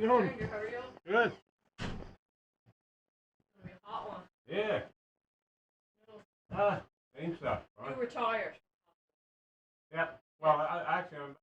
you doing? Good, how are you? Good. It's gonna be a hot one. Yeah. Same stuff. You were tired. Yeah. Well, actually, I'm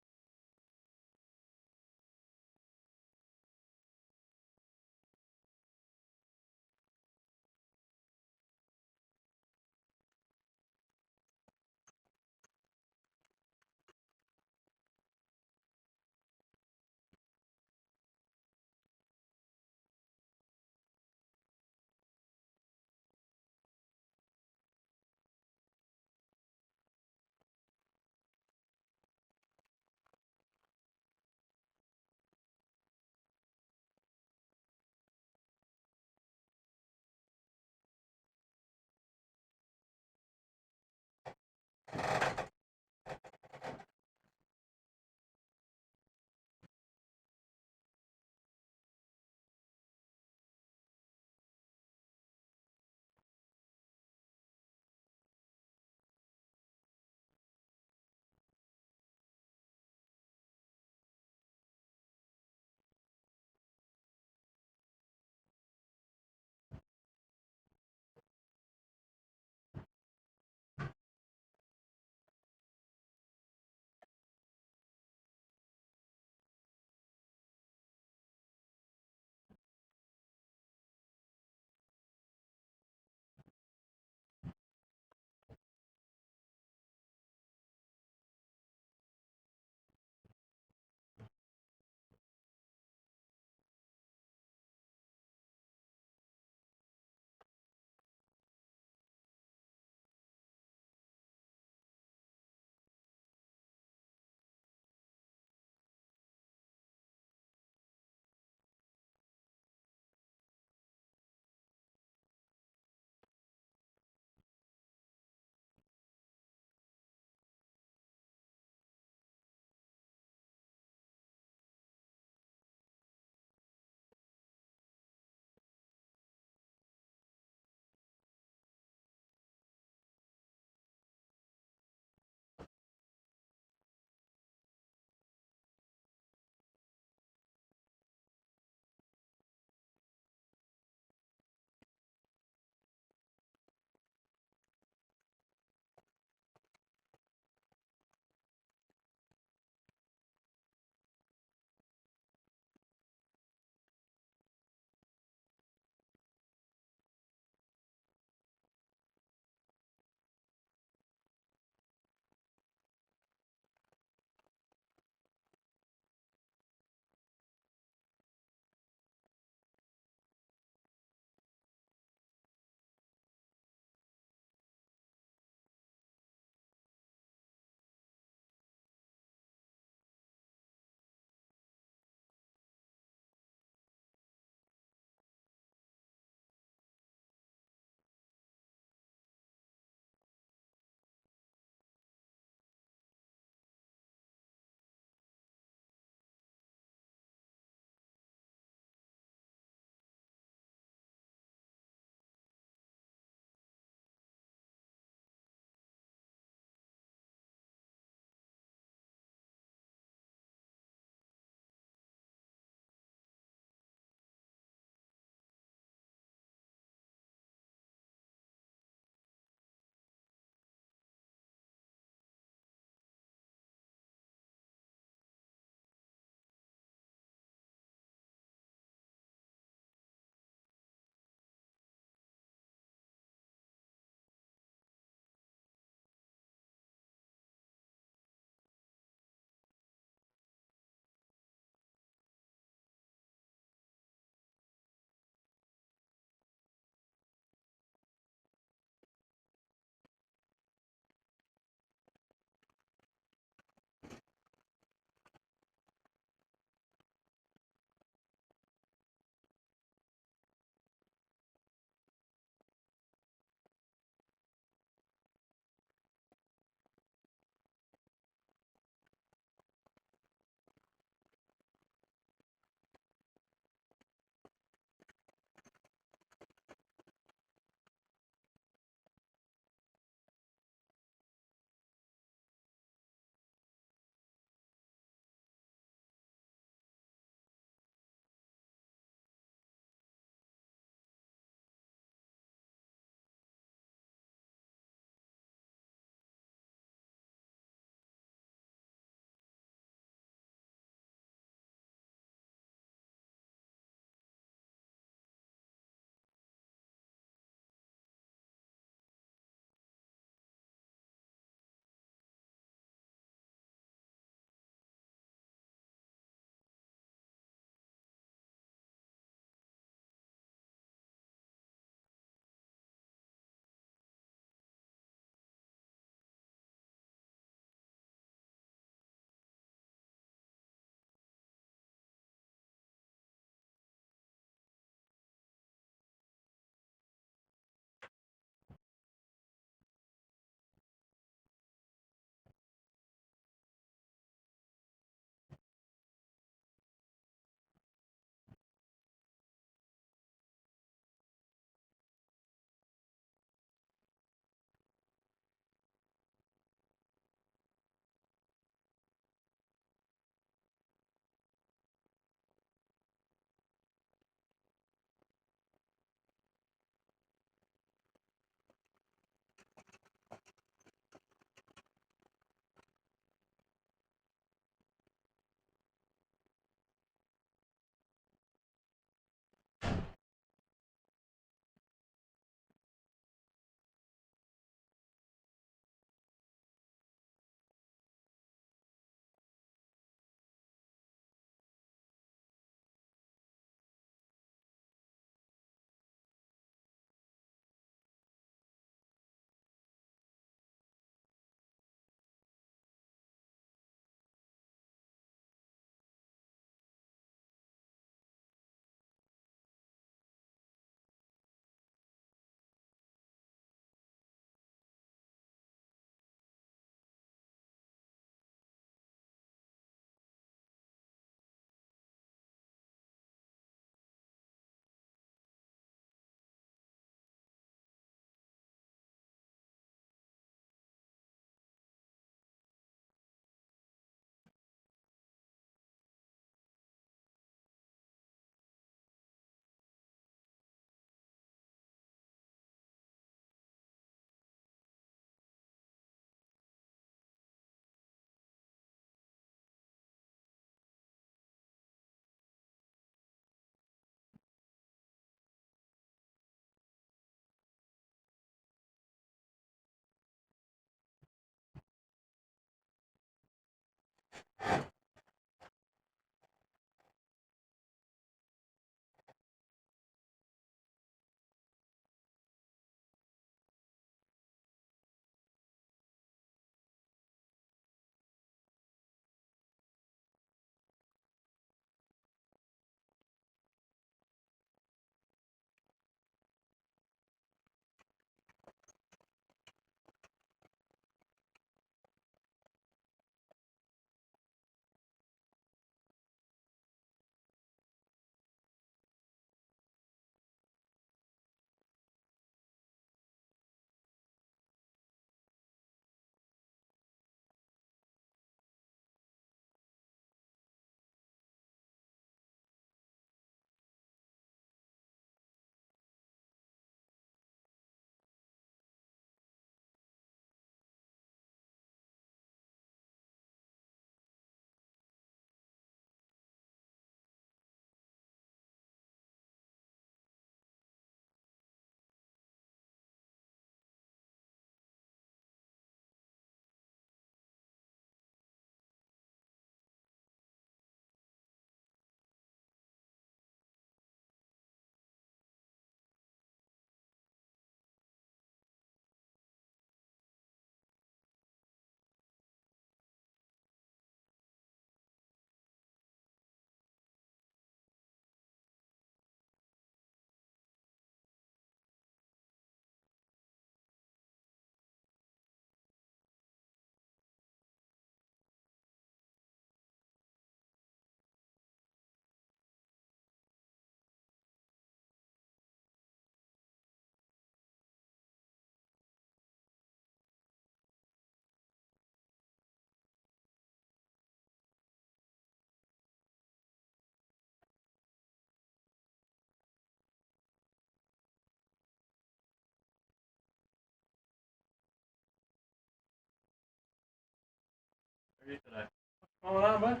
you today? What's going on, bud?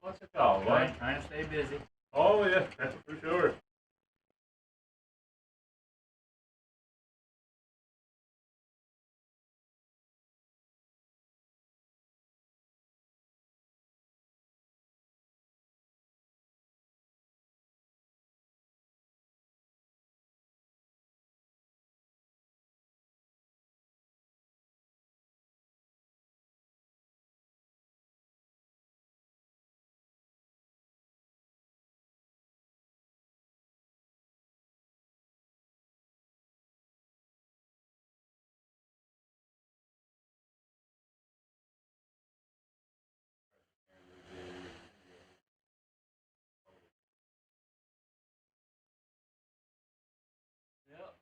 What's it called, Trying to stay busy. Oh, yeah, that's for sure. Yep.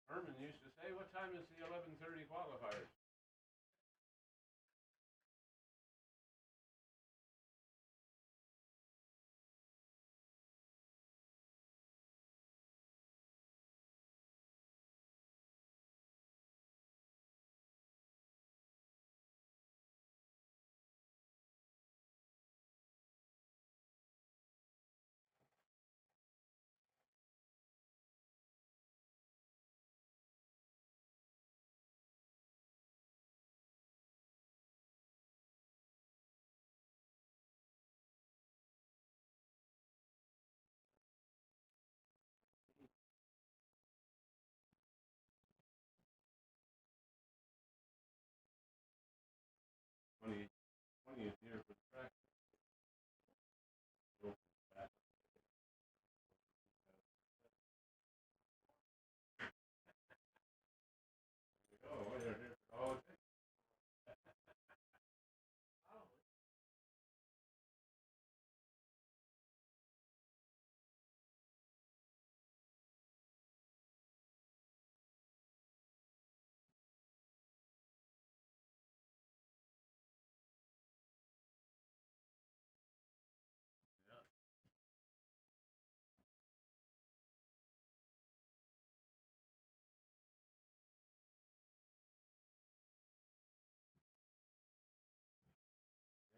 Herman used to say, what time is the 11:30 qualifiers? Twenty, 20th year for the track. Oh, well, you're here for all the day.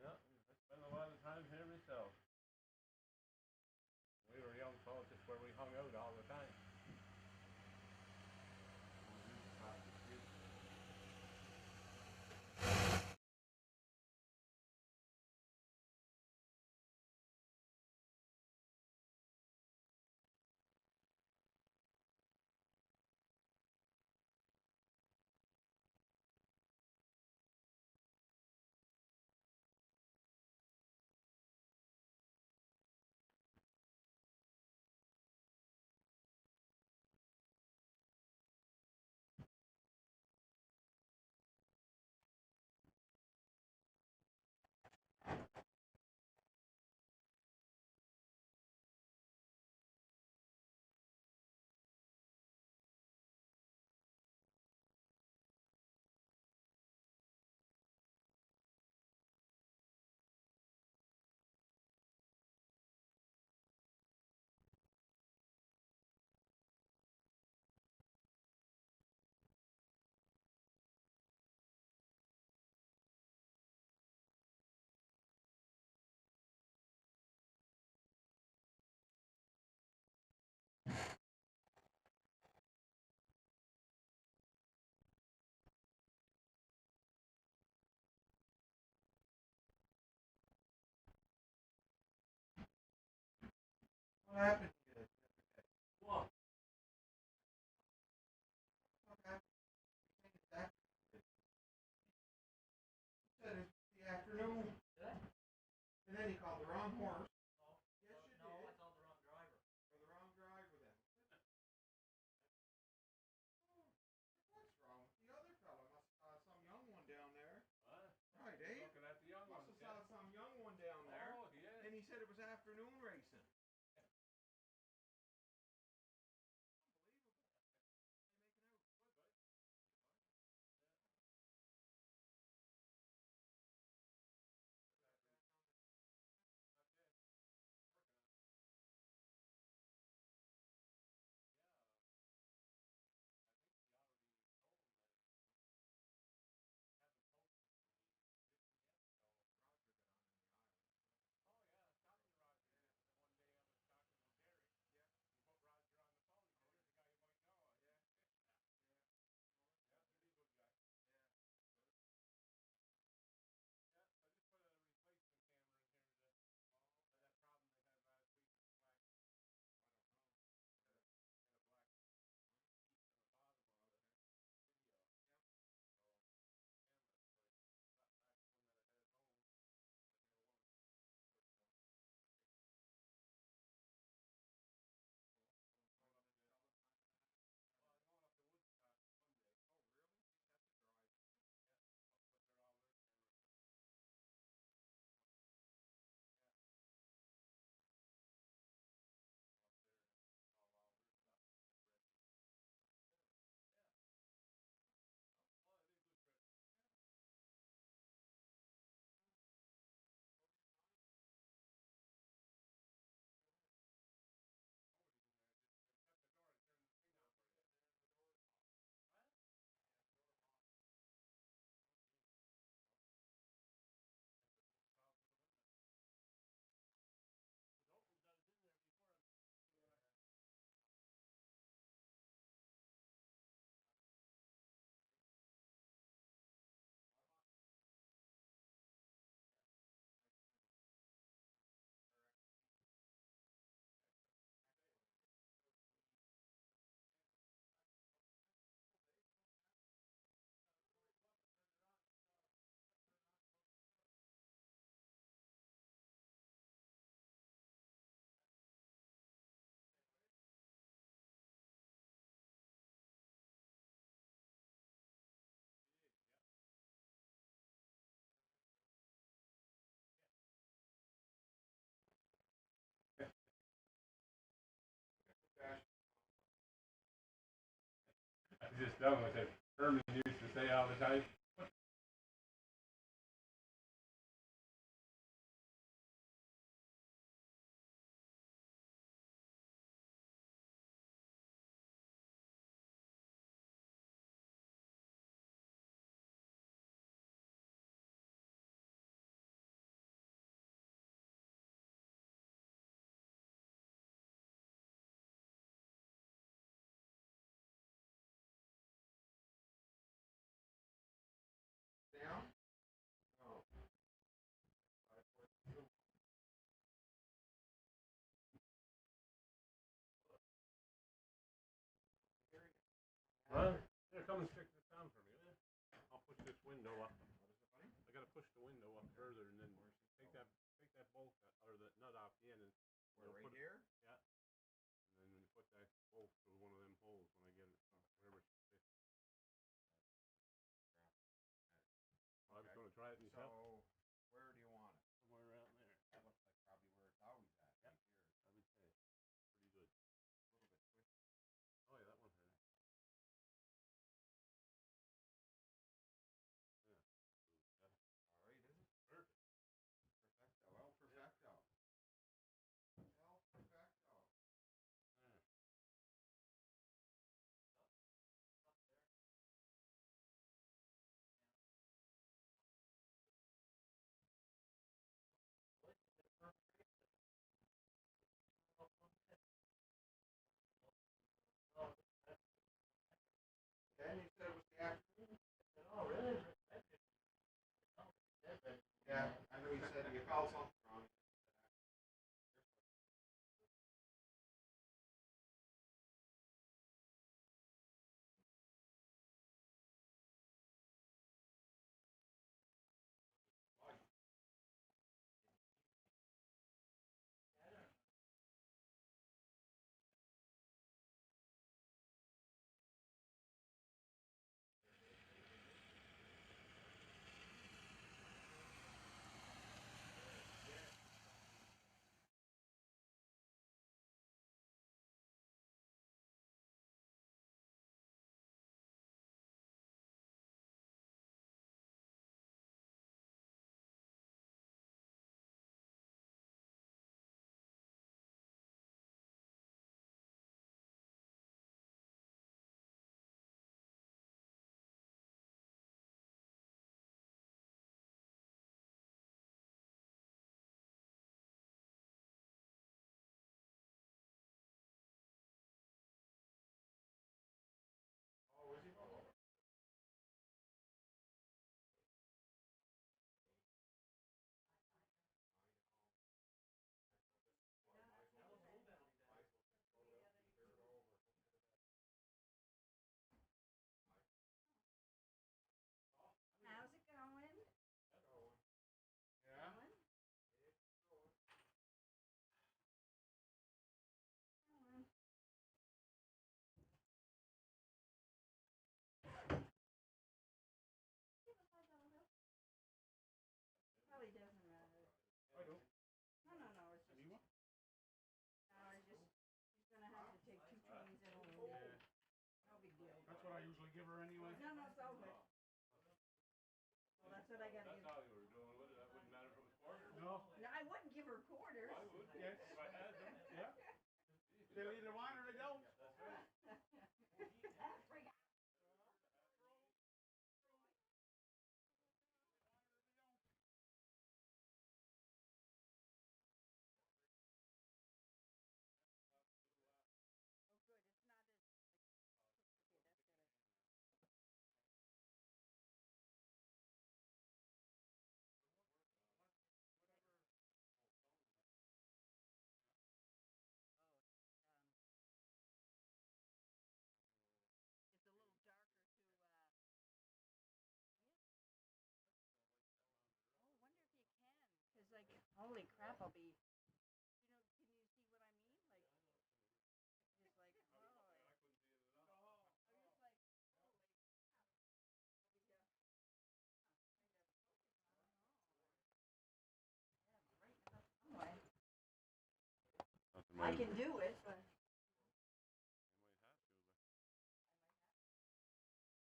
Yeah, I spent a lot of time here myself. We were young folks, it's where we hung out all the time. What happened to you? What? What happened? You think it's afternoon? You said it's the afternoon. Did I? And then you called the wrong horse. Oh, Yes, you no, did. I called the wrong driver. Or the wrong driver then. What's wrong with the other fellow? Must have caused said it was afternoon racing. Unbelievable. How you making out? Good, right? Yeah. Put that back on the. Not yet. Working on it. Yeah. I think he already told him that haven't posted for me position yet, so. Roger got on in the aisle. Oh yeah, talking to Roger. Yeah. And one day I was talking to Derek. Yeah. He put Roger on the phone. He said, "Here's a guy you might know." I said, Yeah. Yeah. Yeah, he'd be a good guy. Yeah. Good. Yeah, I just put a replacement camera in here to Oh, for that problem they had last week with the black. I don't know. Had a black piece on the bottom of the video. Yep. So camera, so I got back one that I had at home. That's the one. Going up to well, I'm going up to Woodstock Monday. Oh, really? You have to drive it. Yeah, I'll put their all their cameras. Yeah. Up there and all their stuff. Ready. Yeah. Oh, it is a good trip. Yeah. Over your mind. Nobody's in there. Just shut the door and turn the thing on for you. The door's locked. What? Yeah, the door's locked. Oh, geez. Well, have to call for the window. It was open, I was in there before. Yeah. Yeah. I just dumb. I said Herman used to say all the time. Down? Oh. Well, here, come and stick this down for me, will you? I'll push this window up. What is it, buddy? I gotta push the window up further and then take that bolt or the nut off the end and Where, right put it, here? yeah. And then when you put that bolt through one of them holes when I get it, wherever it fits. I was gonna try it myself. So, where do you want it? Somewhere around there. That looks like probably where it's always at. Yep. Right here. I would say pretty good. A little bit twisted. Oh yeah, that one hurt. Yeah. All right, is it? Perfect. Perfecto. El perfecto. El perfecto. There. give her anyway? No, no, it's all good. Well, that's what I gotta That's give. how you were doing with it. That wouldn't matter if it was quarters. No, I wouldn't give her quarters. I would. Yes. If I had them. Yeah. They'll either want or they don't. That's right. Oh, good. It's not as. Okay, that's better. Oh, it's a little darker to. Yeah. Oh, wonder if you can. Cause like, holy crap, I'll be. You know, can you see what I mean? Like, just like, oh. I couldn't see it enough. I'm just like, holy crap. I'll be kind of focused on it. Yeah, right up some way. I can do it, but. You might have to, but. I might have.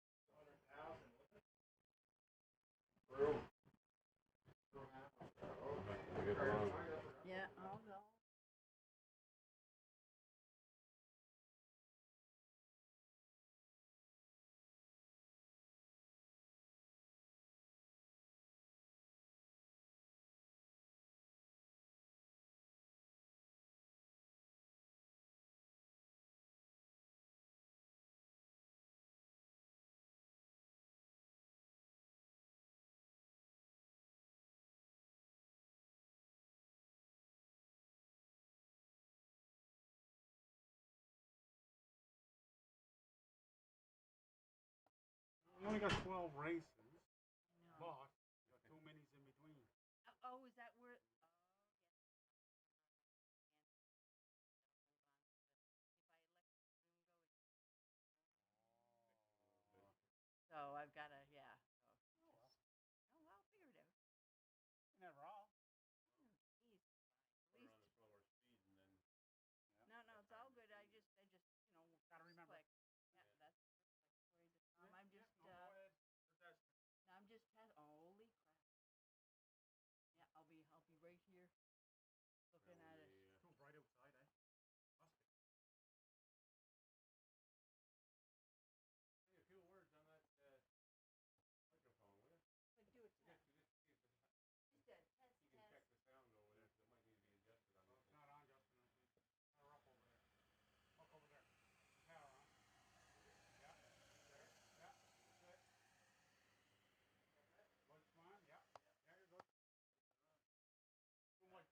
And I'll probably have my right next to it. Or there's a way of brightening it up. Yeah, I'll go. We only got 12 races, No. but you got 2 minis in between. Oh, is that where? Oh, yes. If I let the spoon go, so I've got to, yeah. So. Oh well. Oh well, figure it out. Never all. Oh, jeez. Put her on the slower speed and then. No, no, it's all good. I just, you know, Gotta remember. click. Yeah, that's perfect. I'm just, Go ahead. no, I'm just holy crap. Yeah, I'll be right here, looking at it. It's too bright outside, eh? Must be. Say a few words on that microphone, will you? Like, do a test. She said test, You can check the sound over there, because it might need to be adjusted on this. It's not on, Justin, I think. Power up over there. Look over there. Power on. Yeah. There. Yeah. That's it. Lights on. Yeah. Yeah, you're good. Too much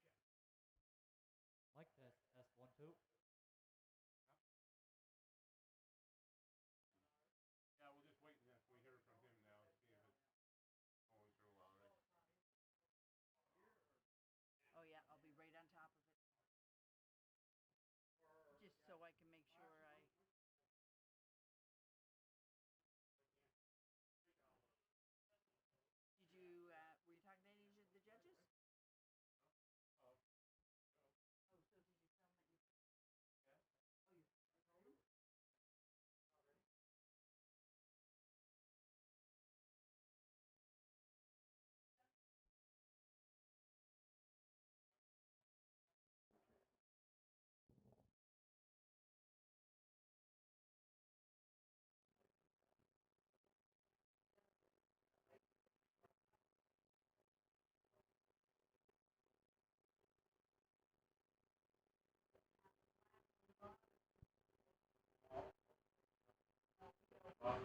Well,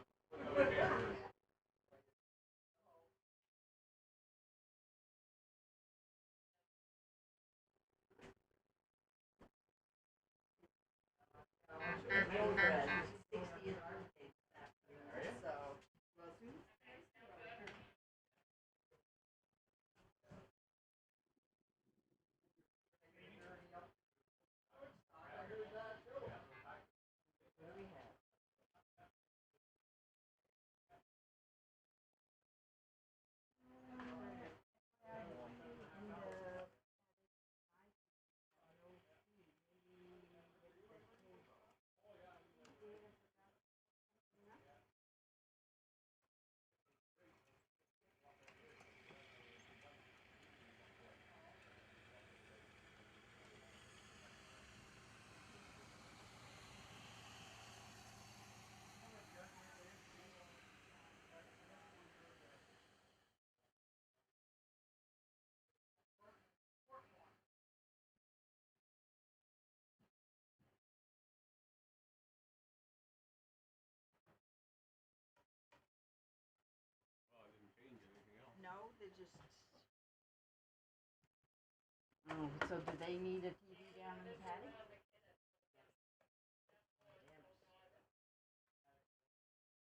I didn't change anything else. No, they just. Oh, so do they need a TV down in the paddock?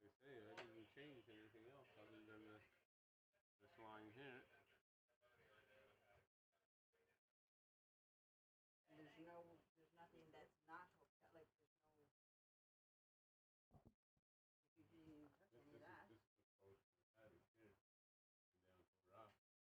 They say I didn't change anything else other than this line here. There's nothing that's not hooked up. Like there's no. You can touch any of that. This is supposed to the paddock here and down to the rock here.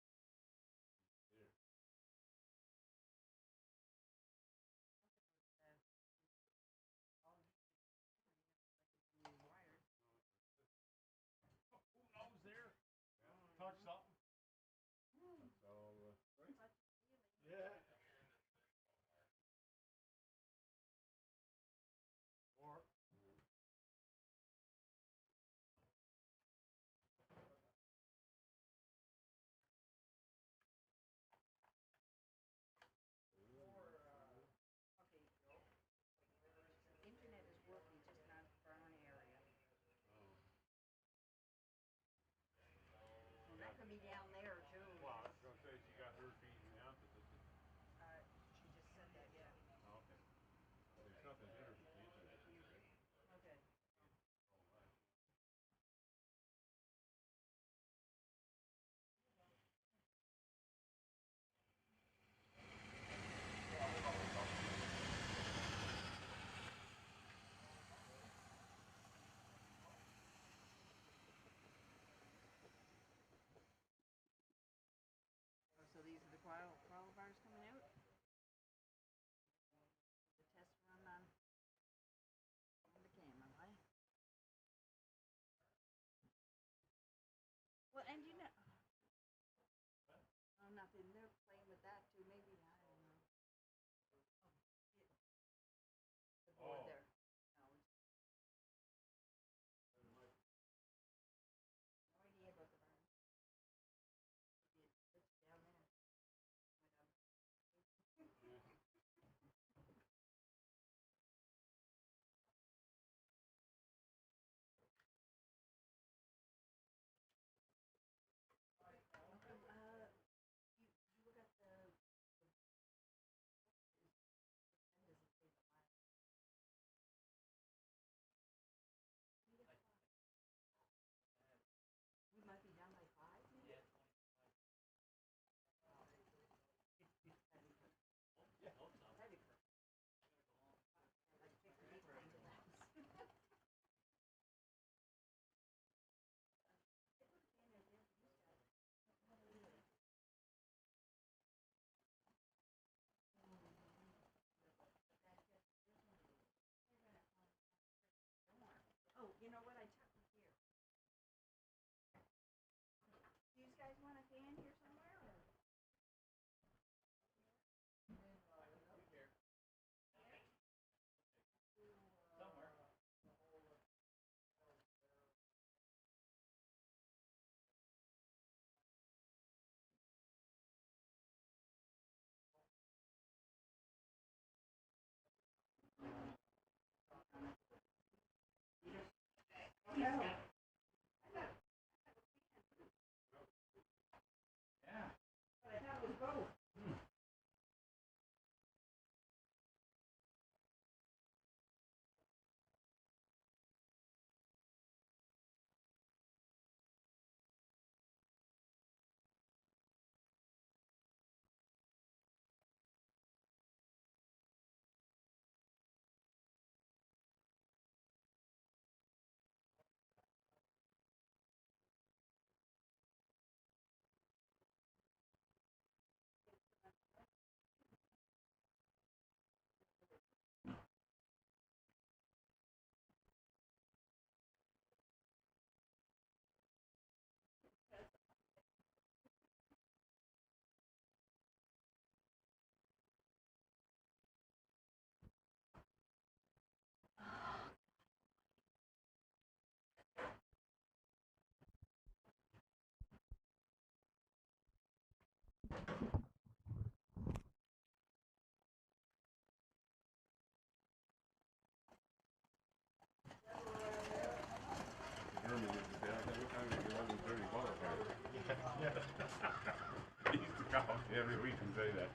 Every week and say that.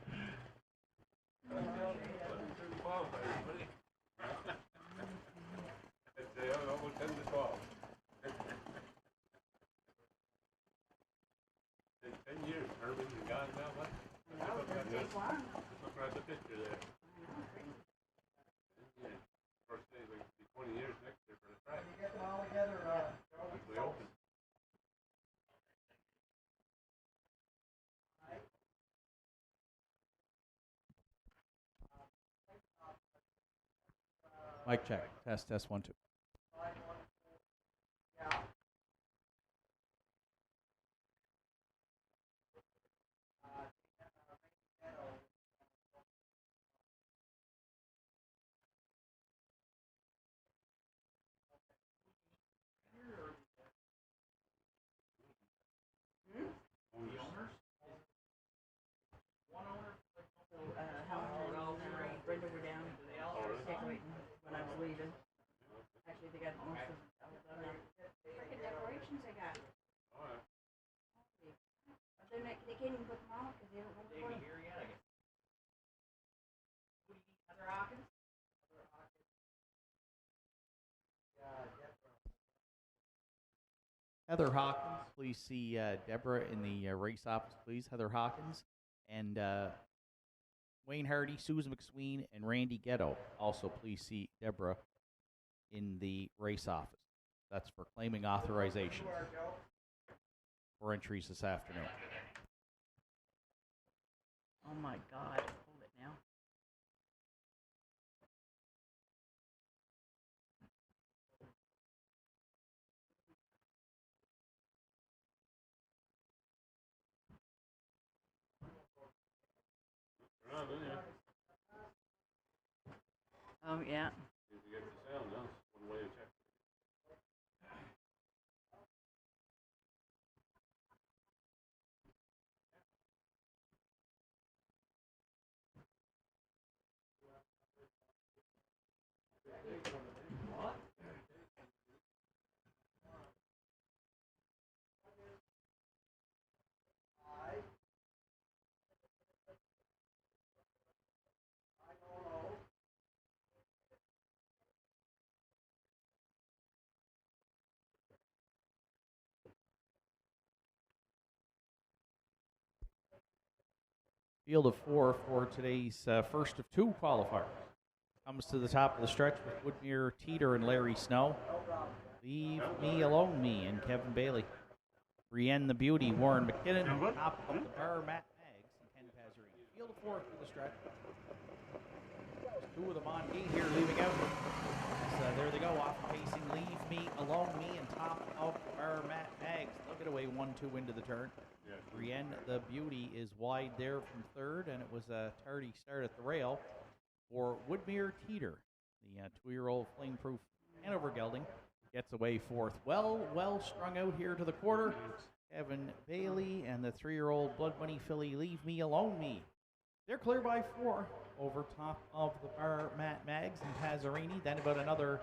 I'd say almost 10 to 12. 10 years, Herman's and gone now, what? Just looking at the picture there. Of course, they like 20 years next year for the track. You get them all together, Once we open. Mic check. Test 1 2. Brenda were down decorating when I was leaving. Actually, they got most of freaking decorations they got. Oh, yeah. But they're not, they can't even put them out because they don't know what to here yet, I guess. Heather Hawkins? Heather Hawkins, please see Deborah in the race office, please. Heather Hawkins and Wayne Hardy, Susan McSween, and Randy Ghetto. Also, please see Deborah in the race office. That's for claiming authorization for entries this afternoon. Oh my God. Hold it now. Oh, yeah. If you get the sound, that's one way to check. Field of 4 for today's first of 2 qualifiers. Comes to the top of the stretch with Woodmere Teeter and Larry Snow. Leave Me Alone Me and Kevin Bailey. Brienne the Beauty, Warren McKinnon. Top of the bar, Matt Maggs and Ken Pazzarini. Field of 4 for the stretch. There's 2 of them on gate here leaving out. There they go, off pacing. Leave Me Alone Me and top of the bar, Matt Maggs. They'll get away 1-2 into the turn. Brienne the Beauty is wide there from third, and it was a tardy start at the rail for Woodmere Teeter. The 2-year-old flameproof Hanover gelding gets away fourth. Well strung out here to the quarter. Kevin Bailey and the 3-year-old Blood Money filly Leave Me Alone Me. They're clear by 4 over top of the bar, Matt Maggs and Pazzarini. Then about another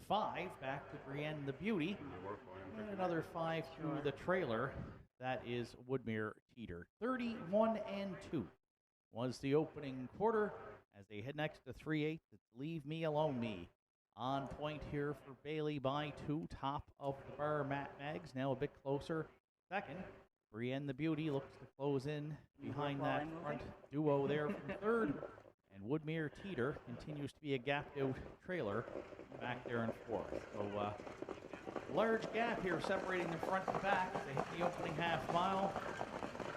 5 back to Brienne the Beauty. And another 5 to the trailer. That is Woodmere Teeter. 31-2 was the opening quarter as they head next to 3/8. It's Leave Me Alone Me. On point here for Bailey by 2. Top of the bar, Matt Maggs now a bit closer. Second, Brienne the Beauty looks to close in behind that front duo there from third. And Woodmere Teeter continues to be a gapped out trailer back there in fourth. So large gap here separating the front and back as they hit the opening half mile.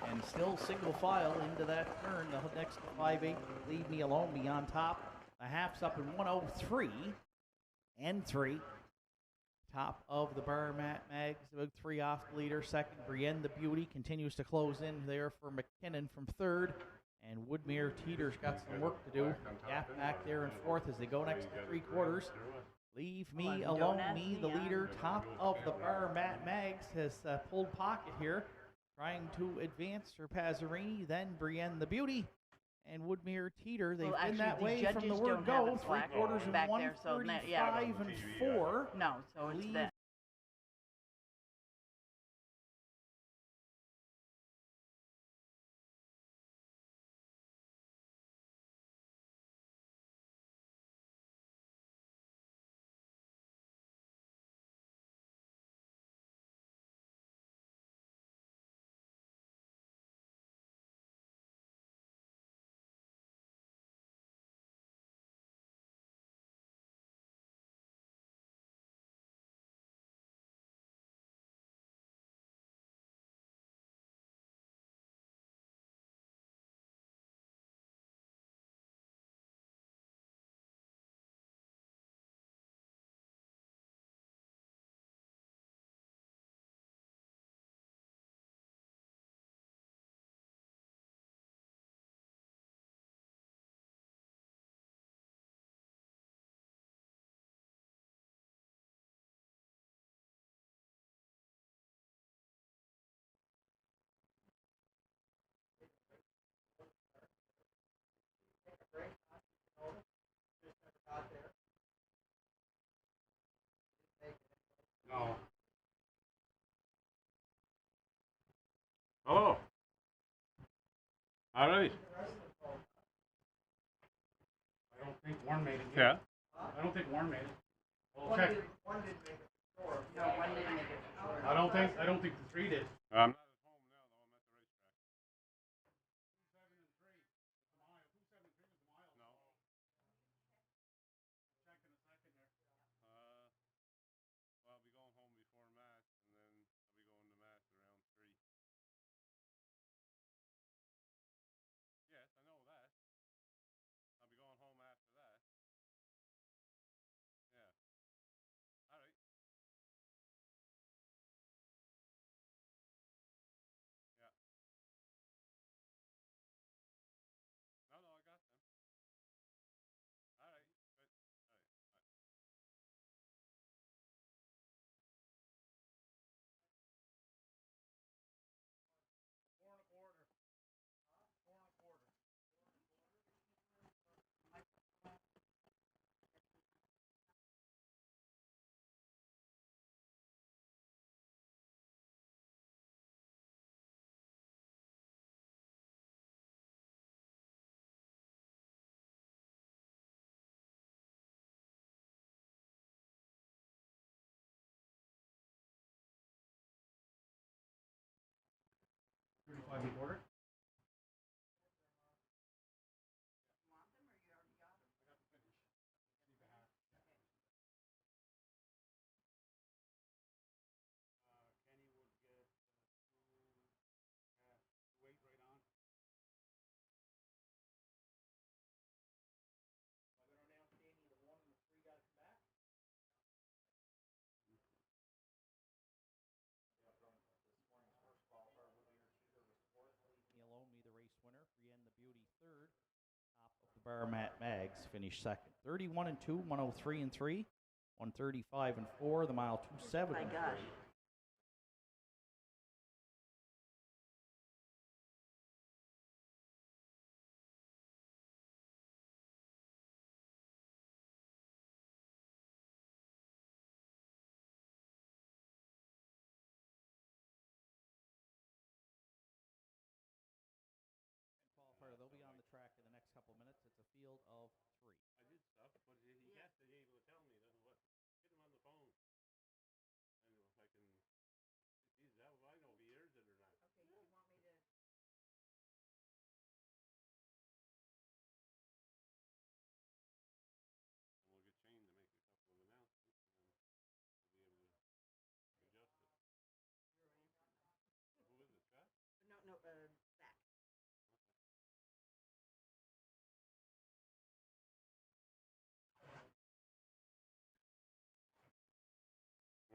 And still single file into that turn. The next to 5/8, Leave Me Alone Me on top. The half's up in 1:03.3. Top of the bar, Matt Maggs, about 3 off the leader. Second, Brienne the Beauty continues to close in there for McKinnon from third. And Woodmere Teeter's got some work to do. Gap back there in fourth as they go next to 3/4. Leave Me Alone Me, the leader. Top of the bar, Matt Maggs has pulled pocket here, trying to advance for Pazzarini, then Brienne the Beauty. And Woodmere Teeter, they've been that way from the word go. 3/4 and back there, so 1:35 and 4. No, so it's that. No. Hello. All right. I don't think one made it. Yeah. I don't think one made it. Well, check. One didn't make it. No, one didn't make it. I don't think the 3 did. I'm not at home now, though. I'm at the racetrack. 2, 7, and 3. It's a mile. 2, 7, 3 is a mile. No. Check in a second there. Well, I'll be going home before Mass, and then I'll be going to Mass around 3. Yes, I know that. I'll be going home after that. Yeah. All right. Yeah. No, I got them. All right. Good. All right. All right. 4 1/4. 4 1/4. 35 1/4. Kenny would get 2 weight right on. Me Alone Me, the race winner. Brienne the Beauty third. Top of the bar, Matt Maggs finished second. 31-2, 1:03.3, 1:35.4. The mile 2:07. My gosh.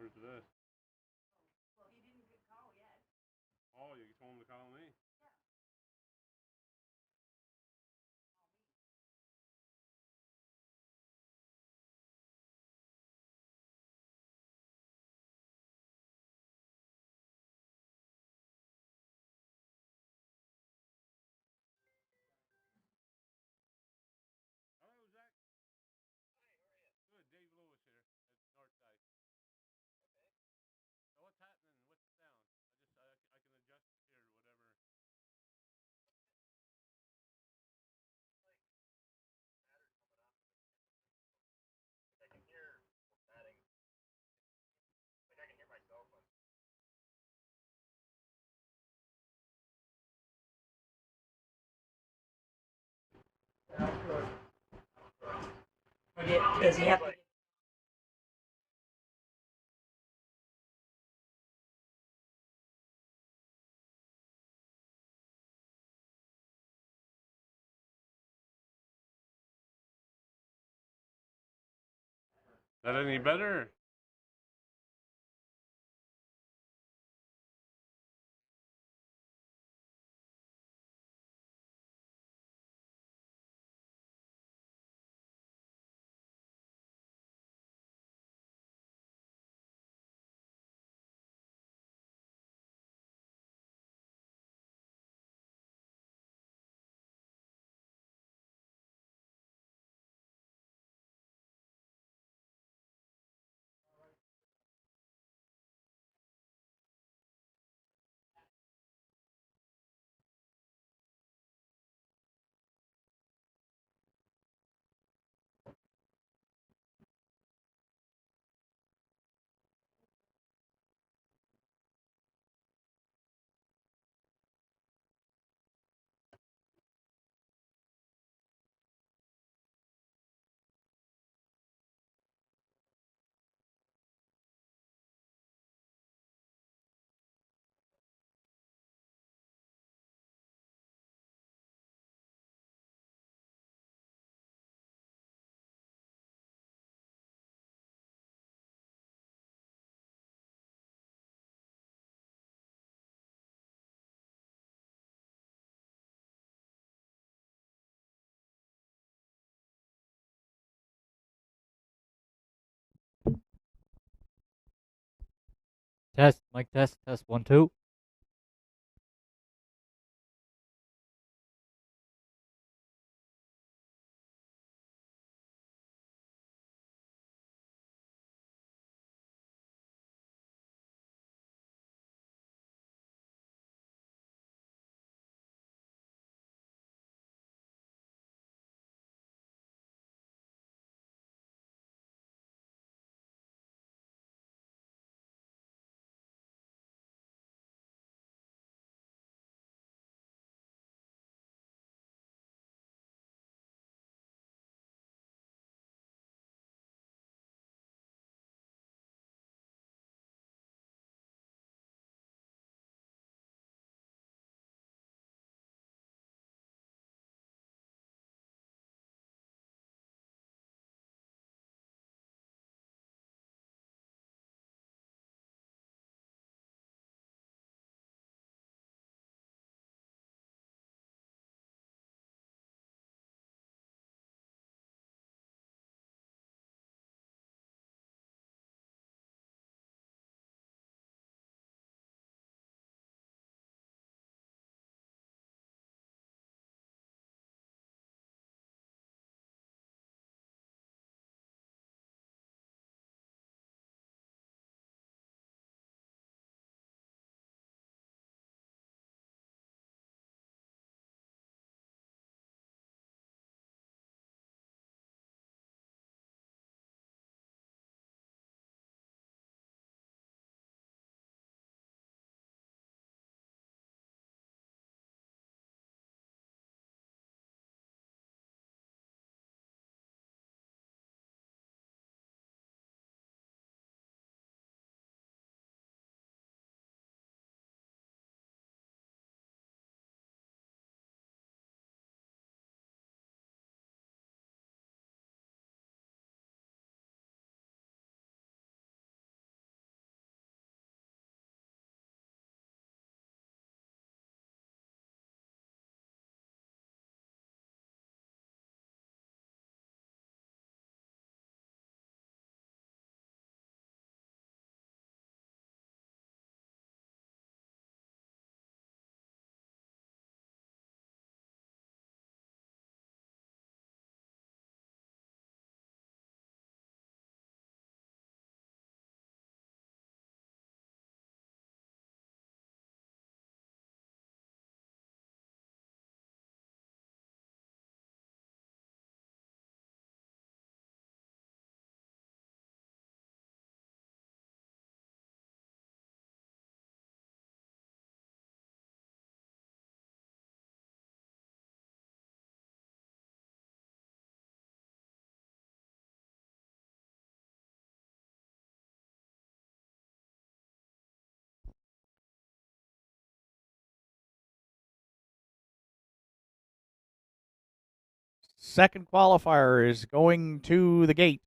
Where's this? Well, he didn't call yet. Oh, you told him to call me? Hello, Zach. Good. Dave Lewis here at Nortside. So what's happening? What's the sound? I can adjust it here, whatever. Does he have to? That any better? Test, mic test, 1, 2. Second qualifier is going to the gate.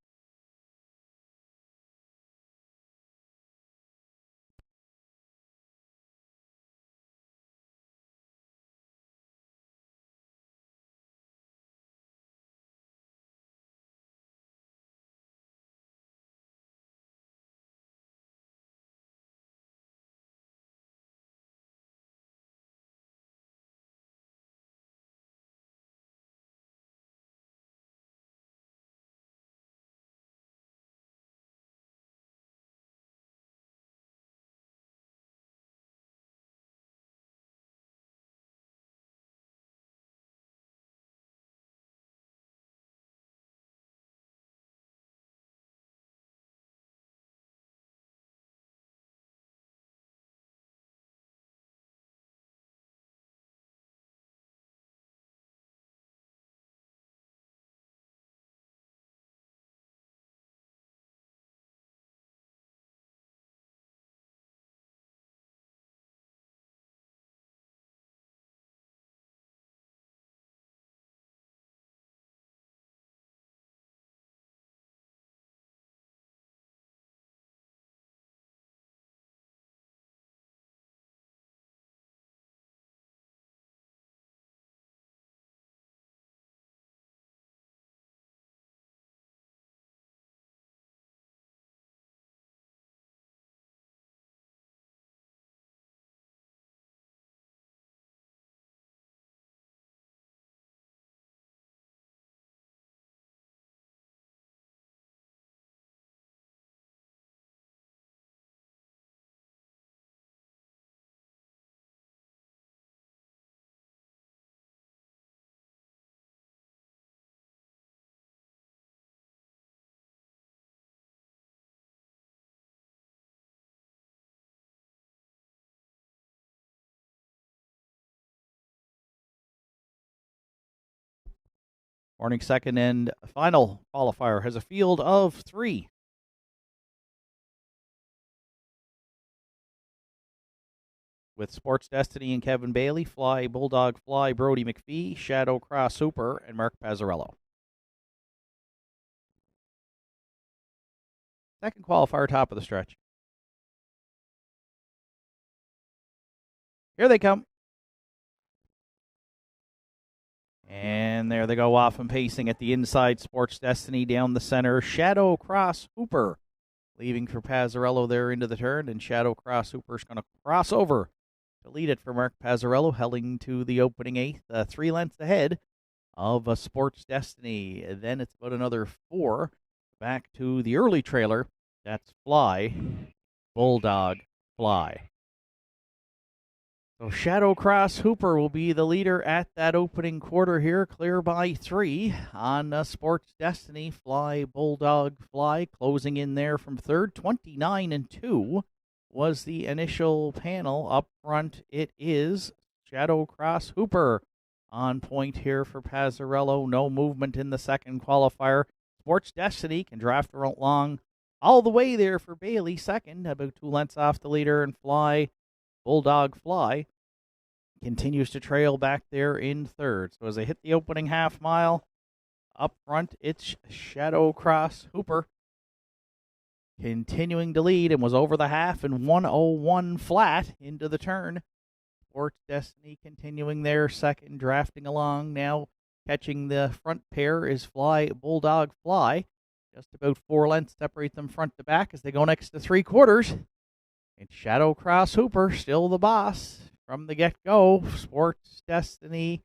Morning second and final qualifier has a field of 3. With Sports Destiny and Kevin Bailey, Fly Bulldog Fly, Brody McPhee, Shadow Cross Hooper, and Mark Pazzarello. Second qualifier, top of the stretch. Here they come. And there they go off and pacing at the inside. Sports Destiny down the center. Shadow Cross Hooper leaving for Pazzarello there into the turn. And Shadow Cross Hooper's going to cross over to lead it for Mark Pazzarello, heading to the opening 8th, 3 lengths ahead of Sports Destiny. Then it's about another 4 back to the early trailer. That's Fly, Bulldog, Fly. So Shadow Cross Hooper will be the leader at that opening quarter here, clear by 3 on Sports Destiny. Fly, Bulldog, Fly closing in there from third. 29-2 was the initial panel. Up front, it is Shadow Cross Hooper on point here for Pazzarello. No movement in the second qualifier. Sports Destiny can draft along all the way there for Bailey, second, about 2 lengths off the leader, and Fly, Bulldog Fly continues to trail back there in third. So as they hit the opening half mile, up front, it's Shadow Cross Hooper continuing to lead and was over the half and 101 flat into the turn. Sports Destiny continuing there second, drafting along. Now catching the front pair is Fly, Bulldog Fly. Just about 4 lengths separate them front to back as they go next to 3/4. And Shadow Cross Hooper still the boss from the get-go. Sports Destiny,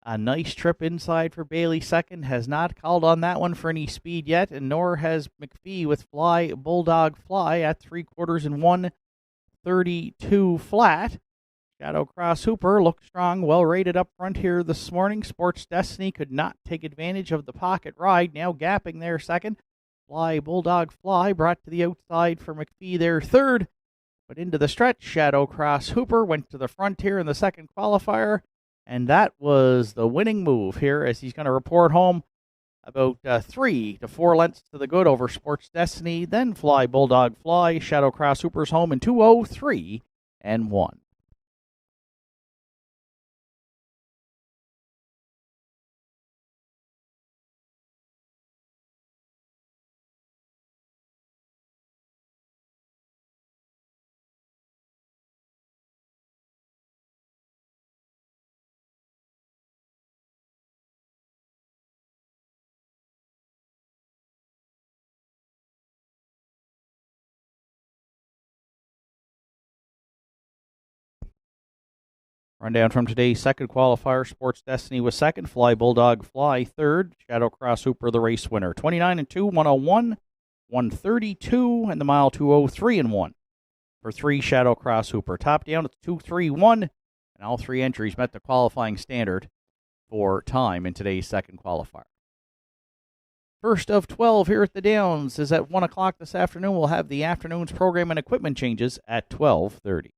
a nice trip inside for Bailey second. Has not called on that one for any speed yet, and nor has McPhee with Fly, Bulldog Fly at 3/4 and 132 flat. Shadow Cross Hooper looked strong, well rated up front here this morning. Sports Destiny could not take advantage of the pocket ride, now gapping there second. Fly, Bulldog Fly brought to the outside for McPhee there third. But into the stretch, Shadow Cross Hooper went to the front here in the second qualifier, and that was the winning move here as he's going to report home about 3 to 4 lengths to the good over Sports Destiny. Then Fly, Bulldog Fly, Shadow Cross Hooper's home in 2:03 and 1. Rundown from today's second qualifier. Sports Destiny was second. Fly Bulldog Fly third. Shadow Cross Hooper the race winner. 29-2, 101, 132, and the mile 203-1 for 3 Shadow Cross Hooper. Top down, it's 2-3-1, and all 3 entries met the qualifying standard for time in today's second qualifier. First of 12 here at the Downs is at 1 o'clock this afternoon. We'll have the afternoon's program and equipment changes at 12:30.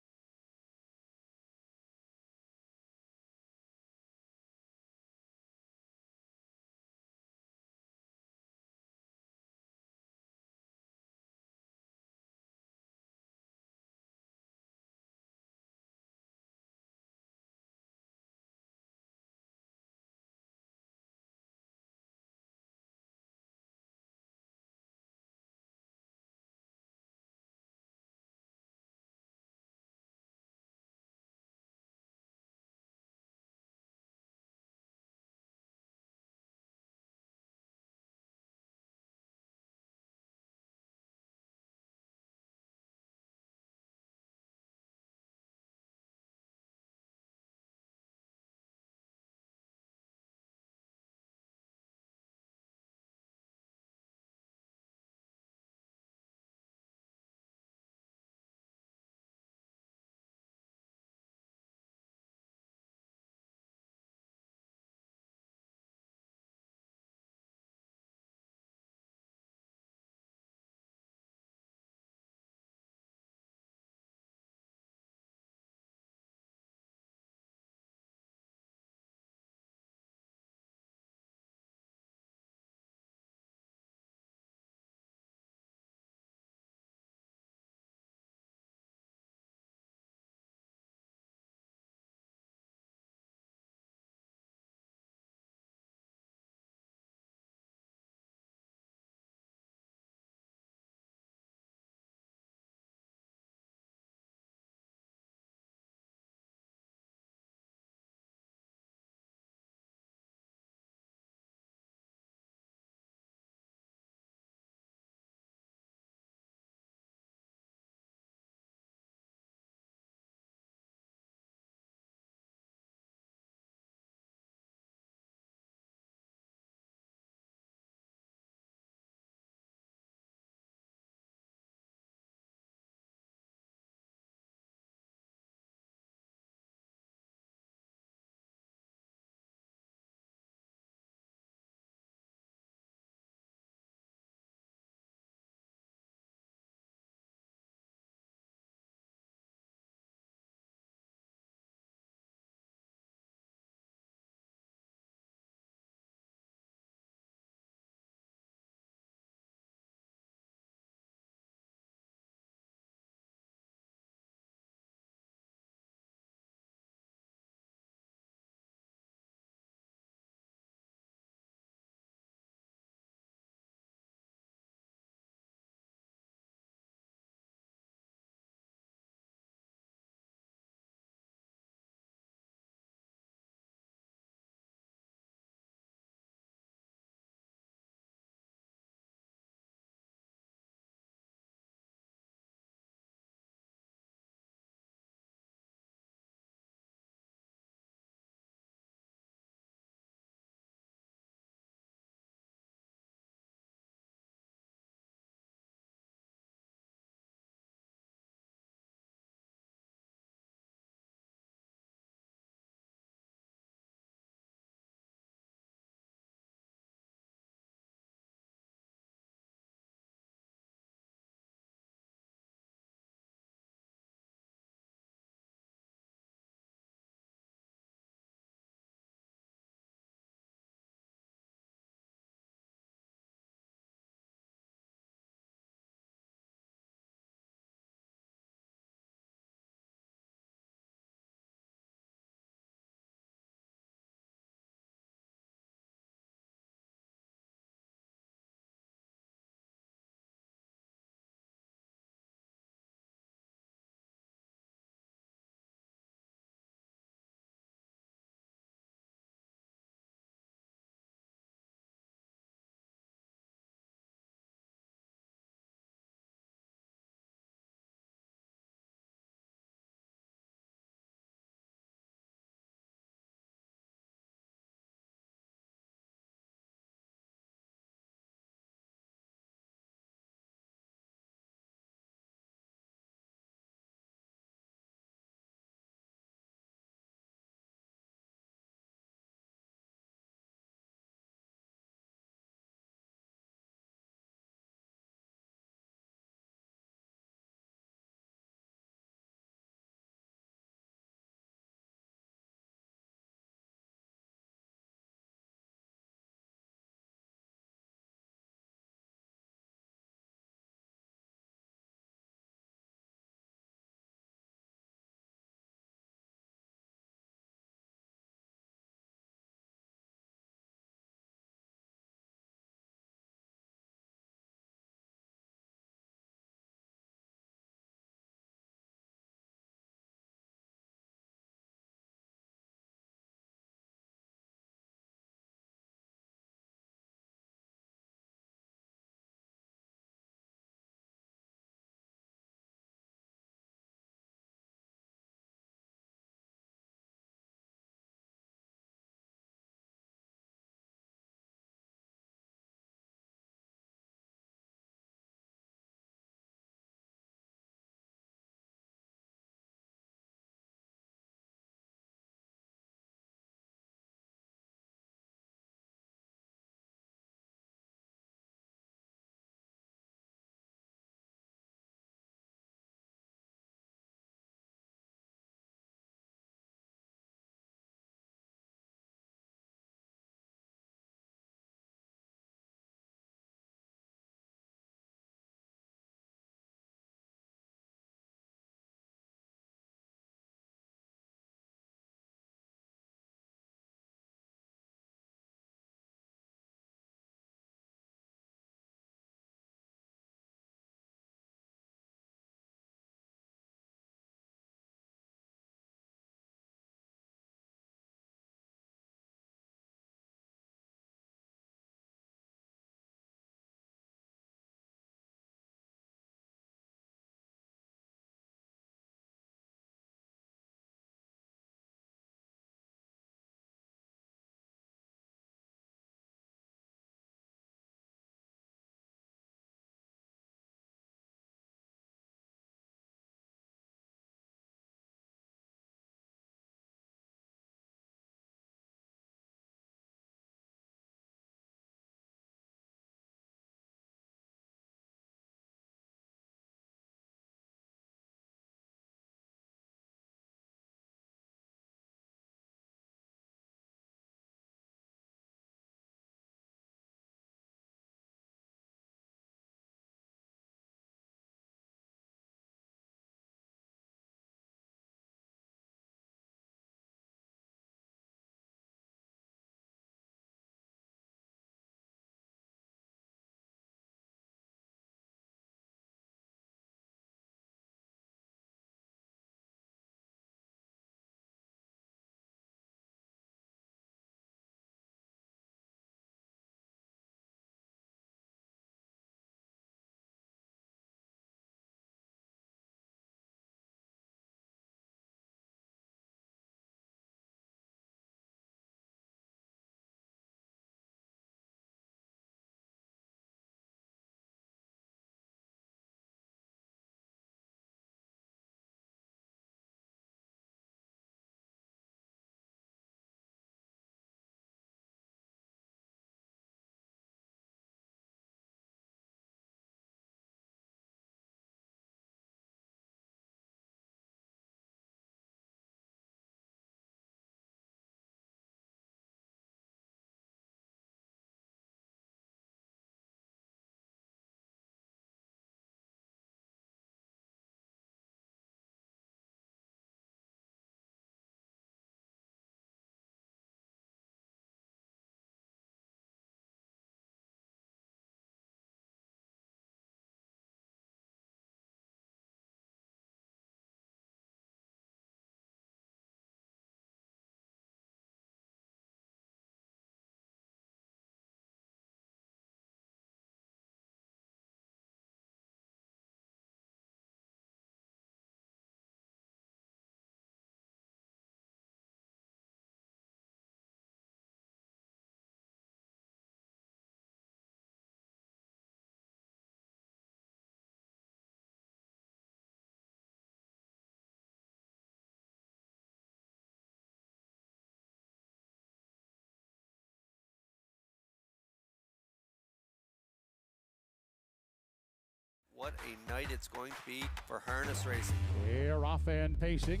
what a night it's going to be for harness racing. They're off and pacing.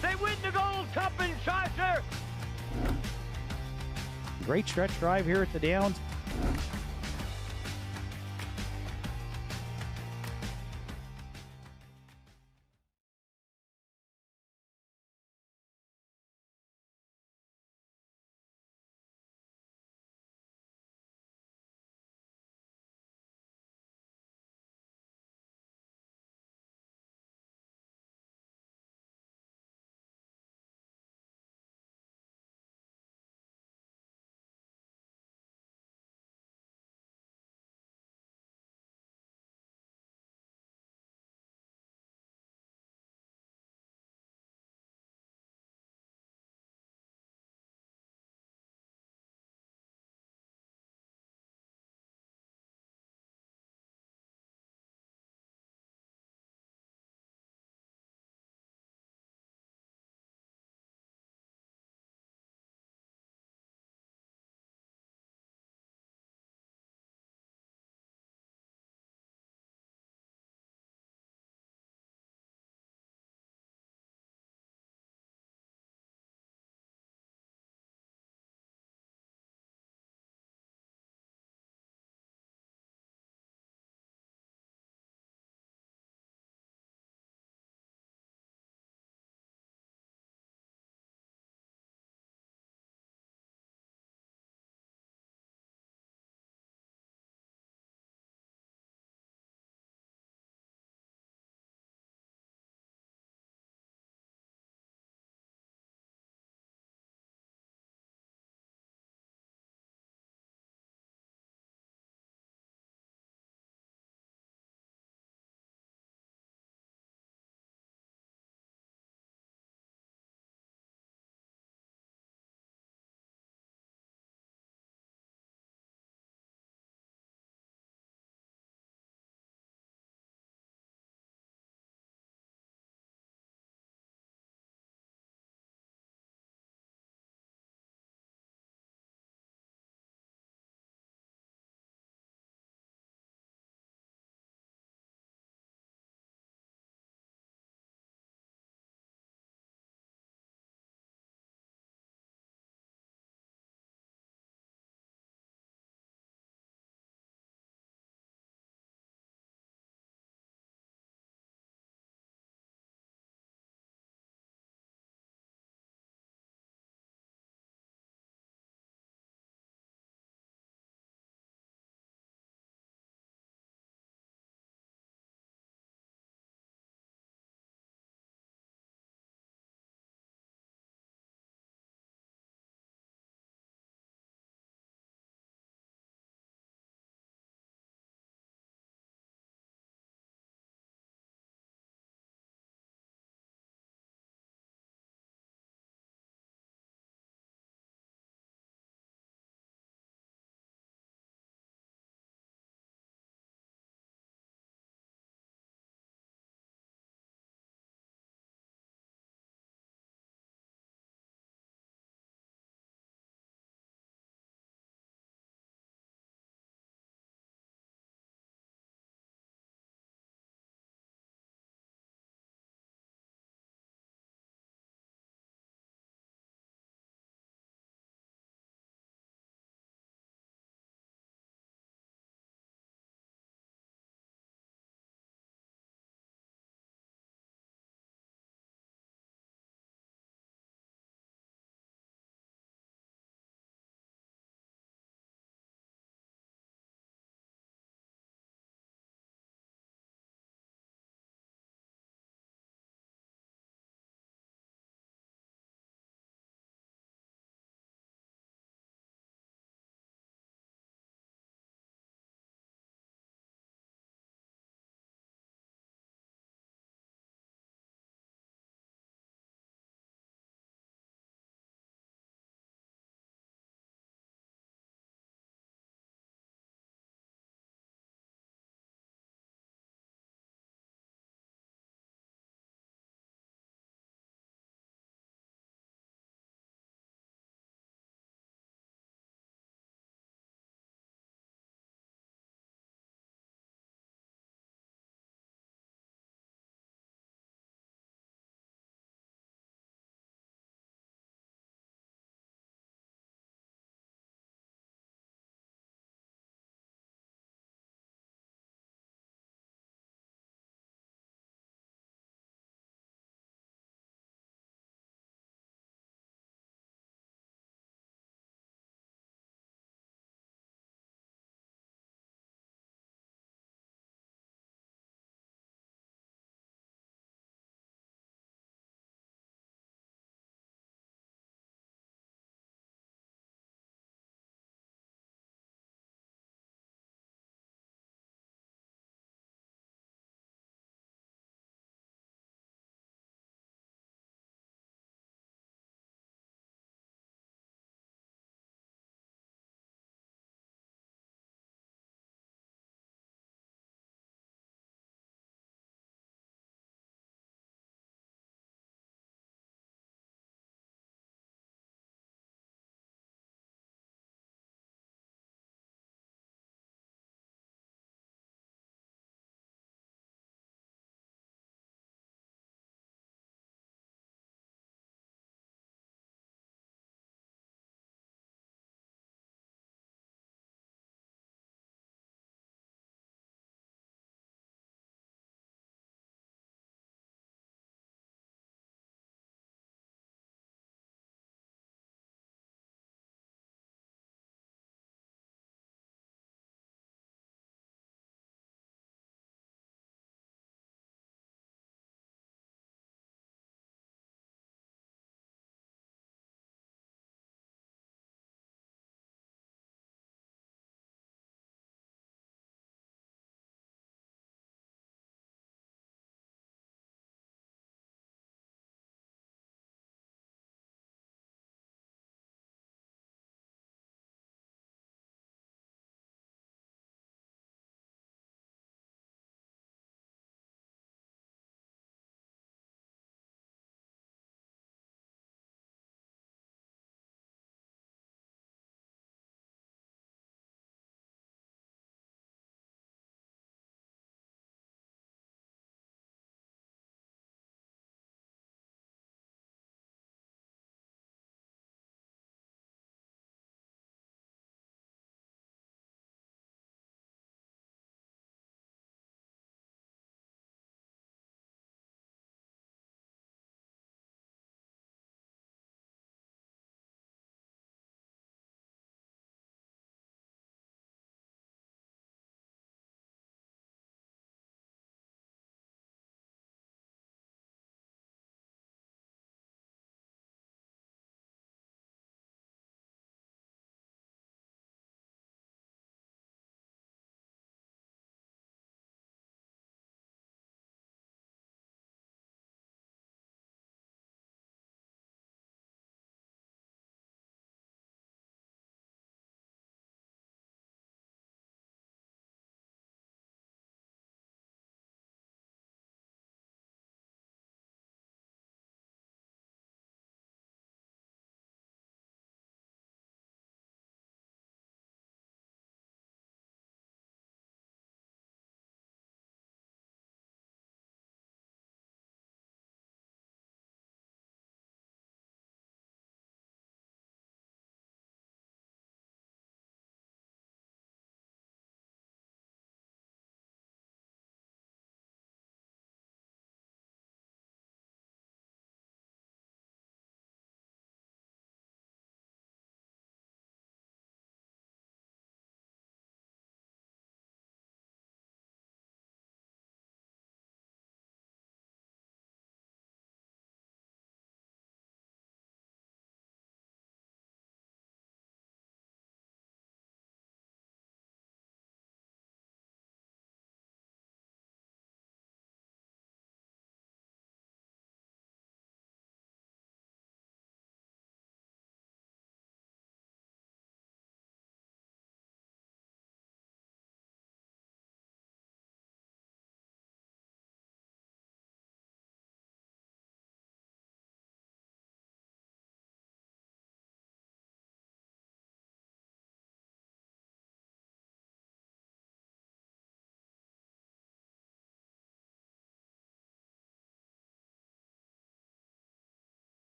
They win the Gold Cup in Charger. Great stretch drive here at the Downs.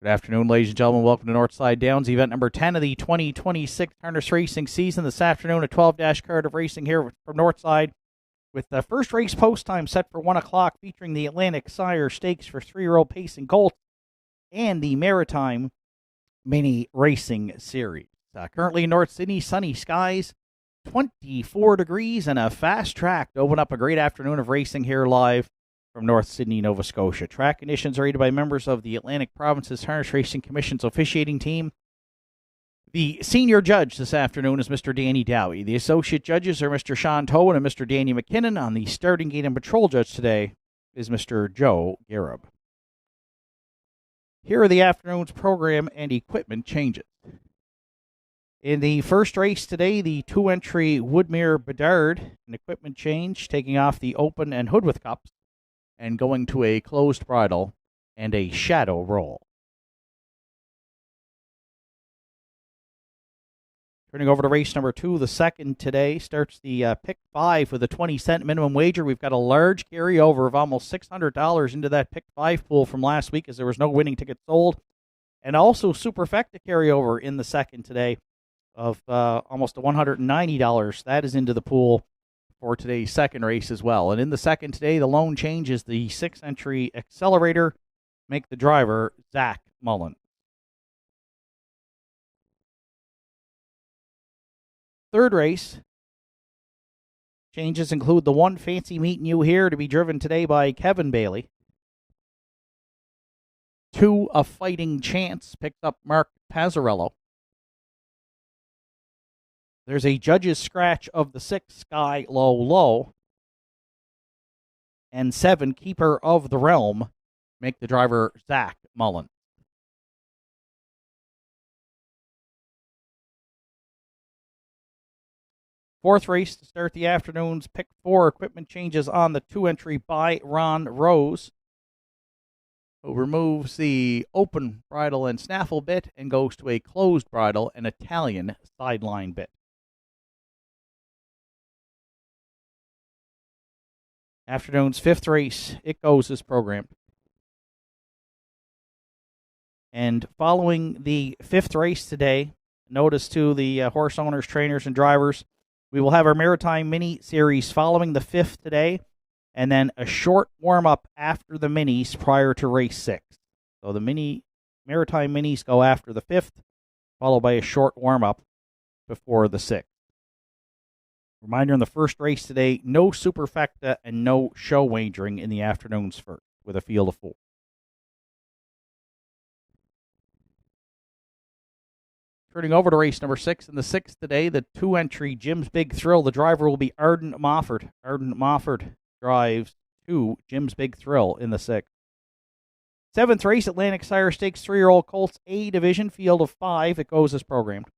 Good afternoon, ladies and gentlemen. Welcome to Nortside Downs, event number 10 of the 2026 harness racing season. This afternoon, a 12-dash card of racing here from Nortside, with the first race post time set for 1 o'clock, featuring the Atlantic Sire Stakes for 3-year-old pacing colts and the Maritime Mini Racing Series. Currently in North Sydney, sunny skies, 24 degrees, and a fast track to open up a great afternoon of racing here live from North Sydney, Nova Scotia. Track conditions are rated by members of the Atlantic Provinces Harness Racing Commission's officiating team. The senior judge this afternoon is Mr. Danny Dowie. The associate judges are Mr. Sean Towan and Mr. Danny McKinnon. On the starting gate and patrol judge today is Mr. Joe Garib. Here are the afternoon's program and equipment changes. In the first race today, the 2-entry Woodmere Bedard, an equipment change, taking off the open and Hoodwith cups and going to a closed bridle and a shadow roll. Turning over to race number 2, the second today, starts the pick 5 with a 20-cent minimum wager. We've got a large carryover of almost $600 into that pick 5 pool from last week, as there was no winning ticket sold. And also superfecta carryover in the second today of almost $190. That is into the pool for today's second race as well. And in the second today, the lone change is the 6-entry Accelerator. Make the driver Zach Mullen. Third race. Changes include the 1 Fancy Meeting You Here to be driven today by Kevin Bailey. 2 A Fighting Chance picked up Mark Pazzarello. There's a judge's scratch of the 6 Sky Low Low. And 7 Keeper of the Realm. Make the driver Zach Mullen. Fourth race to start the afternoon's pick 4 equipment changes on the 2-entry by Ron Rose, who removes the open bridle and snaffle bit and goes to a closed bridle and Italian sideline bit. Afternoon's 5th race, it goes as programmed. And following the 5th race today, notice to the horse owners, trainers, and drivers, we will have our Maritime Mini Series following the 5th today, and then a short warm-up after the Minis prior to race 6. So the Maritime Minis go after the 5th, followed by a short warm-up before the 6th. Reminder, in the first race today, no superfecta and no show wagering in the afternoon's first, with a field of 4. Turning over to race number 6. In the 6th today, the 2-entry Jim's Big Thrill. The driver will be Arden Mofford. Arden Mofford drives 2 Jim's Big Thrill in the 6th. 7th race, Atlantic Sire Stakes 3-year-old Colts A Division, field of 5. It goes as programmed.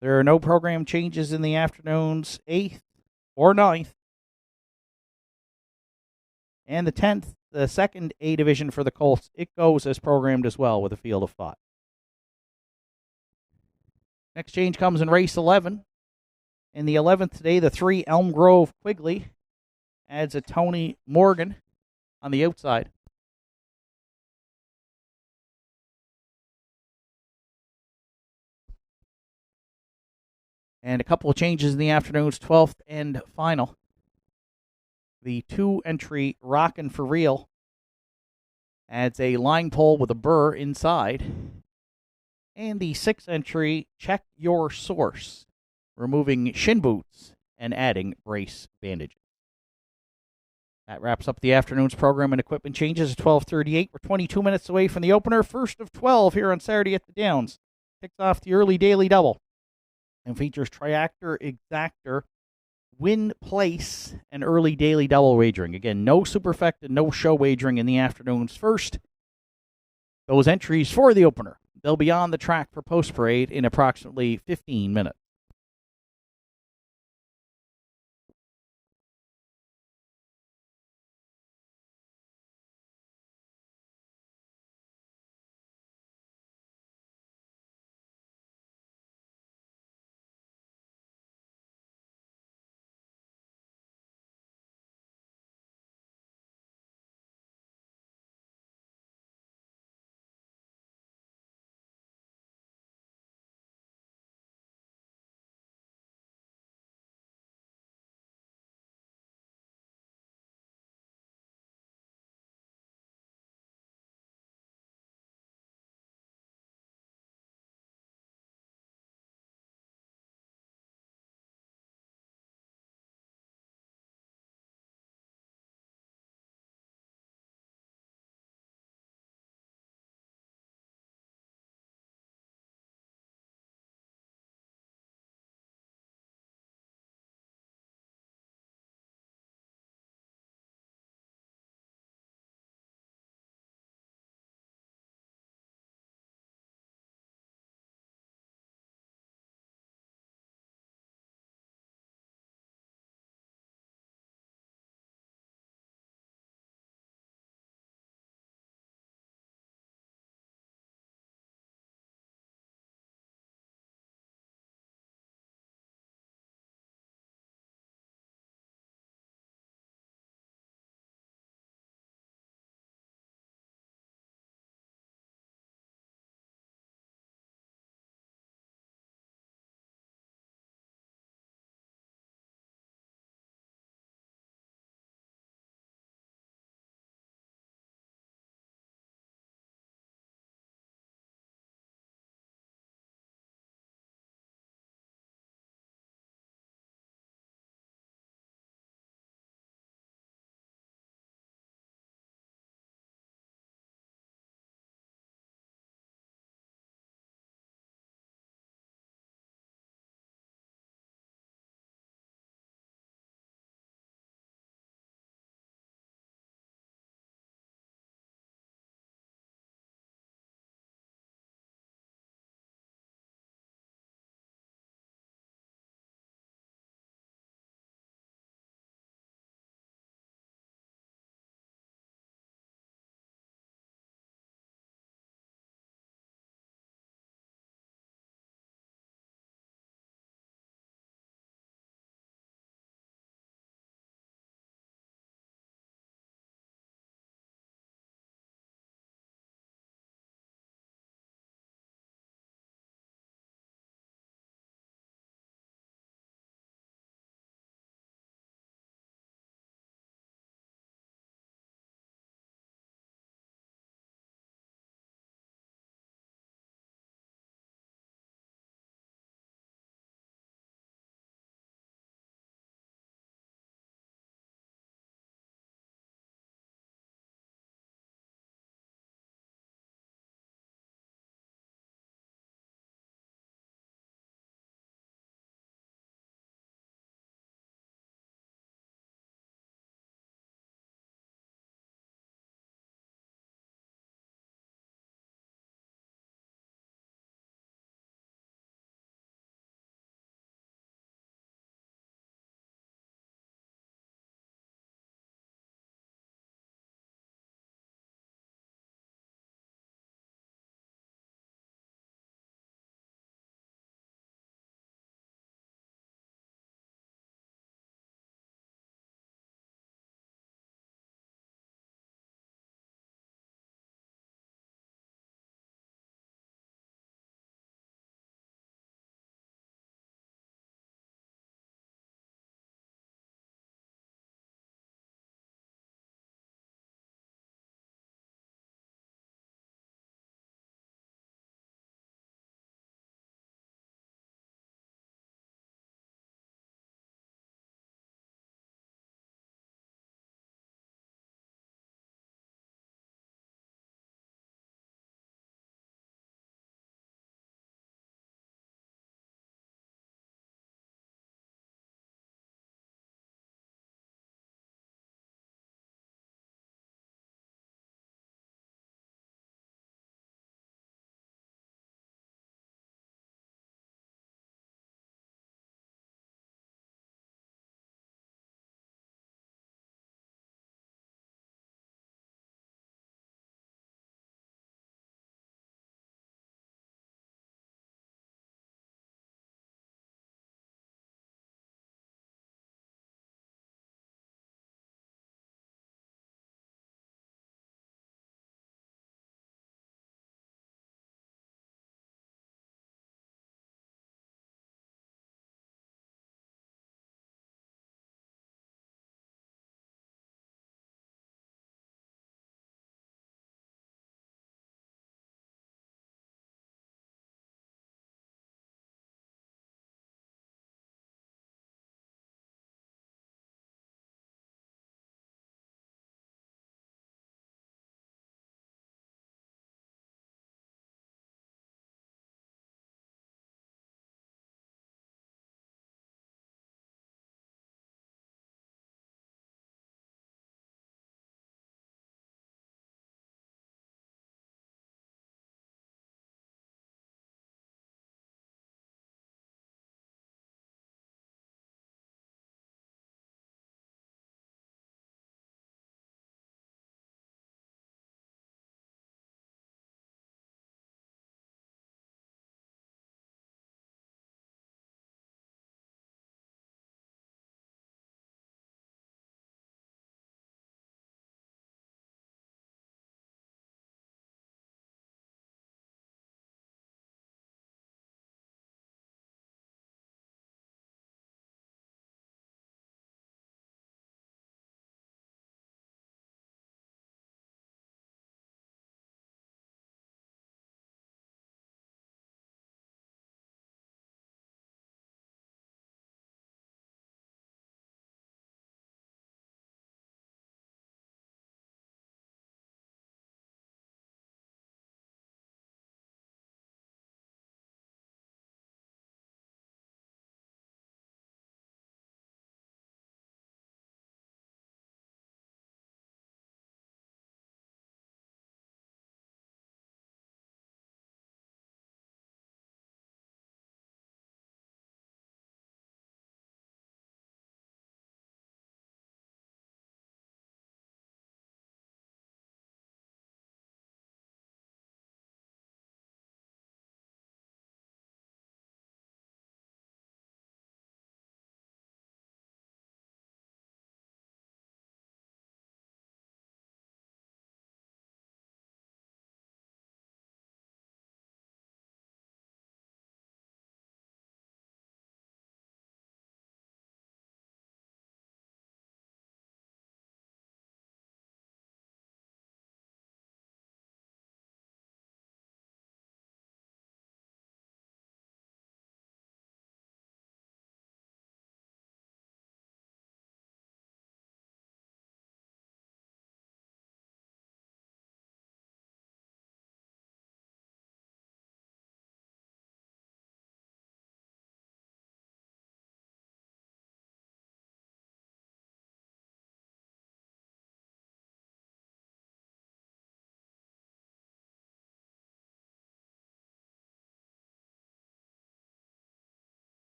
There are no program changes in the afternoon's 8th or 9th. And the 10th, the second A Division for the Colts, it goes as programmed as well with a field of 5. Next change comes in race 11. In the 11th today, the 3 Elm Grove Quigley adds a Tony Morgan on the outside. And a couple of changes in the afternoon's 12th and final. The 2-entry Rockin' For Real adds a line pole with a burr inside. And the 6-entry Check Your Source, removing shin boots and adding brace bandages. That wraps up the afternoon's program and equipment changes at 12:38. We're 22 minutes away from the opener. First of 12 here on Saturday at the Downs. Kicks off the early daily double and features Triactor Exactor, Win Place, and early daily double wagering. Again, no superfecta, no show wagering in the afternoon's first. Those entries for the opener, they'll be on the track for post parade in approximately 15 minutes.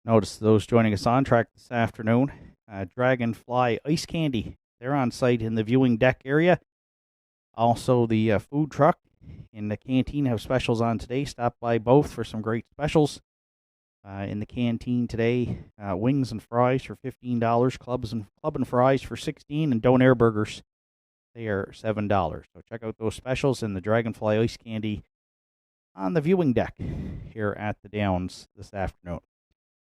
Notice those joining us on track this afternoon, Dragonfly Ice Candy. They're on site in the viewing deck area. Also, the food truck in the canteen have specials on today. Stop by both for some great specials. In the canteen today, wings and fries for $15, club and fries for $16, and Donair burgers, they are $7. So check out those specials in the Dragonfly Ice Candy on the viewing deck here at the Downs this afternoon.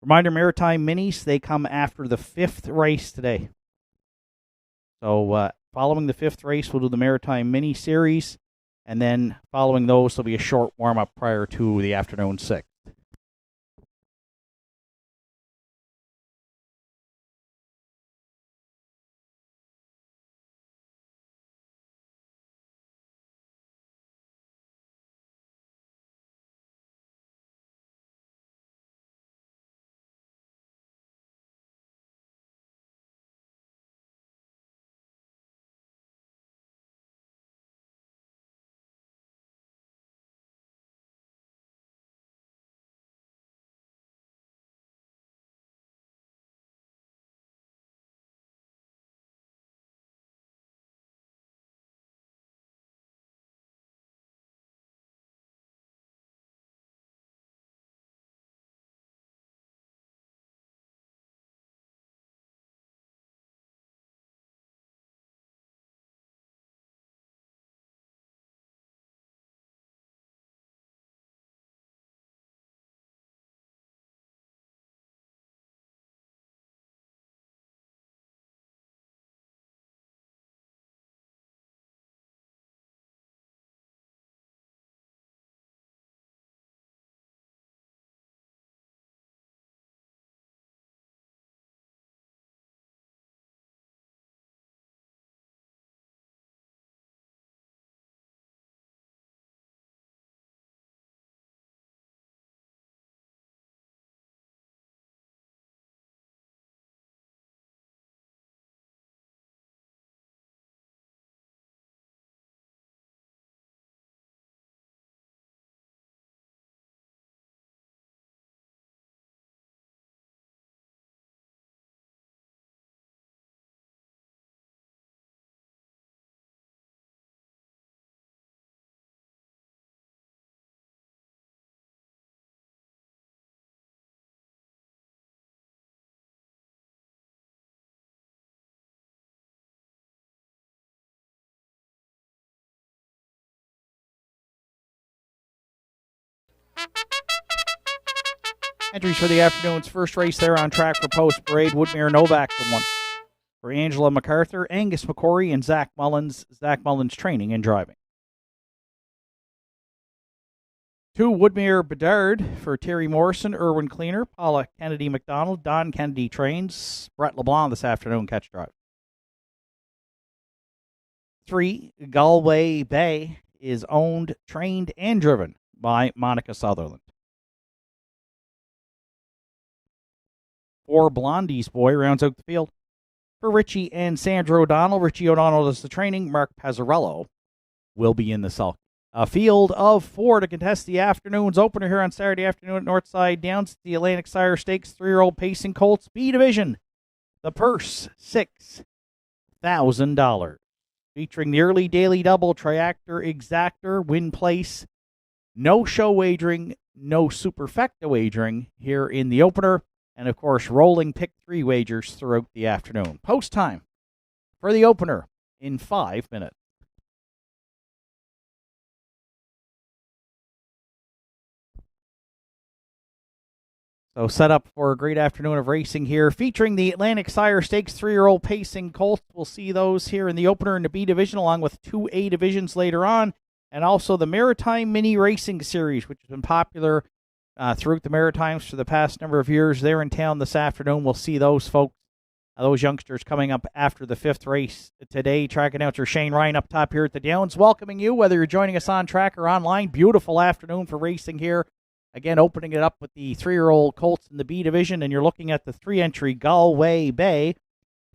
Reminder, Maritime Minis, they come after the 5th race today. So following the 5th race, we'll do the Maritime Mini Series, and then following those, there'll be a short warm-up prior to the afternoon 6th. Entries for the afternoon's first race there on track for Post Parade. Woodmere Novak the one. For Angela MacArthur, Angus McCory, and Zach Mullins. Zach Mullins training and driving. 2, Woodmere Bedard for Terry Morrison, Irwin Cleaner, Paula Kennedy McDonald, Don Kennedy trains, Brett LeBlanc this afternoon catch drive. 3, Galway Bay is owned, trained, and driven by Monica Sutherland. 4, Blondie's Boy rounds out the field. For Richie and Sandra O'Donnell, Richie O'Donnell does the training. Mark Pazzarello will be in the sulky. A field of 4 to contest the afternoon's opener here on Saturday afternoon at Nortside Downs. The Atlantic Sire Stakes 3-year-old Pacing Colts B Division. The purse, $6,000. Featuring the early daily double, Triactor Exactor, win place. No show wagering, no superfecta wagering here in the opener. And, of course, rolling pick 3 wagers throughout the afternoon. Post time for the opener in 5 minutes. So set up for a great afternoon of racing here, featuring the Atlantic Sire Stakes 3-year-old Pacing Colts. We'll see those here in the opener in the B Division, along with 2 A Divisions later on, and also the Maritime Mini Racing Series, which has been popular throughout the Maritimes for the past number of years. They're in town this afternoon. We'll see those folks, those youngsters coming up after the 5th race today. Track announcer Shane Ryan up top here at the Downs, welcoming you, whether you're joining us on track or online. Beautiful afternoon for racing here. Again, opening it up with the 3-year-old Colts in the B Division, and you're looking at the 3-entry Galway Bay.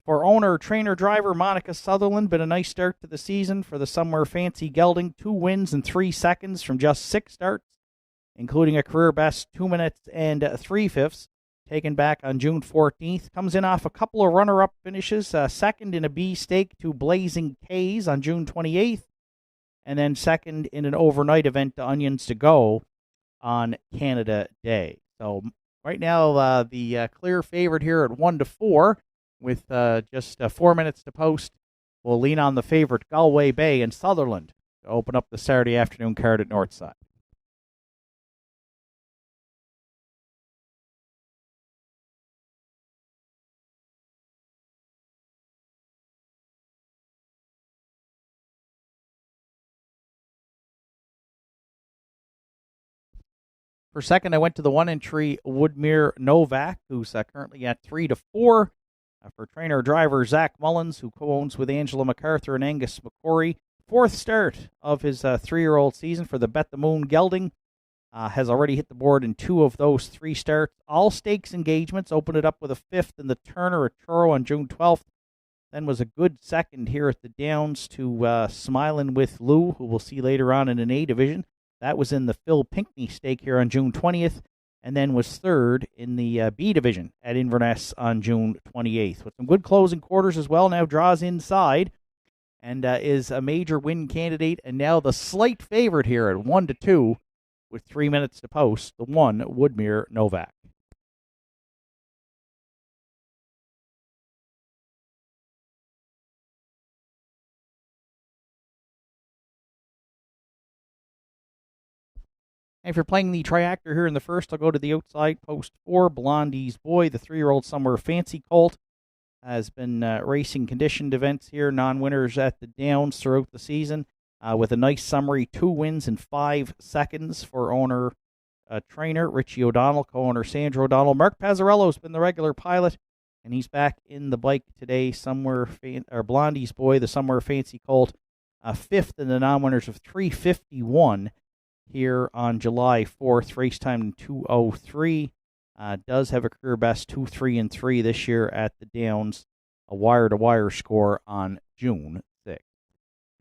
For owner, trainer, driver Monica Sutherland, been a nice start to the season for the Somewhere Fancy Gelding. 2 wins in 3 seconds from just 6 starts, including a career best 2 minutes and 3/5. taken back on June 14th. Comes in off a couple of runner-up finishes. Second in a B stake to Blazing K's on June 28th. And then second in an overnight event to Onions to Go on Canada Day. So right now, the clear favorite here at 1-4 with just 4 minutes to post. We'll lean on the favorite Galway Bay and Sutherland to open up the Saturday afternoon card at Nortside. For second, I went to the 1-entry Woodmere Novak, who's currently at 3-4. For trainer-driver Zach Mullins, who co-owns with Angela MacArthur and Angus McCory. Fourth start of his 3-year-old season for the Bet the Moon gelding. Has already hit the board in 2 of those 3 starts. All stakes engagements. Opened it up with a 5th in the Turner at Truro on June 12th. Then was a good second here at the Downs to Smilin' with Lou, who we'll see later on in an A division. That was in the Phil Pinckney stake here on June 20th, and then was third in the B division at Inverness on June 28th. With some good closing quarters as well, now draws inside and is a major win candidate, and now the slight favorite here at 1-2 with 3 minutes to post, the 1 Woodmere Novak. And if you're playing the triactor here in the first, I'll go to the outside, post 4, Blondie's Boy, the 3-year-old Somewhere Fancy colt. Has been racing conditioned events here, non-winners at the Downs throughout the season, with a nice summary, 2 wins in 5 seconds for owner, trainer Richie O'Donnell, co-owner Sandra O'Donnell. Mark Pazzarello's been the regular pilot, and he's back in the bike today, Blondie's Boy, the Somewhere Fancy colt, 5th in the non-winners of 3:51. Here on July 4th, race time 2:03. Does have a career best 2-3-3 this year at the Downs, a wire-to-wire score on June 6th.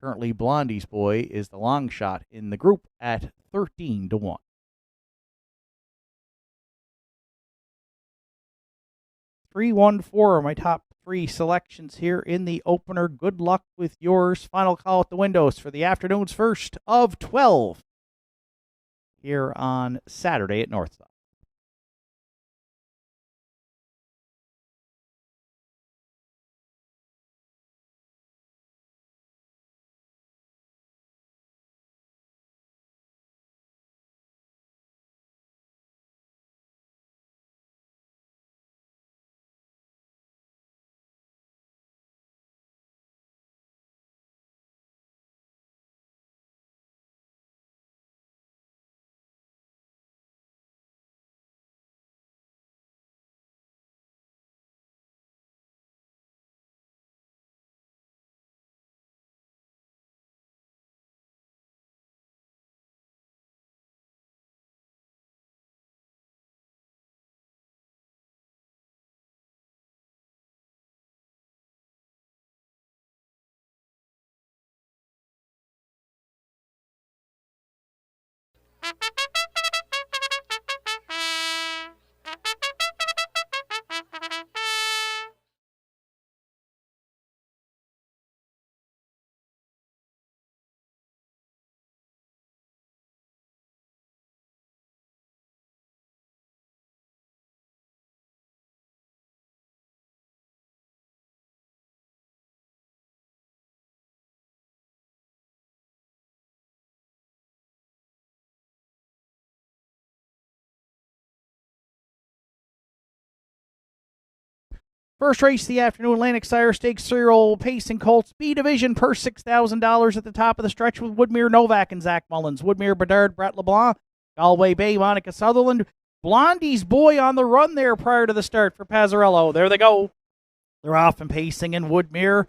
Currently, Blondie's Boy is the long shot in the group at 13-1. Three, 1, 4 are my top 3 selections here in the opener. Good luck with yours. Final call at the windows for the afternoon's first of 12. Here on Saturday at Nortside. First race of the afternoon, Atlantic Sire Stakes 3-year-old Pacing Colts B Division, purse $6,000 at the top of the stretch with Woodmere Novak and Zach Mullins. Woodmere Bedard, Brett LeBlanc, Galway Bay, Monica Sutherland. Blondie's Boy on the run there prior to the start for Pazzarello. There they go. They're off and pacing in Woodmere.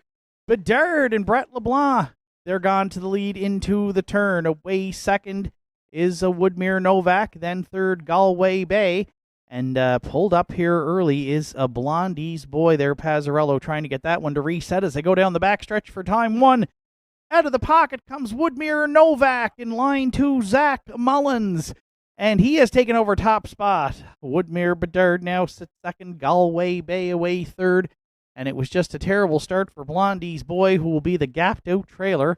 Bedard and Brett LeBlanc, they're gone to the lead into the turn. Away second is a Woodmere Novak, then third Galway Bay. And pulled up here early is a Blondie's Boy there. Pazzarello trying to get that one to reset as they go down the backstretch for time 1. Out of the pocket comes Woodmere Novak in line 2, Zach Mullins. And he has taken over top spot. Woodmere Bedard now sits second. Galway Bay away third. And it was just a terrible start for Blondie's Boy, who will be the gapped out trailer.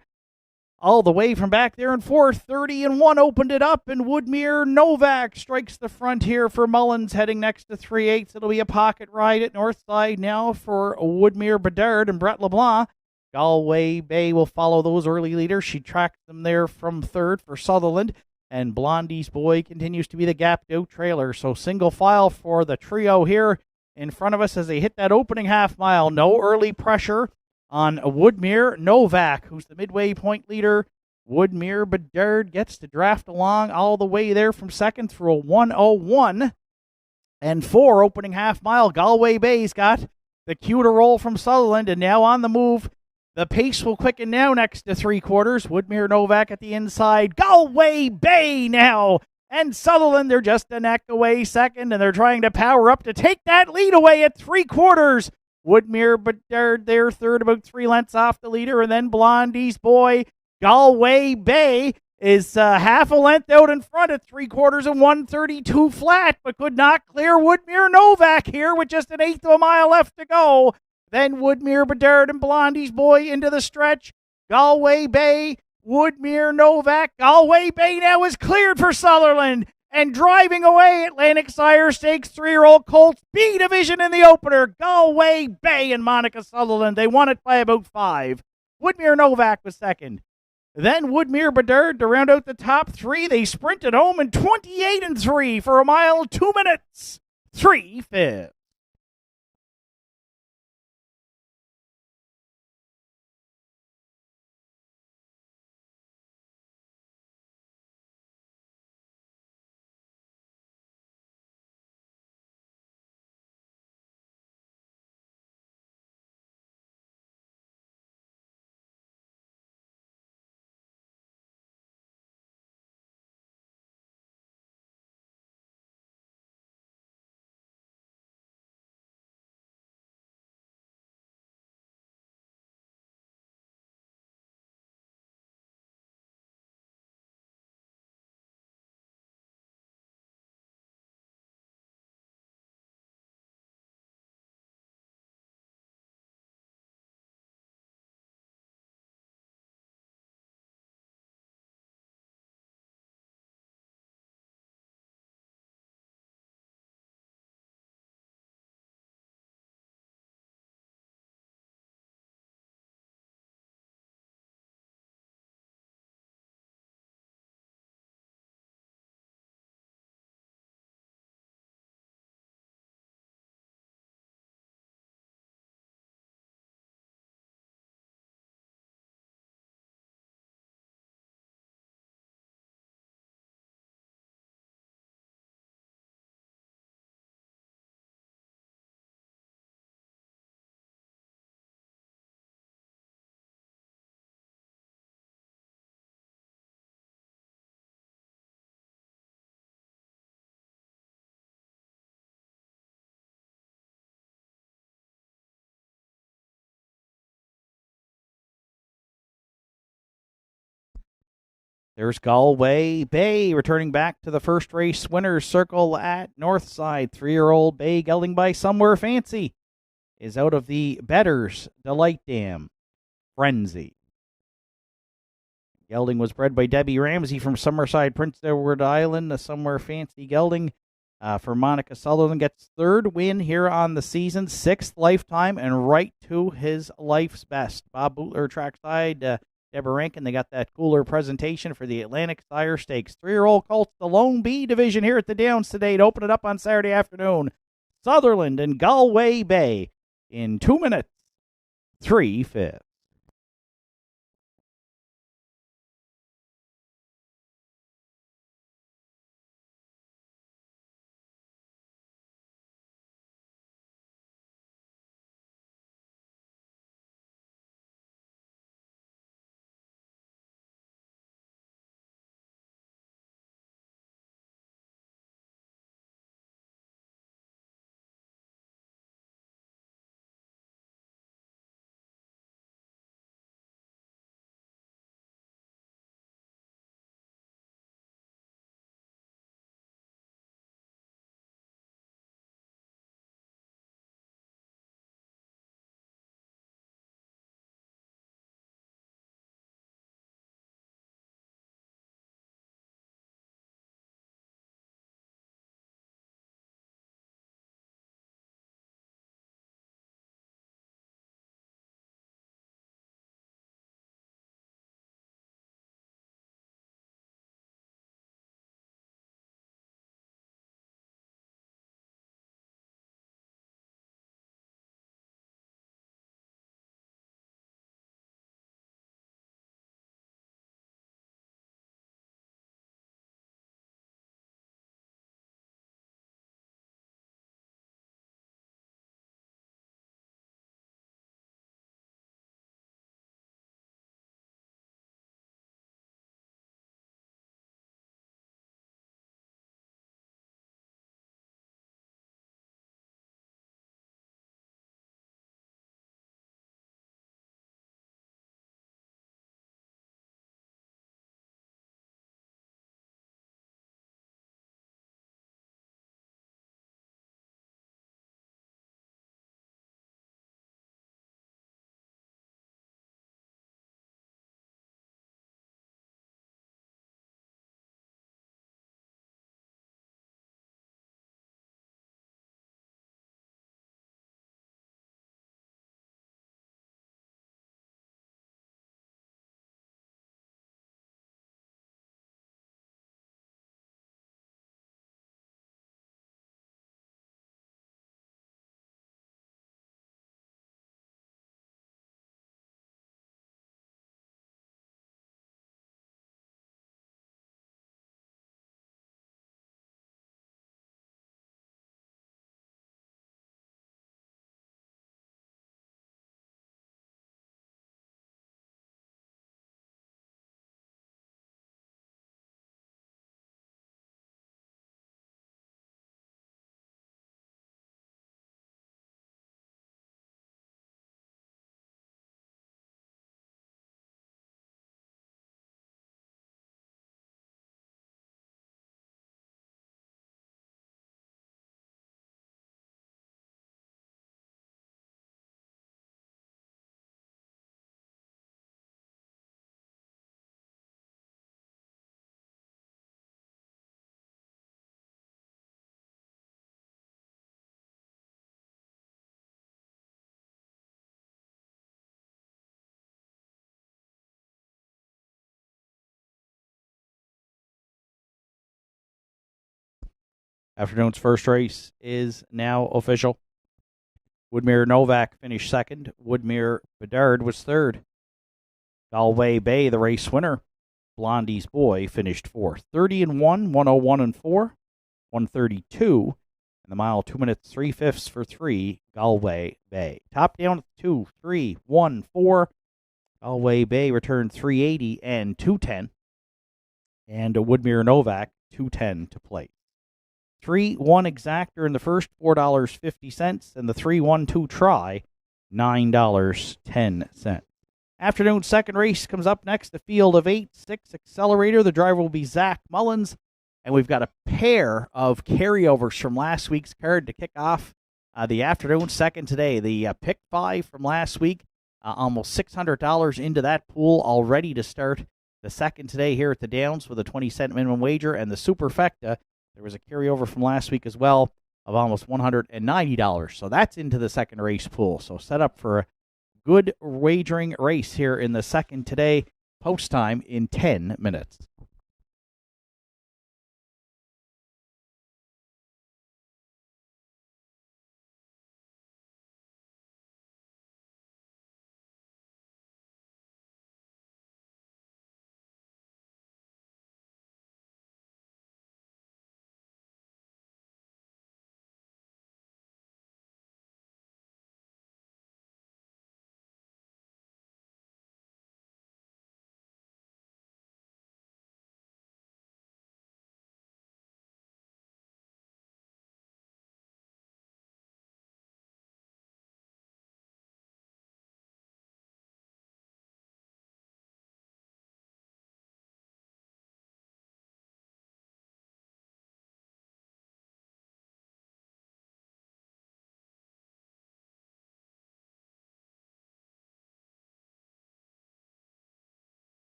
All the way from back there in fourth, 30-1 opened it up, and Woodmere Novak strikes the front here for Mullins, heading next to 3/8. It'll be a pocket ride at Northside now for Woodmere Bedard and Brett LeBlanc. Galway Bay will follow those early leaders. She tracks them there from third for Sutherland. And Blondie's Boy continues to be the gapped out trailer. So single file for the trio here in front of us as they hit that opening half mile. No early pressure on Woodmere Novak, who's the midway point leader. Woodmere Bedard gets to draft along all the way there from second through a 1:01 and 4 opening half mile. Galway Bay's got the cue to roll from Sutherland, and now on the move. The pace will quicken now next to 3/4. Woodmere Novak at the inside. Galway Bay now. And Sutherland, they're just a neck away second, and they're trying to power up to take that lead away at 3/4. Woodmere Bedard there third, about 3 lengths off the leader, and then Blondie's Boy. Galway Bay is half a length out in front at 3/4 and 1:32 flat, but could not clear Woodmere Novak here with just an eighth of a mile left to go. Then Woodmere Bedard and Blondie's Boy into the stretch. Galway Bay, Woodmere Novak. Galway Bay now is cleared for Sutherland. And driving away, Atlantic Sire Stakes 3-year-old Colts B division in the opener. Galway Bay and Monica Sutherland. They won it by about 5. Woodmere Novak was second. Then Woodmere Bedard to round out the top 3. They sprinted home in 28-3 for a mile, 2 minutes, 3/5. There's Galway Bay returning back to the first race winner's circle at Northside. 3-year-old Bay gelding by Somewhere Fancy is out of the Better's Delight Dam Frenzy. Gelding was bred by Debbie Ramsey from Summerside, Prince Edward Island. The Somewhere Fancy gelding for Monica Sutherland gets 3rd win here on the season, 6th lifetime, and right to his life's best. Bob Bootler trackside. Deborah Rankin, they got that cooler presentation for the Atlantic Sire Stakes. 3-year-old Colts, the Lone B division here at the Downs today to open it up on Saturday afternoon. Sutherland and Galway Bay in 2 minutes, 3/5. Afternoon's first race is now official. Woodmere Novak finished second. Woodmere Bedard was third. Galway Bay, the race winner. Blondie's Boy finished fourth. 30-1, 101-4, 132. And the mile, 2 minutes, 3/5 for 3, Galway Bay. Top down at 2, 3, 1, 4. Galway Bay returned 380 and 210. And Woodmere Novak, 210 to play. 3-1 exactor in the first, $4.50. And the 3-1-2 try, $9.10. Afternoon second race comes up next. The field of 8, 6 accelerator. The driver will be Zach Mullins. And we've got a pair of carryovers from last week's card to kick off the afternoon second today. The pick 5 from last week, almost $600 into that pool already to start the second today here at the Downs with a 20-cent minimum wager. And the Superfecta, there was a carryover from last week as well of almost $190. So that's into the second race pool. So set up for a good wagering race here in the second today, post time in 10 minutes.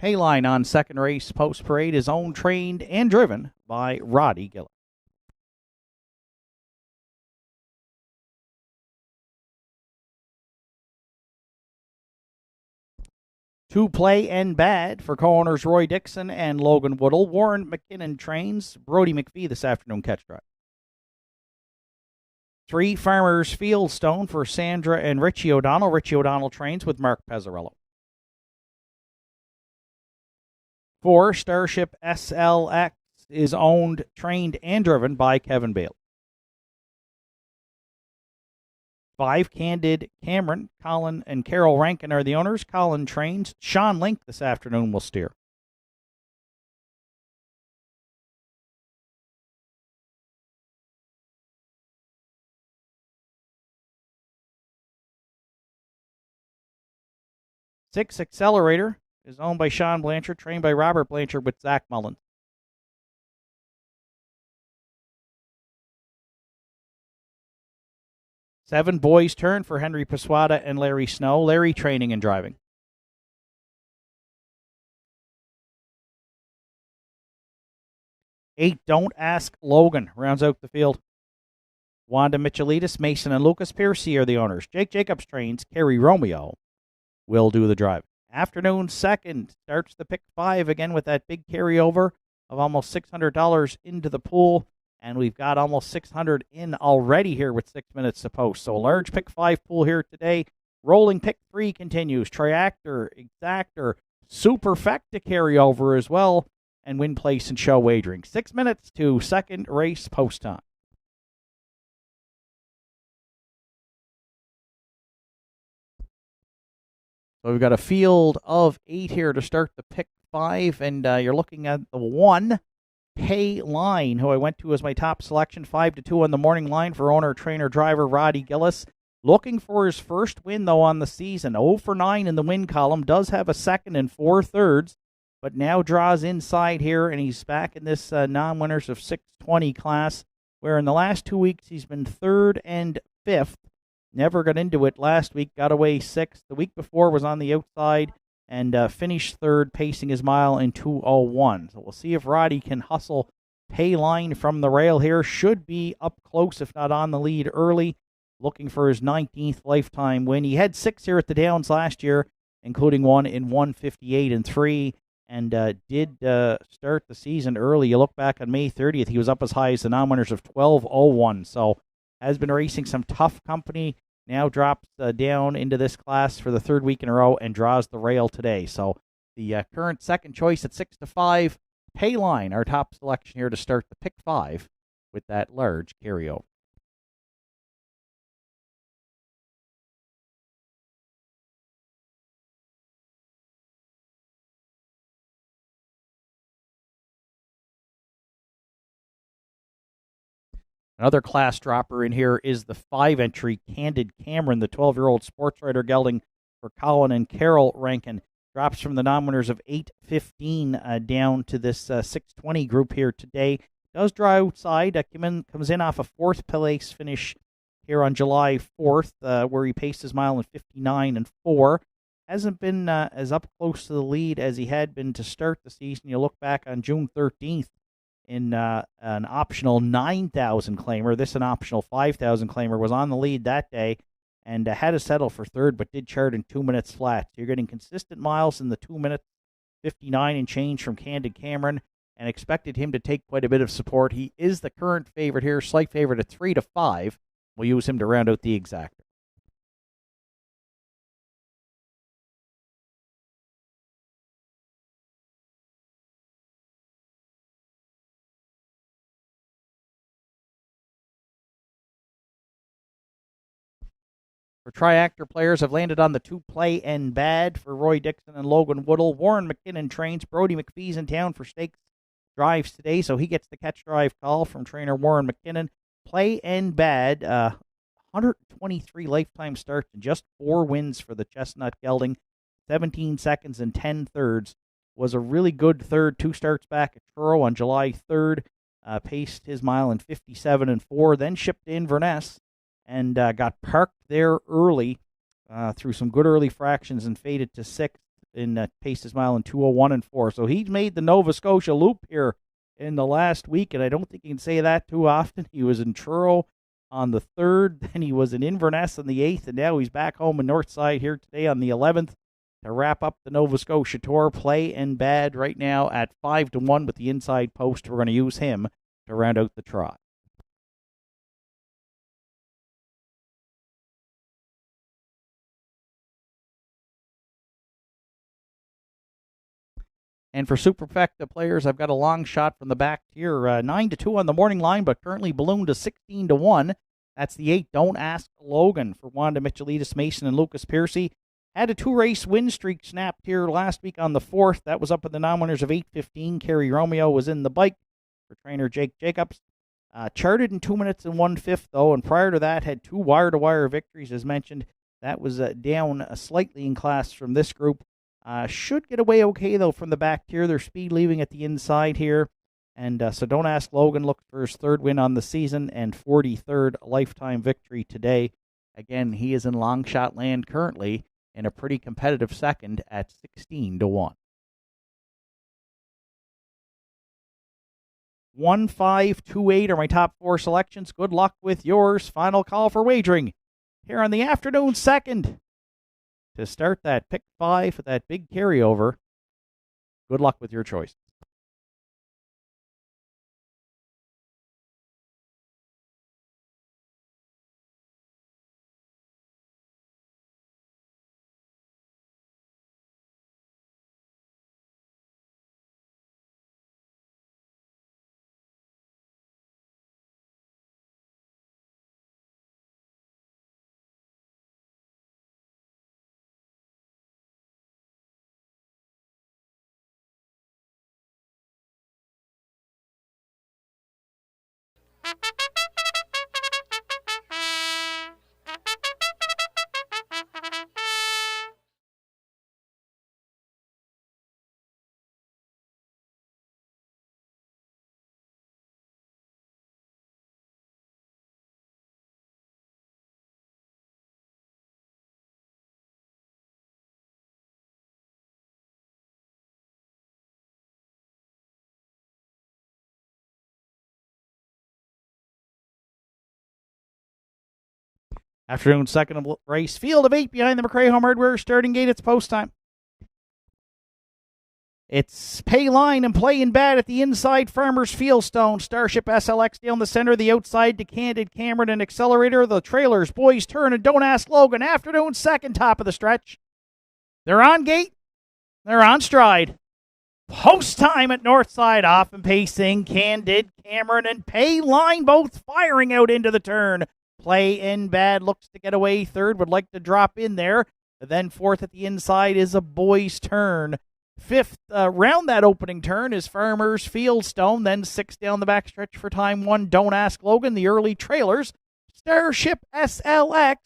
Payline on second race post parade is owned, trained, and driven by Roddy Gillett. Two play and bad for co-owners Roy Dixon and Logan Woodall. Warren McKinnon trains. Brody McPhee this afternoon catch drive. 3 Farmers Fieldstone for Sandra and Richie O'Donnell. Richie O'Donnell trains with Mark Pezzarello. 4 Starship SLX is owned, trained, and driven by Kevin Bailey. 5 Candid Cameron, Colin and Carol Rankin are the owners. Colin trains. Sean Link this afternoon will steer. Six Accelerator is owned by Sean Blanchard, trained by Robert Blanchard with Zach Mullins. 7 Boys Turn for Henry Paswada and Larry Snow. Larry training and driving. 8 Don't Ask Logan rounds out the field. Wanda Michelitis, Mason, and Lucas Piercy are the owners. Jake Jacobs trains. Kerry Romeo will do the drive. Afternoon second starts the pick 5 again with that big carryover of almost $600 into the pool. And we've got almost $600 in already here with 6 minutes to post. So a large pick 5 pool here today. Rolling pick 3 continues. Triactor, Exactor, Superfecta carryover as well. And win place and show wagering. 6 minutes to second race post time. So we've got a field of 8 here to start the pick 5, and you're looking at the 1 Pay Line, who I went to as my top selection, 5-2 on the morning line for owner, trainer, driver Roddy Gillis. Looking for his first win, though, on the season. 0 for 9 in the win column. Does have a second and 4 thirds, but now draws inside here, and he's back in this non-winners of 620 class, where in the last 2 weeks he's been 3rd and 5th. Never got into it last week, got away 6th. The week before was on the outside and finished 3rd, pacing his mile in 2:01. So we'll see if Roddy can hustle Pay Line from the rail here. Should be up close, if not on the lead early. Looking for his 19th lifetime win. He had 6 here at the Downs last year, including one in 1:58 and 3, and did start the season early. You look back on May 30th, he was up as high as the non-winners of 12:01. So has been racing some tough company. Now drops down into this class for the 3rd week in a row and draws the rail today. So the current second choice at 6-5, Pay Line, our top selection here to start the pick 5 with that large carryover. Another class dropper in here is the 5-entry Candid Cameron, the 12-year-old sports writer gelding for Colin and Carol Rankin. Drops from the non-winners of 8:15 down to this 6:20 group here today. Does draw outside. Comes in off a 4th place finish here on July 4th, where he paced his mile in 59 and 4. Hasn't been as up close to the lead as he had been to start the season. You look back on June 13th. In an optional 9,000 claimer. This an optional 5,000 claimer was on the lead that day and had to settle for 3rd, but did chart in 2 minutes flat. So you're getting consistent miles in the 2 minutes 59 and change from Candid Cameron, and expected him to take quite a bit of support. He is the current favorite here, slight favorite at 3-5. We'll use him to round out the exactor. For triactor players, have landed on the 2 Play and Bad for Roy Dixon and Logan Woodall. Warren McKinnon trains. Brody McPhee's in town for stakes drives today, so he gets the catch drive call from trainer Warren McKinnon. Play and Bad, 123 lifetime starts and just 4 wins for the Chestnut Gelding. 17 seconds and 10 thirds. Was a really good third. 2 starts back at Truro on July 3rd. Paced his mile in 57 and 4. Then shipped to Inverness and got parked there early through some good early fractions and faded to 6th in paced his mile in 2:01 and 4. So he's made the Nova Scotia loop here in the last week, and I don't think you can say that too often. He was in Truro on the 3rd, then he was in Inverness on the 8th, and now he's back home in Nortside here today on the 11th to wrap up the Nova Scotia Tour. Play and Bad right now at 5-1 with the inside post. We're going to use him to round out the trot. And for Superfecta players, I've got a long shot from the back here. 9-2 on the morning line, but currently ballooned to 16-1. That's the 8 Don't Ask Logan for Wanda Michelitis Mason and Lucas Piercy. Had a 2-race win streak snapped here last week on the 4th. That was up at the non-winners of 8:15. Kerry Romeo was in the bike for trainer Jake Jacobs. Charted in 2 minutes and 1/5, though, and prior to that had 2 wire-to-wire victories, as mentioned. That was down slightly in class from this group. Should get away okay, though, from the back tier. Their speed leaving at the inside here. And so Don't Ask Logan looked for his 3rd win on the season and 43rd lifetime victory today. Again, he is in long shot land currently in a pretty competitive 2nd at 16-1. 1, 5, 2, 8 are my top 4 selections. Good luck with yours. Final call for wagering here on the afternoon 2nd. To start that pick 5 with that big carryover. Good luck with your choice. Afternoon second of race. Field of 8 behind the McRae Home Hardware starting gate. It's post time. It's pay line and playing bad at the inside. Farmers Fieldstone. Starship SLX down the center. The outside to Candid Cameron and Accelerator. The trailers. Boys Turn and Don't Ask Logan. Afternoon second top of the stretch. They're on gate. They're on stride. Post time at Nortside. Off and pacing. Candid Cameron and pay line both firing out into the turn. Play in bad, looks to get away. Third would like to drop in there. Then fourth at the inside is a Boys Turn. Fifth, round that opening turn is Farmers Fieldstone. Then sixth down the backstretch for time one, Don't Ask Logan. The early trailers, Starship SLX.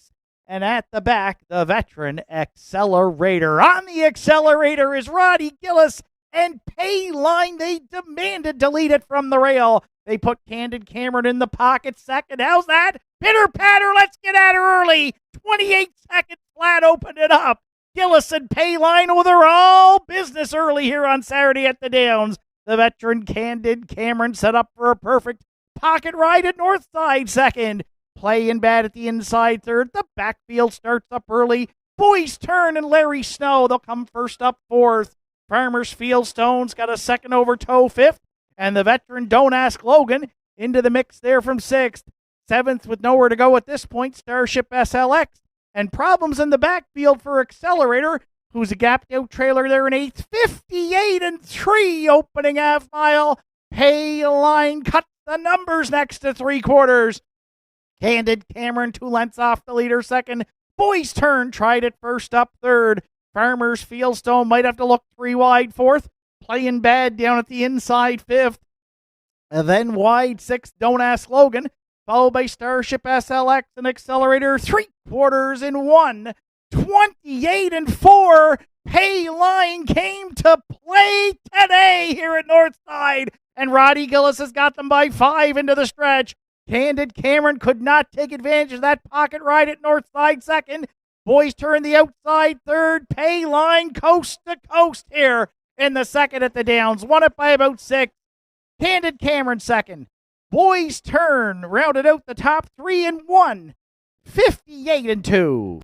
And at the back, the veteran Accelerator. On the Accelerator is Roddy Gillis and Payline. They demanded to lead it from the rail. They put Candid Cameron in the pocket second. How's that? Pitter patter, let's get at her early. 28 seconds flat, opened it up. Gillis and Payline, oh, they're all business early here on Saturday at the Downs. The veteran Candid Cameron set up for a perfect pocket ride at Northside second. Playing bad at the inside third. The backfield starts up early. Boys Turn and Larry Snow, they'll come first up fourth. Farmers Fieldstone's got a second over toe fifth. And the veteran Don't Ask Logan into the mix there from sixth. Seventh with nowhere to go at this point, Starship SLX. And problems in the backfield for Accelerator, who's a gapped out trailer there in eighth. 58-3 opening half mile. Payline cuts the numbers next to three quarters. Candid Cameron 2 lengths off the leader second. Boys Turn tried it first up third. Farmers Fieldstone might have to look 3 wide fourth. Playing bad down at the inside fifth. And then wide sixth, Don't Ask Logan. Followed by Starship SLX and Accelerator 3/4 in 1. 28-4. Payline came to play today here at Northside. And Roddy Gillis has got them by 5 into the stretch. Candid Cameron could not take advantage of that pocket ride at Northside second. Boys Turn the outside third. Payline coast to coast here in the second at the Downs. Won it by about 6. Candid Cameron second. Boys Turn rounded out the top 3 in 1. 58-2.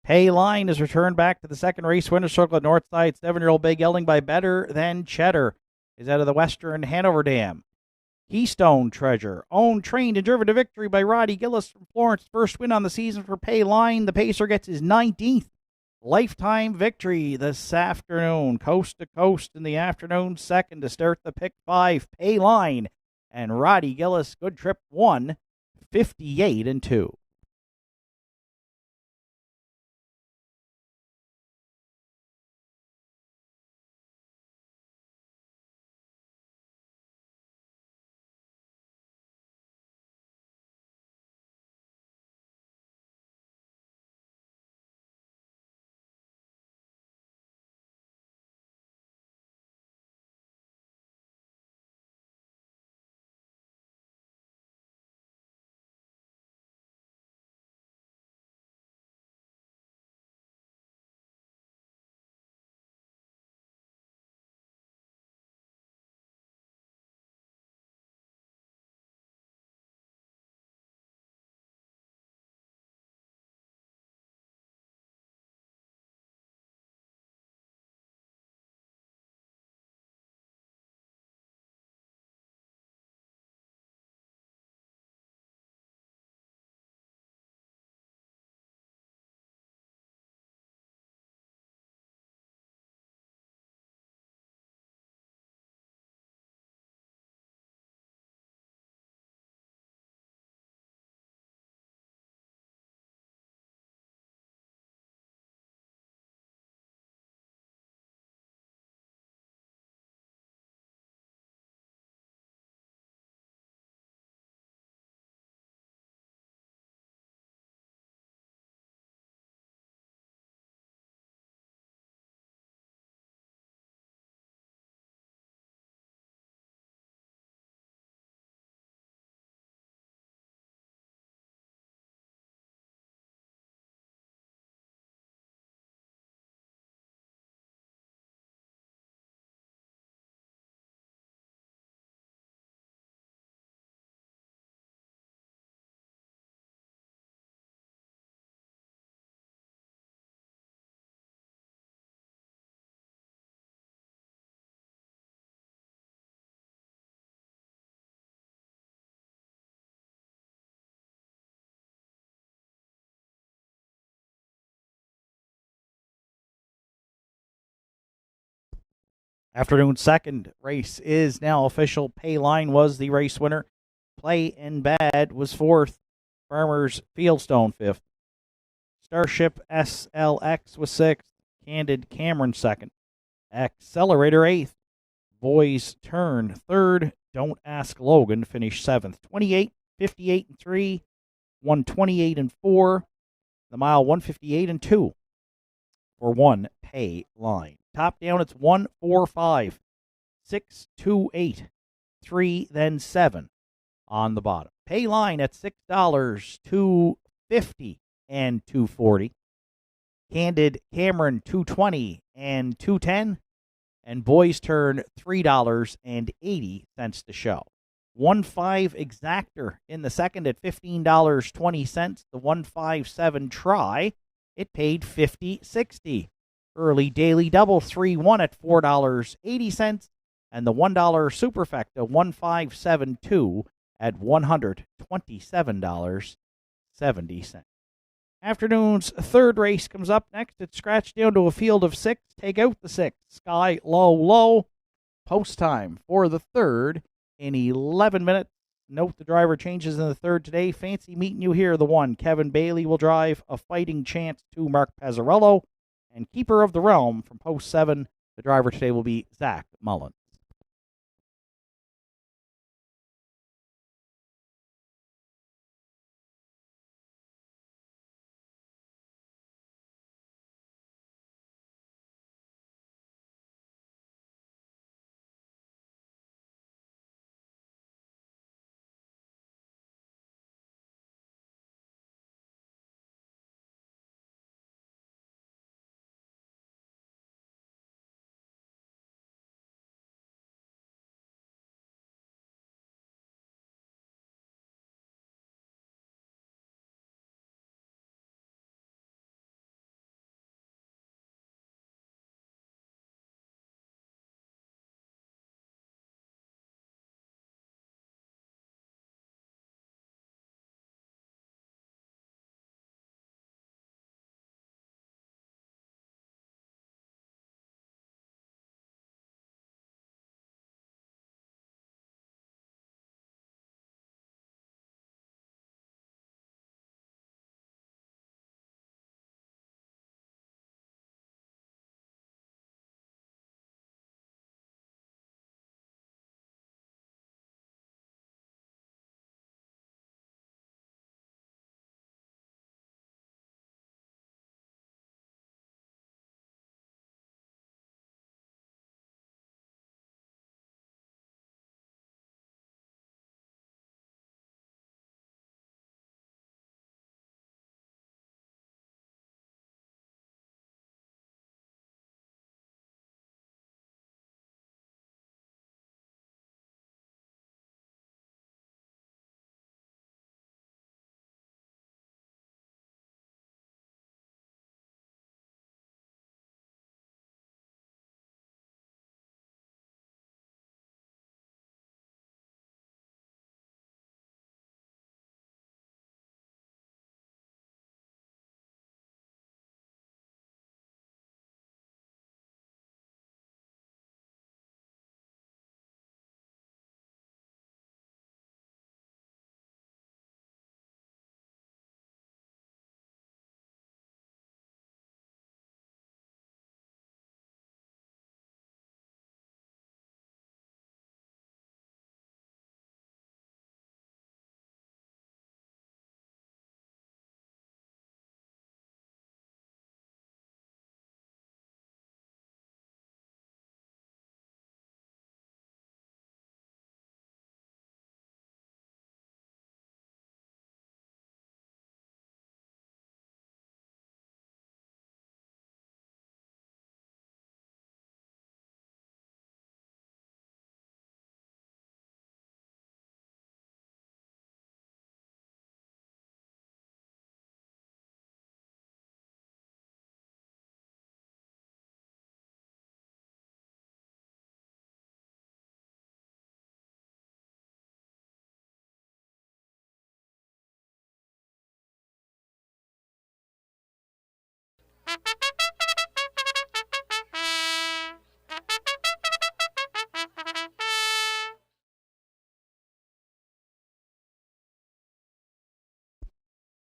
Pay Line is returned back to the second race winner's circle at Nortside. 7-year-old Big Gelding by Better Than Cheddar is out of the Western Hanover Dam. Keystone Treasure, owned, trained, and driven to victory by Roddy Gillis from Florence. First win on the season for Pay Line. The Pacer gets his 19th lifetime victory this afternoon. Coast to coast in the afternoon. Second to start the pick 5. Pay Line and Roddy Gillis. Good trip 1, 58-2. Afternoon second race is now official. Pay Line was the race winner. Play and Bad was fourth. Farmers Fieldstone fifth. Starship SLX was sixth. Candid Cameron second. Accelerator eighth. Boys Turn third. Don't Ask Logan finished seventh. 28, 58 and 3. 128 and 4. The mile 158 and 2 for one Pay Line. Top down, it's 1, 4, 5, 6, 2, 8, 3, then 7 on the bottom. Pay Line at $6, $2.50 and $2.40. Candid Cameron $2.20 and $2.10. And Boys Turn $3.80 to show. 1.5 Exactor in the second at $15.20. The 1.57 Try, it paid $50.60. Early Daily Double 3-1 at $4.80. And the $1 Superfecta 1.572 at $127.70. Afternoon's third race comes up next. It's scratched down to a field of 6. Take out the 6. Sky Low Low. Post time for the third in 11 minutes. Note the driver changes in the third today. Fancy meeting you here. The 1, Kevin Bailey, will drive A Fighting Chance to Mark Pazzarello. And Keeper of the Realm from post 7. The driver today will be Zach Mullen.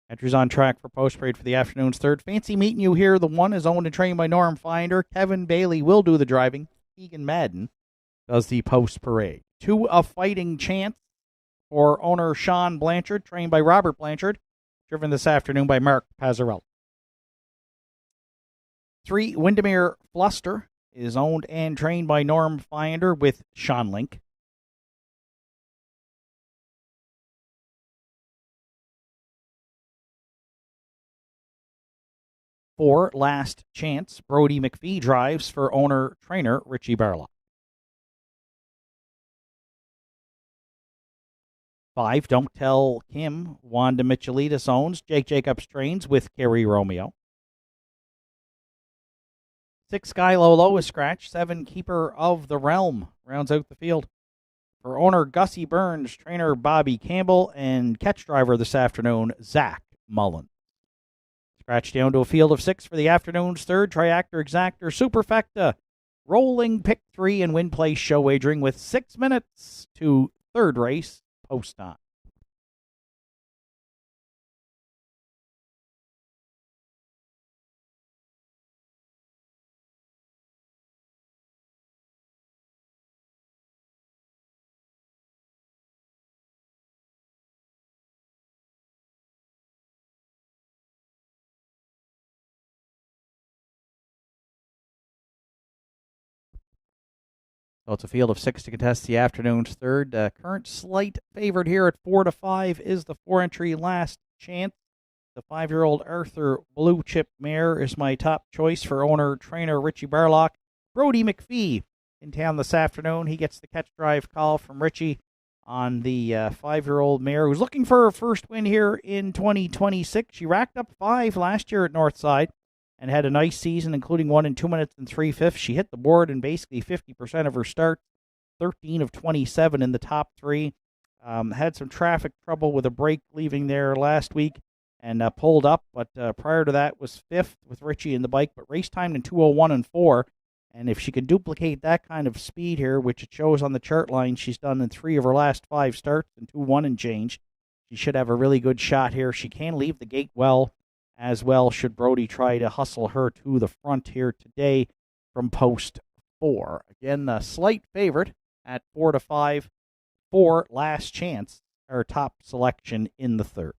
Entries on track for post parade for the afternoon's third. Fancy meeting you here. The one is owned and trained by Norm Finder. Kevin Bailey will do the driving. Keegan Madden does the post parade. 2 A Fighting Chance for owner Sean Blanchard, trained by Robert Blanchard, driven this afternoon by Mark Pazzarello. 3 Windermere Fluster is owned and trained by Norm Finder with Sean Link. 4 Last Chance, Brody McPhee drives for owner-trainer Richie Barlow. 5 Don't Tell Kim, Wanda Michelitas owns. Jake Jacobs trains with Kerry Romeo. 6 Sky Lolo is scratched. 7 Keeper of the Realm rounds out the field. For owner Gussie Burns, trainer Bobby Campbell, and catch driver this afternoon, Zach Mullen. Scratch down to a field of 6 for the afternoon's third. Triactor Exactor Superfecta. Rolling pick 3 and win place show wagering with 6 minutes to third race post time. So it's a field of 6 to contest the afternoon's third. Current slight favorite here at 4-5 is the 4-entry Last Chance. The 5-year-old Arthur Blue Chip mare is my top choice for owner-trainer Richie Barlock. Brody McPhee in town this afternoon. He gets the catch drive call from Richie on the 5-year-old mare who's looking for her first win here in 2026. She racked up 5 last year at Nortside and had a nice season, including 1 in 2 minutes and 3/5. She hit the board in basically 50% of her starts, 13 of 27 in the top 3. Had some traffic trouble with a break leaving there last week and pulled up, but prior to that was 5th with Richie in the bike, but race timed in 2:01 and 4. And if she can duplicate that kind of speed here, which it shows on the chart line, she's done in 3 of her last 5 starts and 2-1 and change. She should have a really good shot here. She can leave the gate well as well, should Brody try to hustle her to the front here today from post 4. Again, the slight favorite at 4-5 for Last Chance, our top selection in the third.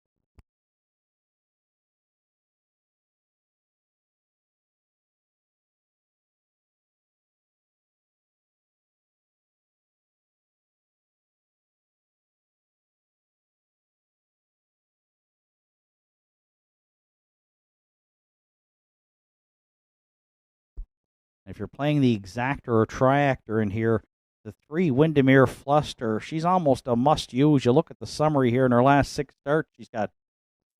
If you're playing the Exactor or Triactor in here, the 3 Windermere Fluster, she's almost a must-use. You look at the summary here in her last 6 starts, she's got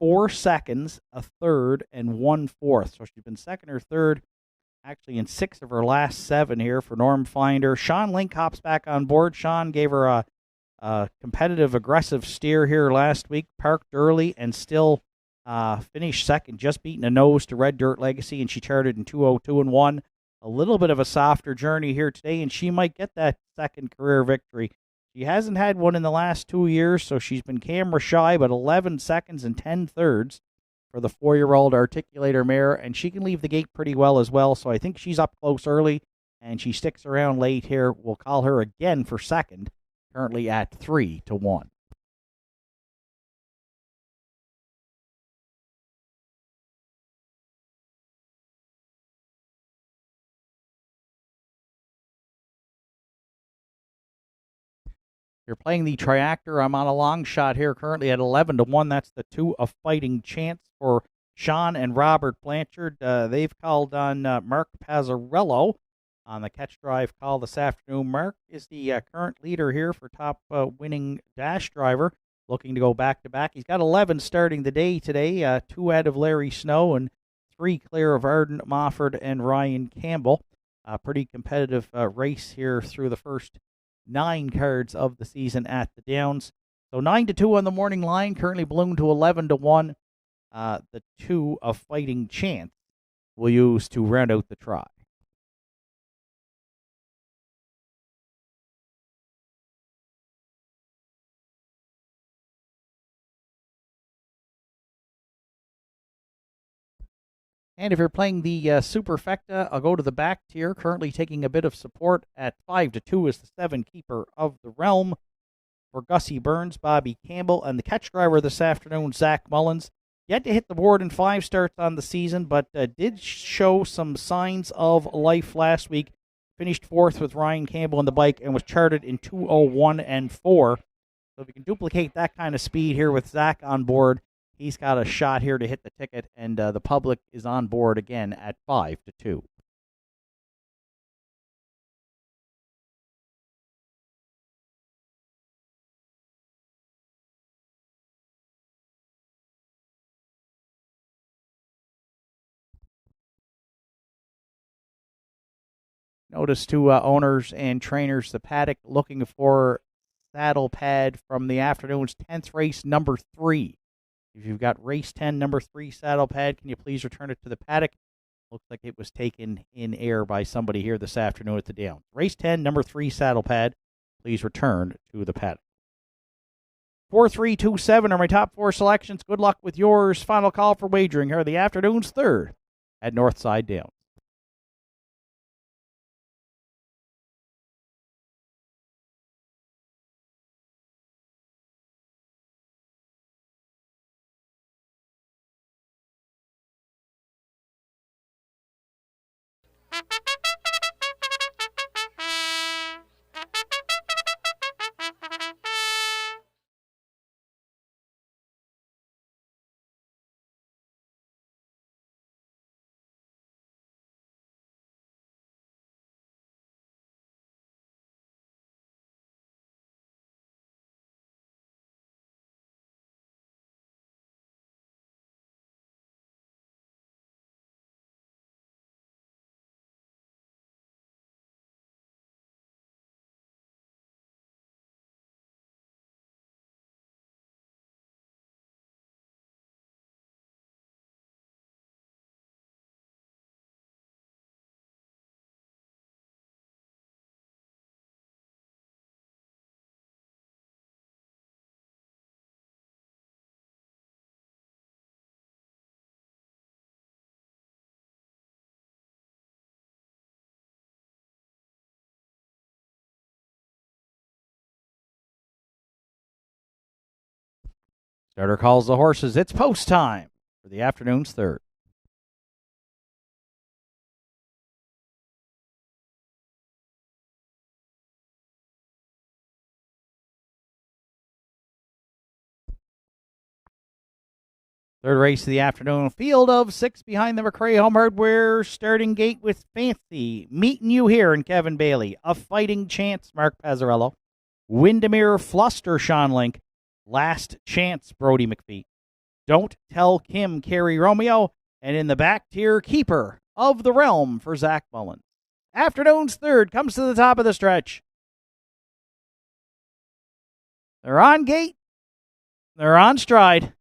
4 seconds, a third, and 1 fourth. So she's been second or third actually in 6 of her last 7 here for Norm Finder. Sean Link hops back on board. Sean gave her a competitive, aggressive steer here last week, parked early, and still finished second, just beating a nose to Red Dirt Legacy, and she charted in 2:02 and 1. A little bit of a softer journey here today, and she might get that second career victory. She hasn't had one in the last 2 years, so she's been camera shy, but 11 seconds and 10 thirds for the 4-year-old Articulator mare, and she can leave the gate pretty well as well, so I think she's up close early, and she sticks around late here. We'll call her again for second, currently at 3-1. You're playing the Triactor. I'm on a long shot here, currently at 11-1. That's the 2 A Fighting Chance for Sean and Robert Blanchard. They've called on Mark Pazzarello on the catch drive call this afternoon. Mark is the current leader here for top winning dash driver, looking to go back-to-back. He's got 11 starting the day today, 2 out of Larry Snow and 3 clear of Arden Mofford and Ryan Campbell. Pretty competitive race here through the first 9 cards of the season at the Downs. So 9-2 on the morning line, currently ballooned to 11-1. The 2 A Fighting Chance we'll use to round out the try. And if you're playing the Superfecta, I'll go to the back tier, currently taking a bit of support at 5-2 as the 7 keeper of the realm for Gussie Burns, Bobby Campbell, and the catch driver this afternoon, Zach Mullins. Yet to hit the board in 5 starts on the season, but did show some signs of life last week. Finished 4th with Ryan Campbell on the bike and was charted in 2:01 and 4. So if you can duplicate that kind of speed here with Zach on board, he's got a shot here to hit the ticket, and the public is on board again at 5-2. Notice to owners and trainers, the paddock looking for saddle pad from the afternoon's 10th race, number 3. If you've got race 10, number 3 saddle pad, can you please return it to the paddock? Looks like it was taken in air by somebody here this afternoon at the Downs. Race 10, number 3 saddle pad, please return to the paddock. 4-3-2-7 are my top 4 selections. Good luck with yours. Final call for wagering here, the afternoon's 3rd at Northside Downs. Starter calls the horses. It's post time for the afternoon's 3rd. Third race of the afternoon. Field of 6 behind the McRae Home Hardware starting gate with Fancy. Meeting you here in Kevin Bailey. A Fighting Chance, Mark Pazzarello. Windermere Fluster, Sean Link. Last Chance, Brody McPhee. Don't Tell Kim, Kerry Romeo. And in the back tier, Keeper of the Realm for Zach Mullins. Afternoon's 3rd comes to the top of the stretch. They're on gate. They're on stride.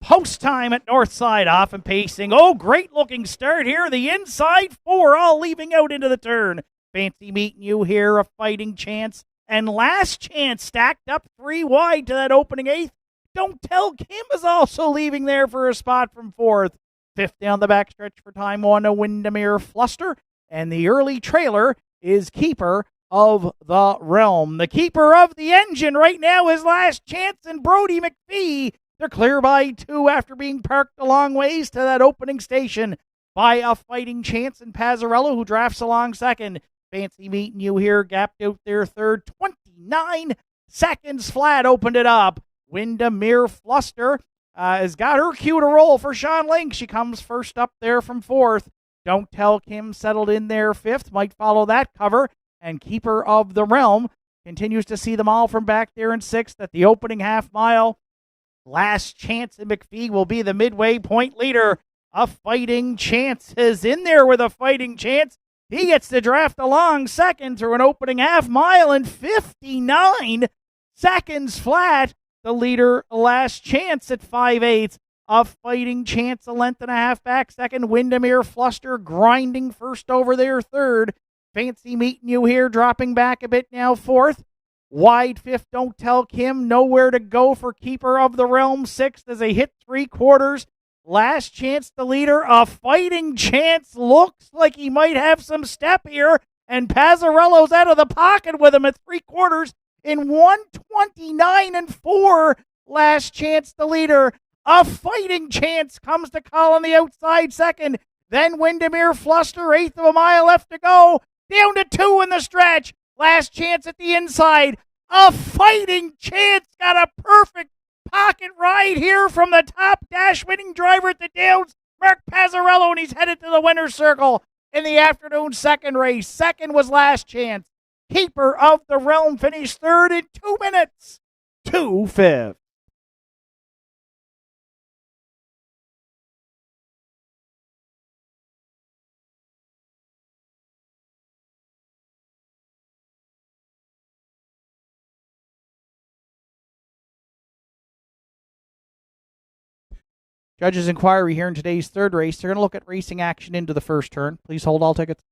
Post time at Northside, off and pacing. Oh, great looking start here. The inside 4 all leaving out into the turn. Fancy Meeting You here, A Fighting Chance. And Last Chance stacked up 3 wide to that opening 8th. Don't Tell Kim is also leaving there for a spot from 4th. 5th down the backstretch for time 1, a Windermere Fluster. And the early trailer is Keeper of the Realm. The keeper of the engine right now is Last Chance and Brody McPhee. They're clear by 2 after being parked a long ways to that opening station by A Fighting Chance and Pazzarello, who drafts along 2nd. Fancy Meeting You here, gapped out there 3rd. 29 seconds flat, opened it up. Windermere Fluster has got her cue to roll for Sean Link. She comes first up there from 4th. Don't Tell Kim settled in there 5th. Might follow that cover. And Keeper of the Realm continues to see them all from back there in 6th at the opening half mile. Last Chance and McPhee will be the midway point leader. A Fighting Chance is in there with A Fighting Chance. He gets to draft along 2nd through an opening half mile in 59 seconds flat. The leader, Last Chance, at 5/8. A Fighting Chance, a length and a half back. Second, Windermere Fluster grinding first over there. Third, Fancy Meeting You Here dropping back a bit now. Fourth, wide fifth, Don't Tell Kim, nowhere to go for Keeper of the Realm. Sixth as they hit 3/4. Last Chance, the leader. A Fighting Chance looks like he might have some step here. And Pazzarello's out of the pocket with him at 3/4 in 1:29.4. Last Chance, the leader. A Fighting Chance comes to call on the outside second. Then Windermere Fluster, eighth of a mile left to go. Down to 2 in the stretch. Last Chance at the inside. A Fighting Chance got a perfect pocket ride here from the top dash-winning driver at the Downs, Mark Pazzarello, and he's headed to the winner's circle in the afternoon second race. Second was Last Chance. Keeper of the Realm finished third in 2 minutes. 2:05. Judges' inquiry here in today's third race. They're going to look at racing action into the first turn. Please hold all tickets.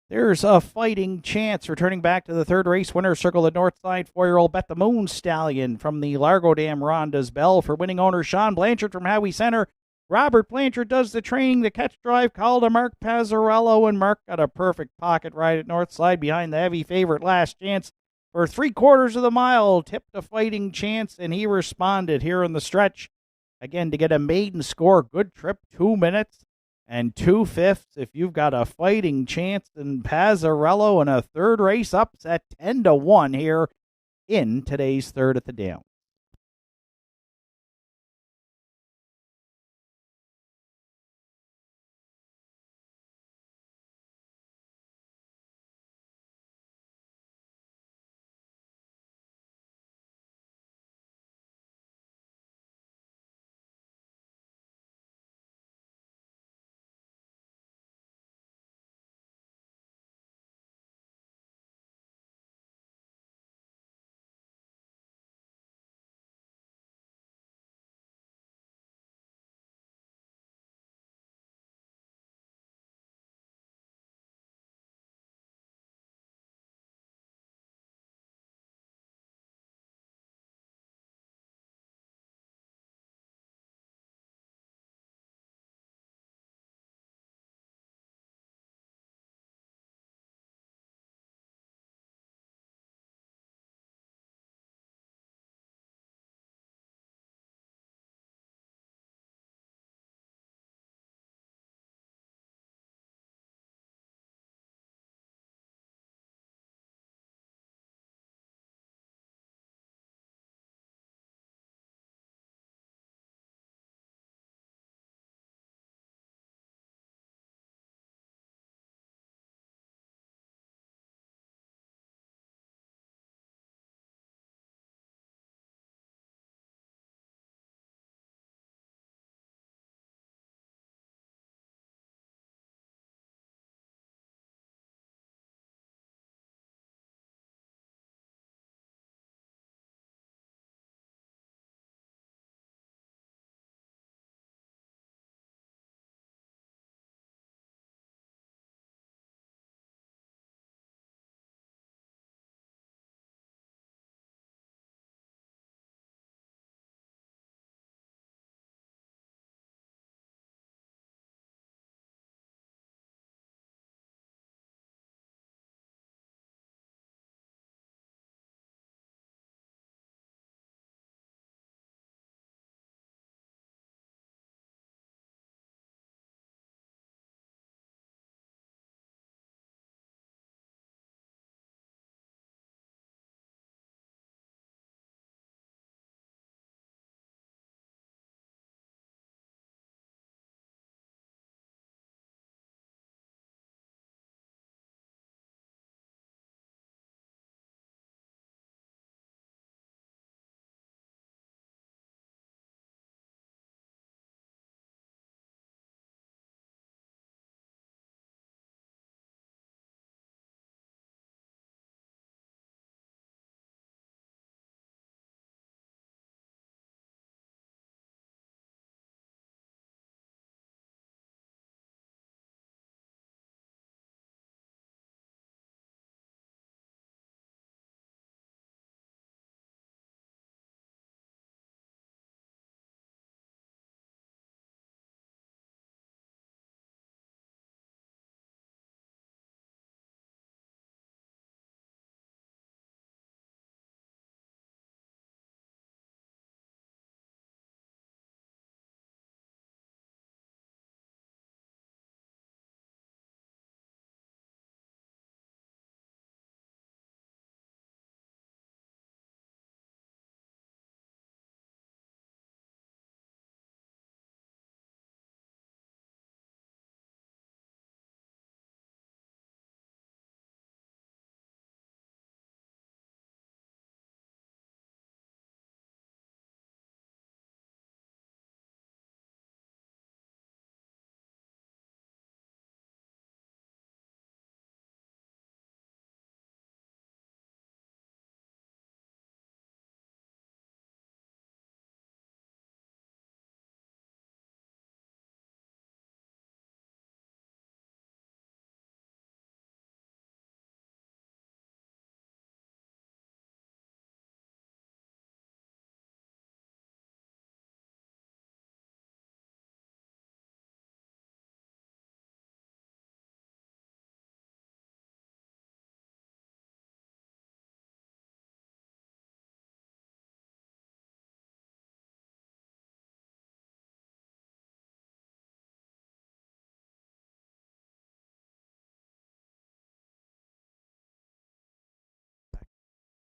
There's A Fighting Chance returning back to the third race winner's circle at Nortside. 4-year-old Bet the Moon Stallion from the Largo Dam Ronda's Bell for winning owner Sean Blanchard from Howie Center. Robert Blanchard does the training, the catch drive call to Mark Pazzarello, and Mark got a perfect pocket ride at Northside behind the heavy favorite Last Chance. For 3/4 of the mile, tipped A Fighting Chance, and he responded here in the stretch. Again, to get a maiden score, good trip, 2 minutes and 2/5. If you've got A Fighting Chance and Pazzarello in a third race upset, 10-1 here in today's third at the Dam.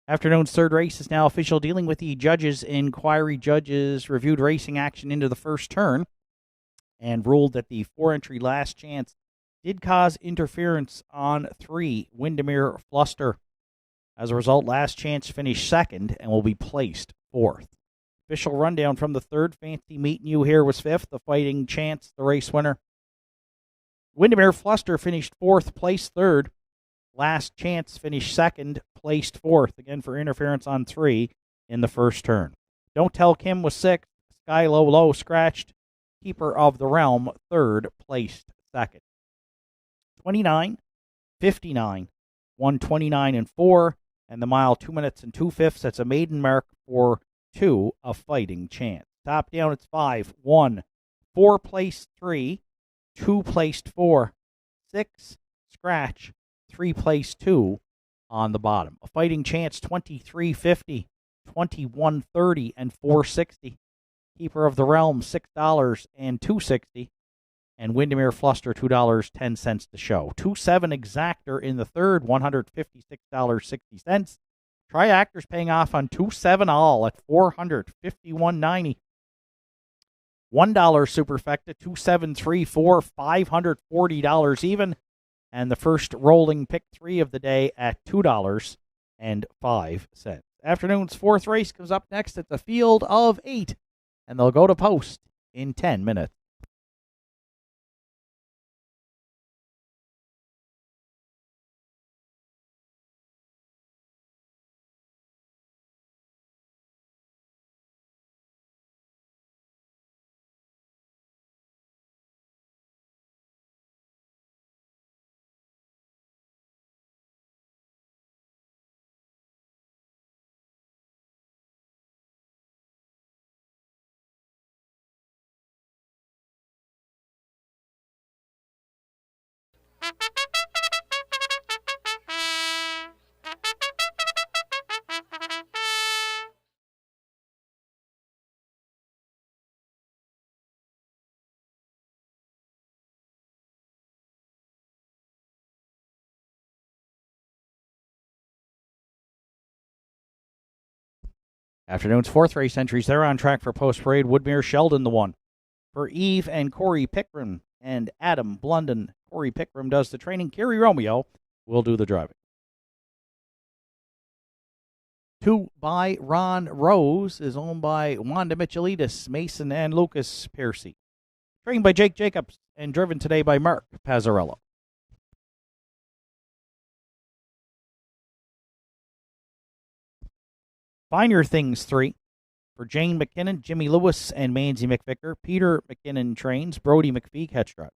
Afternoon's third race is now official, dealing with the judges' inquiry. Judges reviewed racing action into the first turn and ruled that the 4-entry Last Chance did cause interference on 3, Windermere Fluster. As a result, Last Chance finished second and will be placed fourth. Official rundown from the third. Fancy Meeting You Here was fifth. The Fighting Chance, the race winner. Windermere Fluster finished fourth, placed third. Last Chance finished second, placed fourth, again for interference on 3 in the first turn. Don't Tell Kim was sixth. Sky Low Low scratched. Keeper of the Realm, third, placed second. 29, 59, 129 and 4, and the mile 2 minutes and 2/5. That's a maiden mark for 2, a Fighting Chance. Top down, it's 5, 1, 4 placed 3, 2 placed 4, 6 scratch, 3 placed 2 on the bottom. A Fighting Chance, 23.50, 21.30, and 4.60. Keeper of the Realm, $6 and $2.60. And Windermere Fluster, $2.10 to show. 2-7 Exactor in the third, $156.60. Triactors paying off on 2-7 all at $451.90. $1 Superfecta, 2-7-3-4, $540 even. And the first rolling pick 3 of the day at $2.05. Afternoon's fourth race comes up next at the field of 8, and they'll go to post in 10 minutes. Afternoon's fourth race entries, they're on track for post parade. Woodmere Sheldon, the one. For Eve and Corey Pickram and Adam Blunden. Corey Pickram does the training. Kerry Romeo will do the driving. 2 by Ron Rose is owned by Wanda Michelitis, Mason, and Lucas Piercy. Trained by Jake Jacobs and driven today by Mark Pazzarello. Finer Things 3 for Jane McKinnon, Jimmy Lewis, and Manzi McVicker. Peter McKinnon trains. Brody McPhee catch drive.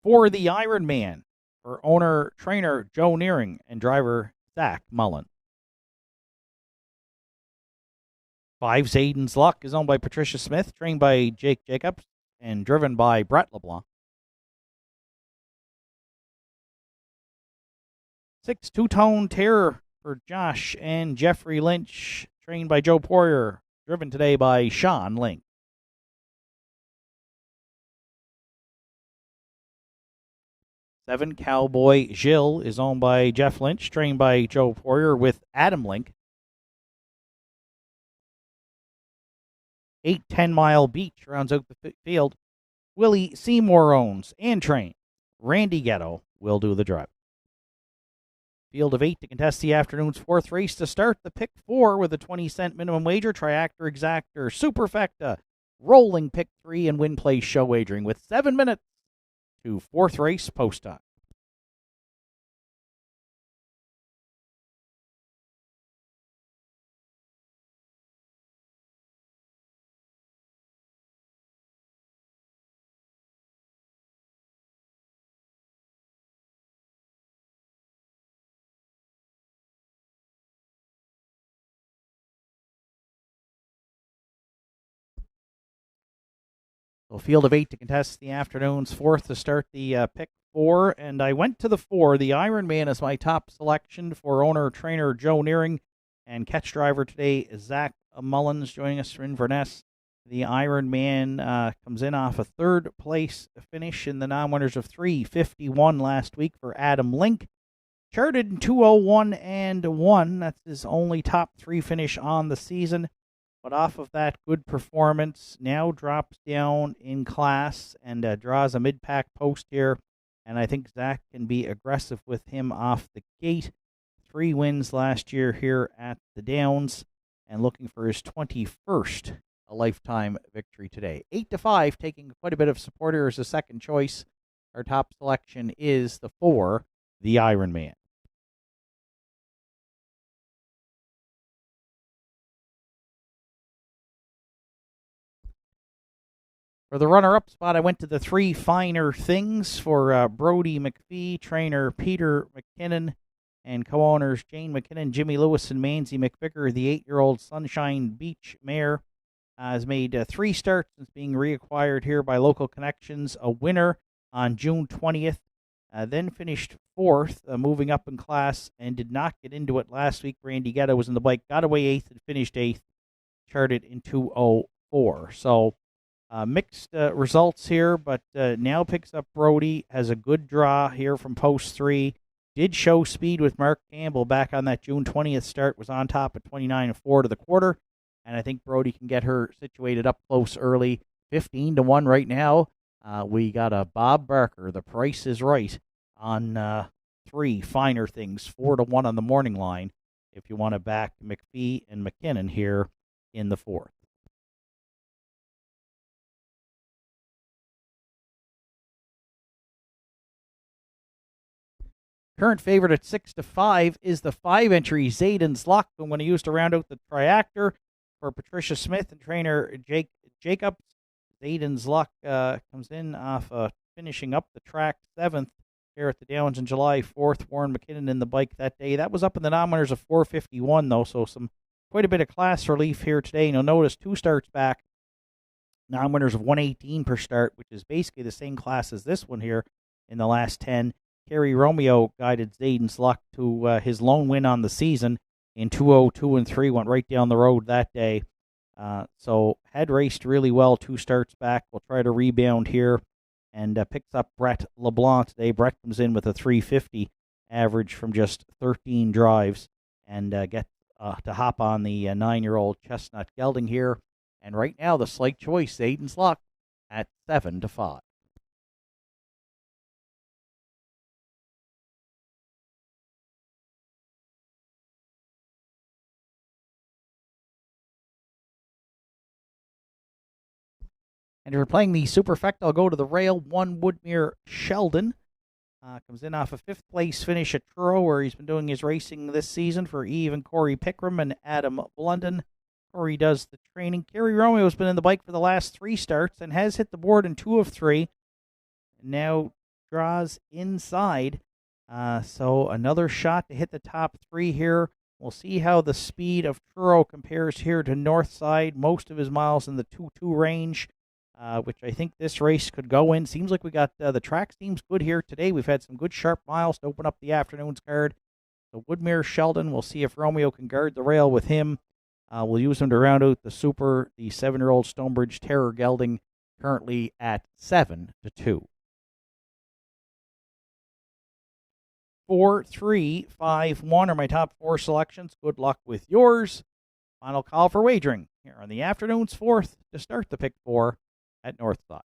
For the Iron Man, for owner-trainer Joe Nearing and driver Zach Mullen. 5 Zayden's Luck is owned by Patricia Smith, trained by Jake Jacobs, and driven by Brett LeBlanc. 6 Two-Tone Terror for Josh and Jeffrey Lynch, trained by Joe Poirier, driven today by Sean Link. 7 Cowboy Jill is owned by Jeff Lynch, trained by Joe Poirier with Adam Link. 8 10 Mile Beach rounds out the field. Willie Seymour owns and trains. Randy Ghetto will do the drive. Field of 8 to contest the afternoon's fourth race. To start the pick 4 with a 20-cent minimum wager. Triactor, Exactor, Superfecta, rolling pick 3, and win place show wagering with 7 minutes to fourth race post time. So field of 8 to contest the afternoon's fourth to start the pick 4. And I went to the 4. The Iron Man is my top selection for owner-trainer Joe Nearing. And catch driver today is Zach Mullins joining us from Inverness. The Iron Man comes in off a third place finish in the non-winners of 3:51 last week for Adam Link. Charted in 2:01 and 1. That's his only top 3 finish on the season. But off of that good performance, now drops down in class and draws a mid-pack post here. And I think Zach can be aggressive with him off the gate. 3 wins last year here at the Downs, and looking for his 21st a lifetime victory today. 8-5, taking quite a bit of support here as a second choice. Our top selection is the 4, the Iron Man. For the runner-up spot, I went to the 3 Finer Things for Brody McPhee, trainer Peter McKinnon, and co-owners Jane McKinnon, Jimmy Lewis, and Manzi McVicker. The 8-year-old Sunshine Beach mare has made 3 starts since being reacquired here by local connections. A winner on June 20th, then finished 4th, moving up in class, and did not get into it last week. Randy Guetta was in the bike, got away 8th, and finished 8th, charted in 2:04. So mixed results here, but now picks up Brody, has a good draw here from post 3. Did show speed with Mark Campbell back on that June 20th start, was on top at 29-4 to the quarter, and I think Brody can get her situated up close early. 15-1 right now. We got a Bob Barker. The price is right on 3 Finer Things, 4-1 on the morning line if you want to back McPhee and McKinnon here in the 4th. Current favorite at 6-5 is the 5-entry Zayden's Luck. I'm going to use to round out the triactor for Patricia Smith and trainer Jake Jacobs. Zayden's Luck comes in off finishing up the track 7th here at the Downs in July. 4th, Warren McKinnon in the bike that day. That was up in the non-winners of 4:51 though, so quite a bit of class relief here today. And you'll notice 2 starts back, non-winners of 118 per start, which is basically the same class as this one here in the last 10. Kerry Romeo guided Zayden's Luck to his lone win on the season in 2:02 and 3, went right down the road that day. So had raced really well 2 starts back. We'll try to rebound here and picks up Brett LeBlanc today. Brett comes in with a 350 average from just 13 drives and get to hop on the 9-year-old Chestnut Gelding here. And right now the slight choice, Zayden's Luck at 7-5. And if you're playing the Superfecta, I'll go to the rail. 1 Woodmere Sheldon. Comes in off a 5th place finish at Truro, where he's been doing his racing this season for Eve and Corey Pickram and Adam Blunden. Corey does the training. Kerry Romeo has been in the bike for the last 3 starts and has hit the board in 2 of 3. Now draws inside. So another shot to hit the top 3 here. We'll see how the speed of Truro compares here to Northside. Most of his miles in the 2.2 range. Which I think this race could go in. Seems like we got the track seems good here today. We've had some good sharp miles to open up the afternoon's card. So Woodmere Sheldon, we'll see if Romeo can guard the rail with him. We'll use him to round out the Super, the 7-year-old Stonebridge Terror Gelding, currently at 7-2. 4, 3, 5, 1 are my top 4 selections. Good luck with yours. Final call for wagering here on the afternoon's 4th to start the pick 4 at Northside.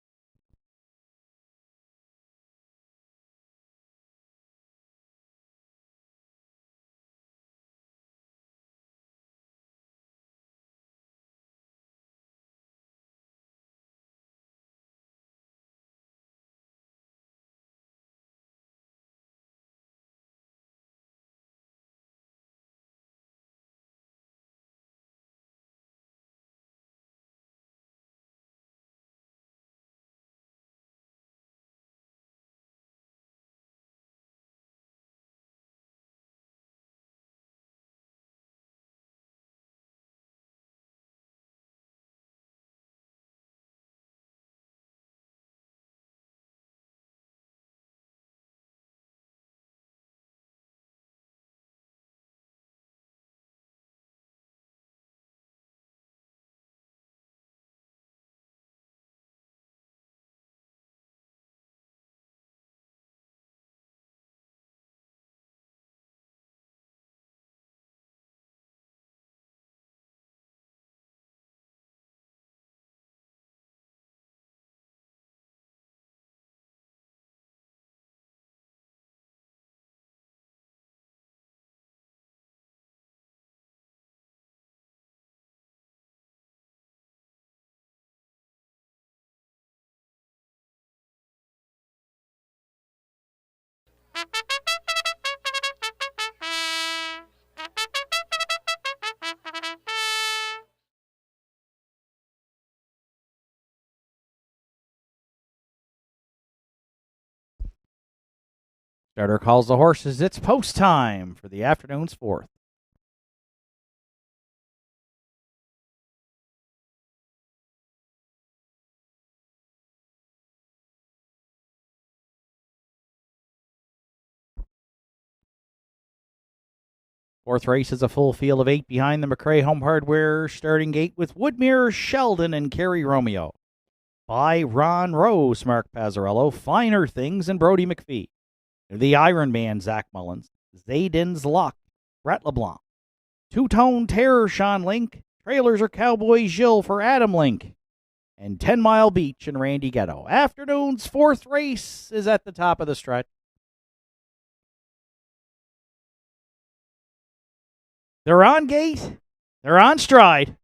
Starter calls the horses. It's post time for the afternoon's fourth. Fourth race is a full field of 8 behind the McRae Home Hardware starting gate with Woodmere, Sheldon, and Kerry Romeo. By Ron Rose, Mark Pazzarello, Finer Things, and Brody McPhee. The Iron Man, Zach Mullins. Zayden's Luck, Brett LeBlanc. Two-Tone Terror, Sean Link. Trailers are Cowboy Gilles for Adam Link. And 10 Mile Beach and Randy Ghetto. Afternoon's fourth race is at the top of the stretch. They're on gate. They're on stride.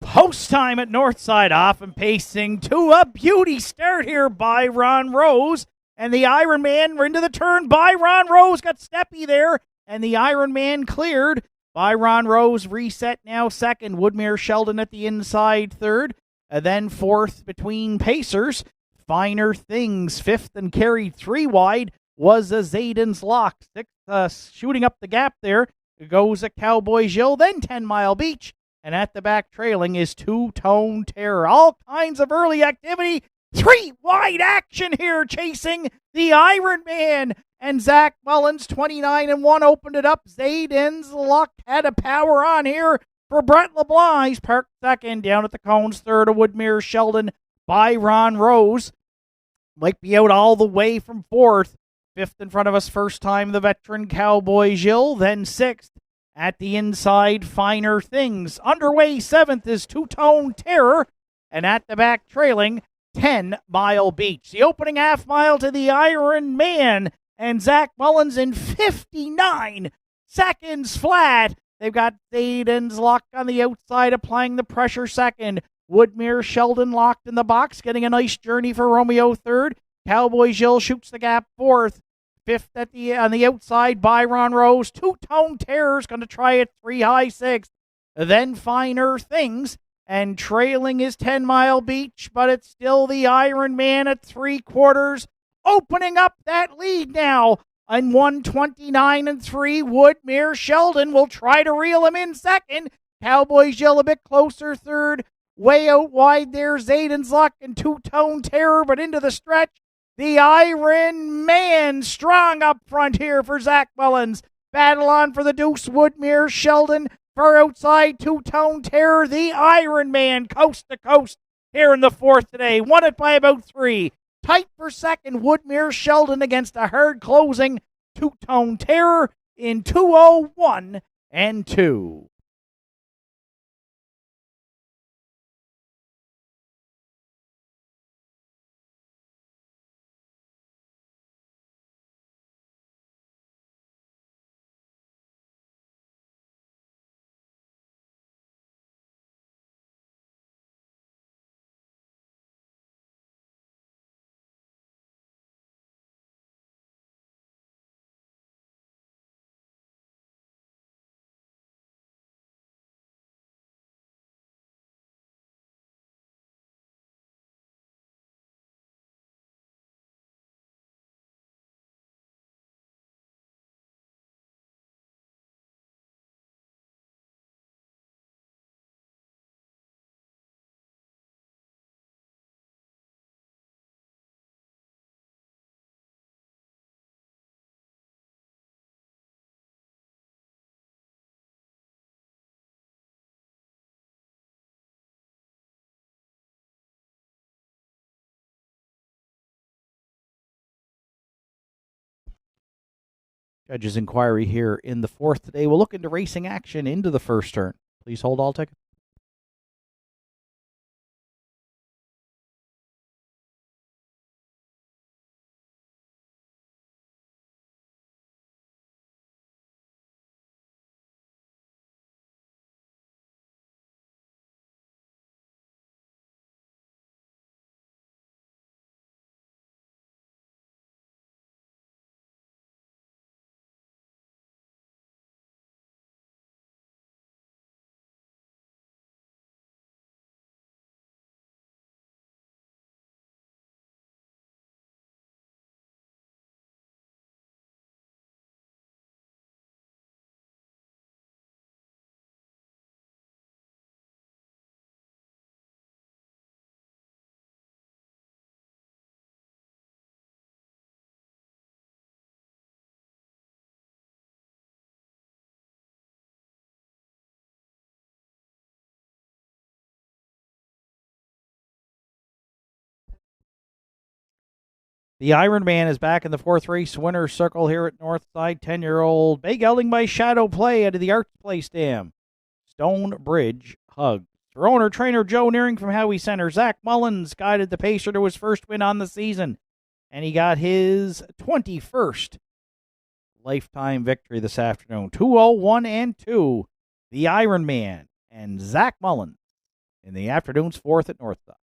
Post time at Nortside, off and pacing to a beauty start here by Ron Rose. And the Iron Man into the turn by Ron Rose. Got steppy there. And the Iron Man cleared by Ron Rose. Reset now second. Woodmere Sheldon at the inside third. And then fourth between Pacers. Finer Things fifth and carried 3 wide was a Zayden's Lock. Sixth, shooting up the gap there goes a Cowboy Gilles. Then 10 Mile Beach. And at the back trailing is Two-Tone Terror. All kinds of early activity. 3 wide action here chasing the Iron Man. And Zach Mullins, 29-1, opened it up. Zayden's Luck had a power on here for Brett LeBlanc. He's parked second. Down at the cones, third of Woodmere Sheldon by Ron Rose. Might be out all the way from fourth. Fifth in front of us, first time the veteran Cowboy Gilles. Then sixth at the inside, Finer Things. Underway seventh is Two-Tone Terror. And at the back trailing, 10 Mile Beach. The opening half mile to the Iron Man. And Zach Mullins in 59 seconds flat. They've got Zayden's Luck on the outside, applying the pressure second. Woodmere Sheldon locked in the box, getting a nice journey for Romeo third. Cowboy Gilles shoots the gap fourth. Fifth on the outside by Ron Rose. Two-Tone Terror's going to try it 3 high sixth. Then Finer Things. And trailing is 10 Mile Beach, but it's still the Iron Man at 3/4. Opening up that lead now. On 129-3, Woodmere Sheldon will try to reel him in second. Cowboy Gilles a bit closer third. Way out wide there, Zayden's Luck and Two-Tone Terror, but into the stretch. The Iron Man strong up front here for Zach Mullins. Battle on for the deuce, Woodmere Sheldon. Far outside, Two-Tone Terror. The Iron Man coast to coast here in the fourth today. Won it by about 3. Tight for second, Woodmere Sheldon against a hard closing Two-Tone Terror in 2:01 and 2. Judges' inquiry here in the fourth today. We'll look into racing action into the first turn. Please hold all tickets. The Ironman is back in the fourth race winner's circle here at Northside. 10-year-old Bay Gelding by Shadow Play out of the Arts Place Dam. Stone Bridge Hug. For owner trainer Joe Nearing from Howie Center, Zach Mullins guided the pacer to his first win on the season, and he got his 21st lifetime victory this afternoon. 201 and 2, the Ironman and Zach Mullins in the afternoon's fourth at Northside.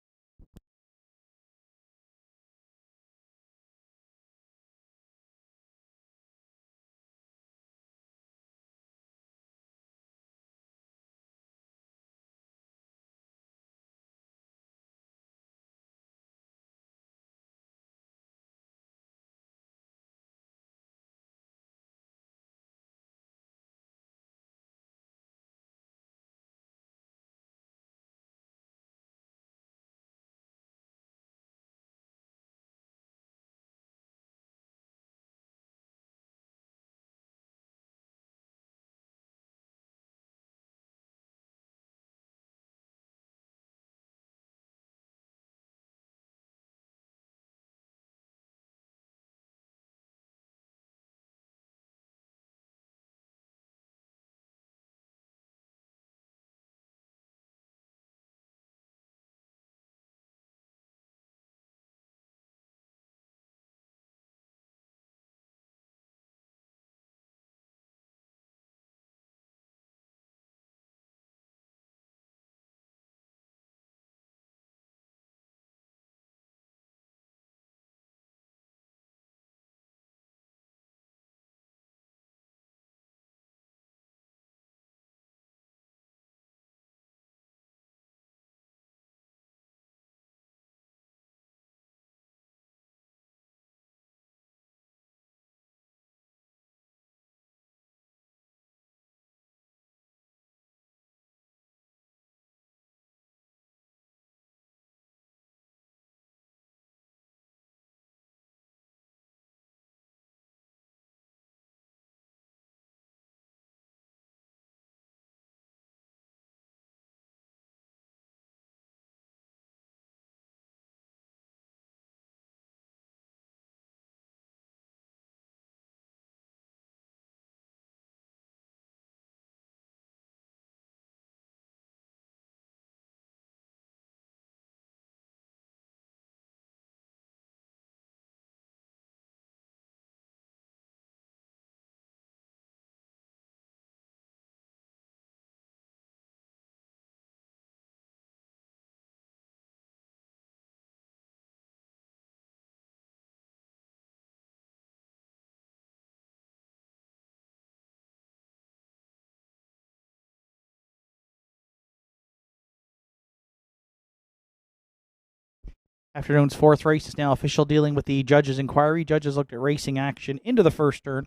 Afternoon's fourth race is now official, dealing with the judges' inquiry. Judges looked at racing action into the first turn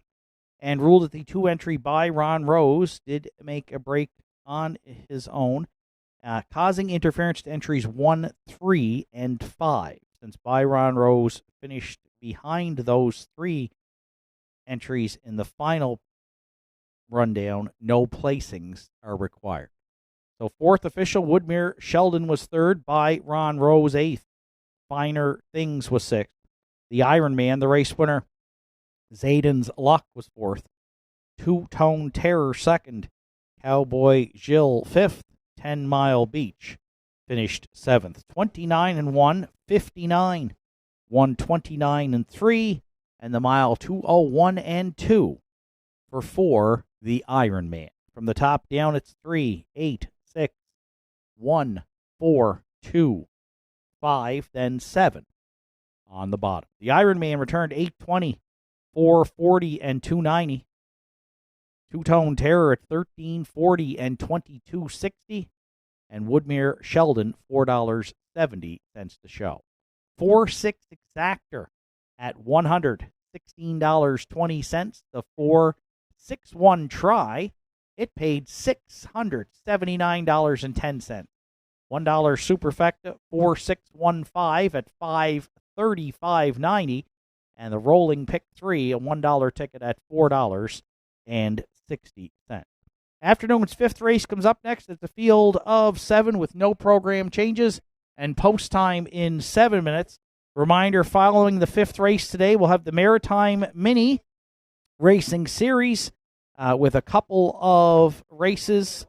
and ruled that the two-entry by Ron Rose did make a break on his own, causing interference to entries 1, 3, and 5. Since Byron Rose finished behind those three entries in the final rundown, no placings are required. So fourth official, Woodmere Sheldon was third, by Ron Rose eighth. Finer Things was sixth. The Ironman, the race winner, Zayden's Luck, was fourth. Two-Tone Terror second. Cowboy Jill fifth. 10 Mile Beach finished seventh. 29 and 1, 59. 129 and 3, and the mile 201 and 2 for 4, the Ironman. From the top down, it's 3, 8, 6, 1, 4, 2, 5, then 7 on the bottom. The Ironman returned 820, 440, and 290. Two-Tone Terror at 1340 and 2260. And Woodmere Sheldon, $4.70 to show. 4-6 Exactor at $116.20. The 4-6-1 Try, it paid $679.10. $1 Superfecta, 4-6-1-5 at $535.90. And the Rolling Pick 3, a $1 ticket at $4.60. Afternoon's fifth race comes up next. It's a field of 7 with no program changes and post time in 7 minutes. Reminder, following the 5th race today, we'll have the Maritime Mini Racing Series with a couple of races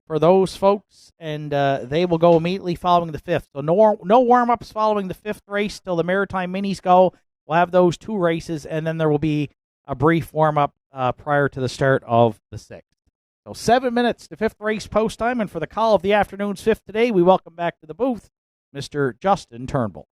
for those folks, and they will go immediately following the 5th. So no warm-ups following the 5th race till the Maritime Minis go. We'll have those 2 races, and then there will be a brief warm-up prior to the start of the 6th. So 7 minutes to 5th race post time, and for the call of the afternoon's 5th today, we welcome back to the booth Mr. Justin Turnbull.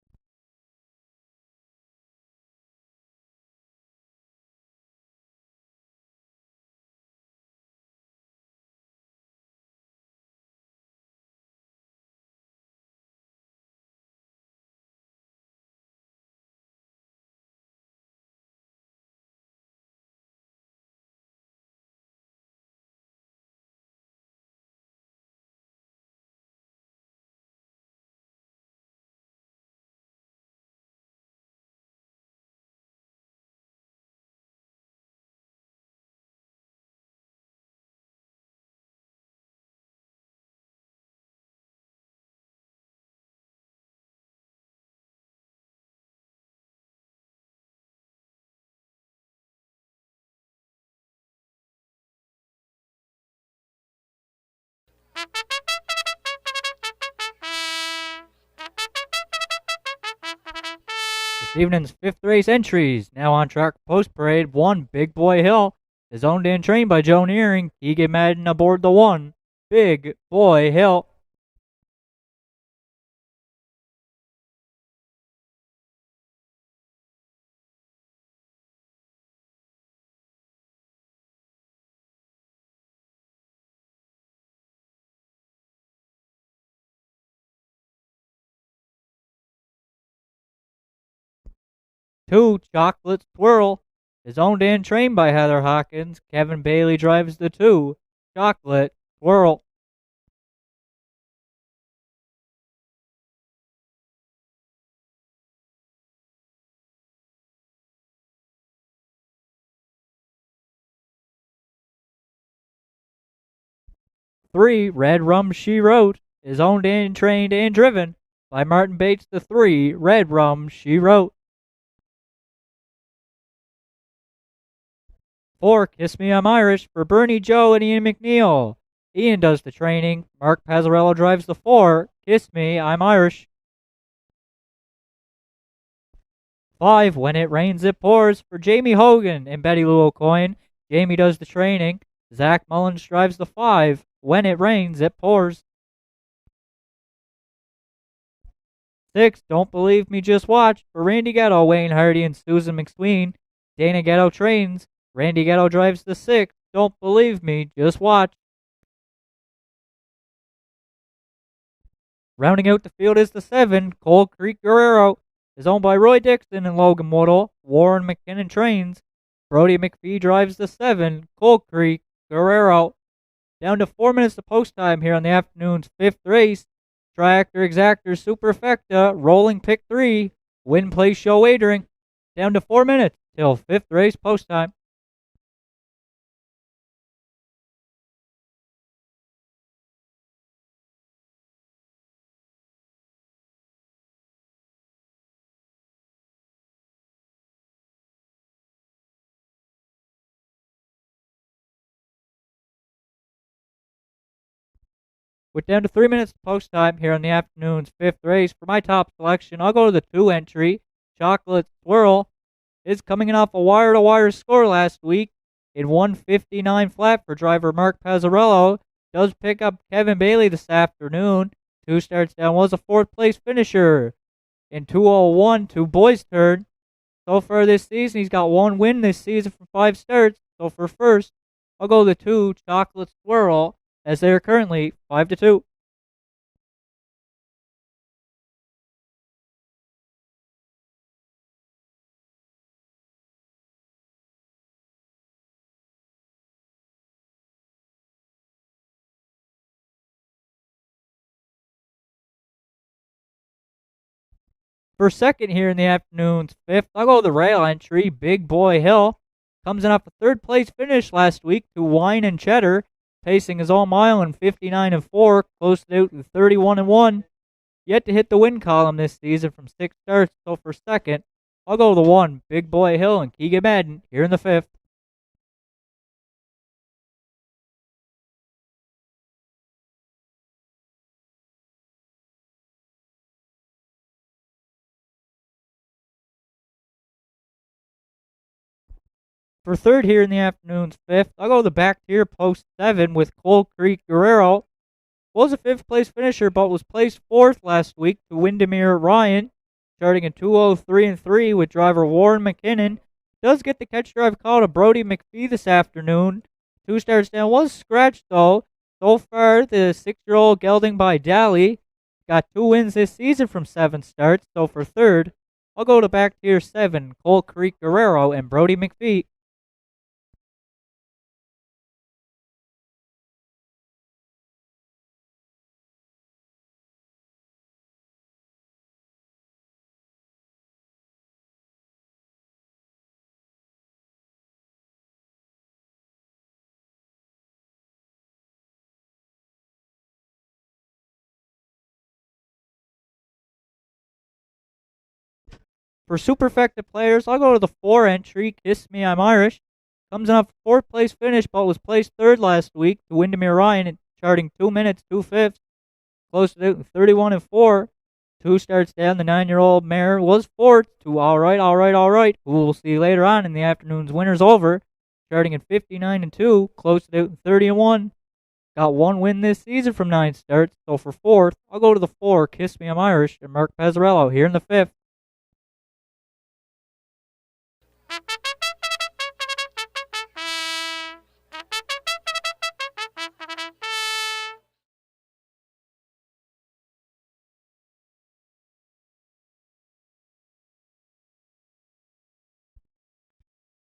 This evening's 5th race entries, now on track post parade. 1, Big Boy Hill, is owned and trained by Joe Nearing. Keegan Madden aboard the 1, Big Boy Hill. Two, Chocolate Swirl, is owned and trained by Heather Hawkins. Kevin Bailey drives the 2, Chocolate Swirl. 3, Red Rum She Wrote, is owned and trained and driven by Martin Bates the 3, Red Rum She Wrote. 4, Kiss Me I'm Irish, for Bernie Joe and Ian McNeil. Ian does the training. Mark Pazzarello drives the 4, Kiss Me I'm Irish. 5, When It Rains It Pours, for Jamie Hogan and Betty Lou O'Coin. Jamie does the training. Zach Mullins drives the 5, When It Rains It Pours. 6, Don't Believe Me Just Watch, for Randy Ghetto, Wayne Hardy, and Susan McSween. Dana Ghetto trains. Randy Ghetto drives the 6, Don't Believe Me Just Watch. Rounding out the field is the 7, Cold Creek Guerrero, is owned by Roy Dixon and Logan Woodall. Warren McKinnon trains. Brody McPhee drives the 7, Cold Creek Guerrero. Down to 4 minutes to post time here on the afternoon's 5th race. Triactor Exactor Superfecta, rolling pick 3, Win Place Show Wagering. Down to 4 minutes till 5th race post time. With down to 3 minutes to post time here on the afternoon's 5th race, for my top selection, I'll go to the 2 entry. Chocolate Swirl is coming in off a wire-to-wire score last week in 159 flat for driver Mark Pazzarello. Does pick up Kevin Bailey this afternoon. 2 starts down, was a 4th place finisher in 2:01, 2 boys' turn. So far this season, he's got 1 win this season from 5 starts. So for first, I'll go the 2, Chocolate Swirl, as they are currently 5-2. For second here in the afternoon's 5th, I'll go the rail entry, Big Boy Hill. Comes in off a 3rd place finish last week to Wine and Cheddar. Pacing his all mile in 59-4, closed out to 31-1. yet to hit the win column this season from 6 starts. So for second, I'll go with the 1, Big Boy Hill and Keegan Madden here in the 5th. For third here in the afternoon's 5th, I'll go the back tier post 7 with Coal Creek Guerrero. Was a 5th place finisher, but was placed 4th last week to Windermere Ryan, starting in 2:03 with driver Warren McKinnon. Does get the catch drive call to Brody McPhee this afternoon. 2 starts down, was scratched though. So far, the 6-year-old gelding by Daly got 2 wins this season from 7 starts. So for third, I'll go to back tier 7, Coal Creek Guerrero and Brody McPhee. For superfecta players, I'll go to the 4 entry, Kiss Me I'm Irish. Comes in a 4th place finish, but was placed 3rd last week to Windermere Ryan, charting 2 minutes, 2/5. Close to 31-4. 2 starts down, the 9-year-old mare was 4th to All Right, who we'll see later on in the afternoon's winners over, starting at 59-2, close to 30-1. Got 1 win this season from 9 starts, so for 4th, I'll go to the 4, Kiss Me I'm Irish, and Mark Pezzarello here in the 5th.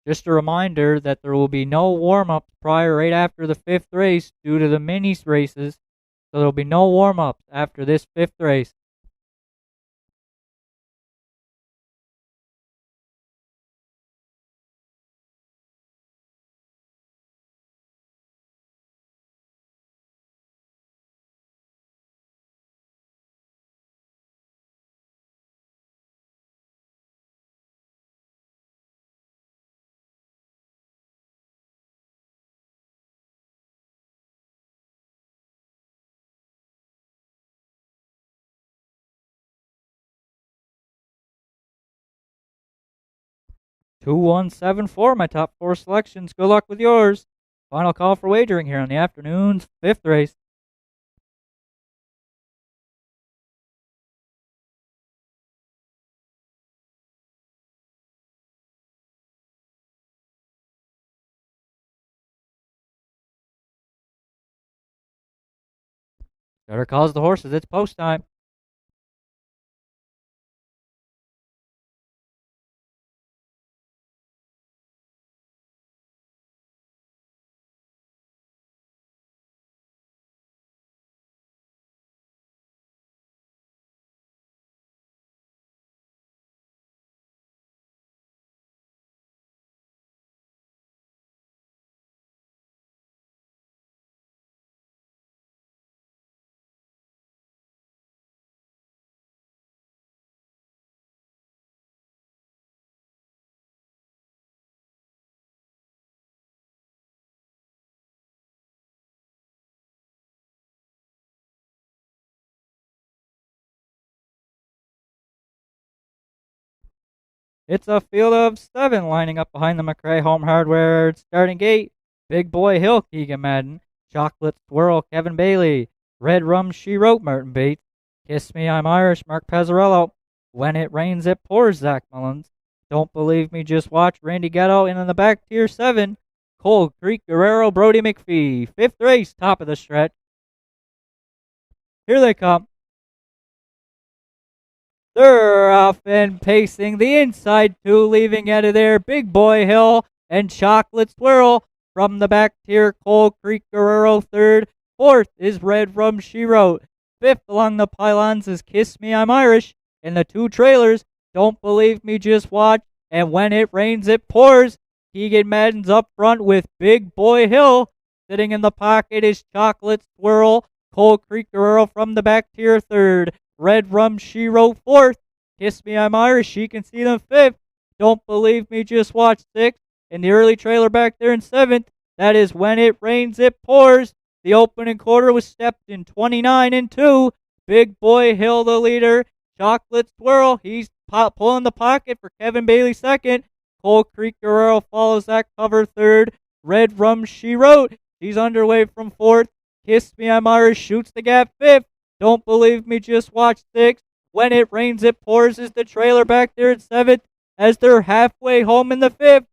Just a reminder that there will be no warm-ups prior right after the 5th race due to the mini races, so there will be no warm-ups after this 5th race. Two, 1, 7, 4, my top 4 selections. Good luck with yours. Final call for wagering here on the afternoon's 5th race. Starter calls the horses. It's post time. It's a field of 7 lining up behind the McRae Home Hardware starting gate. Big Boy Hill, Keegan Madden. Chocolate Swirl, Kevin Bailey. Red Rum, She Wrote, Martin Bates. Kiss Me, I'm Irish, Mark Pezzarello. When It Rains, It Pours, Zach Mullins. Don't Believe Me, Just Watch, Randy Ghetto. And in the back, tier 7, Coal Creek Guerrero, Brody McPhee. 5th race, top of the stretch. Here they come. They're off and pacing the inside 2, leaving out of there Big Boy Hill and Chocolate Swirl. From the back tier, Coal Creek Guerrero 3rd. 4th is Red Rum She Wrote. 5th along the pylons is Kiss Me I'm Irish. In the 2 trailers, Don't Believe Me, Just Watch, and When It Rains, It Pours. Keegan Madden's up front with Big Boy Hill. Sitting in the pocket is Chocolate Swirl. Coal Creek Guerrero from the back tier 3rd. Red Rum She Wrote fourth. Kiss Me I'm Irish, She Can See Them fifth. Don't Believe Me, Just Watch sixth. And the early trailer back there in seventh. That is When It Rains, It Pours. The opening quarter was stepped in 29 and 2. Big Boy Hill, the leader. Chocolate Swirl, he's pulling the pocket for Kevin Bailey second. Coal Creek Guerrero follows that cover third. Red Rum She Wrote, she's underway from fourth. Kiss Me I'm Irish shoots the gap fifth. Don't Believe Me, Just Watch sixth. When It Rains, It Pours is the trailer back there at seventh as they're halfway home in the fifth.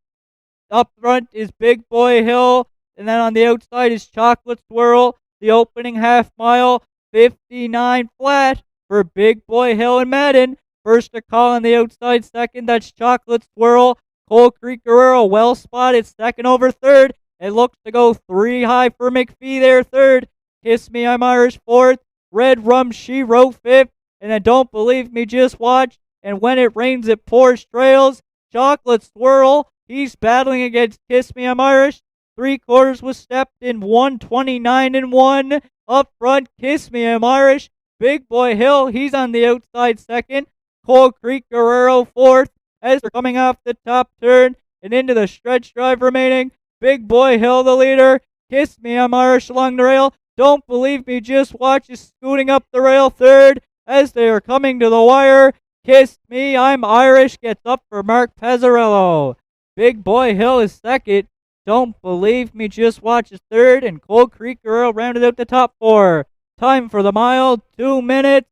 Up front is Big Boy Hill, and then on the outside is Chocolate Swirl. The opening half mile, 59 flat for Big Boy Hill and Madden. First to call on the outside, second, that's Chocolate Swirl. Coal Creek Guerrero, well spotted, second over third. It looks to go 3 high for McPhee there, third. Kiss Me I'm Irish, fourth. Red Rum She Wrote, fifth. And then Don't Believe Me, Just Watch. And When It Rains, It Pours trails. Chocolate Swirl, he's battling against Kiss Me I'm Irish. 3 quarters was stepped in 129 and 1. Up front, Kiss Me I'm Irish. Big Boy Hill, he's on the outside second. Coal Creek Guerrero fourth. As they're coming off the top turn and into the stretch drive remaining. Big Boy Hill, the leader. Kiss Me I'm Irish along the rail. Don't Believe Me, Just Watch is scooting up the rail third as they are coming to the wire. Kiss Me I'm Irish gets up for Mark Pezzarello. Big Boy Hill is second. Don't Believe Me, Just Watch is third. And Coal Creek Girl rounded out the top 4. Time for the mile, 2 minutes.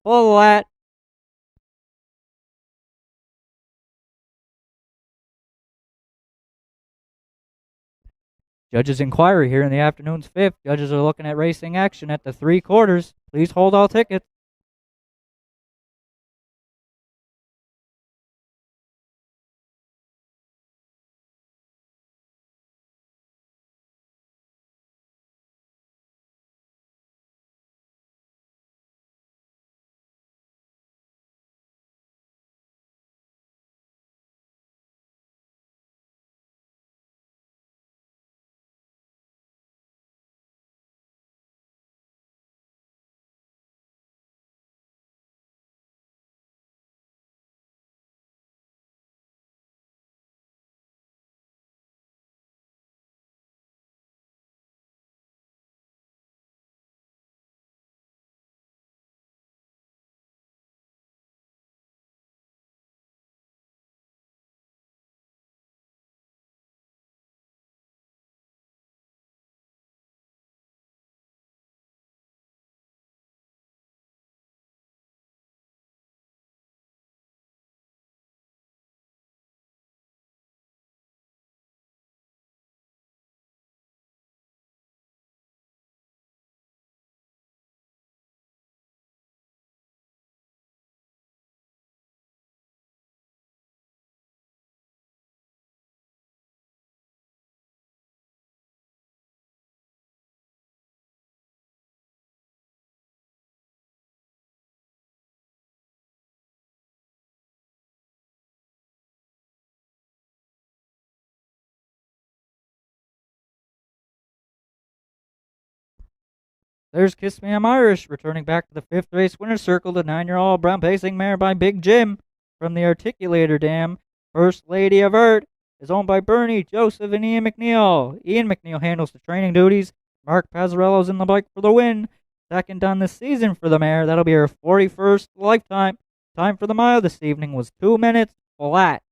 Flat. Judges' inquiry here in the afternoon's 5th. Judges are looking at racing action at the 3 quarters. Please hold all tickets. There's Kiss Me I'm Irish, returning back to the 5th race winner's circle, the 9-year-old brown pacing mare by Big Jim from the Articulator Dam. First Lady of Art is owned by Bernie, Joseph, and Ian McNeil. Ian McNeil handles the training duties. Mark Pazzarello's in the bike for the win. Second on the season for the mare. That'll be her 41st lifetime. Time for the mile this evening was 2 minutes flat.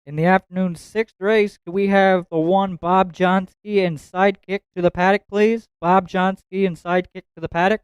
In the afternoon sixth race, could we have the one Bob Johnsky and sidekick to the paddock, please? Bob Johnsky and sidekick to the paddock.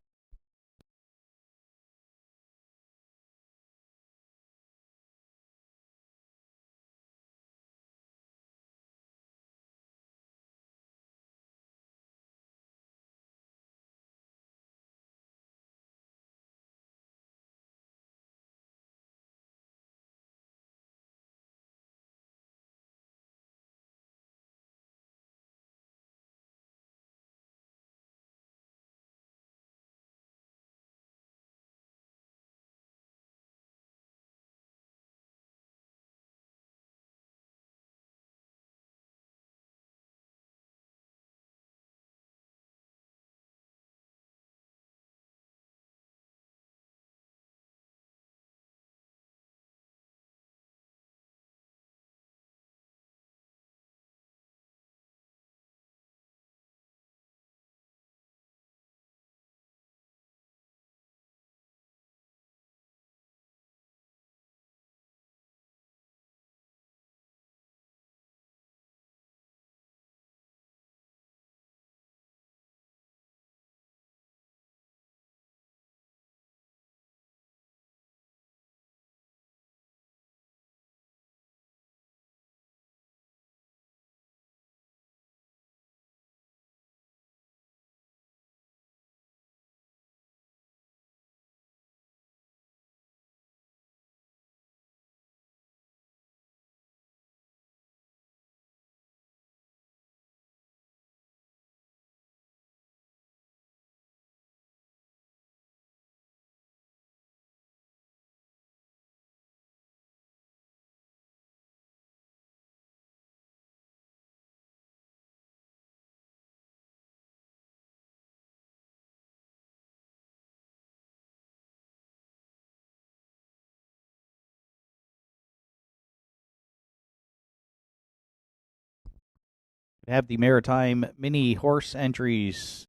Have the Maritime Mini horse entries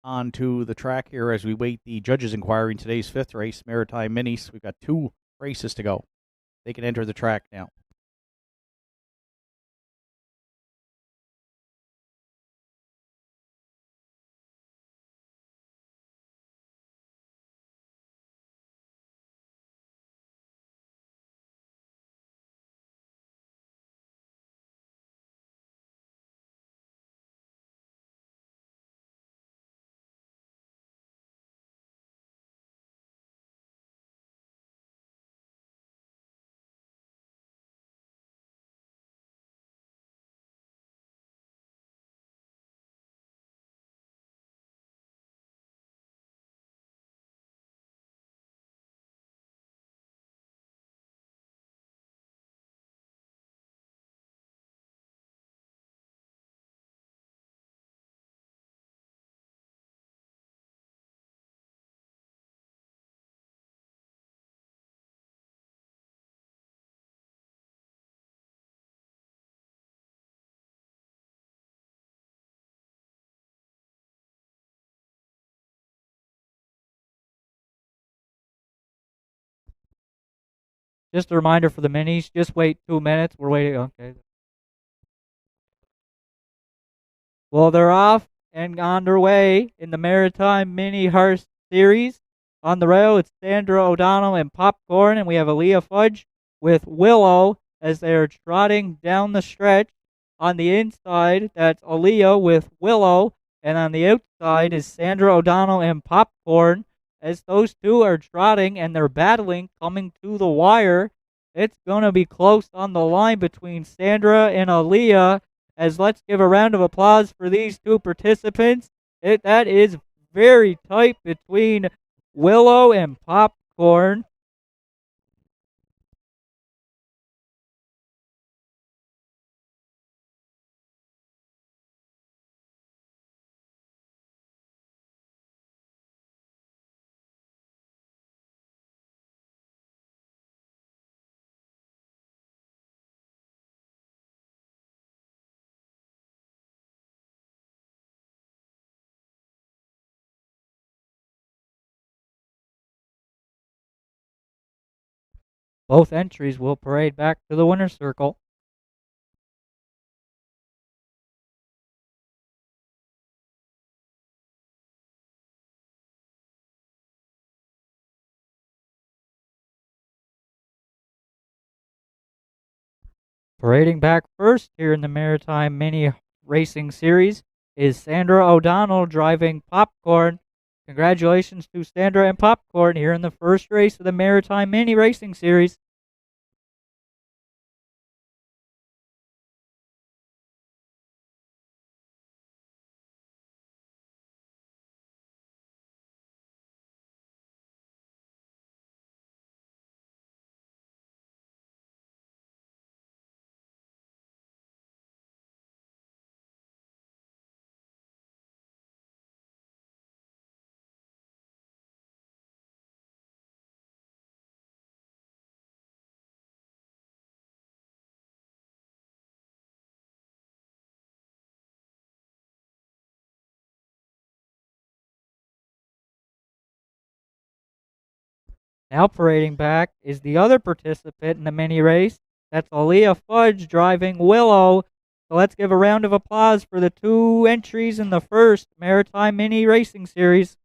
onto the track here as we wait the judges' inquiry in today's fifth race, Maritime Minis. We've got 2 races to go. They can enter the track now. Just a reminder for the minis, just wait 2 minutes. We're waiting. Okay. Well, they're off and on their way in the Maritime Mini Hearse Series. On the rail, it's Sandra O'Donnell and Popcorn, and we have Aaliyah Fudge with Willow as they are trotting down the stretch. On the inside, that's Aaliyah with Willow, and on the outside is Sandra O'Donnell and Popcorn. As those two are trotting and they're battling, coming to the wire, it's going to be close on the line between Sandra and Aaliyah. As let's give a round of applause for these 2 participants. That is very tight between Willow and Popcorn. Both entries will parade back to the winner's circle. Parading back first here in the Maritime Mini Racing Series is Sandra O'Donnell driving Popcorn. Congratulations to Sandra and Popcorn here in the first race of the Maritime Mini Racing Series. Now parading back is the other participant in the mini race. That's Aaliyah Fudge driving Willow. So let's give a round of applause for the two entries in the first Maritime Mini Racing Series.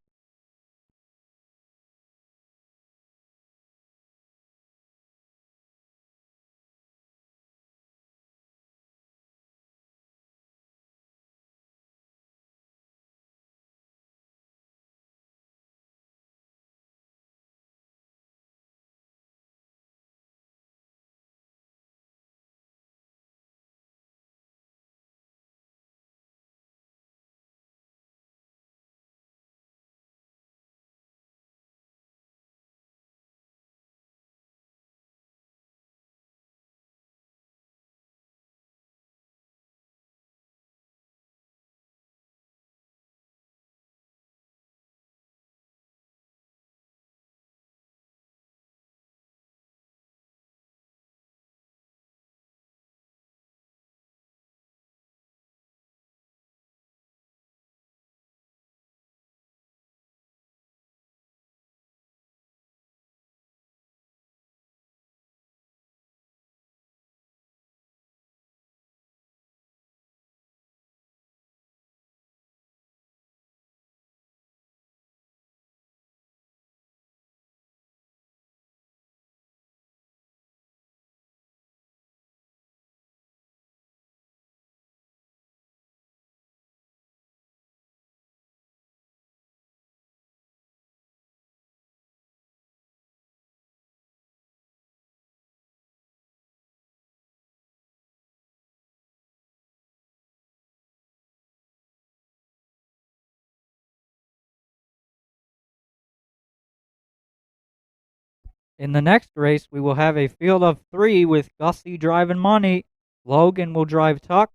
In the next race, we will have a field of three with Gussie driving Money, Logan will drive Tuck,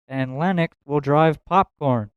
and Lennox will drive Popcorn.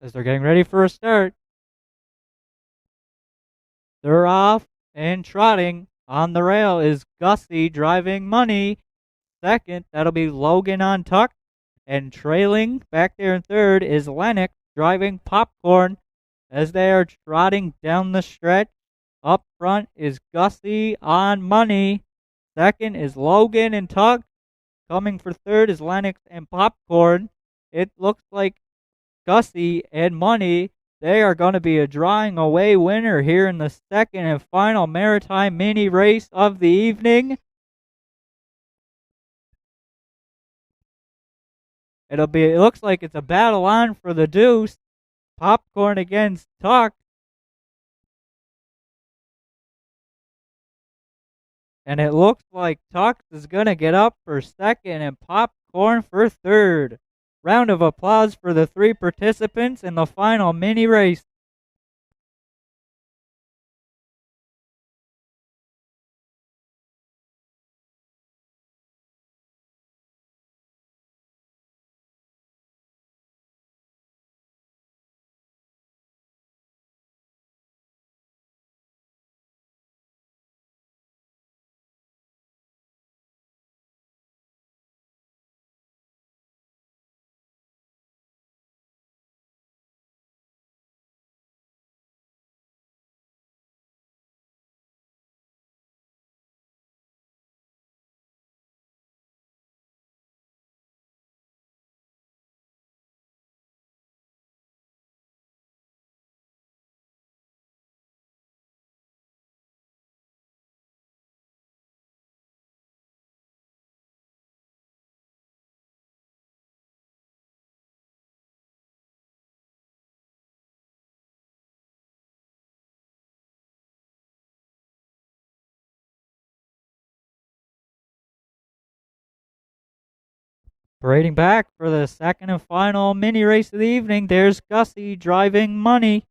As they're getting ready for a start, they're off and trotting. On the rail is Gussie driving Money. Second, that'll be Logan on Tuck. And trailing back there in third is Lennox driving Popcorn as they are trotting down the stretch. Up front is Gussie on Money. Second is Logan and Tuck. Coming for third is Lennox and Popcorn. It looks like Gussie and Money, they are going to be a drawing away winner here in the second and final Maritime Mini race of the evening. It looks like it's a battle on for the deuce. Popcorn against Tuck. And it looks like Tux is going to get up for second and Popcorn for third. Round of applause for the 3 participants in the final mini race. Parading back for the second and final mini race of the evening, there's Gussie driving Money.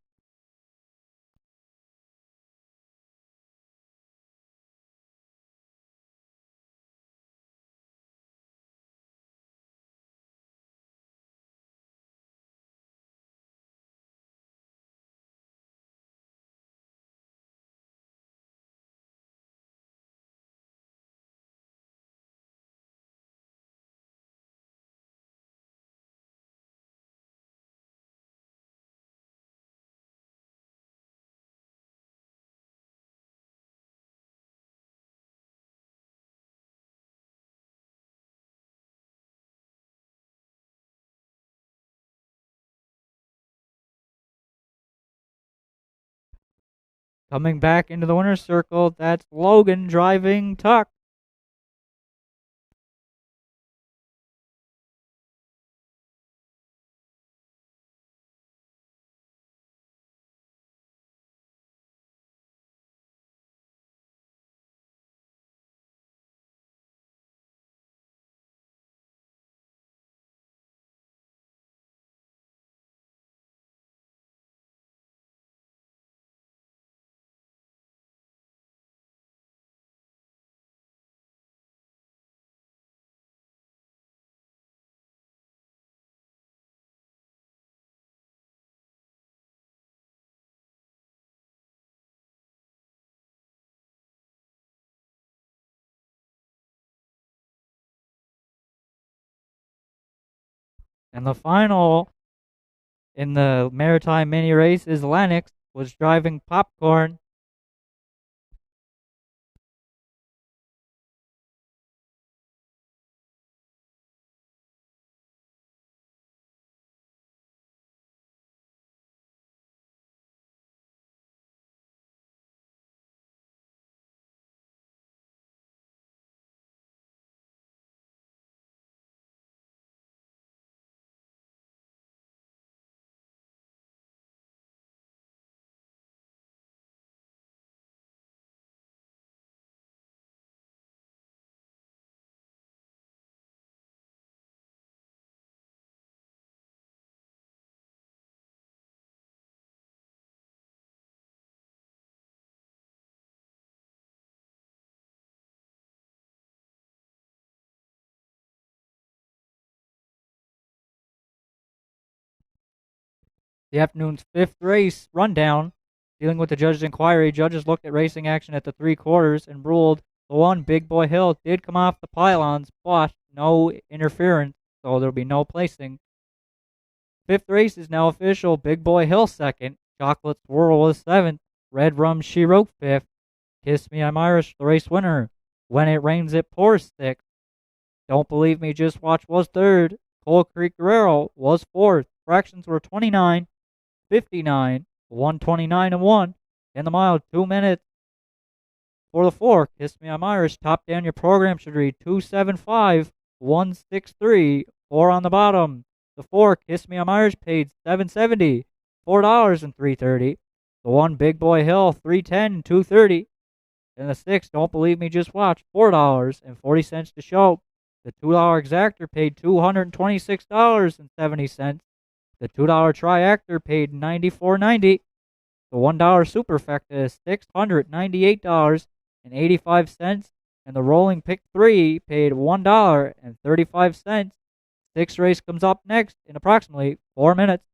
Coming back into the winner's circle, that's Logan driving Tuck. And the final in the Maritime mini race is Lennox, was driving Popcorn. The afternoon's 5th race rundown. Dealing with the judge's inquiry, judges looked at racing action at the 3 quarters and ruled the one Big Boy Hill did come off the pylons, but no interference, so there'll be no placing. 5th race is now official. Big Boy Hill 2nd, Chocolate Swirl was 7th, Red Rum She Wrote 5th, Kiss Me I'm Irish the race winner, When It Rains It Pours 6th, Don't Believe Me Just Watch was 3rd, Coal Creek Guerrero was 4th, fractions were 29, 59, 129 and 1 in the mile, 2 minutes. For the 4, Kiss Me I'm Irish, top down your program should read 275, 163, 4 on the bottom. The 4, Kiss Me I'm Irish, paid 770, $4 and $3.30. The 1 Big Boy Hill, $3.10 and $2.30. And the 6 Don't Believe Me Just Watch, $4.40 to show. The $2 Exactor paid $226.70. The $2 Triactor paid $94.90. The $1 Superfecta is $698.85. And the Rolling Pick 3 paid $1.35. Sixth race comes up next in approximately 4 minutes.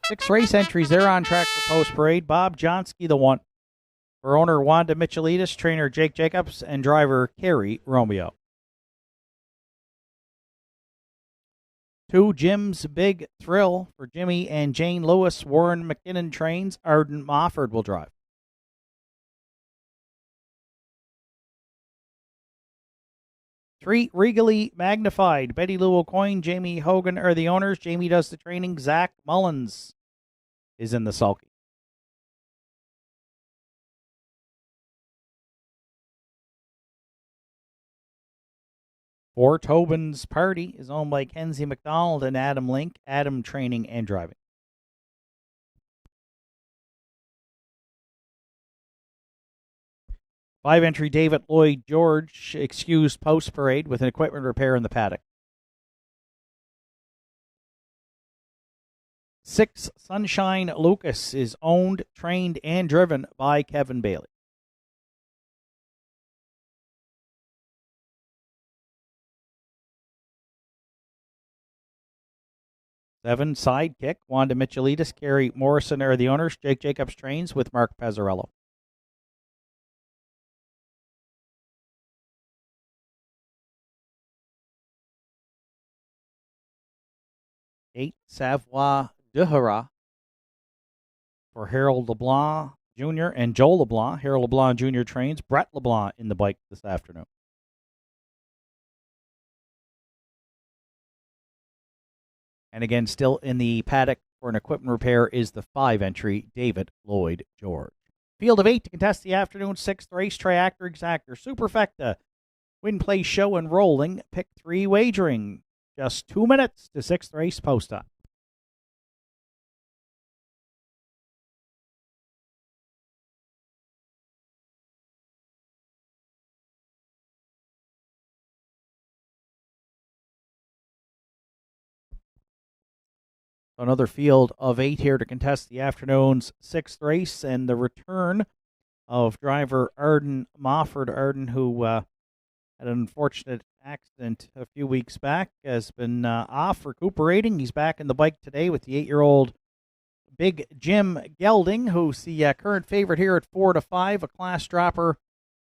Six race entries. They're on track for post parade. Bob Johnsky, the one. For owner Wanda Michelidis, trainer Jake Jacobs, and driver Kerry Romeo. 2, Jim's Big Thrill for Jimmy and Jane Lewis. Warren McKinnon trains. Arden Mofford will drive. 3, Regally Magnified. Betty Lou O'Coin, Jamie Hogan are the owners. Jamie does the training. Zach Mullins is in the sulky. 4, Tobin's Party is owned by Kenzie McDonald and Adam Link. Adam training and driving. 5 entry David Lloyd George excused post parade with an equipment repair in the paddock. 6, Sunshine Lucas is owned, trained, and driven by Kevin Bailey. 7, Sidekick. Wanda Michelidis, Kerry Morrison are the owners. Jake Jacobs trains with Mark Pazzarello. 8, Savoie Duhara for Harold LeBlanc Jr. and Joel LeBlanc. Harold LeBlanc Jr. trains. Brett LeBlanc in the bike this afternoon. And again, still in the paddock for an equipment repair is the 5 entry David Lloyd George. Field of 8 to contest the afternoon 6th race. Triactor, Exactor, Superfecta, Win, Play, Show, and Rolling. Pick 3 wagering. Just 2 minutes to 6th race post time. Another field of 8 here to contest the afternoon's 6th race and the return of driver Arden Mofford. Arden, who had an unfortunate accident a few weeks back, has been off recuperating. He's back in the bike today with the 8-year-old Big Jim Gelding, who's the current favorite here at 4-5, a class dropper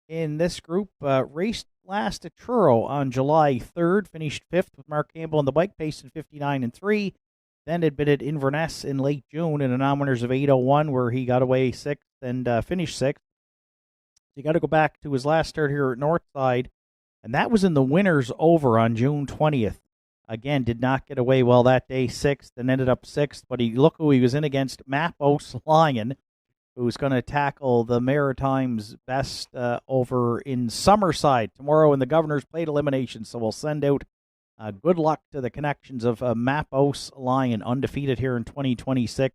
in this group. Raced last at Truro on July 3rd, finished 5th with Mark Campbell on the bike, paced in 59-3. Then had been at Inverness in late June in a non-winners of 8:01, where he got away 6th and finished 6th. You got to go back to his last start here at Nortside, and that was in the winners over on June 20th. Again, did not get away well that day, 6th, and ended up 6th. But look who he was in against, Mappos Lion, who's going to tackle the Maritimes best over in Summerside tomorrow in the Governor's Plate elimination. So we'll send out good luck to the connections of Mappos Lion, undefeated here in 2026.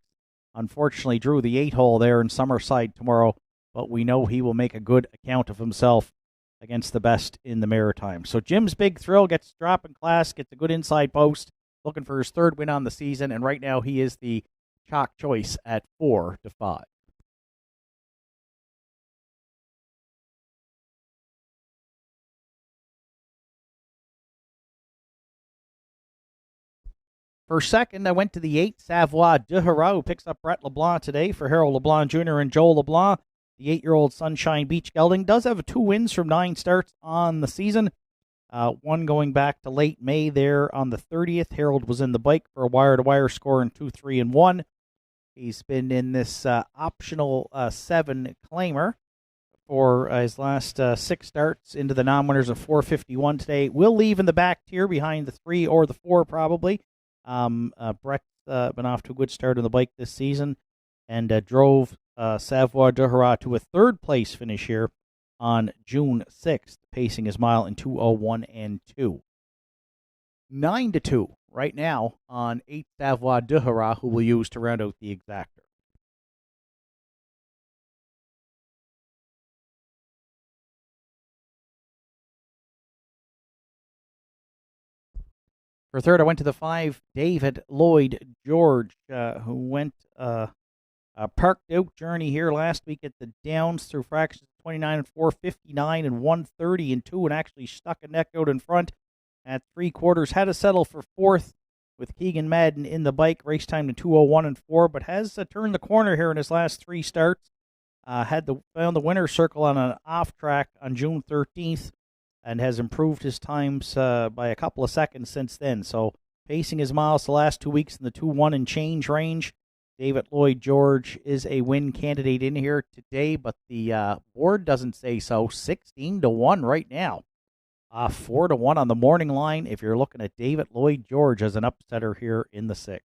Unfortunately, drew the 8-hole there in Summerside tomorrow, but we know he will make a good account of himself against the best in the Maritimes. So Jim's Big Thrill gets drop in class, gets a good inside post, looking for his 3rd win on the season, and right now he is the chalk choice at 4-5. For 2nd, I went to the 8, Savoie Duhara, who picks up Brett LeBlanc today for Harold LeBlanc Jr. and Joel LeBlanc. The 8-year-old Sunshine Beach Gelding does have 2 wins from 9 starts on the season. One going back to late May there on the 30th. Harold was in the bike for a wire-to-wire score in 2-3-1. He's been in this optional 7 claimer for his last 6 starts into the non-winners of 451 today. Will leave in the back tier behind the 3 or the 4 probably. Brett's been off to a good start on the bike this season and drove Savoie Duhara to a 3rd place finish here on June 6th, pacing his mile in 2:01 and 2. 9-2 right now on 8 Savoie Duhara, who will use to round out the exactor. For 3rd, I went to the 5, David Lloyd George, who went a parked out journey here last week at the Downs through fractions 29 and 4, 59 and 130 and 2, and actually stuck a neck out in front at 3/4. Had to settle for 4th with Keegan Madden in the bike. Race time to 2:01 and 4, but has turned the corner here in his last 3 starts. Found the winner's circle on an off track on June 13th and has improved his times by a couple of seconds since then. So pacing his miles the last 2 weeks in the 2:1 and change range. David Lloyd George is a win candidate in here today, but the board doesn't say so. 16-1 right now. 4-1 on the morning line if you're looking at David Lloyd George as an upsetter here in the 6th.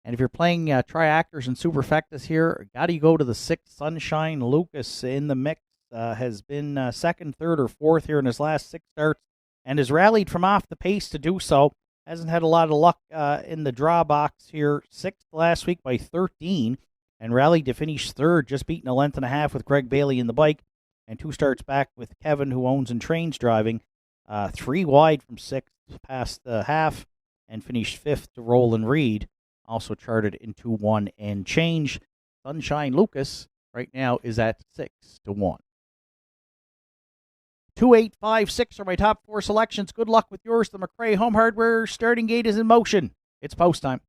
And if you're playing triactors and superfectas here, got to go to the 6th. Sunshine Lucas in the mix. Has been 2nd, 3rd, or 4th here in his last 6 starts and has rallied from off the pace to do so. Hasn't had a lot of luck in the draw box here. 6th last week by 13 and rallied to finish 3rd, just beating a length and a half with Greg Bailey in the bike. And 2 starts back with Kevin, who owns and trains driving. 3 wide from 6th past the half and finished 5th to Roland Reed. Also charted in 2-1 and change. Sunshine Lucas right now is at 6-1. 2, 8, 5, 6 are my top 4 selections. Good luck with yours. The McRae Home Hardware starting gate is in motion. It's post time.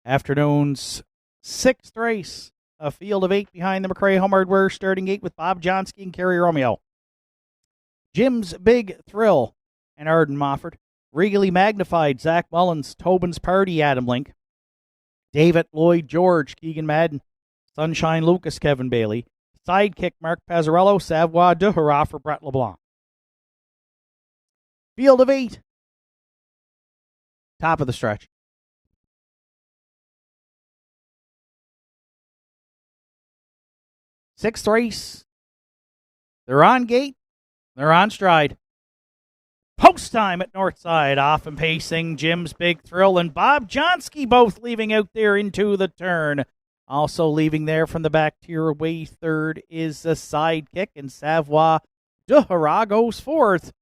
Afternoon's 6th race. A field of 8 behind the McRae Home Hardware starting gate with Bob Johnsky and Kerry Romeo. Jim's Big Thrill and Arden Mofford. Regally Magnified, Zach Mullins. Tobin's Party, Adam Link. David Lloyd George, Keegan Madden. Sunshine Lucas, Kevin Bailey. Sidekick, Mark Pazzarello. Savoie de Hurrah for Brett LeBlanc. Field of 8. Top of the stretch. 6th race. They're on gate. They're on stride. Post time at Nortside. Off and pacing. Jim's Big Thrill and Bob Johnsky both leaving out there into the turn. Also leaving there from the back tier away 3rd is a Sidekick, and Savoie de Hurrah goes 4th.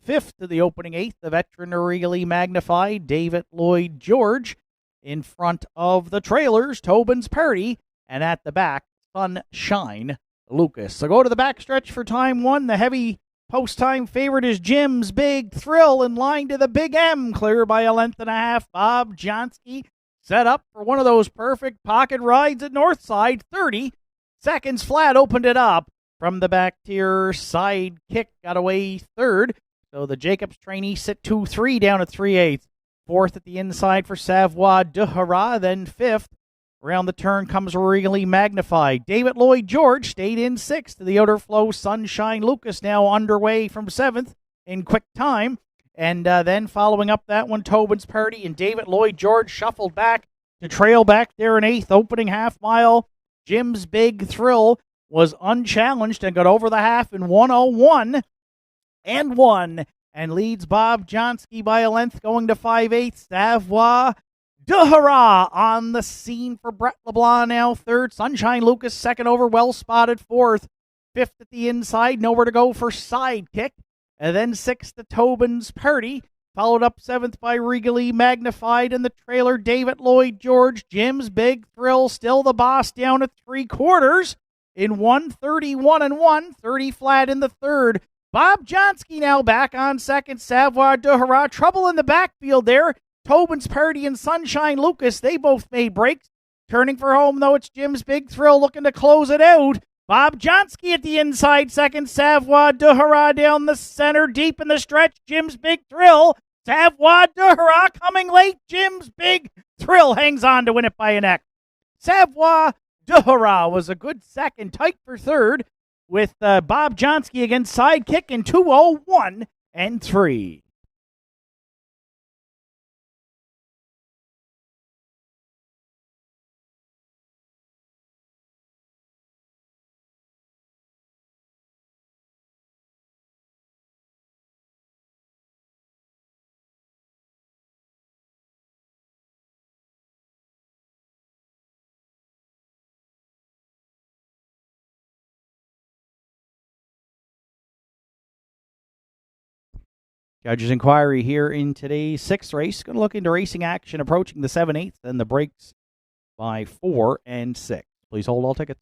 5th to the opening 8th, the veteran Regally Magnified, David Lloyd George. In front of the trailers, Tobin's Party, and at the back, Sunshine Lucas. So go to the backstretch for time 1. The heavy post-time favorite is Jim's Big Thrill in line to the Big M, clear by a length and a half. Bob Johnsky set up for one of those perfect pocket rides at Northside. 30 seconds flat opened it up from the back tier. Sidekick got away 3rd. So the Jacobs trainee sit 2-3 down at 3/8. 4th at the inside for Savoie de Hurrah, then 5th. Around the turn comes Regally Magnified. David Lloyd George stayed in 6th. The outer flow, Sunshine Lucas now underway from 7th in quick time. And then following up that one, Tobin's Party and David Lloyd George shuffled back to trail back there in 8th. Opening half mile, Jim's Big Thrill was unchallenged and got over the half in 1:01 and 1 and leads Bob Johnsky by a length going to 5/8. Savoie de Hurrah on the scene for Brett LeBlanc now 3rd. Sunshine Lucas 2nd over, well spotted 4th. 5th at the inside, nowhere to go for Sidekick. And then 6th to Tobin's Party, followed up 7th by Regally Magnified and the trailer David Lloyd George. Jim's Big Thrill still the boss down at 3/4 in 1:31 and 1, 30 flat in the 3rd. Bob Johnsky now back on 2nd. Savoie de Hurrah, trouble in the backfield there. Tobin's Party and Sunshine Lucas, they both made breaks. Turning for home, though, it's Jim's Big Thrill looking to close it out. Bob Johnsky at the inside 2nd. Savoie de Hurrah down the center, deep in the stretch. Jim's Big Thrill. Savoie de Hurrah coming late. Jim's Big Thrill hangs on to win it by a neck. Savoie de Hurrah was a good 2nd, tight for 3rd, with Bob Johnsky against Sidekick in 2:01 and 3. Judges' inquiry here in today's 6th race. Going to look into racing action approaching the 7/8 and the breaks by 4 and 6. Please hold all tickets.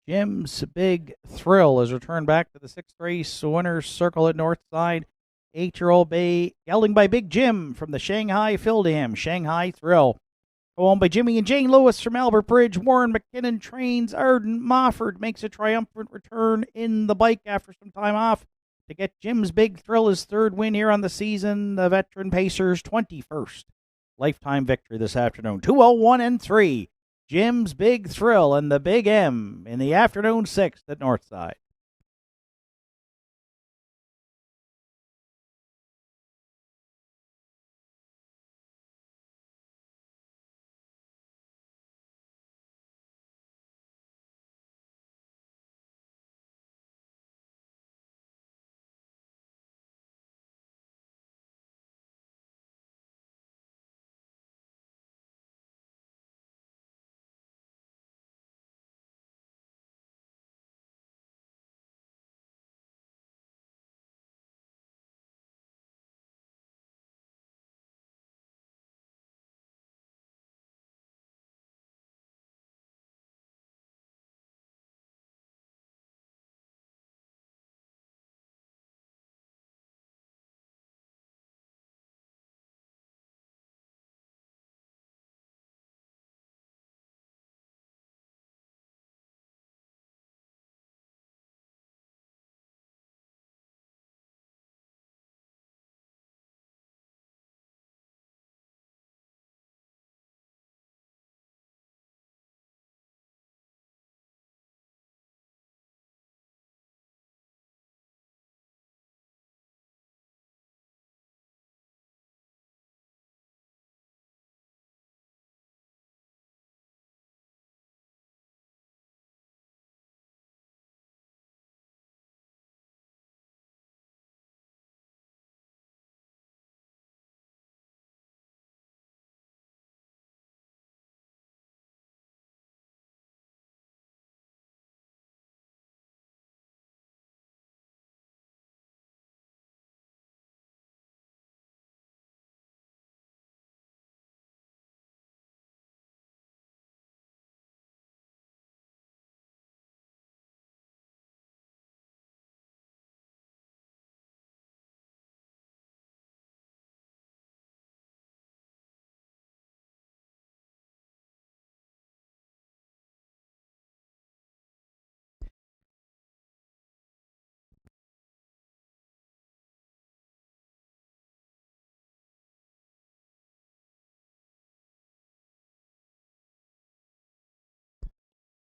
Jim's Big Thrill is returned back to the 6th race winner's circle at Northside. 8-year-old Bay gelding by Big Jim from the Shanghai Fill Dam. Shanghai Thrill. Owned by Jimmy and Jane Lewis from Albert Bridge. Warren McKinnon trains. Arden Mofford makes a triumphant return in the bike after some time off to get Jim's Big Thrill his 3rd win here on the season. The veteran Pacers' 21st lifetime victory this afternoon. 201 and 3. Jim's Big Thrill and the Big M in the afternoon 6th at Northside.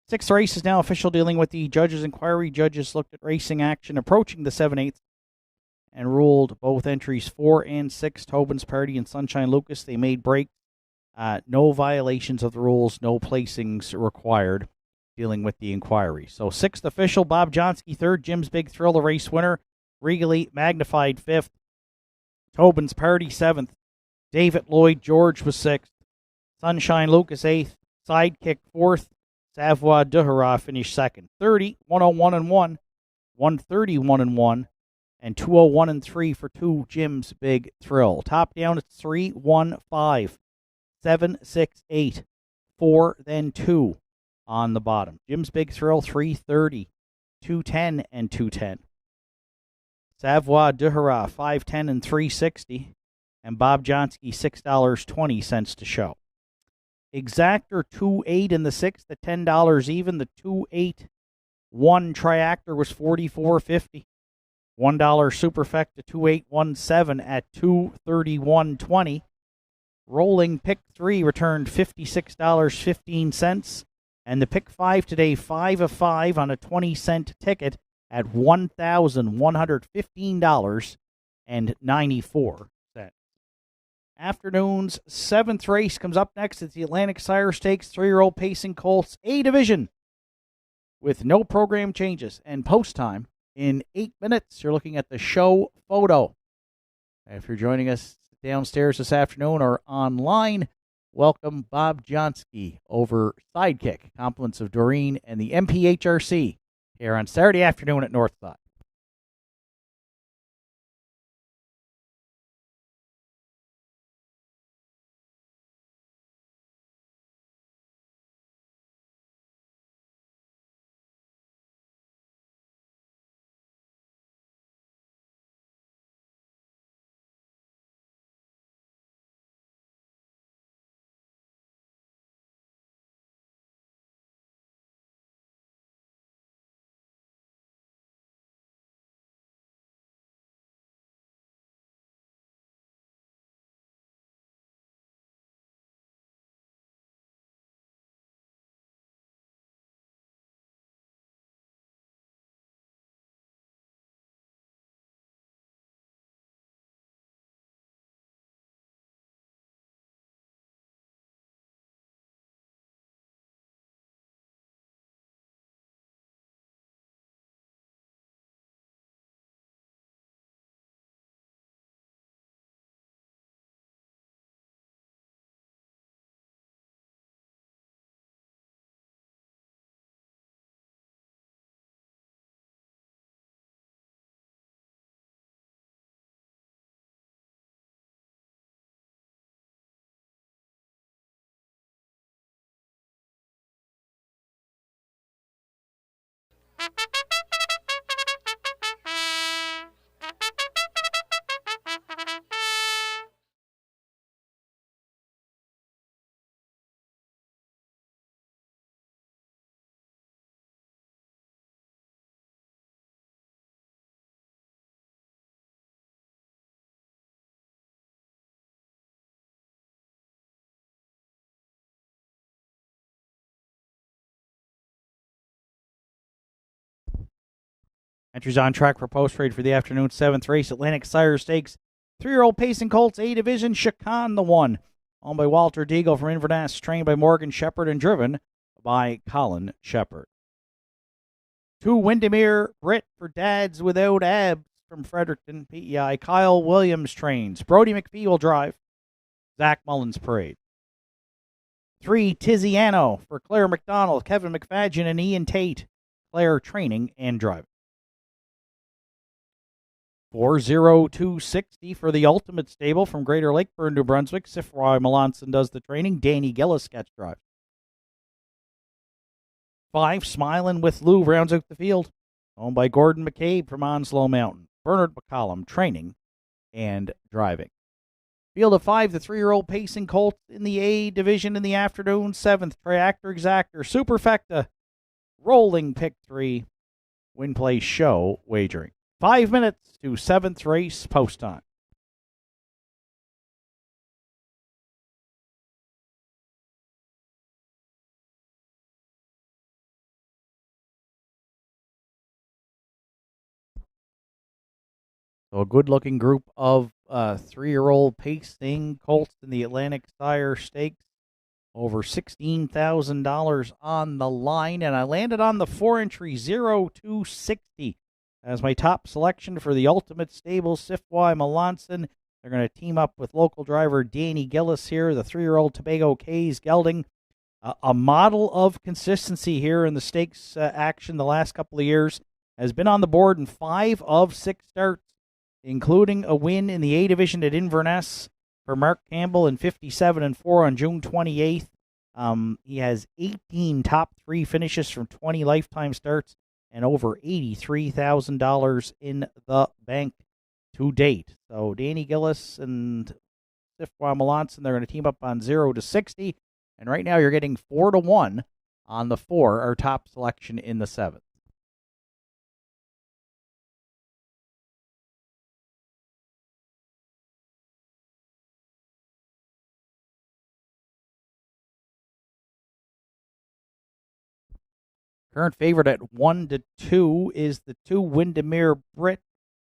Sixth race is now official, dealing with the judges' inquiry. Judges looked at racing action approaching the 7/8 and ruled both entries 4 and 6, Tobin's Party and Sunshine Lucas. They made breaks. No violations of the rules, no placings required, dealing with the inquiry. So sixth official, Bob Johnsky third, Jim's Big Thrill, the race winner. Regally Magnified fifth, Tobin's Party seventh, David Lloyd George was sixth, Sunshine Lucas eighth, Sidekick fourth, Savoie Duhara finished second. 30, 101 and 1, 131 and 1, and 201 and 3 for two Jim's Big Thrill. Top down, it's 3, 1, 5, 7, 6, 8, 4, then 2 on the bottom. Jim's Big Thrill 330, 210 and 210. Savoie Duhara 510 and 360, and Bob Johnsky $6.20 to show. Exactor 2-8 in the sixth at $10 even. The 2-8-1 Triactor was $44.50. $1 Superfecta 2-8-1-7 at $231.20. Rolling Pick 3 returned $56.15. And the Pick 5 today, 5 of 5 on a 20-cent ticket at $1,115.94. Afternoon's seventh race comes up next. It's the Atlantic Sire Stakes 3-year-old Pacing Colts A Division with no program changes and post time in 8 minutes. You're looking at the show photo. If you're joining us downstairs this afternoon or online, welcome Bob Johnsky over Sidekick. Compliments of Doreen and the MPHRC here on Saturday afternoon at Nortside. Entries on track for post trade for the afternoon seventh race. Atlantic Sire Stakes 3-year-old Pacing Colts A Division. Chacon the one. Owned by Walter Deagle from Inverness. Trained by Morgan Shepard and driven by Colin Shepard. 2 Windermere Brit for Dads Without Abs from Fredericton. PEI. Kyle Williams trains. Brody McPhee will drive. Zach Mullins Parade. 3 Tiziano for Claire McDonald, Kevin McFadgen, and Ian Tate. Claire training and driving. 40260 for the Ultimate Stable from Greater Lakeburn, New Brunswick. Sifroy Melanson does the training. Danny Gillis sketch drive. 5 Smilin' with Lou rounds out the field. Owned by Gordon McCabe from Onslow Mountain. Bernard McCollum training and driving. Field of 5, the 3-year-old Pacing Colts in the A Division in the afternoon. 7th, Triactor Exactor, Superfecta, Rolling Pick 3, Win Play Show wagering. 5 minutes to 7th race post time. So a good-looking group of 3-year-old pacing colts in the Atlantic Sire Stakes. Over $16,000 on the line, and I landed on the 4-entry 0-260 as my top selection for the Ultimate Stable Sifwy Melanson. They're going to team up with local driver Danny Gillis here, the 3-year-old Tobago K's gelding. A model of consistency here in the stakes action the last couple of years. Has been on the board in 5 of 6 starts, including a win in the A Division at Inverness for Mark Campbell in 57-4 on June 28th. He has 18 top 3 finishes from 20 lifetime starts and over $83,000 in the bank to date. So Danny Gillis and Sifwy Melanson, they're going to team up on 0-60. And right now you're getting 4-1 on the 4, our top selection in the 7th. Current favorite at 1-2 is the 2 Windermere Brit.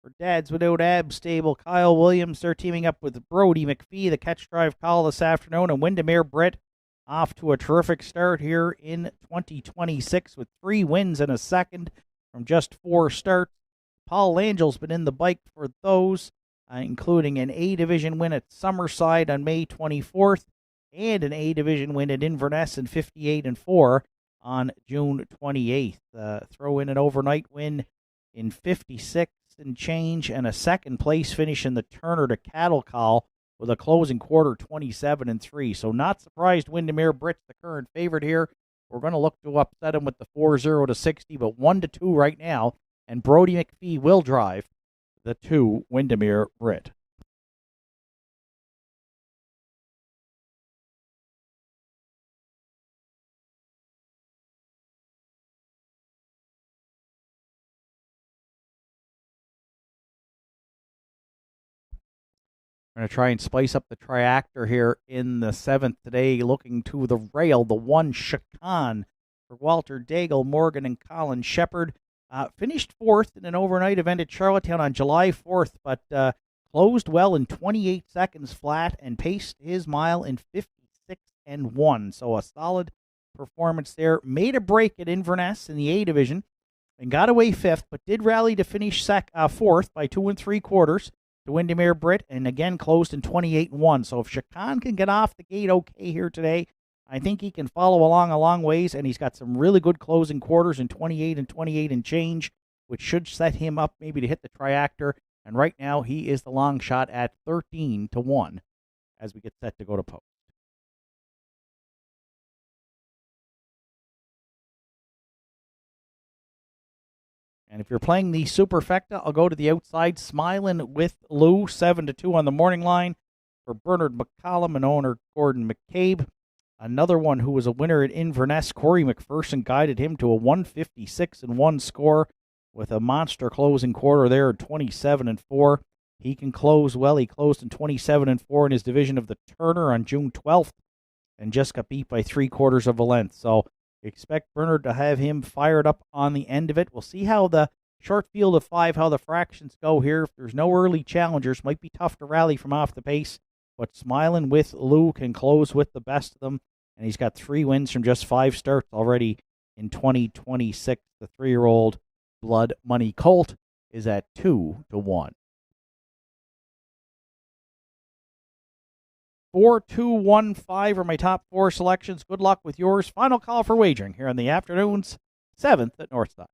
For Dads Without Abs stable, Kyle Williams, they're teaming up with Brody McPhee, the catch drive call this afternoon, and Windermere Brit off to a terrific start here in 2026 with 3 wins and a second from just 4 starts. Paul Langel's been in the bike for those, including an A Division win at Summerside on May 24th and an A Division win at Inverness in 58-4 on June 28th. Throw in an overnight win in 56 and change and a second place finish in the Turner to Cattle Call with a closing quarter 27-3. So not surprised Windermere Brit's the current favorite here. We're going to look to upset him with the 4-0-60, but 1-2 right now. And Brody McPhee will drive the 2 Windermere Brit. We're going to try and spice up the triactor here in the 7th today, looking to the rail, the 1 Chacon for Walter Daigle, Morgan, and Colin Shepard. Finished 4th in an overnight event at Charlottetown on July 4th, but closed well in 28 seconds flat and paced his mile in 56-1. So a solid performance there. Made a break at Inverness in the A Division and got away 5th, but did rally to finish 4th by 2 3/4 to Windermere Brit, and again closed in 28-1. So if Chacon can get off the gate okay here today, I think he can follow along a long ways, and he's got some really good closing quarters in 28 and change, which should set him up maybe to hit the triactor. And right now he is the long shot at 13-1 as we get set to go to post. And if you're playing the Superfecta, I'll go to the outside. Smilin' with Lou, 7-2 on the morning line for Bernard McCollum and owner Gordon McCabe. Another one who was a winner at Inverness, Corey McPherson, guided him to a 156-1 score with a monster closing quarter there at 27-4. He can close well. He closed in 27-4 in his division of the Turner on June 12th and just got beat by 3/4 of a length. So expect Bernard to have him fired up on the end of it. We'll see how the short field of 5, how the fractions go here. If there's no early challengers, might be tough to rally from off the pace. But Smilin' with Lou can close with the best of them. And he's got 3 wins from just 5 starts already in 2026. The 3-year-old Blood Money Colt is at 2-1. 4-2-1-5 are my top 4 selections. Good luck with yours. Final call for wagering here on the afternoon's 7th at Nortside.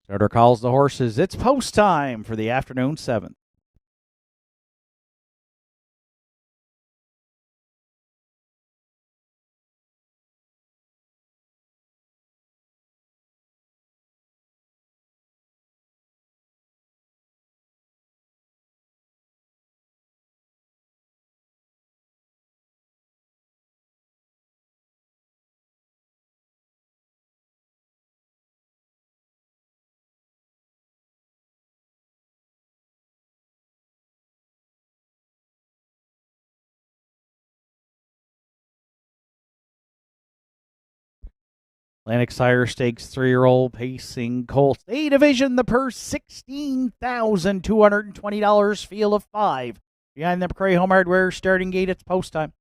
Starter calls the horses. It's post time for the afternoon 7th. Atlantic Sire Stakes 3-year-old pacing Colts. A division, the purse $16,220. Field of 5. Behind the McCray Home Hardware starting gate, it's post time.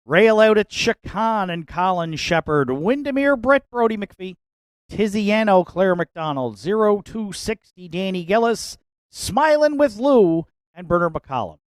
Rail out at Chacan and Colin Shepard. Windermere, Brett, Brody McPhee. Tiziano, Claire McDonald. 0-260, Danny Gillis. Smiling with Lou and Bernard McCollum.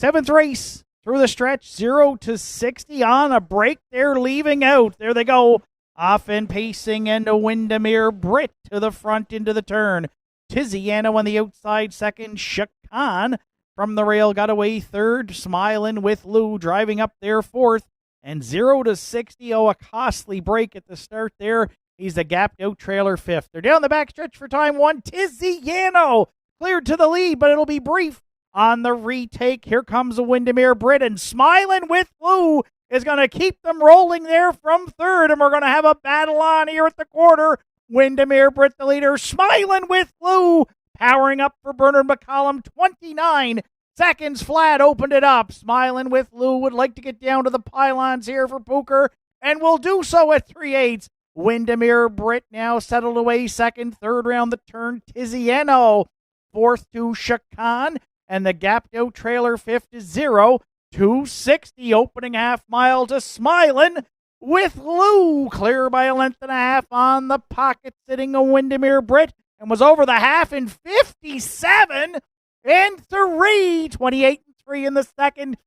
7th race. Through the stretch, 0-60 on a break. They're leaving out. There they go. Off and pacing into Windermere. Britt to the front into the turn. Tiziano on the outside second. Chacan from the rail got away third. Smiling with Lou driving up there fourth. And 0-60. Oh, a costly break at the start there. He's the gapped out trailer fifth. They're down the back stretch for time one. Tiziano cleared to the lead, but it'll be brief. On the retake, here comes a Windermere Brit, and Smiling with Lou is going to keep them rolling there from third, and we're going to have a battle on here at the quarter. Windermere Brit, the leader, Smiling with Lou, powering up for Bernard McCollum, 29 seconds flat, opened it up. Smiling with Lou would like to get down to the pylons here for Pooker, and will do so at 3/8. Windermere Brit now settled away second, third round the turn, Tiziano, fourth to Chacan. And the gapped out trailer fifth is 0-260. Opening half mile to Smiling with Lou. Clear by a length and a half on the pocket, sitting a Windermere Brit. And was over the half in 57 and 3. 28 and 3 in the second.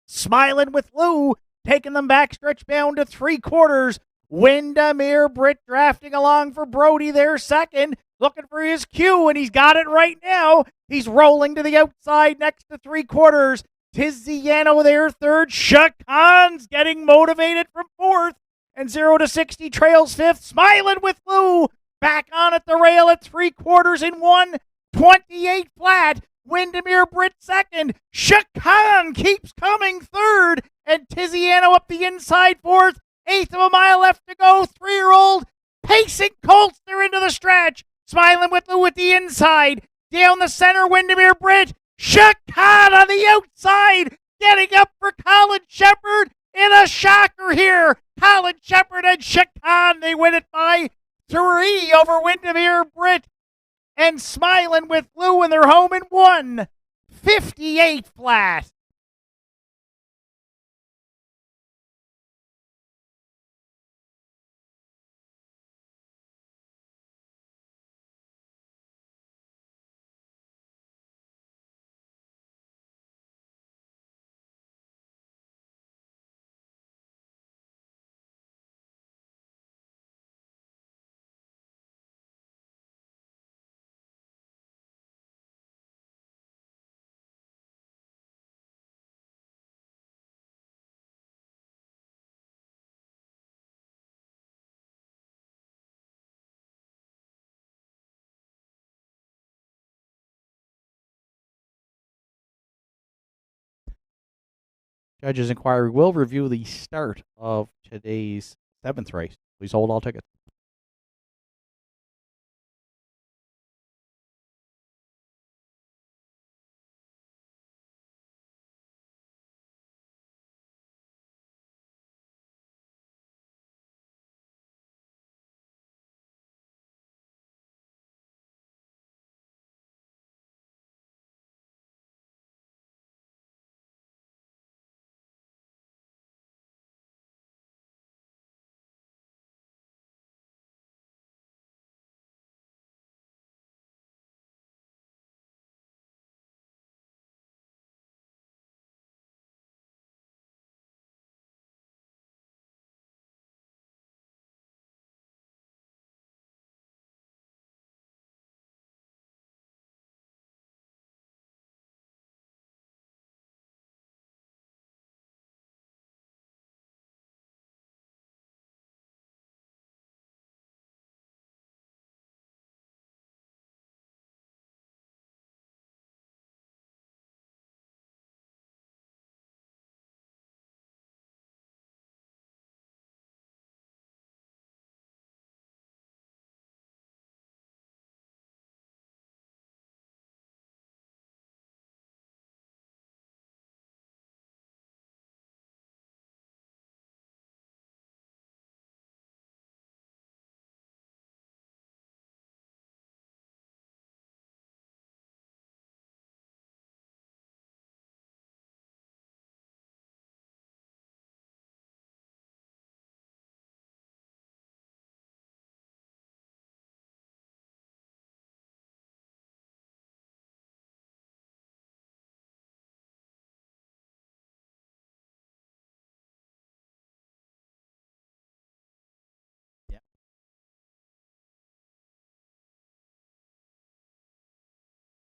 Smiling with Lou. Taking them back stretch bound to 3/4. Windermere Brit drafting along for Brody there second. Looking for his cue, and he's got it right now. He's rolling to the outside next to 3/4. Tiziano there third. Chacan's getting motivated from fourth. And 0-60 trails fifth. Smiling with Lou. Back on at the rail at 3/4 in 1:28 flat. Windermere Brit second. Chacan keeps coming third. And Tiziano up the inside fourth. 1/8 of a mile left to go. 3-year-old pacing Colts. They're into the stretch. Smiling with Lou at the inside. Down the center, Windermere Brit. Chacan on the outside. Getting up for Colin Shepard in a shocker here. Colin Shepard and Chacan, they win it by 3 over Windermere Brit. And Smiling with Lou, and they're home in 1:58 flat. Judges' inquiry will review the start of today's 7th race. Please hold all tickets.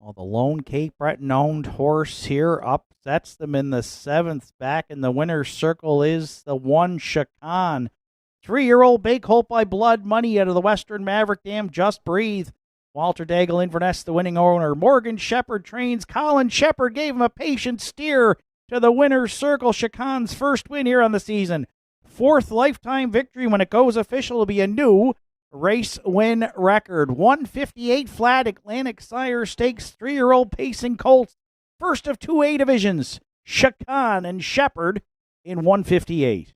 Well, the lone Cape Breton owned horse here upsets them in the 7th. Back in the winner's circle is the 1 Chacan. 3-year-old Big Hope by Blood Money out of the Western Maverick Dam. Just Breathe. Walter Daigle, Inverness, the winning owner. Morgan Shepherd trains. Colin Shepherd gave him a patient steer to the winner's circle. Chacan's first win here on the season. 4th lifetime victory. When it goes official, will be a new race win record. 158 flat Atlantic Sire Stakes 3-year-old pacing colts. First of 2 A divisions. Chacan and Shepherd in 158.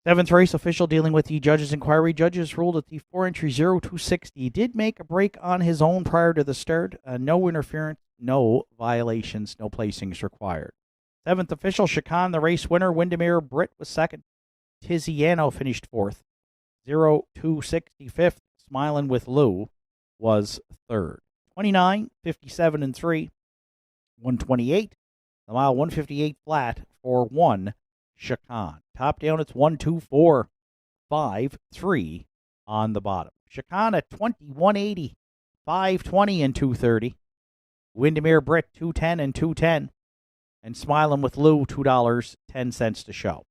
Seventh race official dealing with the judges' inquiry. Judges ruled that the 4-entry 0260 did make a break on his own prior to the start. No interference, no violations, no placings required. Seventh official, Chacan, the race winner. Windermere Britt was second. Tiziano finished fourth. 0265th, Smilin' with Lou, was third. 29, 57, and 3. 128. The mile 158 flat for 1 Chacan. Top down, it's 1, 2, 4, 5, 3 on the bottom. Chacan at 2180, 520 and 230. Windermere Britt 210 and 210. And Smilin' with Lou, $2.10 to show.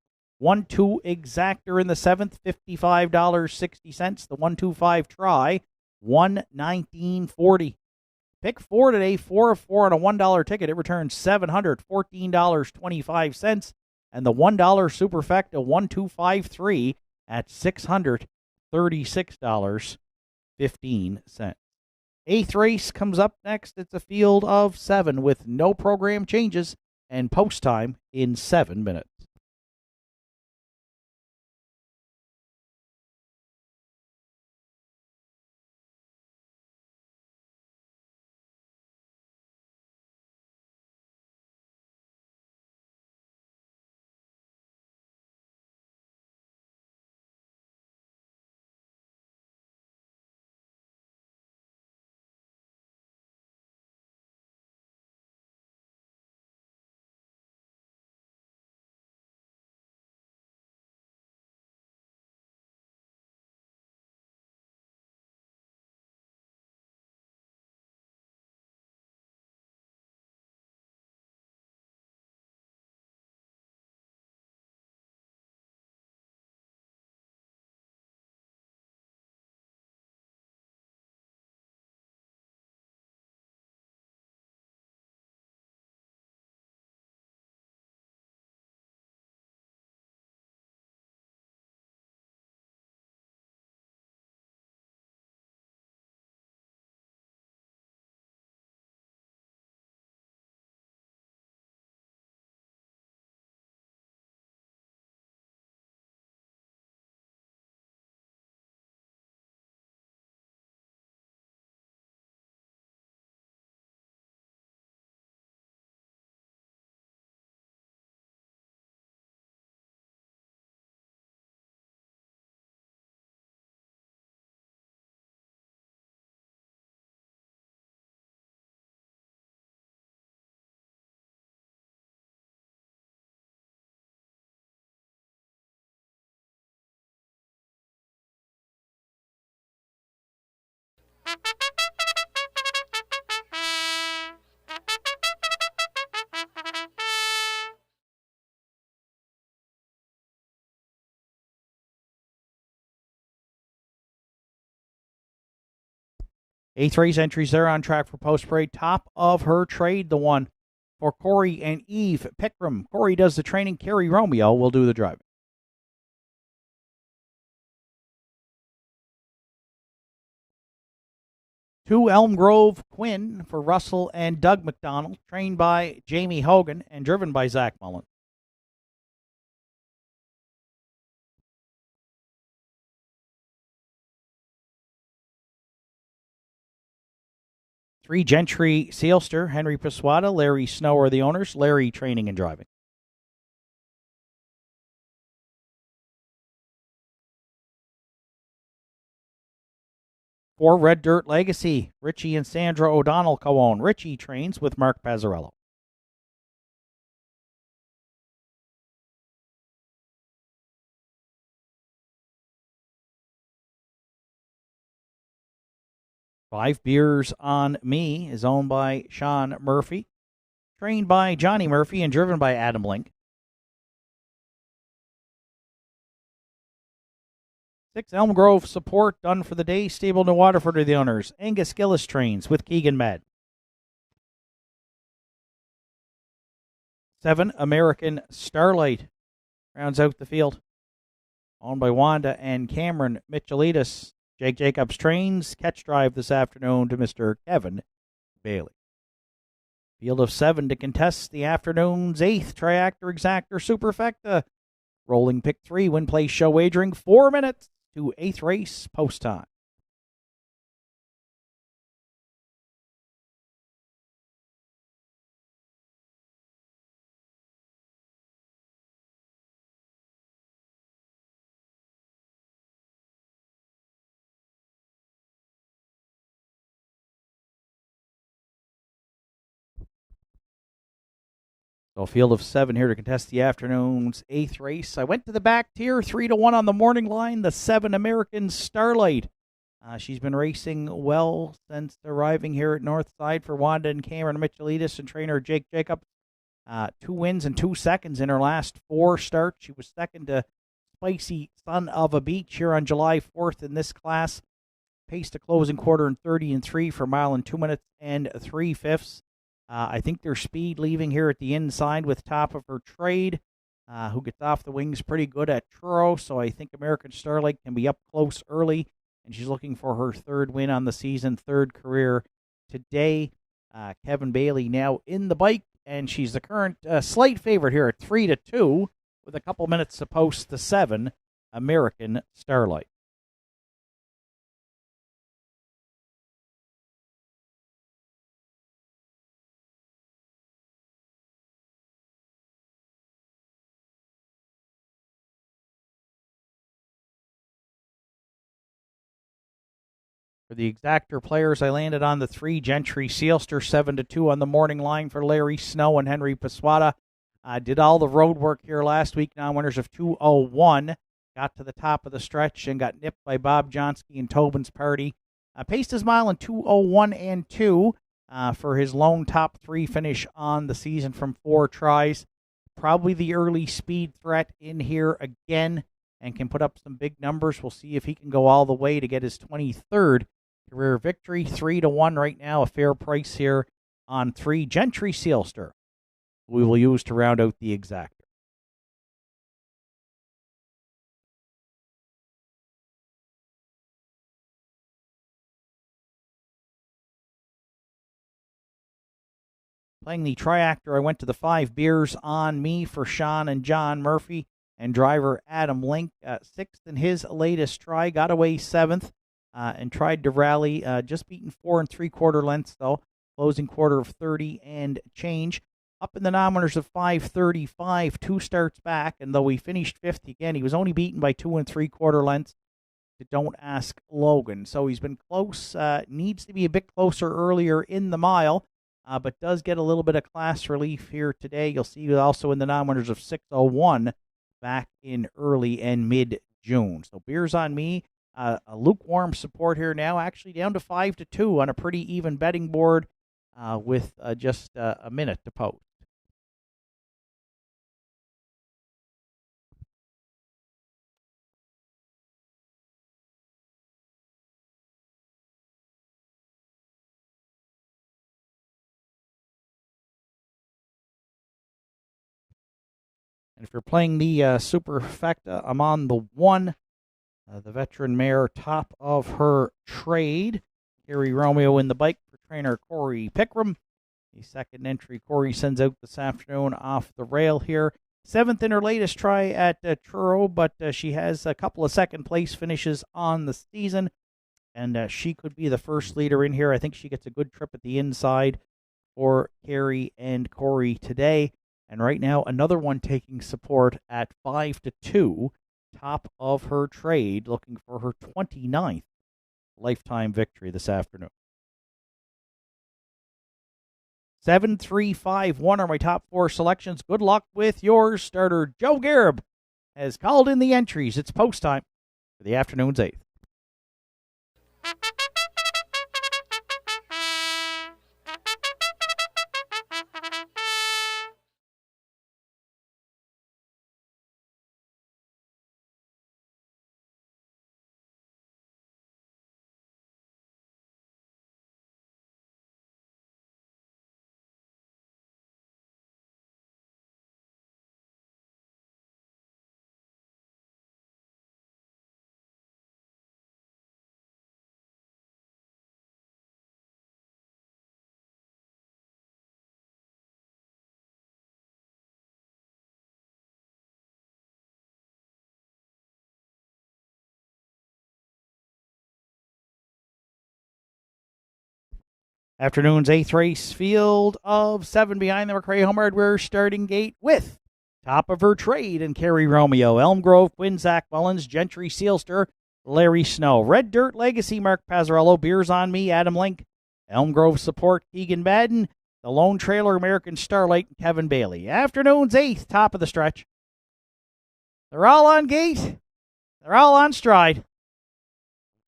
1-2 exactor in the 7th, $55.60. The 1-2-5 try, $119.40. Pick 4 today, 4 of 4 on a $1 ticket. It returns $714.25. And the $1 superfecta 1-2-5-3 at $636.15. 8th race comes up next. It's a field of 7 with no program changes and post time in 7 minutes. 8th race entries there on track for post parade. Top of her trade, the one for Corey and Eve Pickram. Corey does the training. Carrie Romeo will do the driving. Two Elm Grove Quinn for Russell and Doug McDonald, trained by Jamie Hogan and driven by Zach Mullen. Three Gentry Sealster, Henry Paswada, Larry Snow are the owners. Larry training and driving. For Red Dirt Legacy, Richie and Sandra O'Donnell co-own. Richie trains with Mark Pazzarello. Five Beers on Me is owned by Sean Murphy, trained by Johnny Murphy and driven by Adam Link. 6 Elm Grove Support done for the day. Stable New Waterford are the owners. Angus Gillis trains with Keegan Mad. 7 American Starlight rounds out the field. Owned by Wanda and Cameron Michelitis. Jake Jacobs trains. Catch drive this afternoon to Mr. Kevin Bailey. Field of 7 to contest the afternoon's 8th Triactor Exactor Superfecta. Rolling pick 3, win place show wagering 4 minutes to 8th race post time. So a field of 7 here to contest the afternoon's 8th race. I went to the back tier, 3-1 on the morning line, the 7 American Starlight. She's been racing well since arriving here at Northside for Wanda and Cameron Michelitis and trainer Jake Jacobs. 2 wins and 2 seconds in her last 4 starts. She was second to Spicy Son of a Beach here on July 4th in this class. Paced a closing quarter in 30-3 for a mile and 2 minutes and 3/5. I think their speed leaving here at the inside with top of her trade, who gets off the wings pretty good at Truro. So I think American Starlight can be up close early, and she's looking for her 3rd win on the season, 3rd career today. Kevin Bailey now in the bike, and she's the current slight favorite here at 3-2 with a couple minutes to post the 7 American Starlight. For the Exactor players, I landed on the 3 Gentry Sealster, 7-2 on the morning line for Larry Snow and Henry Paswada. Did all the road work here last week. Now winners of 2:01. Got to the top of the stretch and got nipped by Bob Johnsky and Tobin's Party. Paced his mile in 2:01 and 2 for his lone top 3 finish on the season from 4 tries. Probably the early speed threat in here again and can put up some big numbers. We'll see if he can go all the way to get his 23rd career victory. 3-1 right now, a fair price here on 3 Gentry Sealster. We will use to round out the Exactor. Playing the Triactor, I went to the 5 Beers on Me for Sean and John Murphy and driver Adam Link. 6th in his latest try, got away 7th and tried to rally, just beaten 4 3/4 lengths though. Closing quarter of 30 and change. Up in the nominators of 5:35, 2 starts back, and though he finished 5th again, he was only beaten by 2 3/4 lengths to Don't Ask Logan. So he's been close, needs to be a bit closer earlier in the mile. But does get a little bit of class relief here today. You'll see also in the nominators of 6:01 back in early and mid-June. So Beers on Me, a lukewarm support here now, actually down to 5-2 on a pretty even betting board with just a minute to post. And if you're playing the Superfecta, I'm on the 1. The veteran mare, top of her trade. Gary Romeo in the bike for trainer Corey Pickram. The second entry Corey sends out this afternoon off the rail here. 7th in her latest try at Truro, but she has a couple of second place finishes on the season, and she could be the first leader in here. I think she gets a good trip at the inside for Carrie and Corey today. And right now, another one taking support at 5-2, top of her trade, looking for her 29th lifetime victory this afternoon. 7, 3, 5, 1 are my top 4 selections. Good luck with yours. Starter Joe Garib has called in the entries. It's post time for the afternoon's 8th. Afternoon's 8th race, field of 7 behind the McRae Home Hardware starting gate with top of her trade and Kerry Romeo, Elm Grove, Quinn, Zach Mullins, Gentry, Sealster, Larry Snow, Red Dirt Legacy, Mark Pazzarello, Beers on Me, Adam Link, Elm Grove Support, Keegan Madden, the Lone Trailer, American Starlight, and Kevin Bailey. Afternoon's 8th, top of the stretch. They're all on gate. They're all on stride.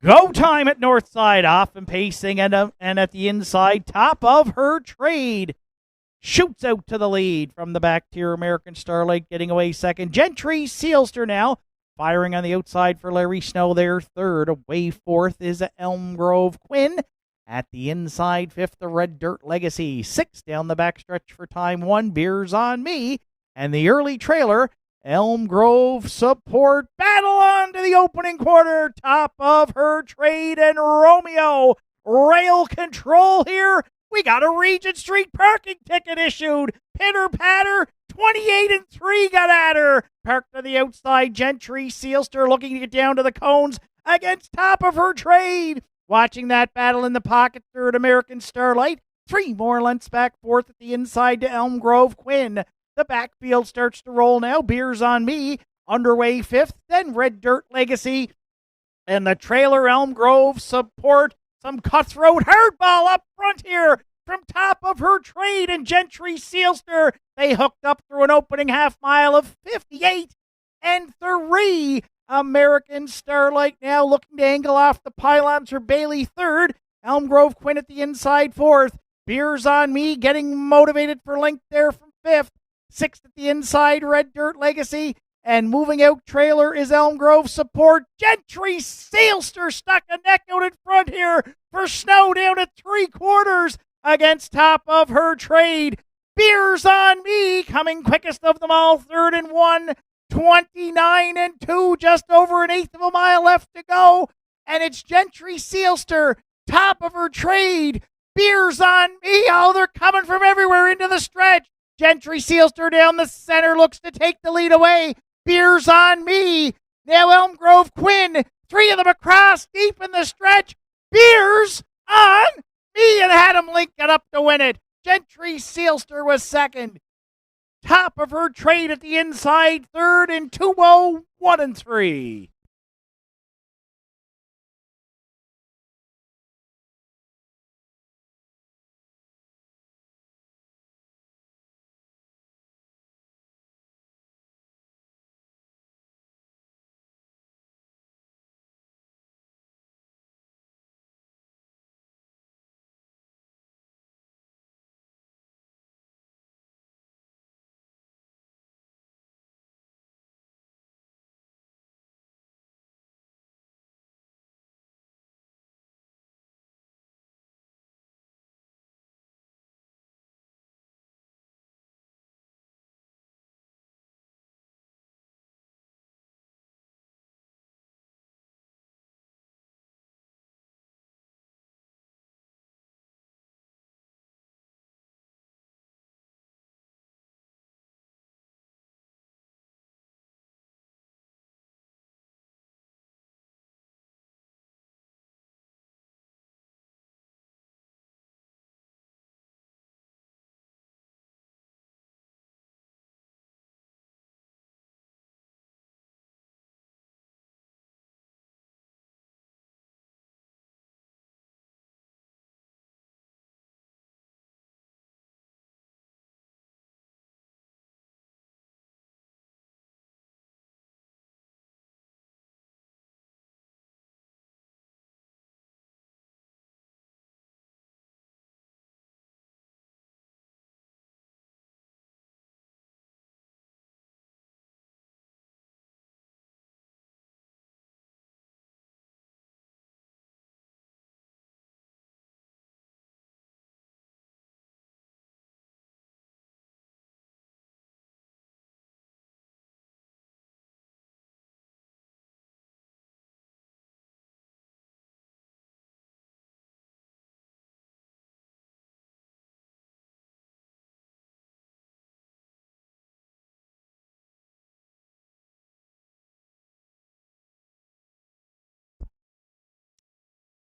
Go time at Nortside, off and pacing, and at the inside, top of her trade. Shoots out to the lead from the back tier. American Starlight getting away second. Gentry, Sealster now, firing on the outside for Larry Snow there. Third, away fourth is Elm Grove Quinn. At the inside, fifth, the Red Dirt Legacy. Sixth down the back stretch for time 1, Beers on Me. And the early trailer, Elm Grove Support, battle on to the opening quarter, top of her trade, and Romeo, rail control here. We got a Regent Street parking ticket issued. Pitter patter, 28-3 got at her. Parked to the outside, Gentry, Sealster looking to get down to the cones against top of her trade. Watching that battle in the pocket, third, American Starlight. 3 more lengths back, fourth at the inside to Elm Grove Quinn. The backfield starts to roll now. Beers on Me, underway fifth. Then Red Dirt Legacy. And the trailer, Elm Grove Support. Some cutthroat hardball up front here from top of her trade. And Gentry, Sealster, they hooked up through an opening half mile of 58-3. American Starlight now looking to angle off the pylons for Bailey third. Elm Grove Quinn at the inside fourth. Beers on Me getting motivated for length there from fifth. Sixth at the inside, Red Dirt Legacy. And moving out trailer is Elm Grove Support. Gentry, Sealster stuck a neck out in front here for Snow down at 3/4 against top of her trade. Beers on Me coming quickest of them all, third and 1. 29-2, just over an eighth of a mile left to go. And it's Gentry, Sealster, top of her trade. Beers on Me. Oh, they're coming from everywhere into the stretch. Gentry, Sealster down the center, looks to take the lead away. Beers on Me. Now Elm Grove Quinn. 3 of them across, deep in the stretch. Beers on Me, and Adam Link got up to win it. Gentry, Sealster was second. Top of her trade at the inside, third, and 2-0, 1-3.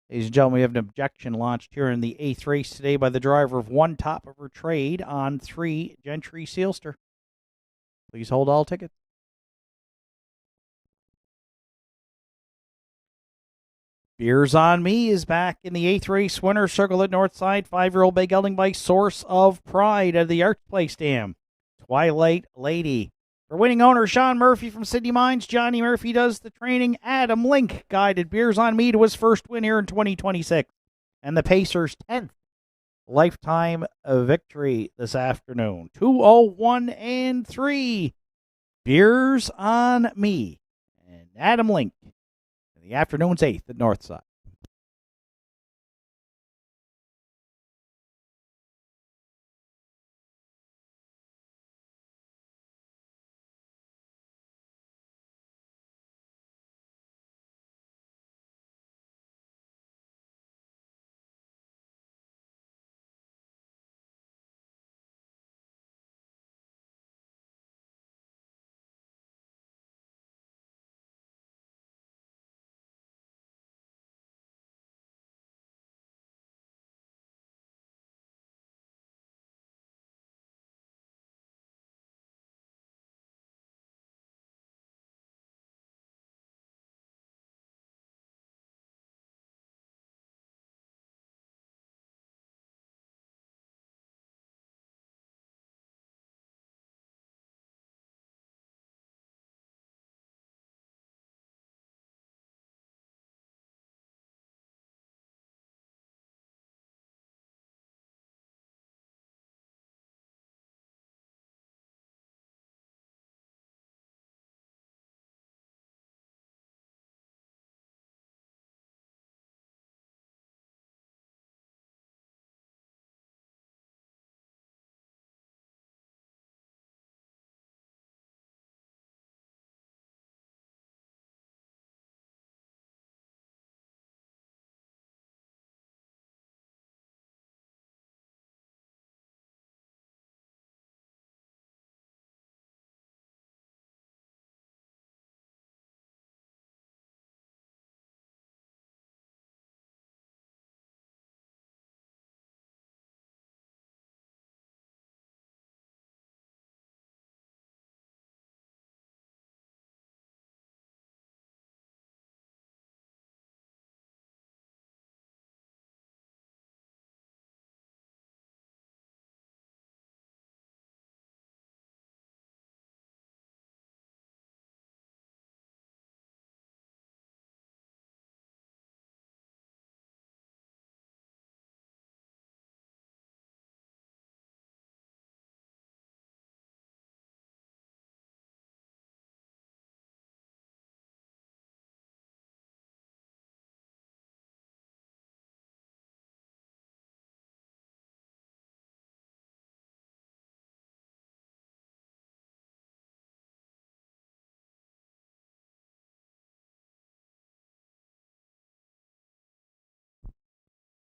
Ladies and gentlemen, we have an objection launched here in the 8th race today by the driver of 1 top of her trade on 3 Gentry Sealster. Please hold all tickets. Beers on Me is back in the 8th race. Winner circle at Northside. 5-year-old bay gelding by Source of Pride at the Arch Place Dam. Twilight Lady. For winning owner Sean Murphy from Sydney Mines, Johnny Murphy does the training. Adam Link guided Beers on Me to his first win here in 2026. And the Pacers' 10th lifetime victory this afternoon. 201 and 3. Beers on Me. And Adam Link. The afternoon's 8th at Northside.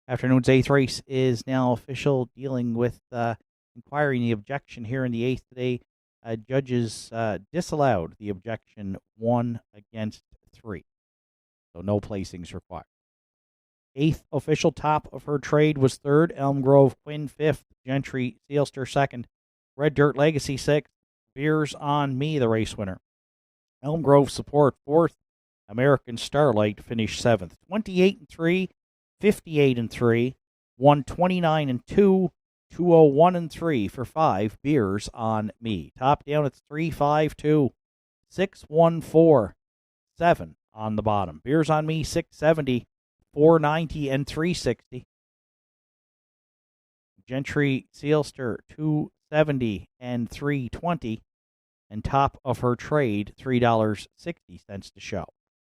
Afternoon's 8th race is now official, dealing with inquiring the objection here in the 8th today. Judges disallowed the objection 1 against 3. So no placings required. 8th official top of her trade was 3rd. Elm Grove Quinn 5th. Gentry Sealster 2nd. Red Dirt Legacy 6th. Beers on Me, the race winner. Elm Grove Support 4th. American Starlight finished 7th. 28 and 3. 58 and 3, 129 and 2, 201 and 3 for 5 Beers on Me. Top down, it's 352, 614, 7 on the bottom. Beers on Me 670, 490 and 360. Gentry Sealster 270 and 320, and top of her trade $3.60 to show.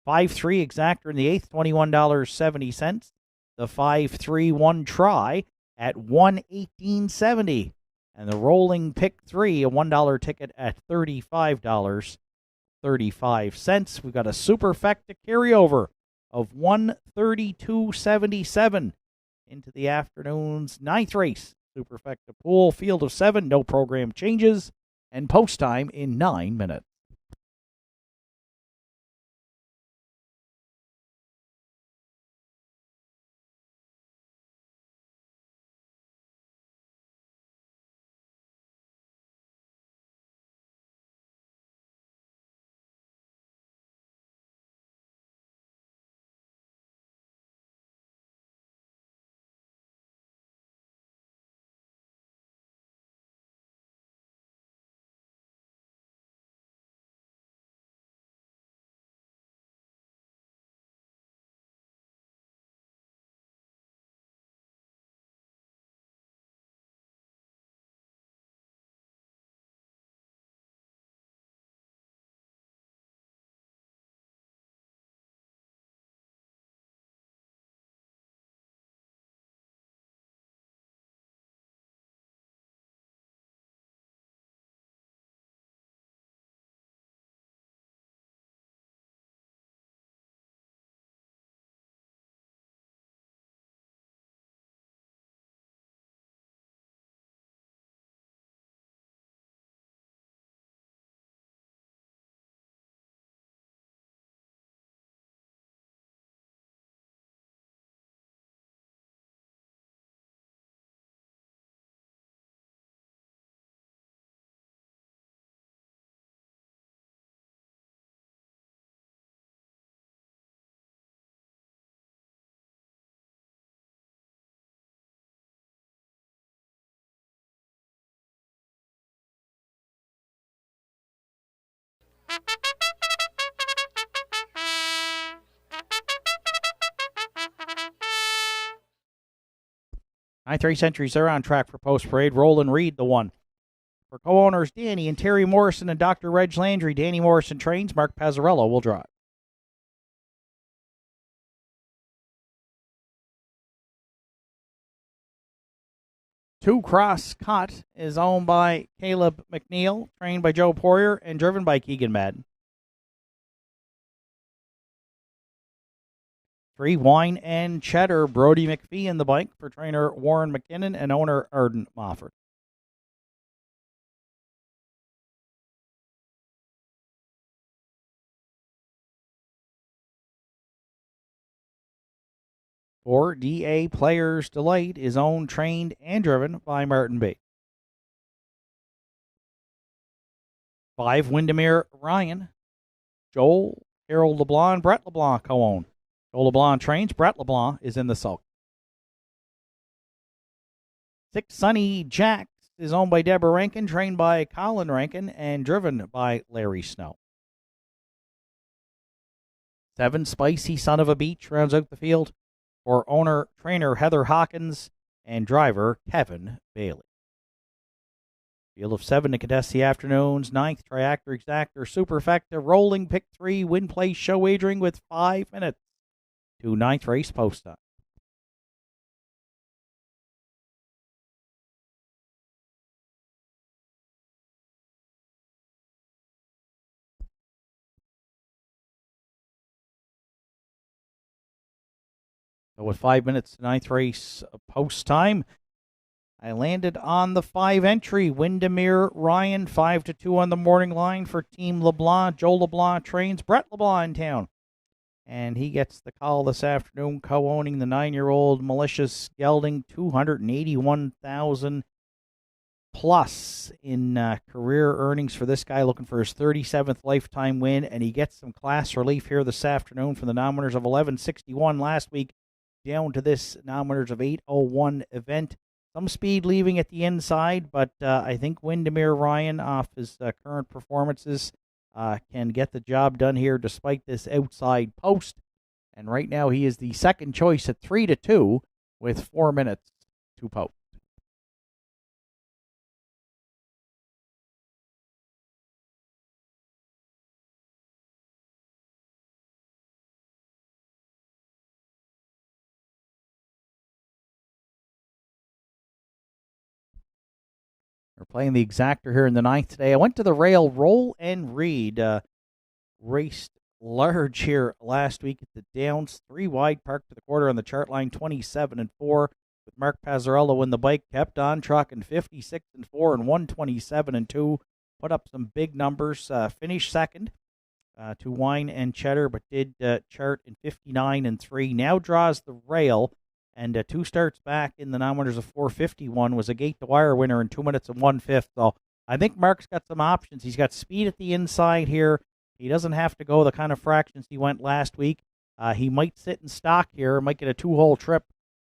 5-3 exactor in the 8th, $21.70. The 5-3-1 try at $118.70. And the rolling pick 3, a $1 ticket at $35.35. We've got a superfecta carryover of $132.77 into the afternoon's 9th race. Superfecta pool, field of 7, no program changes, and post time in 9 minutes. Ninth race entries are on track for post parade. Roland Reed, the one. For co-owners Danny and Terry Morrison and Dr. Reg Landry, Danny Morrison trains. Mark Pazzarello will drive. Two Cross Cut is owned by Caleb McNeil, trained by Joe Poirier, and driven by Keegan Madden. 3 Wine and Cheddar, Brody McPhee in the bike for trainer Warren McKinnon and owner Arden Mofford. For DA Players Delight is owned, trained, and driven by Martin Bates. 5 Windermere Ryan, Joel, Harold LeBlanc, Brett LeBlanc co-owned. Joel LeBlanc trains, Brett LeBlanc is in the sulk. 6 Sunny Jacks is owned by Deborah Rankin, trained by Colin Rankin, and driven by Larry Snow. 7 Spicy Son of a Beach rounds out the field for owner-trainer Heather Hawkins and driver Kevin Bailey. Field of 7 to contest the afternoon's 9th Triactor Exactor Superfecta rolling pick 3 win place show wagering with 5 minutes to 9th race post time. So with 5 minutes to 9th race post time, I landed on the 5 entry. Windermere Ryan, 5-2 on the morning line for Team LeBlanc. Joe LeBlanc trains Brett LeBlanc in town. And he gets the call this afternoon, co-owning the 9-year-old Malicious Gelding, $281,000 plus in career earnings for this guy, looking for his 37th lifetime win. And he gets some class relief here this afternoon from the nominators of 1161 last week down to this nominators of 801 event. Some speed leaving at the inside, but I think Windermere Ryan, off his current performances, can get the job done here despite this outside post. And right now he is the second choice at 3-2 with 4 minutes to post. We're playing the exactor here in the 9th today. I went to the rail. Roll and Reed raced large here last week at the Downs. 3 wide, parked to the quarter on the chart line, 27-4. With Mark Pazzarello in the bike, kept on trucking, 56-4 and 127-2. Put up some big numbers. Finished second to Wine and Cheddar, but did chart in 59-3. Now draws the rail. And 2 starts back in the nominators of 451 was a gate-to-wire winner in 2 minutes and 1/5. So I think Mark's got some options. He's got speed at the inside here. He doesn't have to go the kind of fractions he went last week. He might sit in stock here, might get a 2-hole trip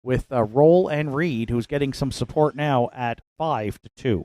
with Roll and Reed, who's getting some support now at 5-2.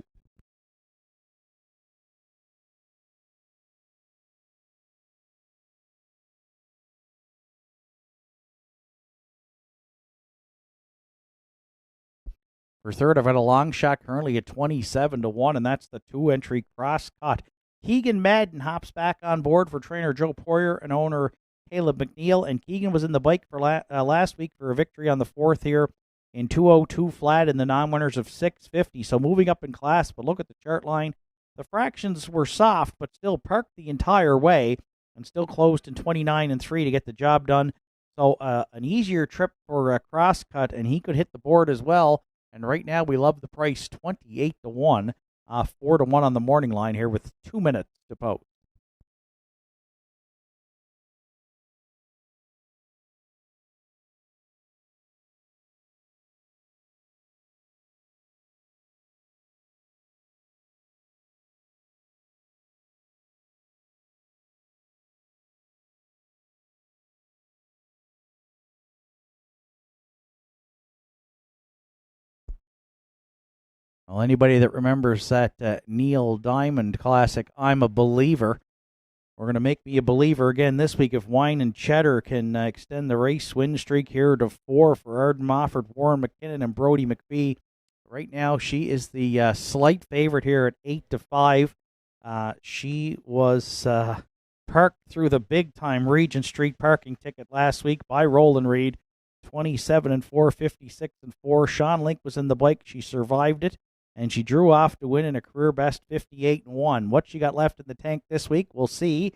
For third, I've got a long shot currently at 27-1, and that's the 2-entry Cross Cut. Keegan Madden hops back on board for trainer Joe Poirier and owner Caleb McNeil, and Keegan was in the bike for last week for a victory on the 4th here in 202 flat in the non-winners of 650, so moving up in class. But look at the chart line. The fractions were soft, but still parked the entire way and still closed in 29-3 to get the job done. So an easier trip for Cross Cut, and he could hit the board as well. And right now we love the price, 28-1, 4-1 on the morning line here with 2 minutes to post. Well, anybody that remembers that Neil Diamond classic, I'm a Believer, We're going to make me a believer again this week if Wine and Cheddar can extend the race win streak here to 4 for Arden Mofford, Warren McKinnon, and Brody McPhee. Right now, she is the slight favorite here at 8-5. She was parked through the big-time Regent Street parking ticket last week by Roland Reed. 27-4, 56-4. Sean Link was in the bike. She survived it, and she drew off to win in a career-best 58-1. What she got left in the tank this week, we'll see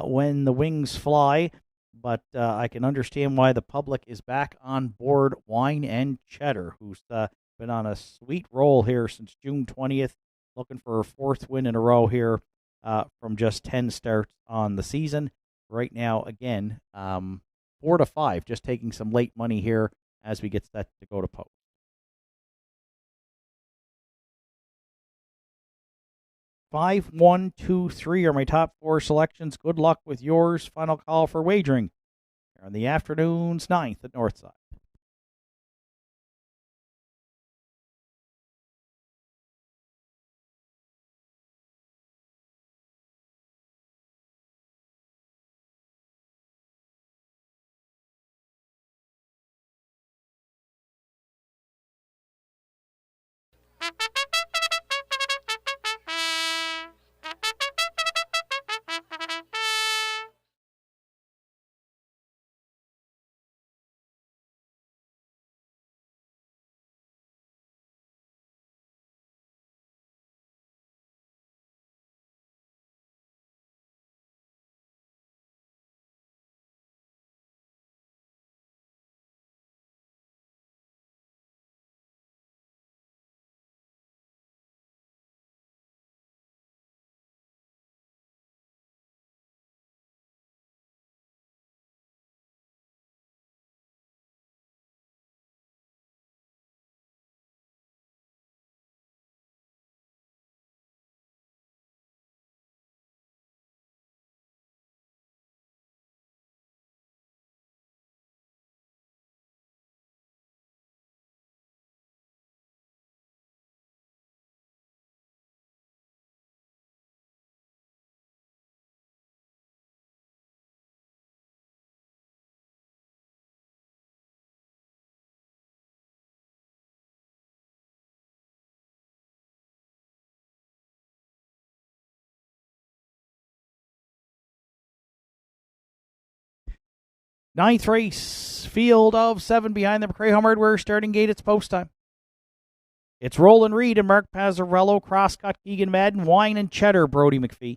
when the wings fly. But I can understand why the public is back on board Wine and Cheddar, who's been on a sweet roll here since June 20th, looking for her 4th win in a row here from just 10 starts on the season. Right now, again, 4-5, just taking some late money here as we get set to go to post. Five, 1, 2, 3 are my top 4 selections. Good luck with yours. Final call for wagering here on the afternoon's 9th at Northside. Ninth race, field of 7 behind the McRae Home Hardware starting gate. It's post time. It's Roland Reed and Mark Pazzarello, Crosscut, Keegan Madden, Wine and Cheddar, Brody McPhee.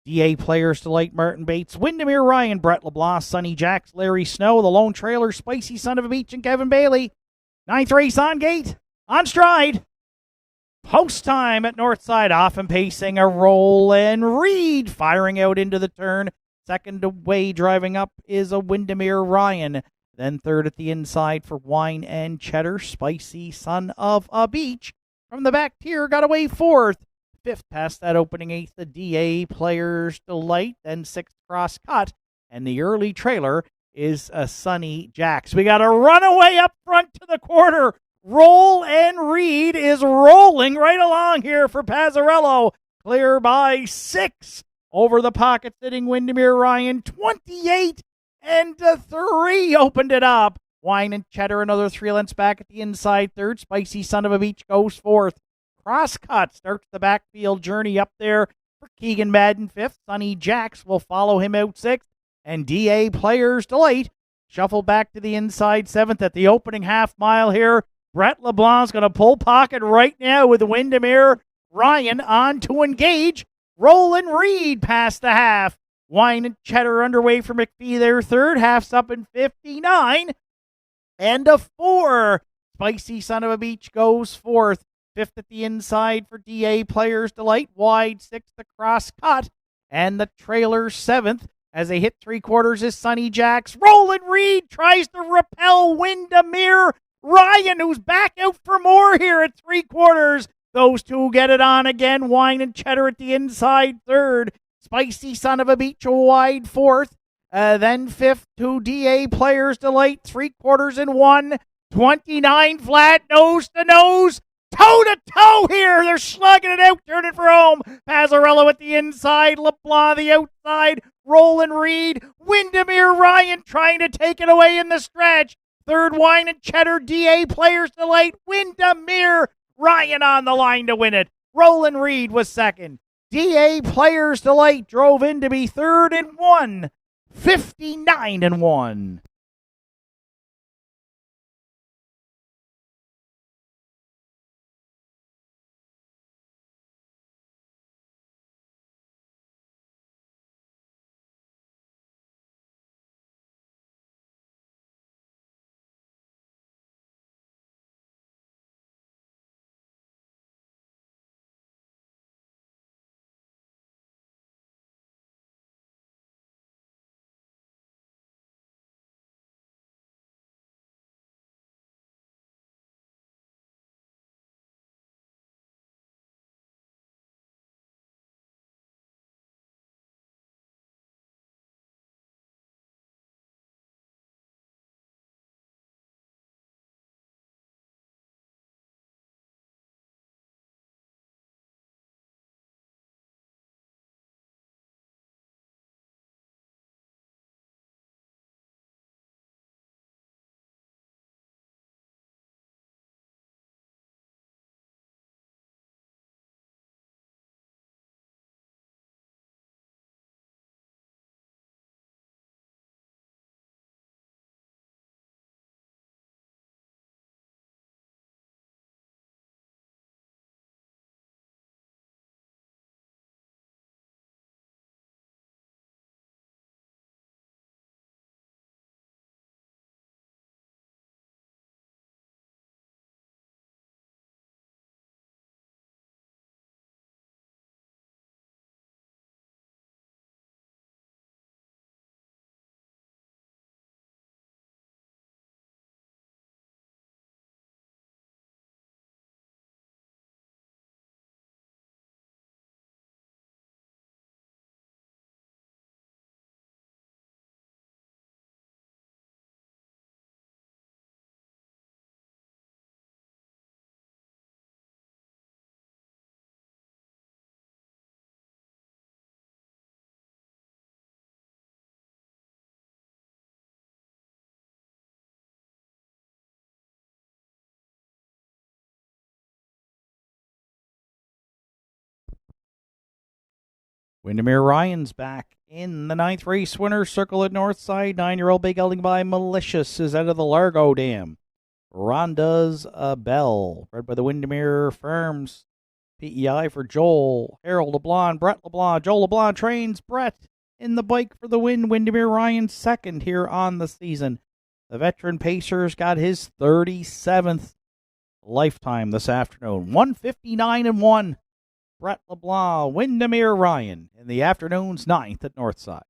DA Players Delight, Martin Bates, Windermere Ryan, Brett LeBlanc, Sonny Jacks, Larry Snow, The Lone Trailer, Spicy Son of a Beach, and Kevin Bailey. Ninth race on gate, on stride. Post time at Northside, off and pacing a Roland Reed, firing out into the turn. Second away, driving up, is a Windermere Ryan. Then third at the inside for Wine and Cheddar, Spicy Son of a Beach. From the back tier, got away 4th. 5th past that opening 8th, the DA Players Delight. Then 6th Crosscut. And the early trailer is a Sonny Jacks. We got a runaway up front to the quarter. Roll and Reed is rolling right along here for Pazzarello. Clear by 6. Over the pocket sitting Windermere Ryan, 28-3 opened it up. Wine and Cheddar, another 3 lengths back at the inside third. Spicy Son of a Beach goes 4th. Crosscut starts the backfield journey up there for Keegan Madden 5th. Sonny Jacks will follow him out 6th. And DA Players Delight shuffle back to the inside 7th at the opening half mile here. Brett LeBlanc's going to pull pocket right now with Windermere Ryan on to engage. Roland Reed past the half. Wine and Cheddar underway for McPhee there third. Half's up in 59. And a 4. Spicy Son of a Beach goes 4th. 5th at the inside for DA Players Delight. Wide 6th the Crosscut. And the trailer 7th. As they hit 3/4 is Sonny Jacks. Roland Reed tries to repel Windermere Ryan, who's back out for more here at 3/4. Those two get it on again. Wine and Cheddar at the inside third. Spicy Son of a Beach a wide 4th. Then 5th to DA Players Delight. 3/4 in 1. 29 flat, nose to nose. toe-to-toe here. They're slugging it out, turning for home. Pazzarello at the inside, LeBlanc the outside, Roland Reed, Windermere Ryan trying to take it away in the stretch. Third wine and cheddar, DA players to late. Windermere Ryan on the line to win it. Roland Reed was second. DA players to late drove in to be third and won 59-1. Windermere Ryan's back in the ninth race. Winner circle at Northside. 9-year-old Big Gelding by Malicious is out of the Largo Dam. Ronda's a Bell, bred by the Windermere Firms. PEI for Joel, Harold LeBlanc, Brett LeBlanc. Joel LeBlanc trains Brett in the bike for the win. Windermere Ryan second here on the season. The veteran Pacers got his 37th lifetime this afternoon. 159-1. Brett LeBlanc, Windermere Ryan in the afternoon's ninth at Northside.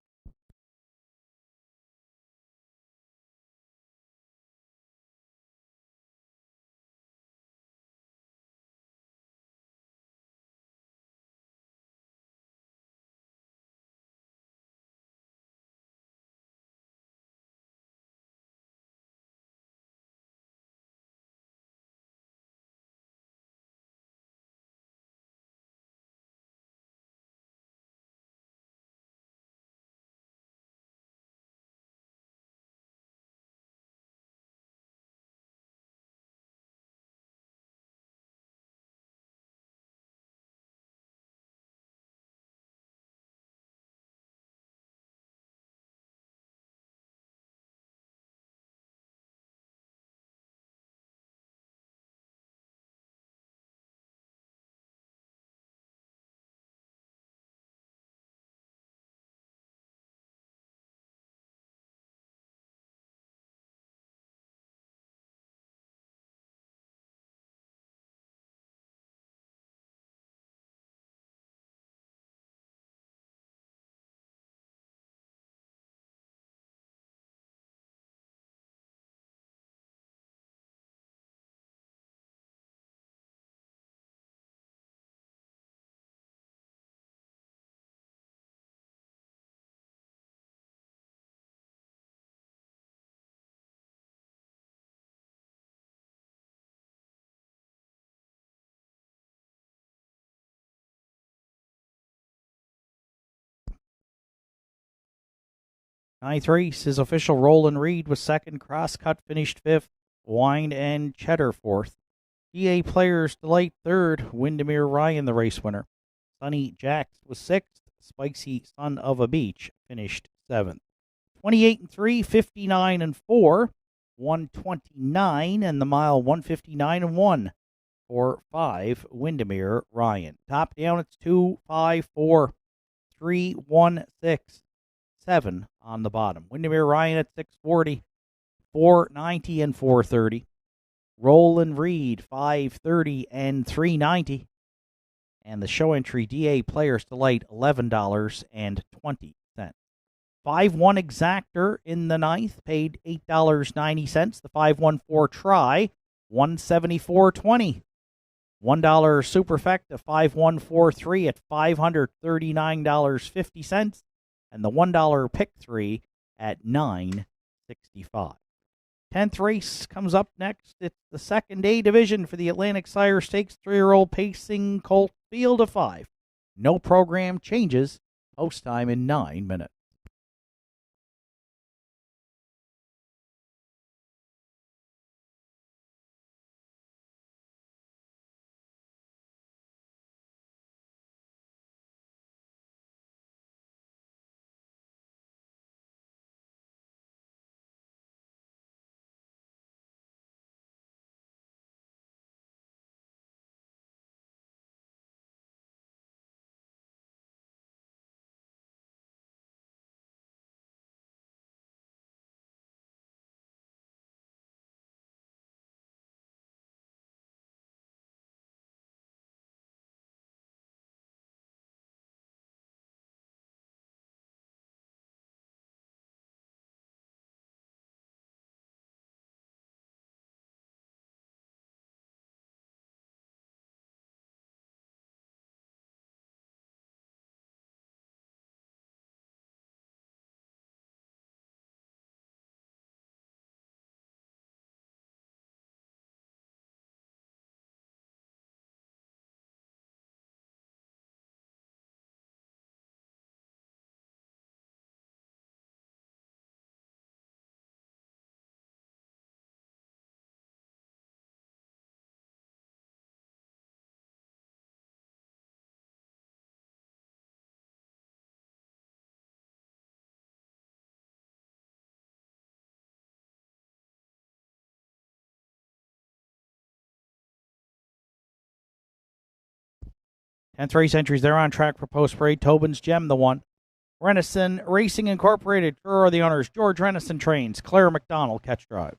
Ninth race is official. Roland Reed was second. Crosscut finished fifth. Wine and Cheddar fourth. DA Players Delight third. Windermere Ryan the race winner. Sunny Jacks was sixth. Spicy Son of a Beach finished seventh. 28-3, 59-4, 129, and the mile 159-1 for 5 Windermere Ryan. Top down, it's 2, 5, 4, 3, 1, 6, 7 on the bottom. Windermere Ryan at 640, 490 and 430. Roland Reed 530 and 390. And the show entry DA Players Delight $11.20. 5-1 Exactor in the ninth paid $8.90. The 5-1-4 Try $174.20. $1 Superfecta 5-1-4-3 at $539.50. And the $1 Pick 3 at $9.65. 10th race comes up next. It's the second A division for the Atlantic Sire Stakes 3-year-old pacing Colt Field of 5. No program changes. Post time in 9 minutes. Tenth race entries, they're on track for post parade. Tobin's Gem, the one. Renison Racing Incorporated, sure are the owners. George Renison trains. Claire McDonald, catch drive.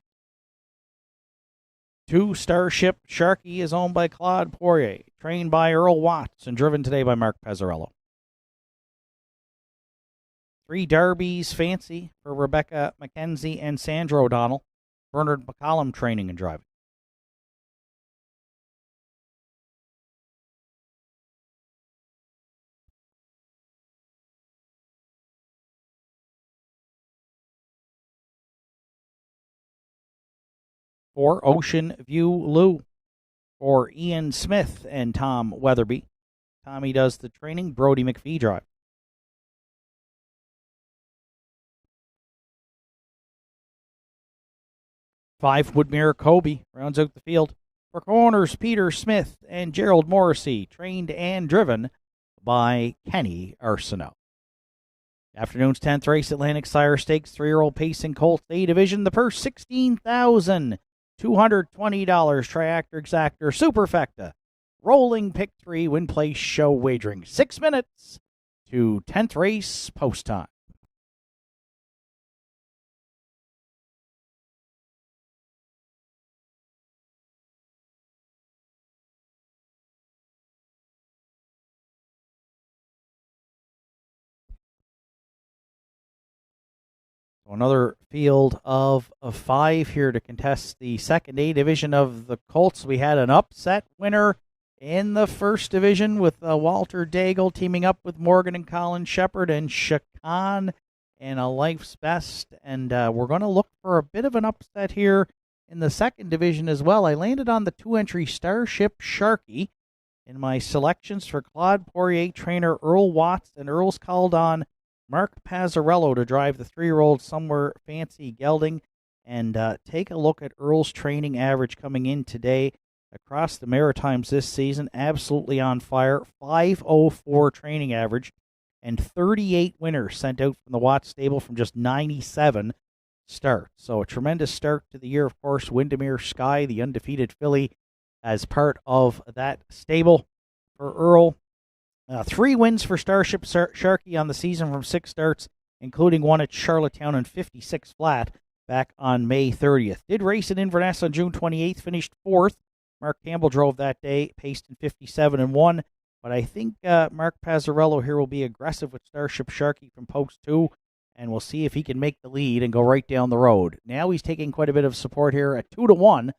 2 Starship Sharky is owned by Claude Poirier, trained by Earl Watts, and driven today by Mark Pezzarello. 3 Darby's Fancy for Rebecca McKenzie and Sandra O'Donnell. Bernard McCollum training and driving. 4 Ocean View Lou for Ian Smith and Tom Weatherby. Tommy does the training. Brody McPhee drive. 5 Woodmere Kobe rounds out the field for corners Peter Smith and Gerald Morrissey, trained and driven by Kenny Arsenault. Afternoon's 10th race, Atlantic Sire Stakes 3-year-old pacing Colts A division. The purse $16,220. Triactor Exactor Superfecta. Rolling pick 3, win place show wagering. 6 minutes to 10th race post time. So another field of 5 here to contest the second A division of the Colts. We had an upset winner in the first division with Walter Daigle teaming up with Morgan and Colin Shepard and Chacan in a Life's Best. And we're going to look for a bit of an upset here in the second division as well. I landed on the 2-entry Starship Sharky in my selections for Claude Poirier trainer Earl Watts, and Earl's called on Mark Pazzarello to drive the 3-year-old Somewhere Fancy gelding. And take a look at Earl's training average coming in today across the Maritimes this season. Absolutely on fire. 504 training average and 38 winners sent out from the Watts stable from just 97 starts. So a tremendous start to the year, of course. Windermere Sky, the undefeated filly, as part of that stable for Earl. 3 wins for Starship Sharkey on the season from 6 starts, including one at Charlottetown and 56 flat back on May 30th. Did race at Inverness on June 28th, finished 4th. Mark Campbell drove that day, paced in 57 and 1. But I think Mark Pazzarello here will be aggressive with Starship Sharkey from post 2, and we'll see if he can make the lead and go right down the road. Now he's taking quite a bit of support here at 2-1,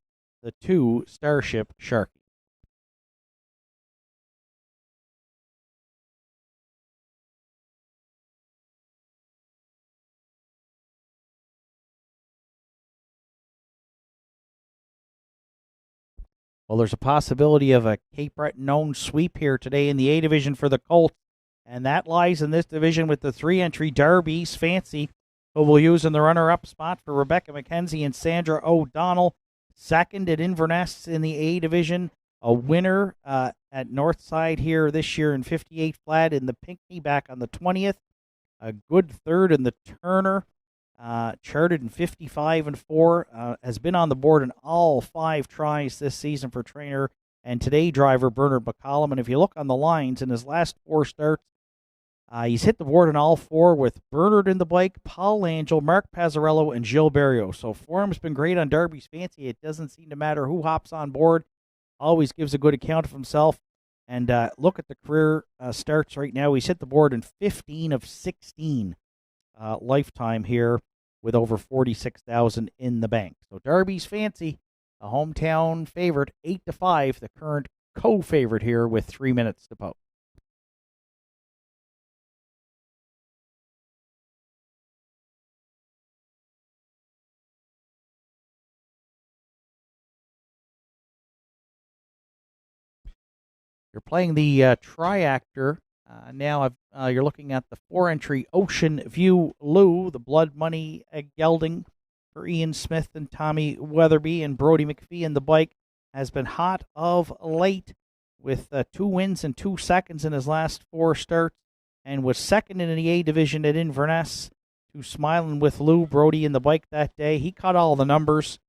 the 2 Starship Sharkey. Well, there's a possibility of a Cape Breton-owned sweep here today in the A division for the Colts, and that lies in this division with the 3-entry Darby's Fancy, who will use in the runner-up spot for Rebecca McKenzie and Sandra O'Donnell. Second at Inverness in the A division, a winner at Nortside here this year in 58 flat in the Pinckney back on the 20th. A good third in the Turner. Charted in 55 and 4, has been on the board in all 5 tries this season for trainer and today driver Bernard McCollum. And if you look on the lines in his last 4 starts, he's hit the board in all 4 with Bernard in the bike, Paul Angel, Mark Pazzarello, and Gilles Berrios. So form's been great on Darby's Fancy. It doesn't seem to matter who hops on board. Always gives a good account of himself. And look at the career starts right now. He's hit the board in 15 of 16. Lifetime here with over 46,000 in the bank. So Darby's Fancy, a hometown favorite, 8-5, the current co-favorite here with 3 minutes to post. You're playing the Triactor. Now you're looking at the 4-entry Ocean View Lou, the blood money gelding for Ian Smith and Tommy Weatherby, and Brody McPhee in the bike has been hot of late with 2 wins and 2 seconds in his last 4 starts, and was second in the A division at Inverness to Smiling with Lou. Brody in the bike that day. He caught all the numbers,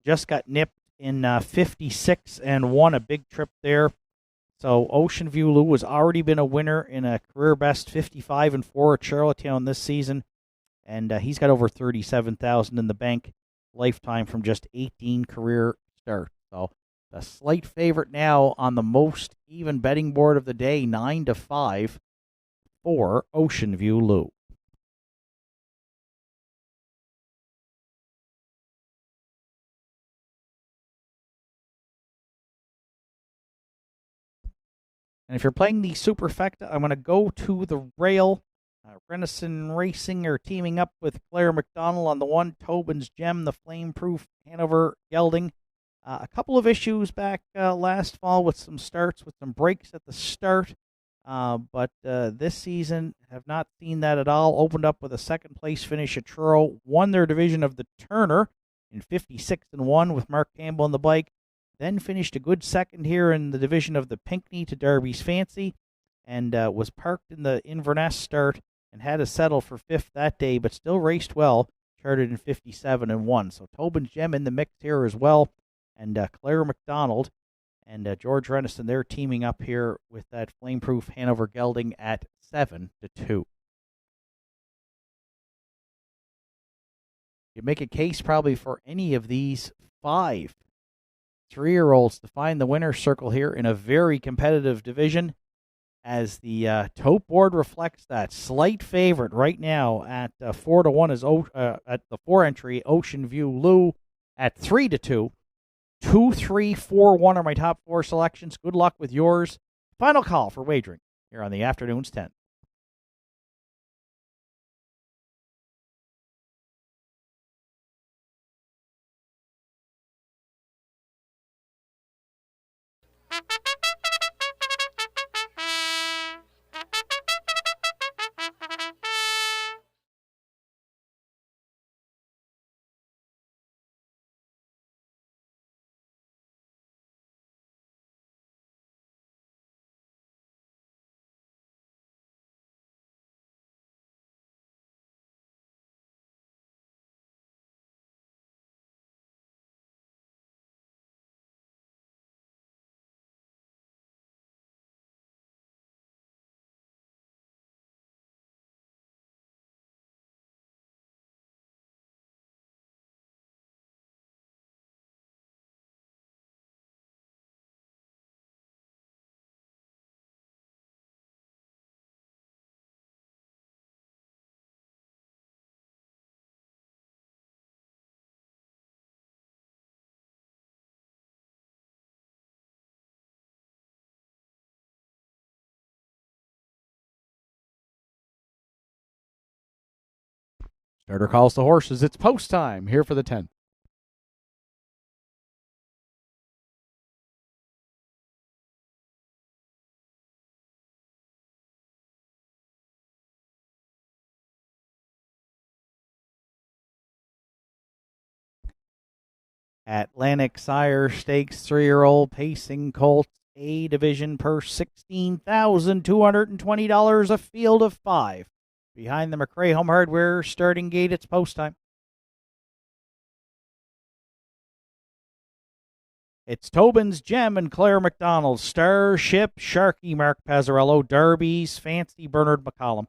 just got nipped in 56 and won a big trip there. So Ocean View Lou has already been a winner in a career best 55 and 4 at Charlottetown this season, and he's got over 37,000 in the bank lifetime from just 18 career starts. So a slight favorite now on the most even betting board of the day, 9-5 for Ocean View Lou. And if you're playing the Superfecta, I'm going to go to the rail. Renison Racing are teaming up with Claire McDonald on the 1. Tobin's Gem, the flame-proof Hanover gelding. A couple of issues back last fall with some starts, with some breaks at the start. But this season have not seen that at all. Opened up with a second-place finish at Truro. Won their division of the Turner in 56 and 1 with Mark Campbell on the bike. Then finished a good second here in the division of the Pinckney to Darby's Fancy, and was parked in the Inverness start and had to settle for 5th that day, but still raced well, charted in 57 and 1. So Tobin's Gem in the mix here as well, and Claire McDonald and George Renison, they're teaming up here with that flameproof Hanover gelding at 7-2. You make a case probably for any of these 5 3-year-olds to find the winner's circle here in a very competitive division, as the tote board reflects that. Slight favorite right now at 4-1 is at the 4-entry Ocean View Lou at 3-2. 2, 3, 4, 1 are my top 4 selections. Good luck with yours. Final call for wagering here on the afternoon's 10. Starter calls the horses. It's post time here for the 10th. Atlantic Sire Stakes 3-year-old pacing Colts A division purse $16,220, a field of 5. Behind the McRae Home Hardware starting gate, it's post time. It's Tobin's Gem and Claire McDonald, Starship Sharky Mark Pazzarello, Derby's Fancy Bernard McCollum,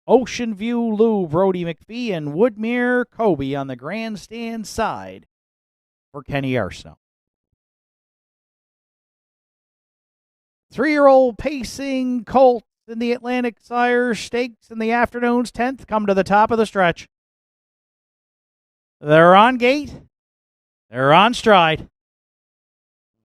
Ocean View Lou Brody McPhee, and Woodmere Kobe on the grandstand side for Kenny Arsenault. 3-year-old pacing Colts in the Atlantic Sire Stakes in the afternoon's 10th come to the top of the stretch. They're on gate. They're on stride.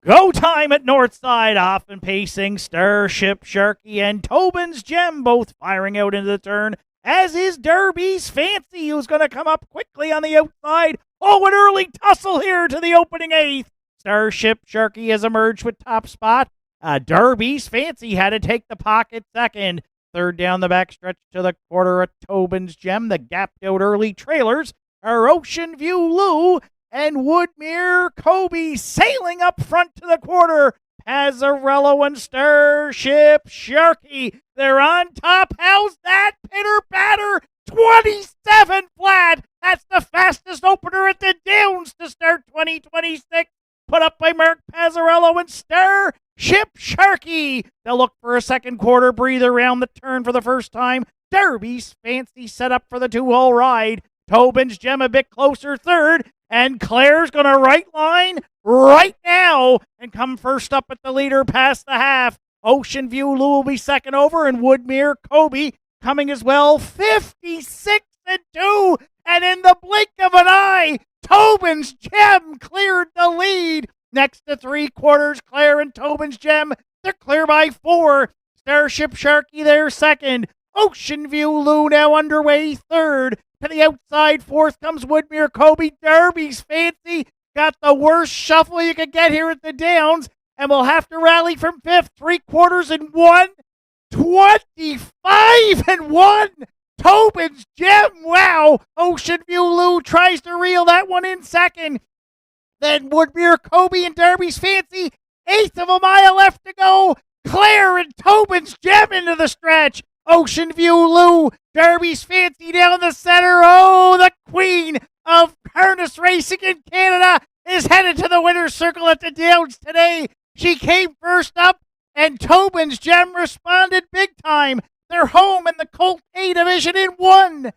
Go time at Nortside, off and pacing. Starship Sharky and Tobin's Gem both firing out into the turn, as is Derby's Fancy, who's going to come up quickly on the outside. Oh, an early tussle here to the opening 8th. Starship Sharky has emerged with top spot. Derby's Fancy had to take the pocket second. Third down the backstretch to the quarter at Tobin's Gem. The gapped out early trailers are Ocean View Lou and Woodmere Kobe sailing up front to the quarter. Pazzarello and Starship Sharky, they're on top. How's that pitter patter? 27 flat. That's the fastest opener at the Downs to start 2026. Put up by Mark Pazzarello and Starship Sharky. They'll look for a second quarter breather around the turn for the first time. Derby's Fancy set up for the 2-hole ride. Tobin's Gem a bit closer third. And Claire's going to right line right now and come first up at the leader past the half. Ocean View Lou will be second over, and Woodmere Kobe coming as well. 56-2. And in the blink of an eye, Tobin's Gem cleared the lead. Next to 3/4, Claire and Tobin's Gem, they're clear by 4. Starship Sharky there second. Ocean View Lou now underway third. To the outside, fourth comes Woodmere Kobe. Derby's Fancy got the worst shuffle you could get here at the Downs, and will have to rally from fifth. 3/4 and 1. 25-1. Tobin's Gem, wow. Ocean View Lou tries to reel that one in second. Then Woodmere Kobe and Derby's Fancy. 1/8 of a mile left to go. Claire and Tobin's Gem into the stretch. Ocean View Lou, Derby's Fancy down the center. Oh, the queen of harness racing in Canada is headed to the winner's circle at the Downs today. She came first up, and Tobin's Gem responded big time. They're home in the Colt A division in 1.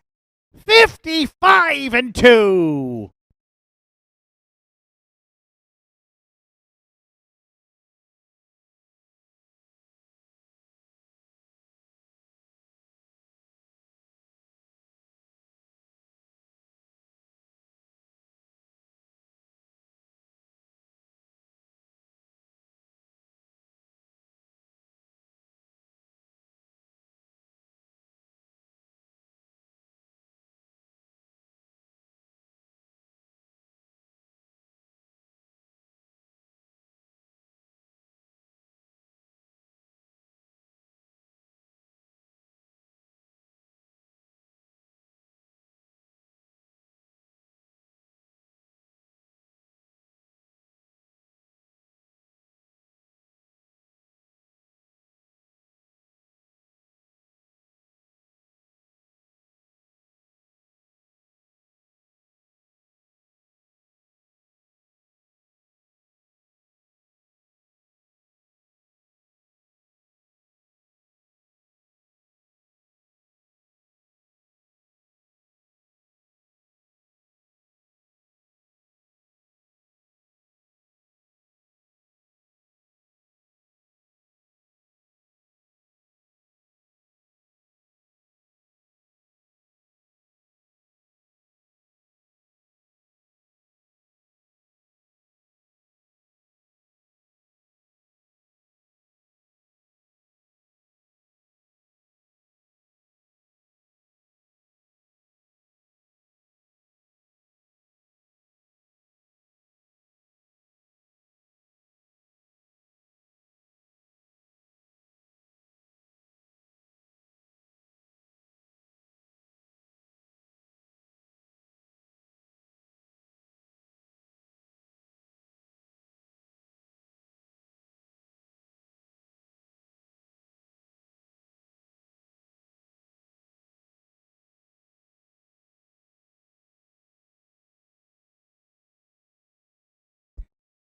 55-2.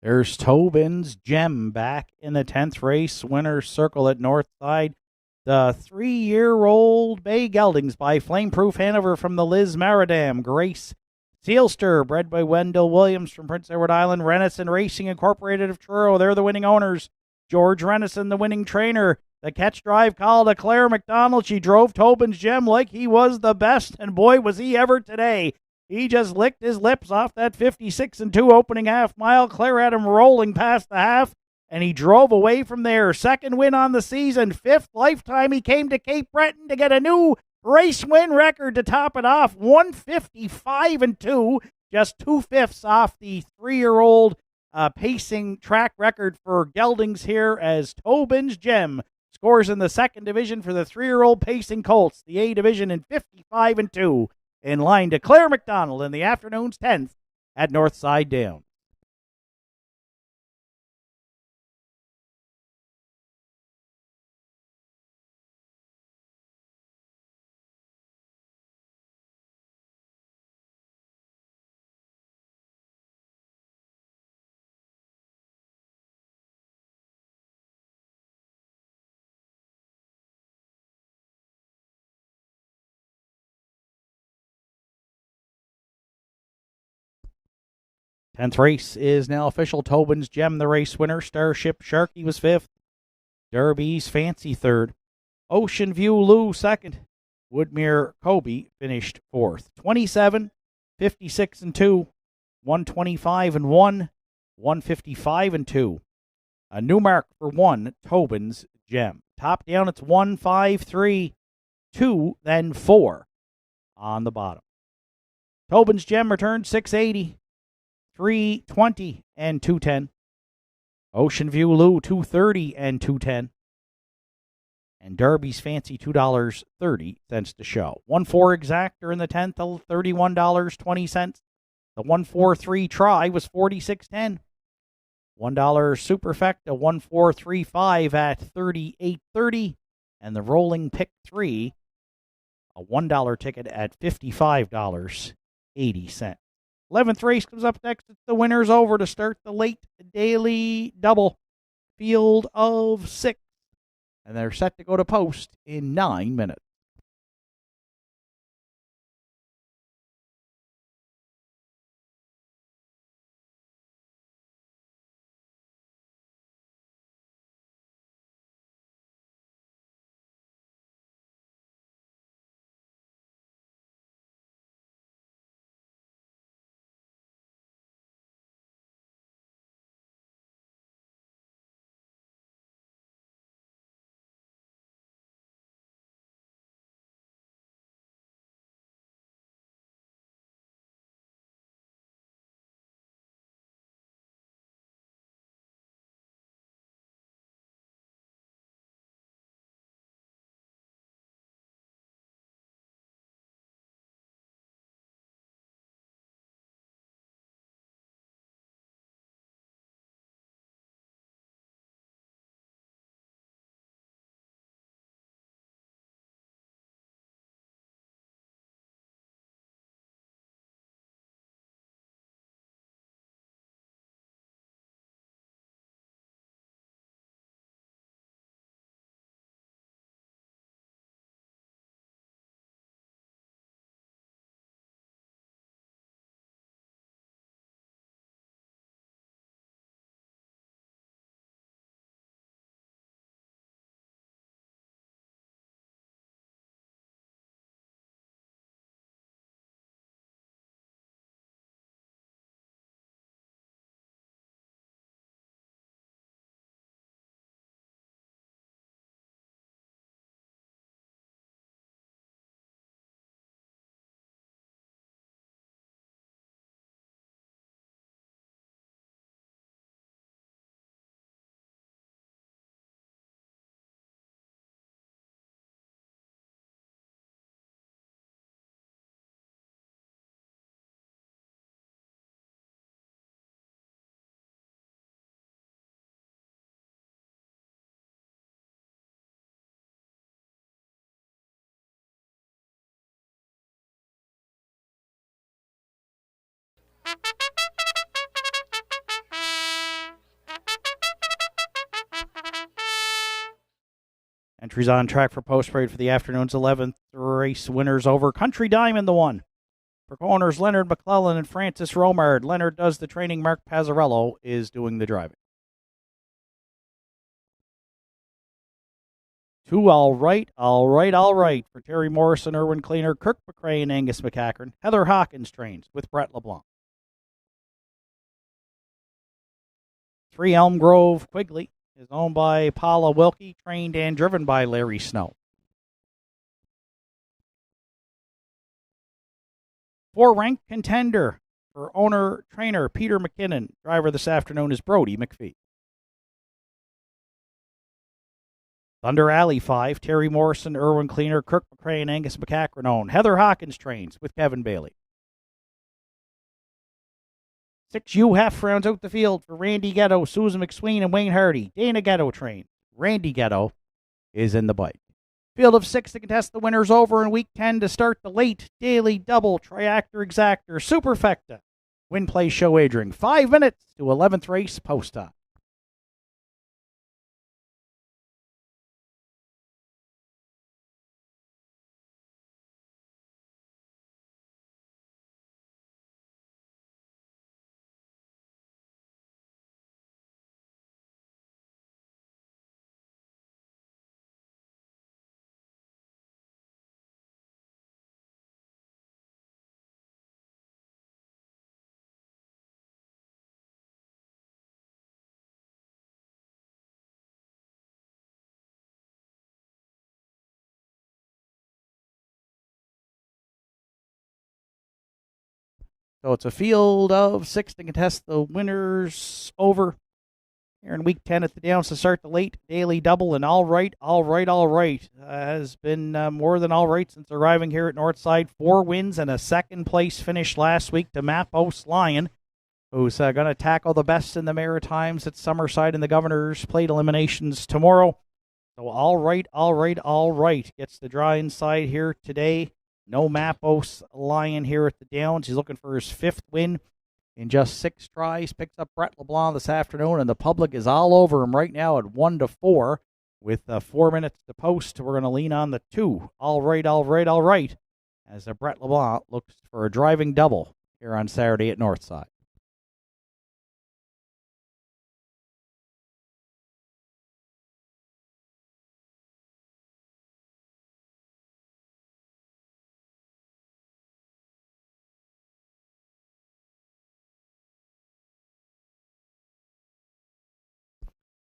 There's Tobin's Gem back in the 10th race. Winner's circle at Northside. The 3-year-old Bay Geldings by Flameproof Hanover from the Liz Maridam. Grace Sealster, bred by Wendell Williams from Prince Edward Island. Renison Racing Incorporated of Truro, they're the winning owners. George Renison, the winning trainer. The catch drive call to Claire McDonald. She drove Tobin's Gem like he was the best, and boy, was he ever today. He just licked his lips off that 56-2 opening half mile. Claire had him rolling past the half, and he drove away from there. Second win on the season, 5th lifetime he came to Cape Breton to get a new race win record to top it off. 155-2, just 2/5 off the 3-year-old pacing track record for Geldings here as Tobin's Gem scores in the 2nd division for the 3-year-old pacing colts. The A division in 55-2. In line to Claire McDonald in the afternoon's 10th at Northside Down. Tenth race is now official. Tobin's Gem, the race winner. Starship Sharky was 5th. Derby's Fancy 3rd. Ocean View Lou 2nd. Woodmere Kobe finished 4th. 27, 56-2, 125-1, 155-2. A new mark for 1, Tobin's Gem. Top down, it's 1, 5, 3, 2, then 4 on the bottom. Tobin's Gem returned 680. 320 and 210. Ocean View Lou 230 and 210. And Derby's Fancy $2.30 to show. 1-4 Exactor in the 10th, $31.20. The 1-4-3 Try was $46.10. $1 Superfecta 1-4-3-5 at $38.30. And the Rolling Pick 3, a $1 ticket at $55.80. 11th race comes up next. It's the winners over to start the late daily double field of 6. And they're set to go to post in 9 minutes. Entries on track for post parade for the afternoon's 11th race. Winners over. Country Diamond, the one. For owners Leonard McClellan and Francis Romard. Leonard does the training. Mark Pazzarello is doing the driving. 2 all right for Terry Morrison, Erwin Cleaner, Kirk McRae, and Angus McCachran. Heather Hawkins trains with Brett LeBlanc. 3 Elm Grove Quigley is owned by Paula Wilkie, trained and driven by Larry Snow. 4 Rank Contender for owner-trainer Peter McKinnon. Driver this afternoon is Brody McPhee. Thunder Alley 5, Terry Morrison, Erwin Cleaner, Kirk McRae, and Angus McCachran own. Heather Hawkins trains with Kevin Bailey. 6 UHEF rounds out the field for Randy Ghetto, Susan McSween, and Wayne Hardy. Dana Ghetto trains. Randy Ghetto is in the bike. Field of 6 to contest the winners over in Week 10 to start the late daily double triactor exactor superfecta. Win play show wagering 5 minutes to 11th race post time. So it's a field of 6 to contest the winners over here in Week 10 at the Downs to start the late daily double. And all right, has been more than all right since arriving here at Nortside. 4 wins and a second place finish last week to Mappos Lion, who's going to tackle the best in the Maritimes at Summerside in the Governor's Plate eliminations tomorrow. So all right gets the draw inside here today. No Mappos Lion here at the Downs. He's looking for his 5th win in just 6 tries. Picks up Brett LeBlanc this afternoon, and the public is all over him right now at 1-4 with 4 minutes to post. We're going to lean on the 2. All right, as Brett LeBlanc looks for a driving double here on Saturday at Northside.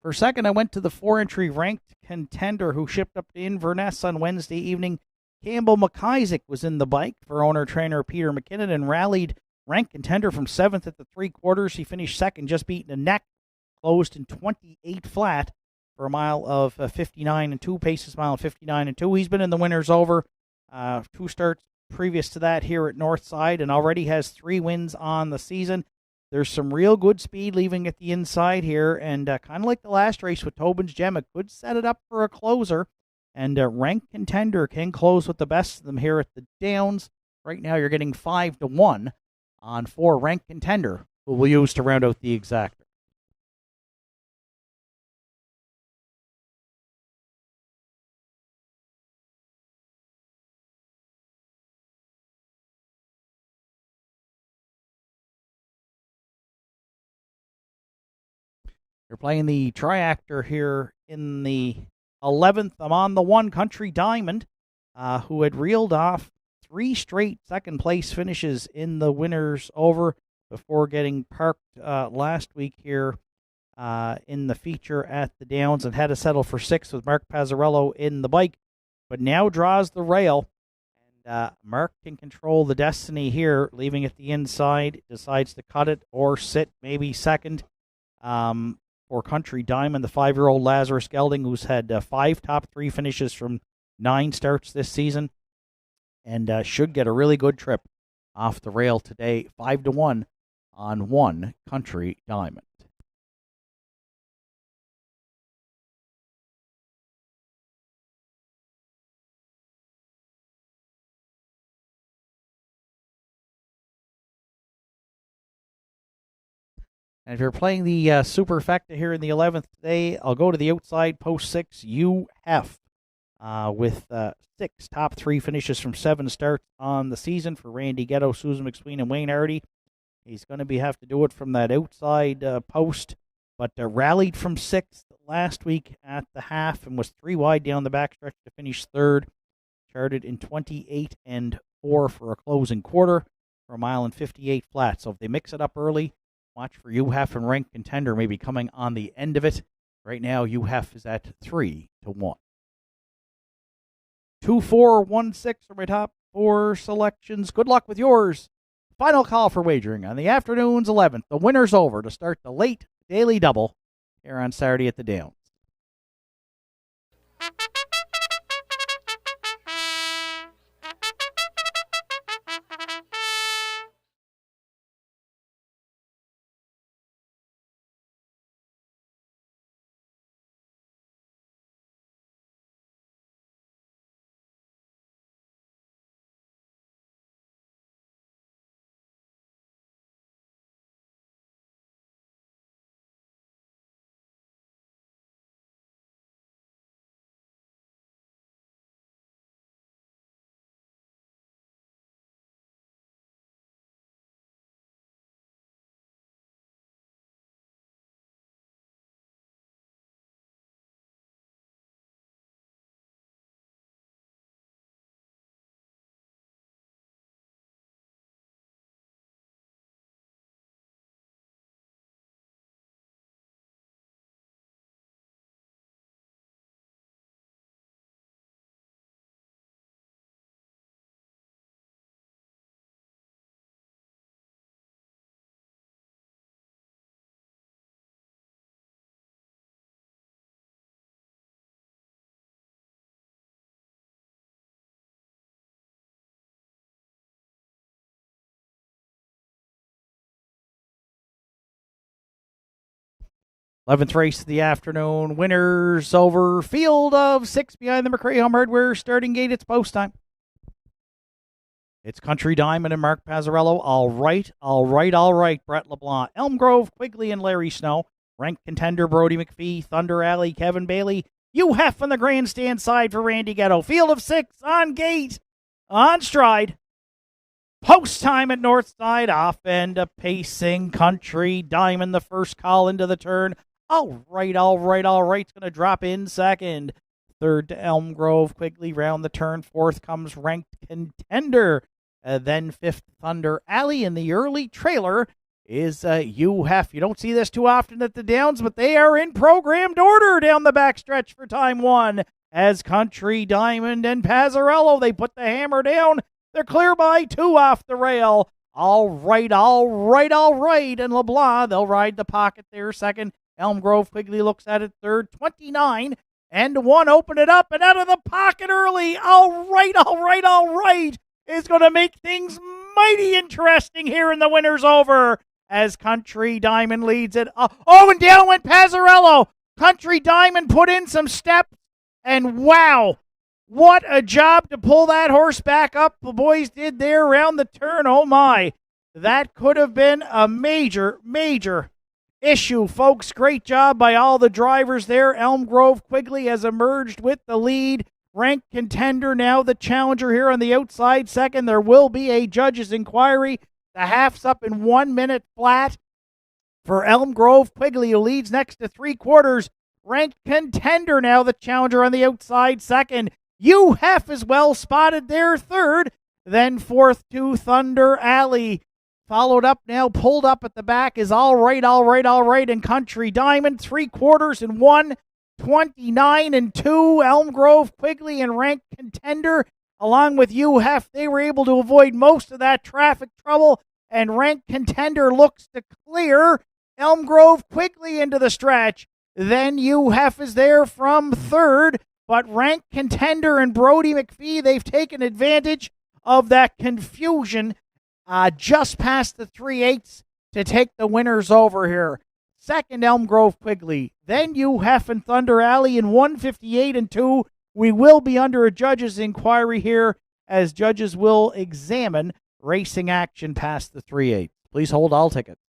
For second, I went to the 4-entry ranked contender who shipped up to Inverness on Wednesday evening. Campbell McIsaac was in the bike for owner-trainer Peter McKinnon and rallied ranked contender from 7th at the 3/4. He finished second, just beating a neck, closed in 28 flat for a mile of 59 and 2, paces mile of 59 and 2. He's been in the winners over 2 starts previous to that here at Northside and already has 3 wins on the season. There's some real good speed leaving at the inside here, and kind of like the last race with Tobin's Gem, it could set it up for a closer. And ranked contender can close with the best of them here at the Downs. Right now, you're getting 5-1 on 4 ranked contender, who we'll use to round out the exactor. You're playing the triactor here in the 11th. I'm on the 1 Country Diamond, who had reeled off 3 straight second-place finishes in the winners over before getting parked last week here in the feature at the Downs and had to settle for 6th with Mark Pazzarello in the bike, but now draws the rail. And Mark can control the destiny here, leaving it the inside, decides to cut it or sit maybe second. For Country Diamond, the 5-year-old Lazarus Gelding, who's had 5 top 3 finishes from 9 starts this season, and should get a really good trip off the rail today. 5-1 on 1 Country Diamond. And if you're playing the Superfecta here in the 11th today, I'll go to the outside post 6 UF. with 6 top 3 finishes from 7 starts on the season for Randy Ghetto, Susan McSween, and Wayne Hardy. He's going to have to do it from that outside post, but rallied from 6th last week at the half and was 3 wide down the backstretch to finish 3rd. Charted in 28 and 4 for a closing quarter for a mile and 58 flat. So if they mix it up early, watch for UHEF and Ranked Contender maybe coming on the end of it. Right now, UHEF is at 3-1. 2-4-1-6 are my top 4 selections. Good luck with yours. Final call for wagering on the afternoon's 11th. The winner's over to start the late daily double here on Saturday at the Downs. Eleventh race of the afternoon. Winners over. Field of 6 behind the McCray Home Hardware starting gate. It's post time. It's Country Diamond and Mark Pazzarello. All right. Brett LeBlanc. Elm Grove, Quigley, and Larry Snow. Ranked Contender, Brody McPhee. Thunder Alley, Kevin Bailey. UHEF on the grandstand side for Randy Ghetto. Field of 6 on gate. On stride. Post time at Nortside. Off end of pacing. Country Diamond, the first call into the turn. All right. It's going to drop in second. Third to Elm Grove, Quigley round the turn. Fourth comes Ranked Contender. Then fifth, Thunder Alley. In the early trailer is UHEF. You don't see this too often at the Downs, but they are in programmed order down the backstretch for time 1. As Country Diamond and Pazzarello, they put the hammer down. They're clear by 2 off the rail. All right. And LeBlanc, they'll ride the pocket there. Second, Elm Grove, Quigley looks at it. Third, 29 and 1. Open it up and out of the pocket early. All right. Is going to make things mighty interesting here in the winner's over as Country Diamond leads it. And down went Pazzarello. Country Diamond put in some steps, and wow, what a job to pull that horse back up the boys did there around the turn. Oh my, that could have been a major issue, folks. Great job by all the drivers there. Elm Grove Quigley has emerged with the lead. Ranked Contender now the challenger here on the outside second. There will be a judge's inquiry. The half's up in 1 minute flat for Elm Grove Quigley, who leads next to 3/4. Ranked Contender now the challenger on the outside second. UHEF is well spotted there third. Then fourth to Thunder Alley. Followed up now, pulled up at the back is All Right, and Country Diamond. 3/4 and 1, 29 and 2. Elm Grove, Quigley, and Ranked Contender, along with UHEF, they were able to avoid most of that traffic trouble, and Ranked Contender looks to clear Elm Grove Quigley into the stretch. Then UHEF is there from third, but Ranked Contender and Brody McPhee, they've taken advantage of that confusion just past the 3/8 to take the winners over here. Second, Elm Grove Quigley. Then UHEF and Thunder Alley in 1:58 and 2. We will be under a judge's inquiry here as judges will examine racing action past the 3/8. Please hold all tickets.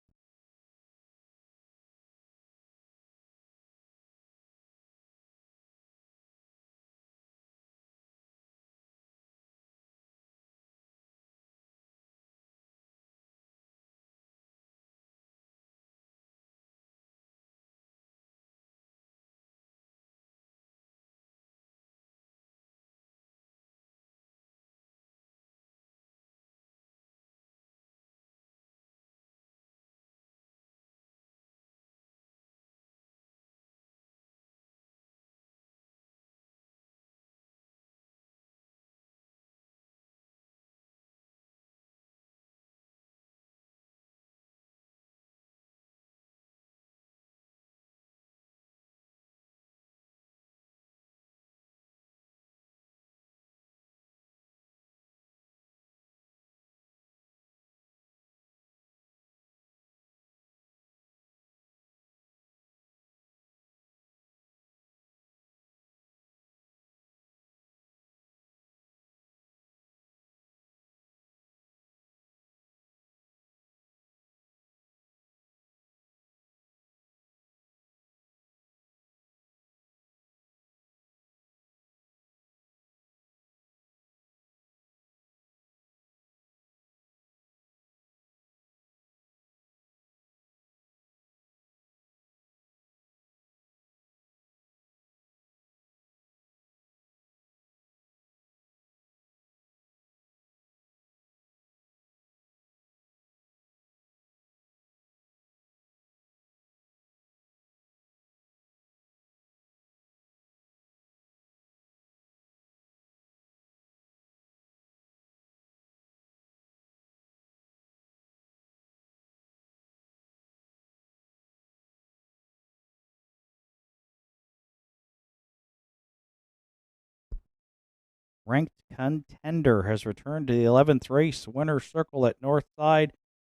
ranked contender has returned to the 11th race winner's circle at Northside.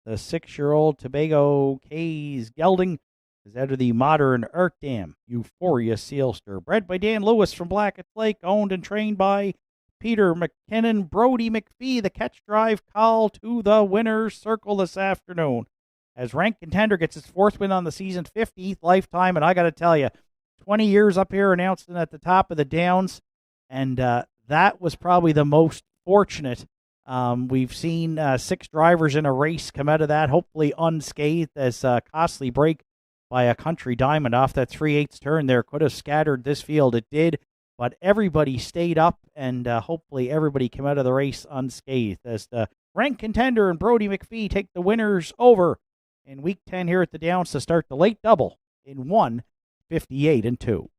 The 6-year-old Tobago K's gelding is out of the modern Art Dam Euphoria Sealster, bred by Dan Lewis from Blackett's Lake, owned and trained by Peter McKinnon. Brody McPhee, the catch drive call to the winner's circle this afternoon. As ranked contender gets its 4th win on the season, 50th lifetime, and I got to tell you, 20 years up here announcing at the top of the Downs, and that was probably the most fortunate. We've seen 6 drivers in a race come out of that, hopefully unscathed, as a costly break by a Country Diamond off that 3/8 turn there could have scattered this field. It did, but everybody stayed up, and hopefully everybody came out of the race unscathed as the ranked contender and Brody McPhee take the winners over in Week 10 here at the Downs to start the late double in 1:58-2.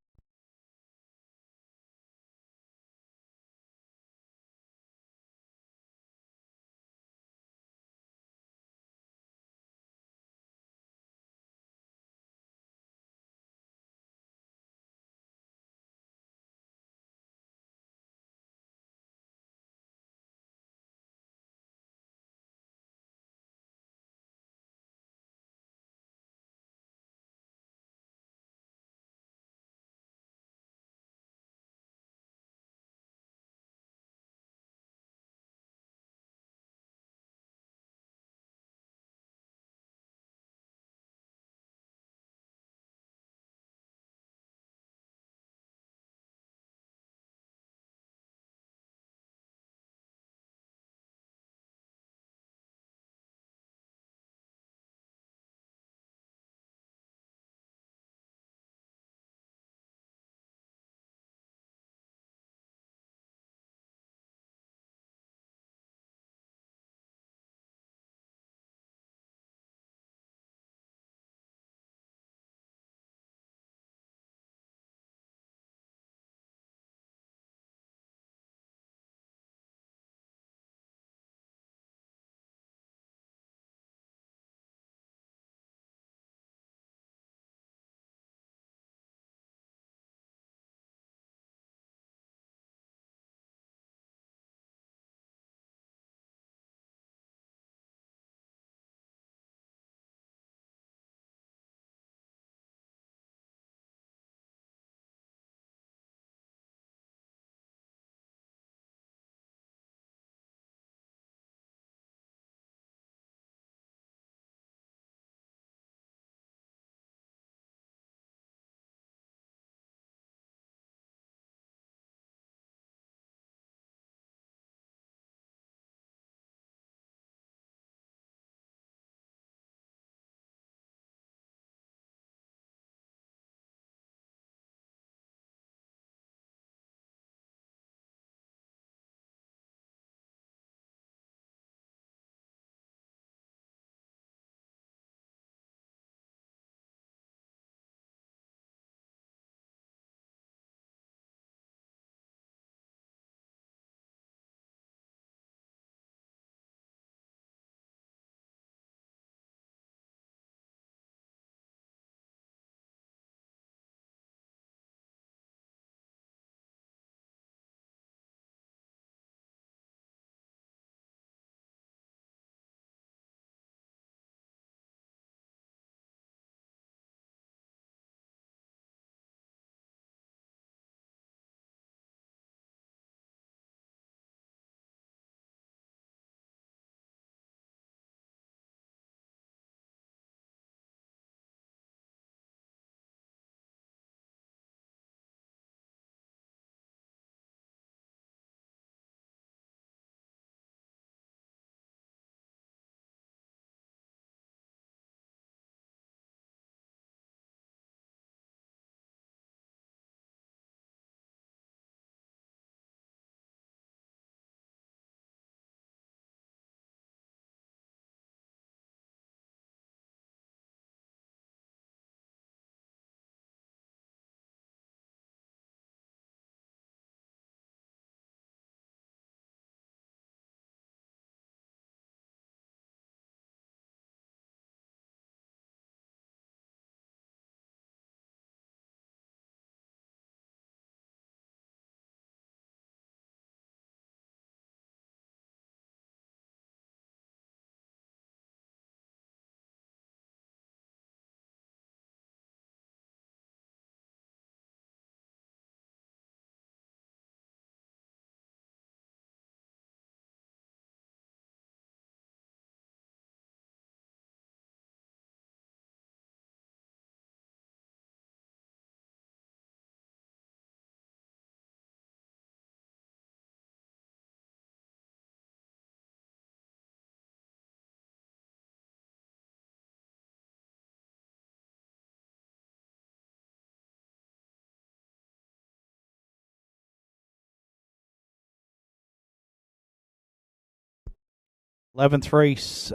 11th race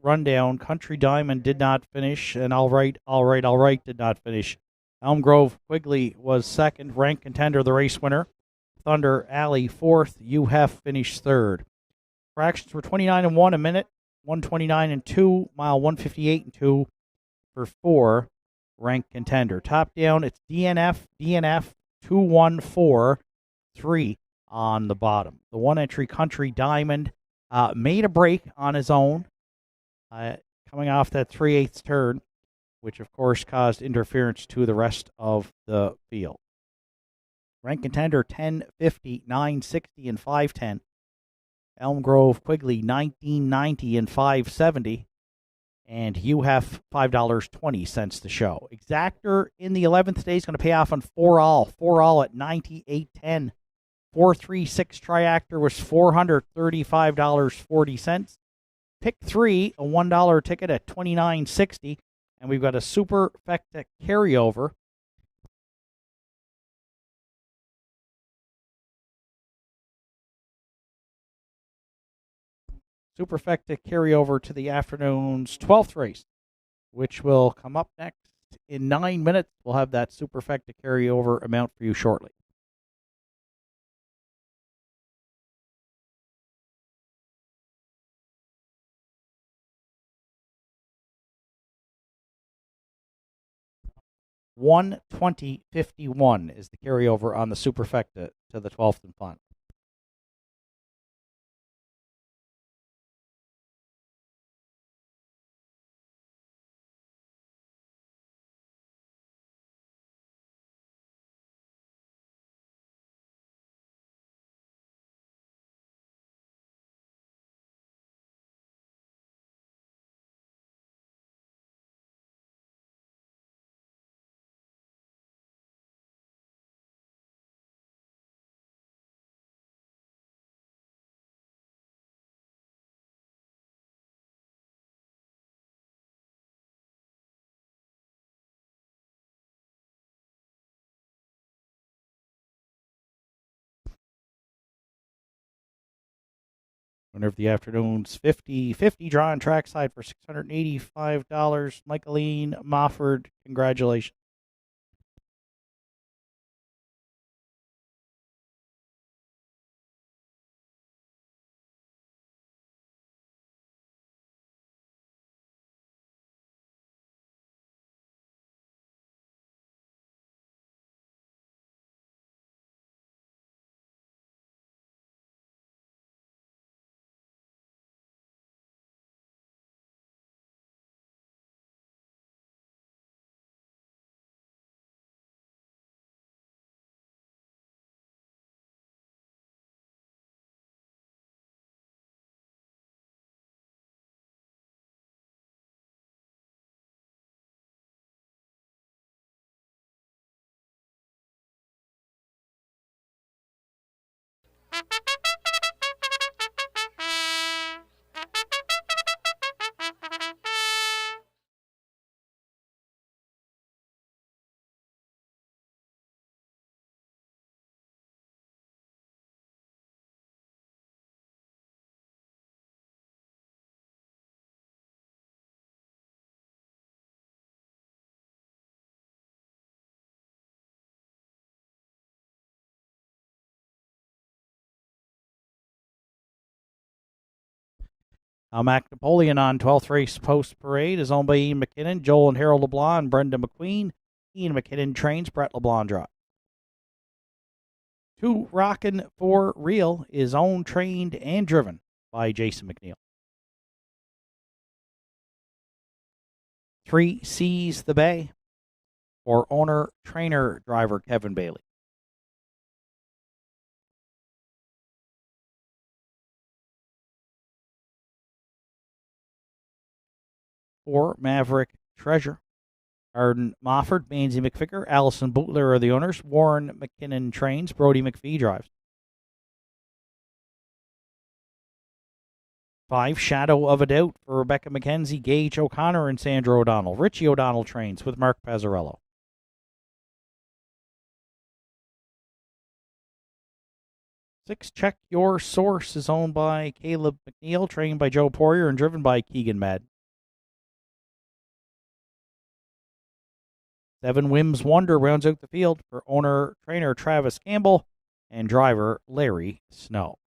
rundown. Country Diamond did not finish, and All Right did not finish. Elm Grove Quigley was second. Rank Contender, the race winner. Thunder Alley fourth. UHEF finished third. Fractions were 29 and 1 a minute, 129 and 2, mile 158 and 2 for 4. Rank Contender. Top down, it's DNF 2143 on the bottom. The one entry Country Diamond made a break on his own, coming off that 3/8 turn, which of course caused interference to the rest of the field. Rank Contender 1050, 960, and 510. Elm Grove Quigley 1990 and 570. And UHEF $5.20 to show. Exactor in the 11th day is going to pay off on 4 all at 98.10. 436 Triactor was $435.40. Pick 3, a $1 ticket at $29.60. And we've got a Superfecta carryover. Superfecta carryover to the afternoon's 12th race, which will come up next in 9 minutes. We'll have that Superfecta carryover amount for you shortly. $120.51 is the carryover on the Superfecta to the 12th and final. Winner of the afternoon's 50-50 draw on trackside for $685. Michaeline Mofford, congratulations. Mac Napoleon on 12th race post parade is owned by Ian McKinnon, Joel and Harold LeBlanc, and Brenda McQueen. Ian McKinnon trains, Brett LeBlanc drives. 2 Rockin' for Real is owned, trained, and driven by Jason McNeil. 3 Sees the Bay for owner, trainer, driver Kevin Bailey. 4 Maverick Treasure. Arden Mofford, Manzi McVicker, Allison Bootler are the owners. Warren McKinnon trains, Brody McPhee drives. 5 Shadow of a Doubt for Rebecca McKenzie, Gage O'Connor, and Sandra O'Donnell. Richie O'Donnell trains with Mark Pazzarello. 6, Check Your Source is owned by Caleb McNeil, trained by Joe Poirier, and driven by Keegan Madden. 7, Wims Wonder rounds out the field for owner-trainer Travis Campbell and driver Larry Snow.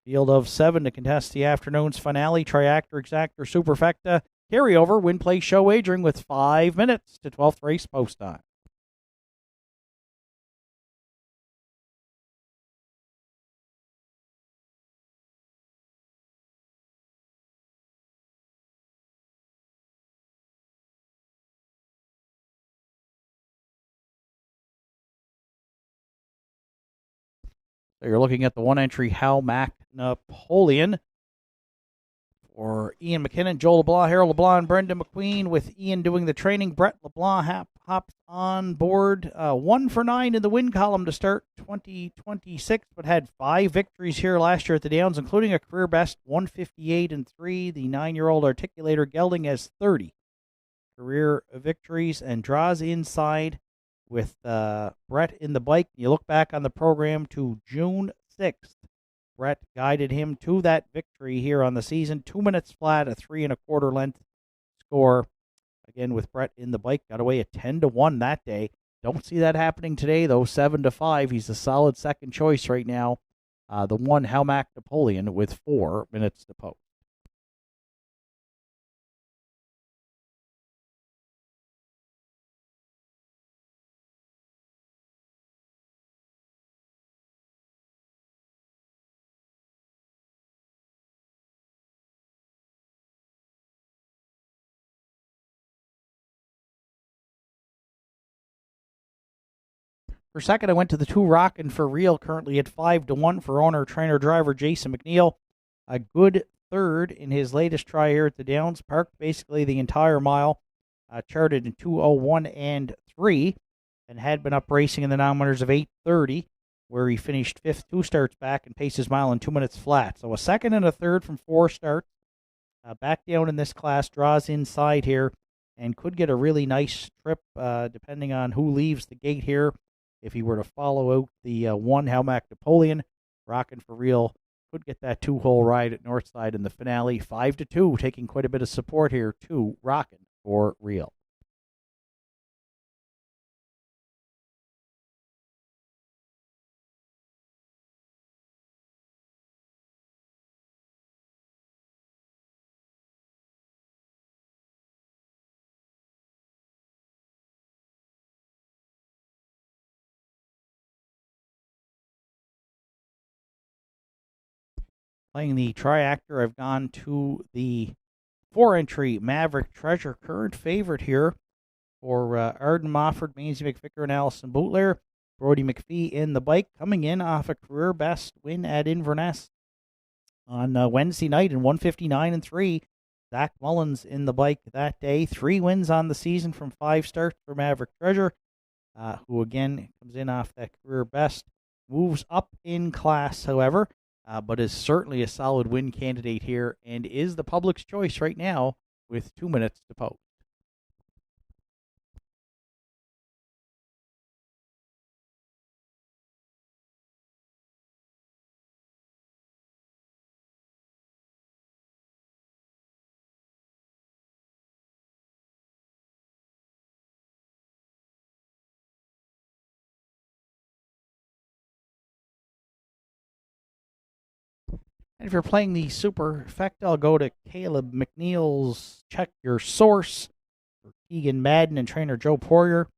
Field of 7 to contest the afternoon's finale, Triactor, Exactor, Superfecta, carryover, win, play, show wagering with 5 minutes to 12th race post time. So you're looking at the one entry Hal Mac Napoleon for Ian McKinnon, Joel LeBlanc, Harold LeBlanc, and Brendan McQueen, with Ian doing the training. Brett LeBlanc hopped on board 1 for 9 in the win column to start 2026, but had 5 victories here last year at the Downs, including a career best 158-3. The 9-year-old articulator gelding has 30 career victories and draws inside with Brett in the bike. You look back on the program to June 6th. Brett guided him to that victory here on the season. 2 minutes flat, a 3 1/4 length score. Again, with Brett in the bike, got away at 10-1 that day. Don't see that happening today, though. 7-5. He's a solid second choice right now. The one Hal Mac Napoleon with 4 minutes to post. For second, I went to the 2 Rockin' for Real, currently at 5-1 for owner, trainer, driver Jason McNeil. A good third in his latest try here at the Downs. Parked basically the entire mile, charted in 2:01 and 3, and had been up racing in the nominators of 8:30, where he finished 5th 2 starts back and paced his mile in 2 minutes flat. So a second and a third from 4 starts. Back down in this class, draws inside here, and could get a really nice trip depending on who leaves the gate here. If he were to follow out the one Hal Mac Napoleon, Rockin' for Real could get that 2-hole ride at Nortside in the finale. 5-2, taking quite a bit of support here to Rockin' for Real. Playing the Triactor, I've gone to the 4-entry Maverick Treasure, current favorite here for Arden Mofford, Maisie McVicker, and Allison Bootler. Brody McPhee in the bike, coming in off a career best win at Inverness on Wednesday night in 159-3. Zach Mullins in the bike that day. 3 wins on the season from 5 starts for Maverick Treasure, who again comes in off that career best. Moves up in class, however, but is certainly a solid win candidate here and is the public's choice right now with 2 minutes to post. And if you're playing the Superfecta, I'll go to Caleb McNeil's Check Your Source for Keegan Madden and trainer Joe Poirier.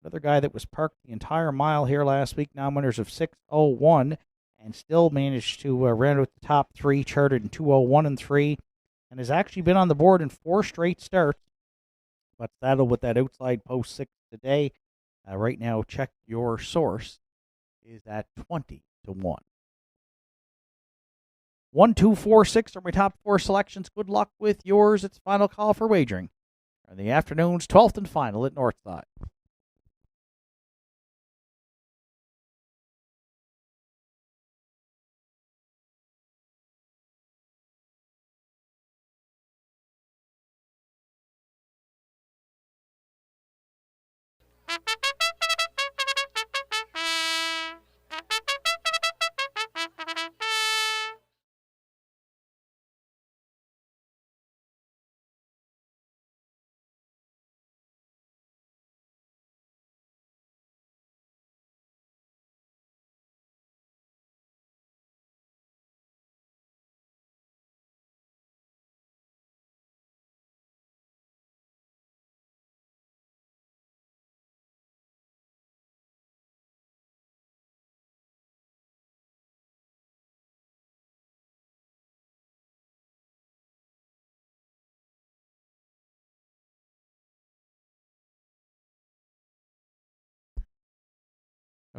Another guy that was parked the entire mile here last week, now winners of 6:01, and still managed to round out the top 3, charted in 2:01-3, and has actually been on the board in 4 straight starts, but saddled with that outside post 6 today. Right now, Check Your Source is at 20-1. 1, 2, 4, 6 are my top 4 selections. Good luck with yours. It's final call for wagering on the afternoon's 12th and final at Nortside.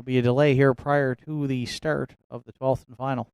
There'll be a delay here prior to the start of the 12th and final.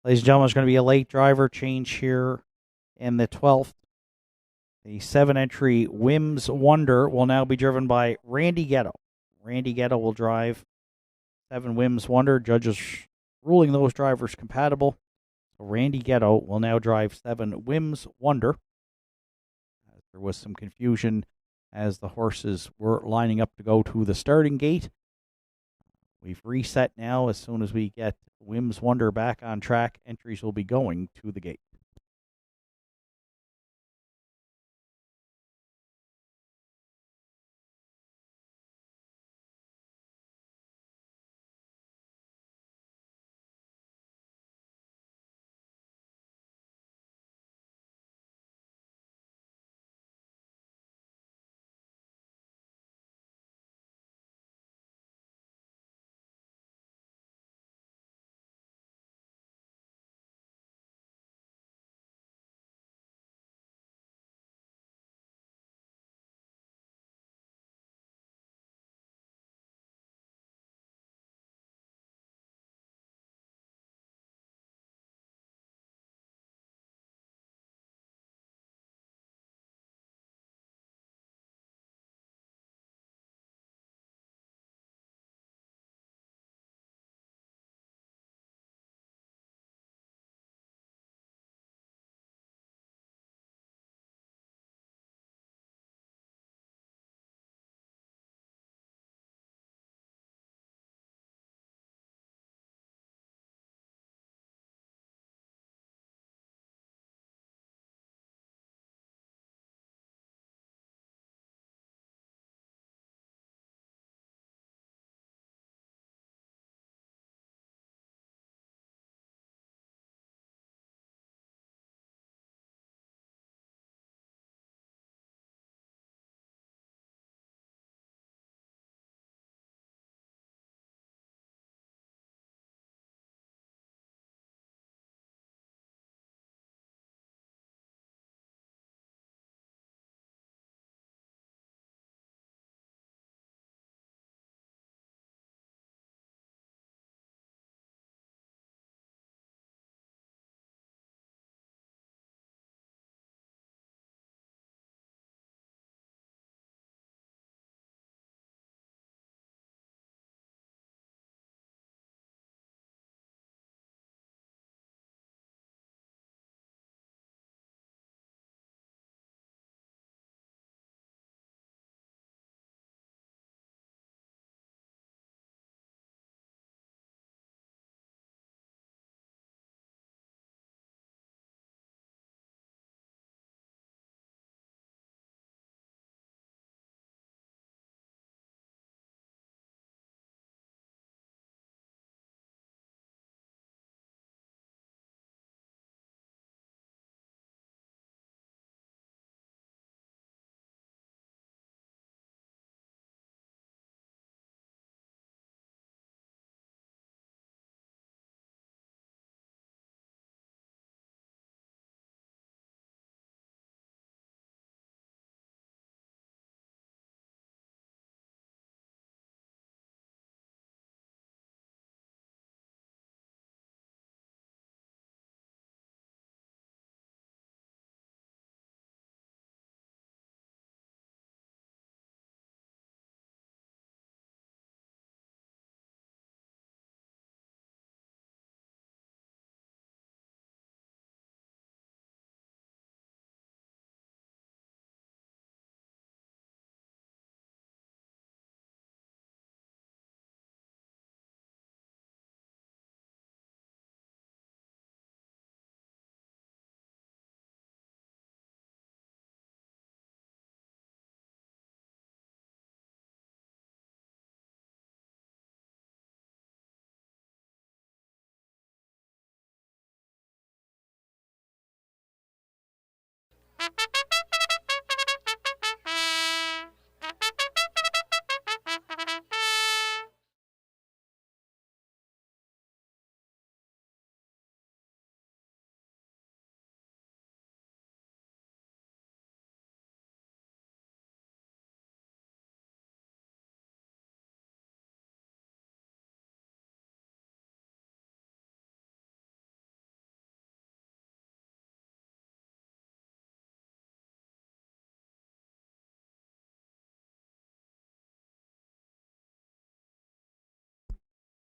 Ladies and gentlemen, there's going to be a late driver change here in the 12th. The 7-entry Wims Wonder will now be driven by Randy Ghetto. Randy Ghetto will drive 7 Wims Wonder. Judges ruling those drivers compatible. So Randy Ghetto will now drive 7 Wims Wonder. There was some confusion as the horses were lining up to go to the starting gate. We've reset now. As soon as we get Wims Wonder back on track, entries will be going to the gate.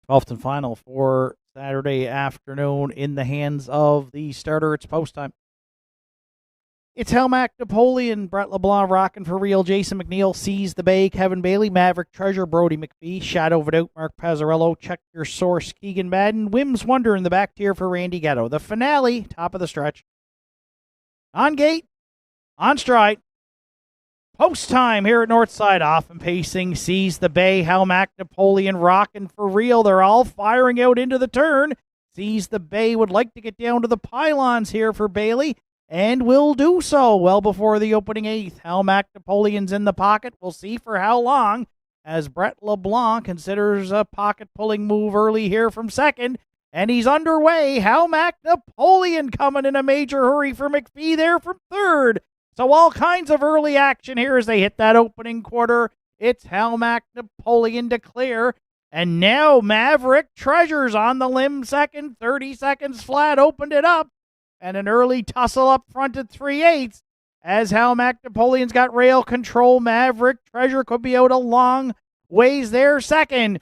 12th and final for Saturday afternoon in the hands of the starter. It's post time. It's Helmac Napoleon, Brett LeBlanc rocking for real. Jason McNeil sees the bay. Kevin Bailey, Maverick Treasure, Brody McPhee, Shadow Vidot, Mark Pazzarello, check your source, Keegan Madden, Wim's Wonder in the back tier for Randy Ghetto. The finale, top of the stretch. On gate, on stride. Post time here at Nortside. Off and pacing, sees the bay. Helmac Napoleon rocking for real. They're all firing out into the turn. Sees the bay, would like to get down to the pylons here for Bailey, and will do so well before the opening eighth. Helmac Napoleon's in the pocket. We'll see for how long, as Brett LeBlanc considers a pocket-pulling move early here from second. And he's underway. Helmac Napoleon coming in a major hurry for McPhee there from third. So all kinds of early action here as they hit that opening quarter. It's Helmac Napoleon to clear. And now Maverick Treasure's on the limb second. 30 seconds flat, opened it up. And an early tussle up front at 3/8. As Helmac Napoleon's got rail control, Maverick Treasure could be out a long ways there second.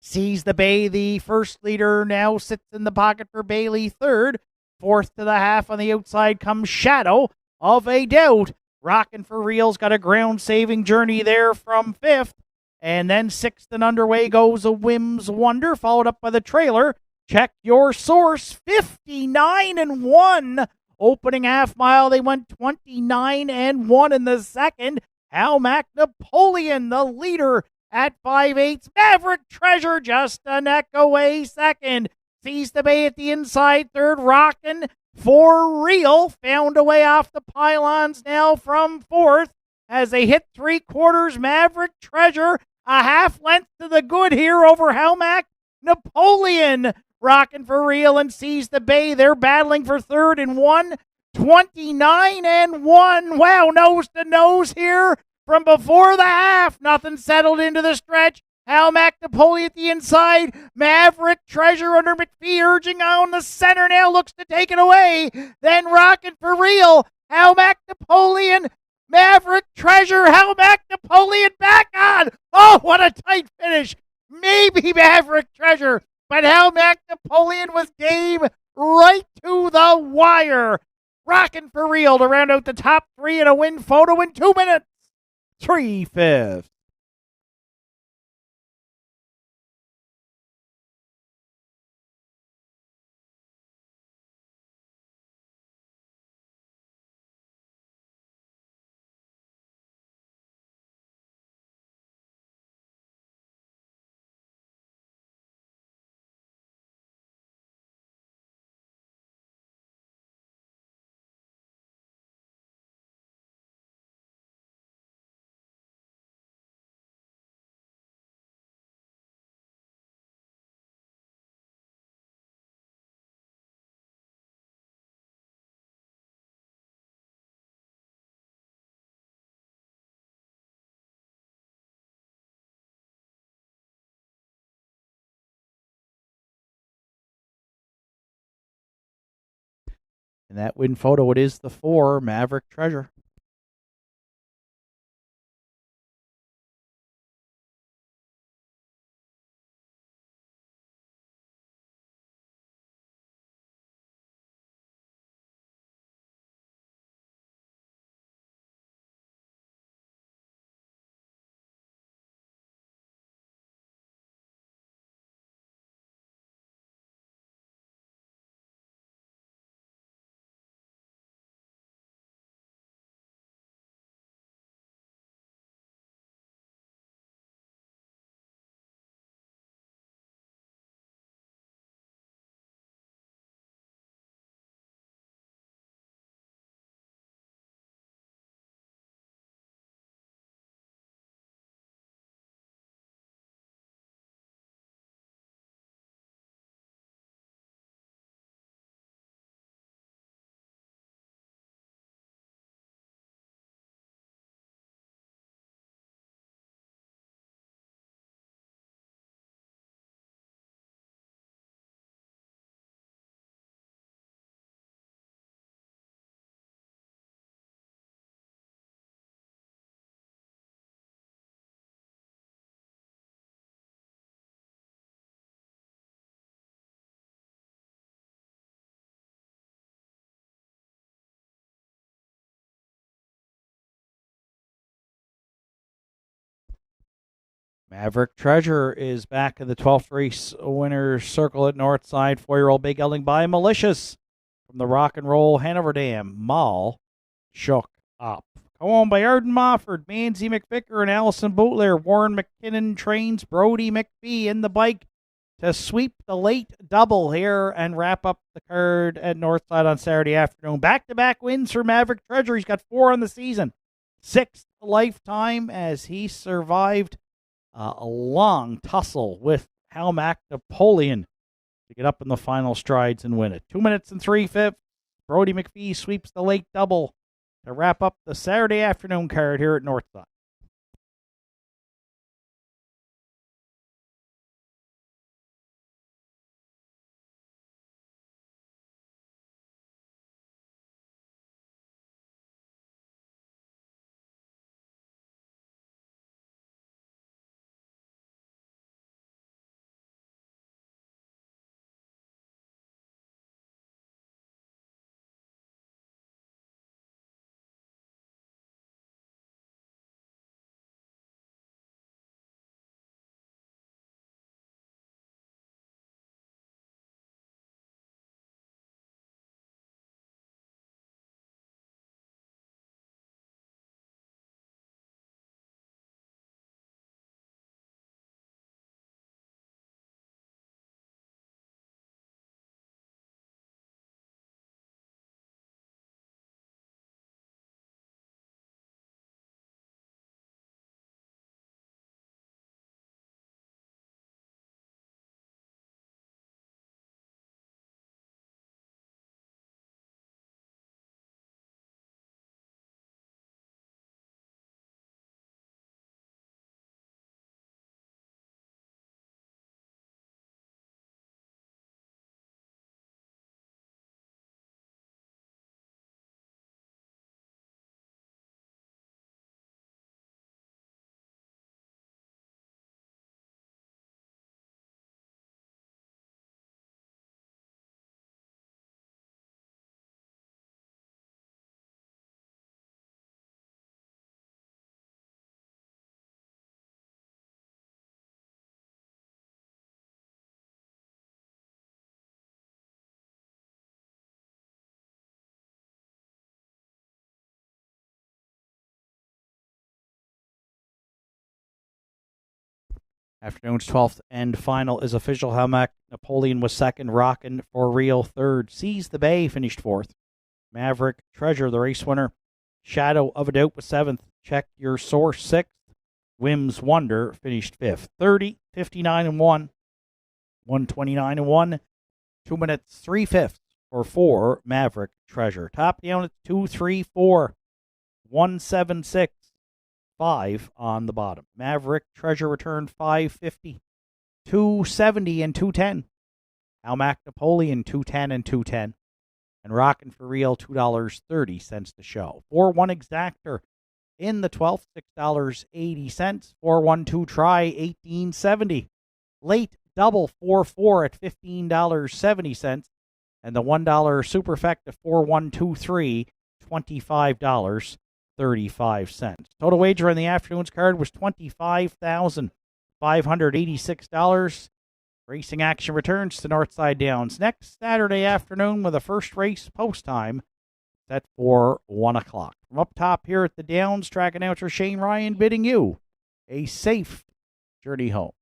Sees the bay, the first leader now sits in the pocket for Bailey third. Fourth to the half on the outside comes Shadow of a Doubt. Rockin' for Real's got a ground-saving journey there from fifth. And then sixth and underway goes a Wim's Wonder, followed up by the trailer. Check your source, 59-1. Opening half mile, they went 29-1 in the second. Helmac Napoleon, the leader at 5/8. Maverick Treasure just a neck away second. Sees the bay at the inside third. Rockin' for real. Found a way off the pylons now from fourth. As they hit three quarters, Maverick Treasure a half length to the good here over Helmac Napoleon. Rockin' for real and sees the bay. They're battling for third in 29-1. Wow, nose to nose here from before the half. Nothing settled into the stretch. Helmac Napoleon at the inside. Maverick Treasure under McPhee urging on the center now. Looks to take it away. Then Rockin' for real. Helmac Napoleon. Maverick Treasure. Helmac Napoleon back on. Oh, what a tight finish. Maybe Maverick Treasure. But Helmac Napoleon was game right to the wire. Rockin' for real to round out the top three in a win photo in 2 minutes. 3/5. In that win photo, it is the 4, Maverick Treasure. Maverick Treasure is back in the 12th race winner's circle at Nortside. 4-year-old big gelding by Malicious from the Rock and Roll Hanover Dam. Mall shook up. Come on by Arden Mofford, Manzi McVicker, and Allison Bootler. Warren McKinnon trains Brody McPhee in the bike to sweep the late double here and wrap up the card at Northside on Saturday afternoon. Back-to-back wins for Maverick Treasure. He's got 4 on the season. 6th lifetime as he survived a long tussle with Halmac Napoleon to get up in the final strides and win it. 2 minutes and 3/5. Brody McPhee sweeps the late double to wrap up the Saturday afternoon card here at Northside. Afternoon's 12th and final is official. Halmac Napoleon was second. Rockin' for Real third. Seize the Bay finished fourth. Maverick Treasure, the race winner. Shadow of a Doubt was seventh. Check Your Source sixth. Whim's Wonder finished fifth. 30, 59 and 1. 129 and 1. 2 minutes 3/5 for 4 Maverick Treasure. Top down at 2, 3, 4. 176. 5 on the bottom. Maverick Treasure returned 550, 270 and 210. Halmac Napoleon 210 and 210. And Rockin' for Real $2.30 to show. 4-1 Exactor in the 12th, $6.80. 4-1-2 Try $18.70. Late Double 4-4 at $15.70. And the $1 Superfecta 4-1-2-3 $25.35. Total wager on the afternoon's card was $25,586. Racing action returns to Northside Downs next Saturday afternoon with a first race post time set for 1 o'clock. From up top here at the Downs, track announcer Shane Ryan bidding you a safe journey home.